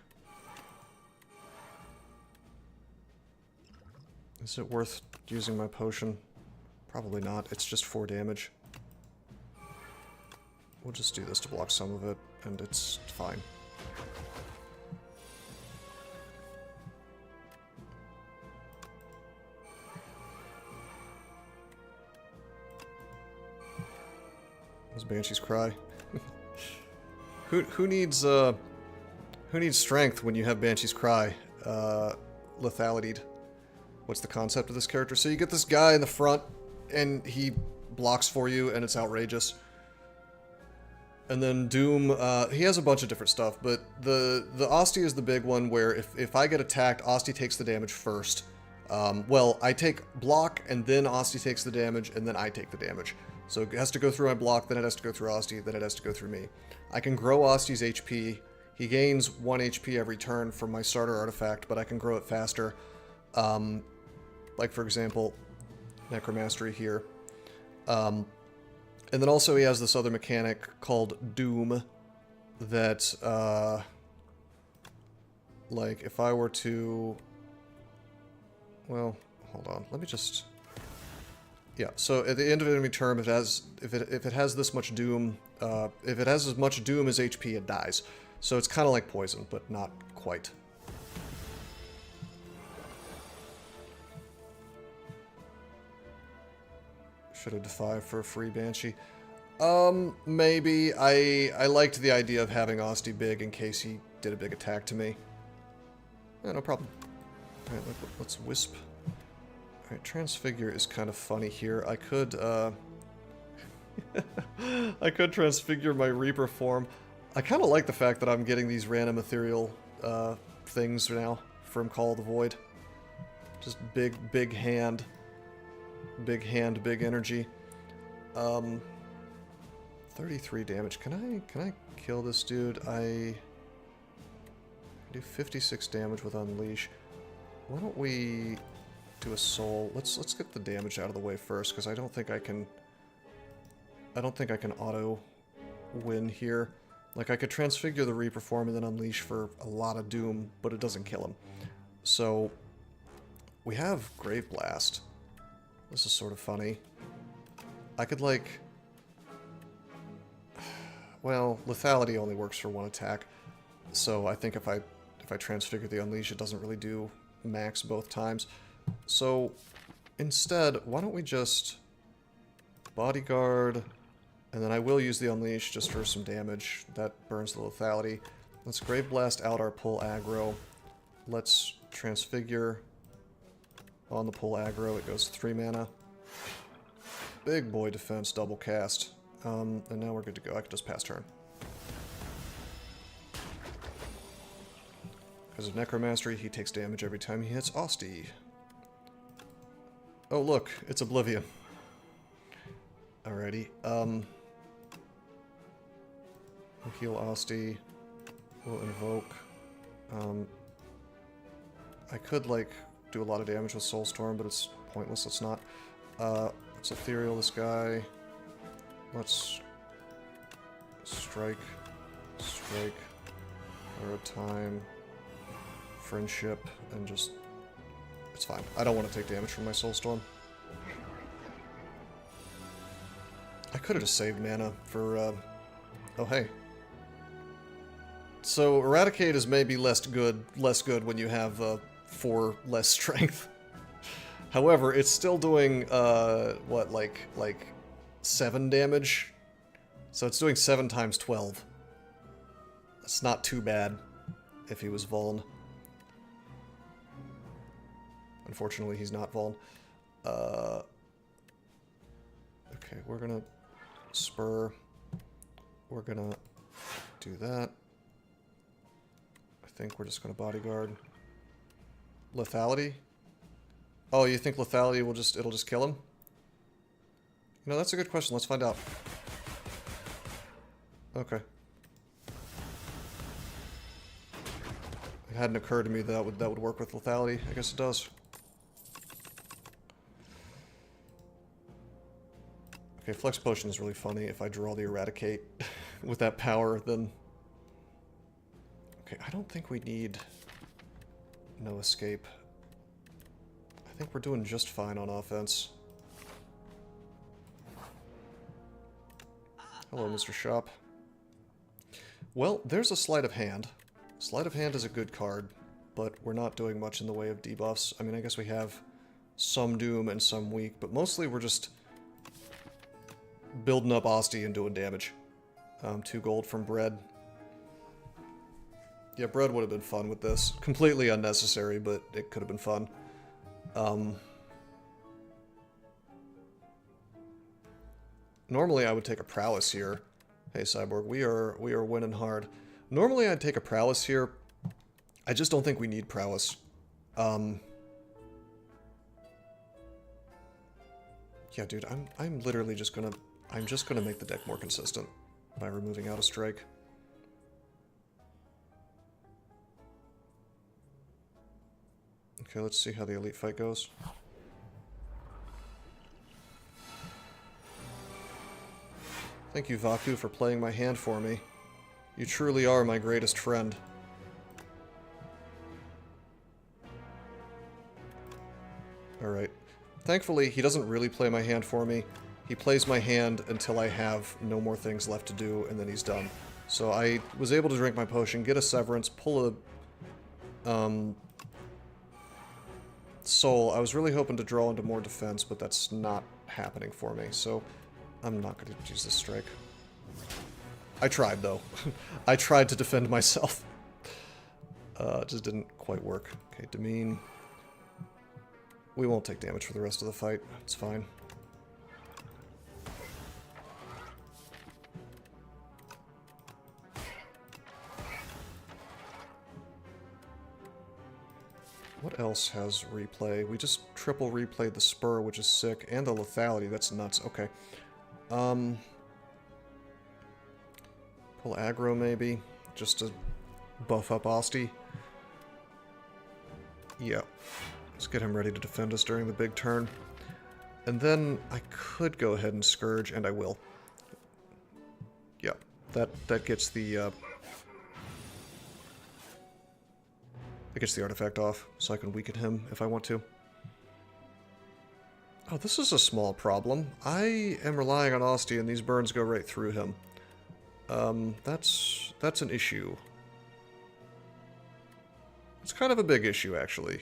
Is it worth using my potion? Probably not. It's just 4 damage. We'll just do this to block some of it, and it's fine. Those Banshees cry. Who needs strength when you have Banshees cry? Lethality. What's the concept of this character? So you get this guy in the front, and he blocks for you, and it's outrageous. And then Doom, he has a bunch of different stuff, but the Asti is the big one where if I get attacked, Asti takes the damage first. Well, I take block, and then Asti takes the damage, and then I take the damage. So it has to go through my block, then it has to go through Asti, then it has to go through me. I can grow Asti's HP. He gains 1 HP every turn from my starter artifact, but I can grow it faster. Like, for example, Necromastery here. And then also he has this other mechanic called Doom that, like, if I were to... Well, hold on. Let me just... Yeah, so at the end of enemy term, if it has this much Doom, if it has as much Doom as HP, it dies. So it's kind of like poison, but not quite. Should have Defy for a free Banshee. Maybe. I liked the idea of having Asti big in case he did a big attack to me. Yeah, no problem. Alright, let's Wisp. Alright, Transfigure is kind of funny here. I could, I could Transfigure my Reaper form. I kind of like the fact that I'm getting these random ethereal, things now from Call of the Void. Just big hand. Big hand, big energy. 33 damage. Can I kill this dude? do 56 damage with Unleash. Why don't we do a soul? Let's get the damage out of the way first, because I don't think I can auto win here. Like, I could transfigure the Reaper form and then Unleash for a lot of doom, but it doesn't kill him. So we have Grave Blast. This is sort of funny. I could, like... Well, lethality only works for one attack, so I think if I transfigure the Unleash, it doesn't really do max both times. So instead, why don't we just Bodyguard, and then I will use the Unleash just for some damage. That burns the lethality. Let's Grave Blast out our pull aggro. Let's transfigure on the pull aggro. It goes 3 mana. Big boy defense, double cast. And now we're good to go. I can just pass turn. Because of Necromastery, he takes damage every time he hits Asti. Oh look, it's Oblivion. Alrighty, we'll heal Asti. We'll invoke. I could, like, do a lot of damage with Soulstorm, but it's pointless, let's not. Let's Ethereal this guy. Let's strike, for a time, friendship, and just, it's fine. I don't want to take damage from my Soulstorm. I could have just saved mana for, oh hey. So Eradicate is maybe less good when you have 4 less strength. However, it's still doing, what, like 7 damage? So it's doing 7 times 12. That's not too bad if he was Vuln. Unfortunately, he's not Vuln. Okay, we're gonna spur. We're gonna do that. I think we're just gonna bodyguard. Lethality? Oh, you think lethality will it'll just kill him? You know, that's a good question. Let's find out. Okay. It hadn't occurred to me that would work with lethality. I guess it does. Okay, Flex Potion is really funny. If I draw the Eradicate with that power, then... Okay, I don't think we need no escape. I think we're doing just fine on offense. Hello, Mr. Shop. Well, there's a Sleight of Hand. Sleight of Hand is a good card, but we're not doing much in the way of debuffs. I mean, I guess we have some Doom and some Weak, but mostly we're just building up Asti and doing damage. 2 gold from Bread. Yeah, Bread would have been fun with this. Completely unnecessary, but it could have been fun. Normally I would take a Prowess here. Hey Cyborg, we are winning hard. Normally I'd take a Prowess here. I just don't think we need Prowess. Yeah, dude, I'm literally just gonna make the deck more consistent by removing Out of Strike. Okay, let's see how the elite fight goes. Thank you, Vaku, for playing my hand for me. You truly are my greatest friend. Alright. Thankfully, he doesn't really play my hand for me. He plays my hand until I have no more things left to do, and then he's done. So I was able to drink my potion, get a Severance, pull a... Soul. I was really hoping to draw into more defense, but that's not happening for me, so I'm not going to use this strike. I tried, though. I tried to defend myself. It just didn't quite work. Okay, Demean. We won't take damage for the rest of the fight. It's fine. What else has replay? We just triple replayed the Spur, which is sick, and the lethality. That's nuts. Okay. Pull aggro, maybe, just to buff up Asti. Yeah. Let's get him ready to defend us during the big turn. And then I could go ahead and Scourge, and I will. Yeah, that gets the artifact off, so I can weaken him if I want to. Oh, this is a small problem. I am relying on Ostia, and these burns go right through him. That's an issue. It's kind of a big issue, actually.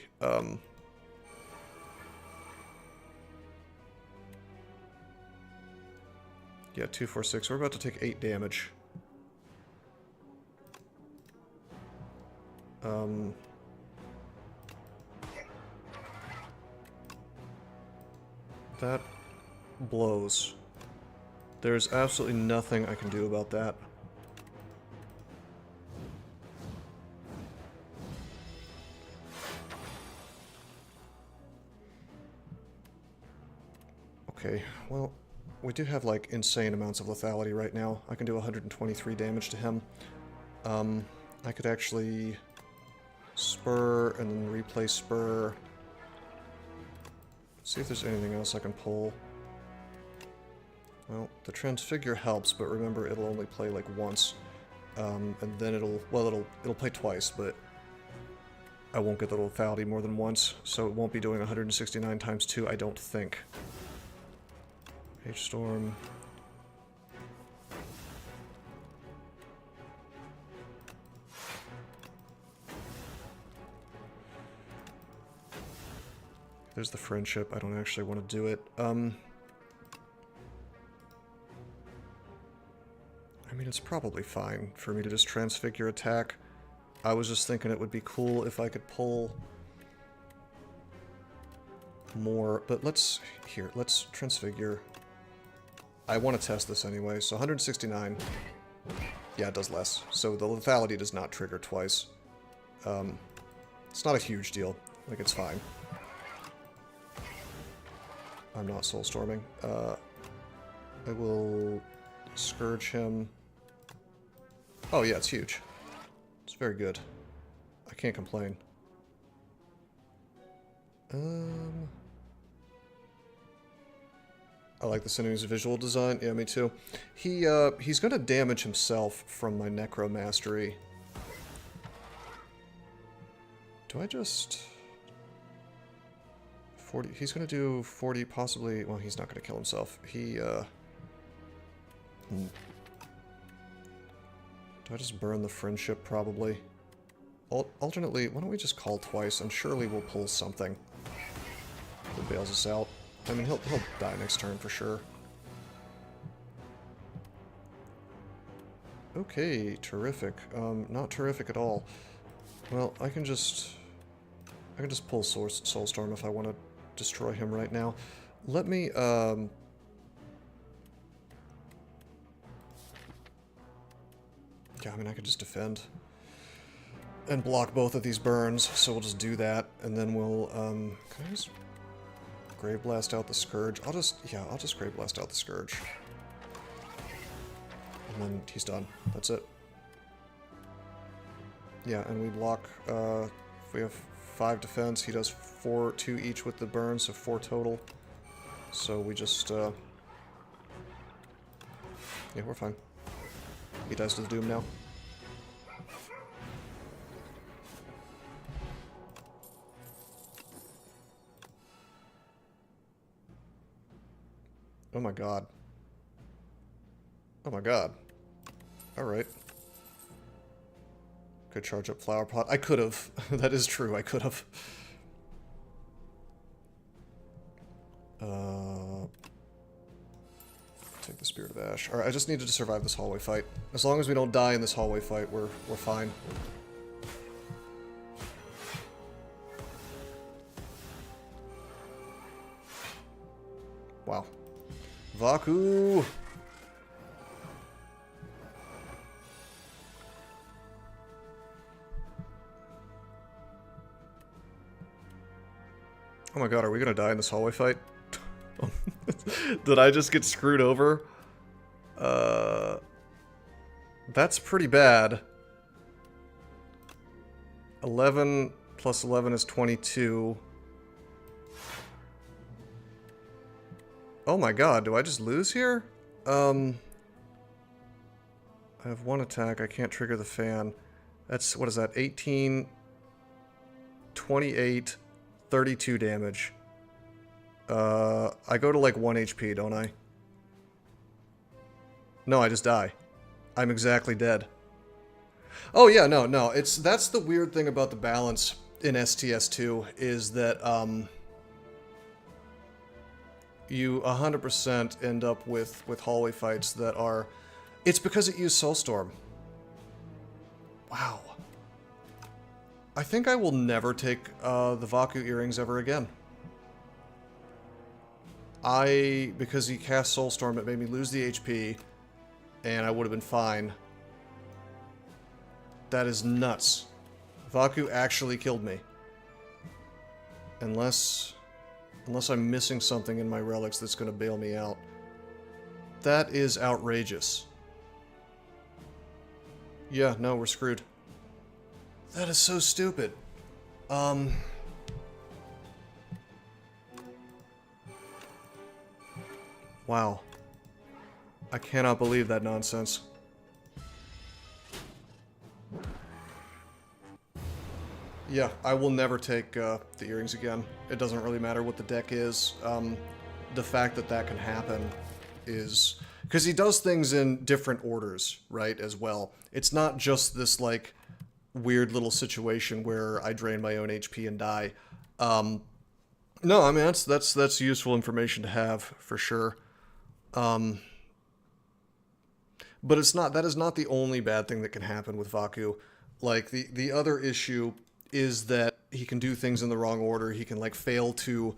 Yeah, 2, 4, 6. We're about to take 8 damage. That blows. There's absolutely nothing I can do about that. Okay, well... we do have, like, insane amounts of lethality right now. I can do 123 damage to him. I could actually spur and then replay spur. See if there's anything else I can pull. Well, the transfigure helps, but remember it'll only play, like, once. And then it'll play twice, but I won't get the lethality more than once, so it won't be doing 169 times 2, I don't think. H-Storm. There's the friendship. I don't actually want to do it. I mean, it's probably fine for me to just transfigure attack. I was just thinking it would be cool if I could pull more, but let's transfigure. I want to test this anyway, so 169. Yeah, it does less. So the lethality does not trigger twice. It's not a huge deal. Like, it's fine. I'm not soulstorming. I will Scourge him. Oh yeah, it's huge. It's very good. I can't complain. I like this enemy's visual design. Yeah, me too. He's gonna damage himself from my Necro Mastery. Do I just... 40... He's gonna do 40, possibly... Well, he's not gonna kill himself. Do I just burn the friendship? Probably. Alternately, why don't we just call twice, and surely we'll pull something that bails us out. I mean, he'll die next turn for sure. Okay, terrific. Not terrific at all. Well, I can just pull Soulstorm if I want to destroy him right now. Let me, yeah, I mean, I could just defend and block both of these burns, so we'll just do that, and then we'll, can I just Grave Blast out the Scourge? I'll just Grave Blast out the Scourge. And then he's done. That's it. Yeah, and we block, if we have 5 defense, he does 2 each with the burn, so 4 total. So we just, yeah, we're fine. He dies to the Doom now. Oh my god. Oh my god. Alright. Could charge up Flower Pot. I could have. That is true, I could have. Take the Spirit of Ash. Alright, I just needed to survive this hallway fight. As long as we don't die in this hallway fight, we're fine. Wow. Vaku! Oh my god, are we gonna die in this hallway fight? Did I just get screwed over? That's pretty bad. 11 Plus 11 is 22. Oh my god, do I just lose here? I have one attack, I can't trigger the fan. That's, what is that, 18, 28, 32 damage. I go to like 1 HP, don't I? No, I just die. I'm exactly dead. Oh yeah, no, that's the weird thing about the balance in STS2, is that, you 100% end up with hallway fights that are... It's because it used Soulstorm. Wow. I think I will never take the Vaku earrings ever again. Because he cast Soulstorm, it made me lose the HP, and I would have been fine. That is nuts. Vaku actually killed me. Unless I'm missing something in my relics that's going to bail me out. That is outrageous. Yeah, no, we're screwed. That is so stupid. Wow. I cannot believe that nonsense. Yeah, I will never take the earrings again. It doesn't really matter what the deck is. The fact that that can happen is... Because he does things in different orders, right, as well. It's not just this, like, weird little situation where I drain my own HP and die. No, I mean, that's useful information to have, for sure. But it's not... That is not the only bad thing that can happen with Vaku. Like, the other issue is that he can do things in the wrong order. He can, like, fail to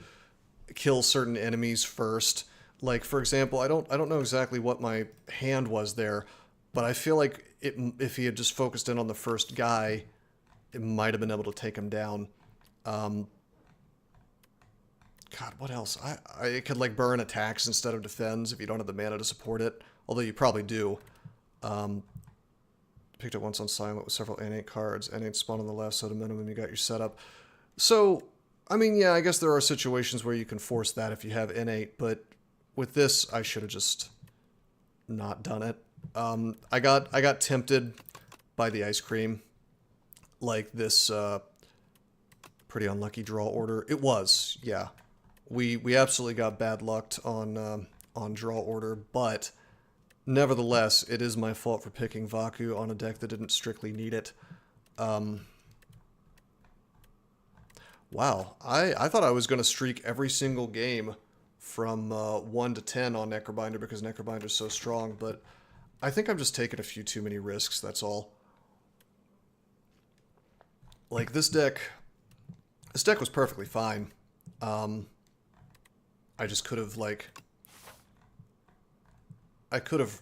kill certain enemies first. Like, for example, I don't know exactly what my hand was there, but I feel like if he had just focused in on the first guy, it might have been able to take him down. God, what else? It could, like, burn attacks instead of defends if you don't have the mana to support it, although you probably do. Picked it once on silent with several N8 cards. N8 spawn on the left, so at a minimum you got your setup. So, I mean, yeah, I guess there are situations where you can force that if you have N8, but with this, I should have just not done it. I got tempted by the ice cream, like this pretty unlucky draw order. It was, yeah. We absolutely got bad lucked on draw order, but nevertheless, it is my fault for picking Vaku on a deck that didn't strictly need it. Wow, I thought I was going to streak every single game from 1 to 10 on Necrobinder because Necrobinder's so strong, but I think I'm just taking a few too many risks, that's all. Like, this deck was perfectly fine. I just could have, like... I could have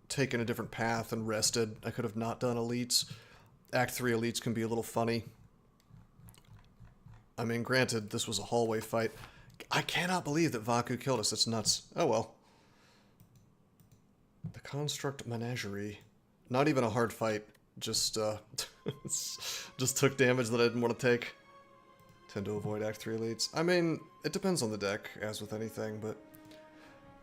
taken a different path and rested. I could have not done elites. Act 3 elites can be a little funny. I mean, granted, this was a hallway fight. I cannot believe that Vaku killed us. That's nuts. Oh well. The Construct Menagerie. Not even a hard fight. Just, just took damage that I didn't want to take. Tend to avoid Act 3 elites. I mean, it depends on the deck, as with anything, but...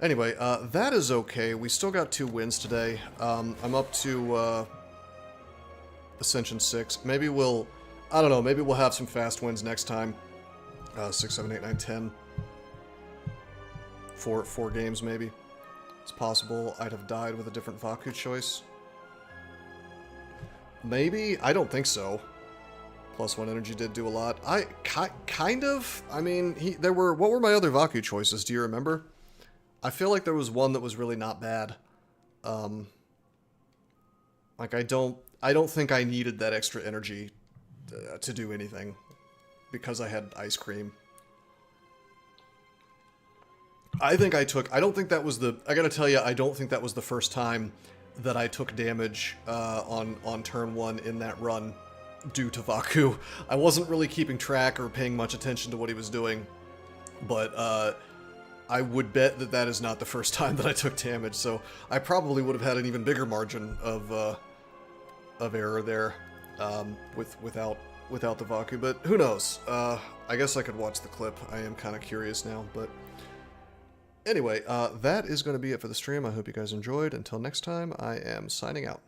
Anyway, that is okay. We still got 2 wins today. I'm up to Ascension 6. Maybe we'll... I don't know, maybe we'll have some fast wins next time. 6, 7, 8, 9, 10. 4 games, maybe. It's possible I'd have died with a different Vaku choice. Maybe? I don't think so. +1 energy did do a lot. Kind of. I mean, what were my other Vaku choices? Do you remember? I feel like there was one that was really not bad. Like, I don't think I needed that extra energy to do anything because I had ice cream. I don't think that was the... I gotta tell you, I don't think that was the first time that I took damage on turn 1 in that run due to Vaku. I wasn't really keeping track or paying much attention to what he was doing, but I would bet that that is not the first time that I took damage, so I probably would have had an even bigger margin of error there without without the Vaku, but who knows? I guess I could watch the clip. I am kind of curious now, but anyway, that is going to be it for the stream. I hope you guys enjoyed. Until next time, I am signing out.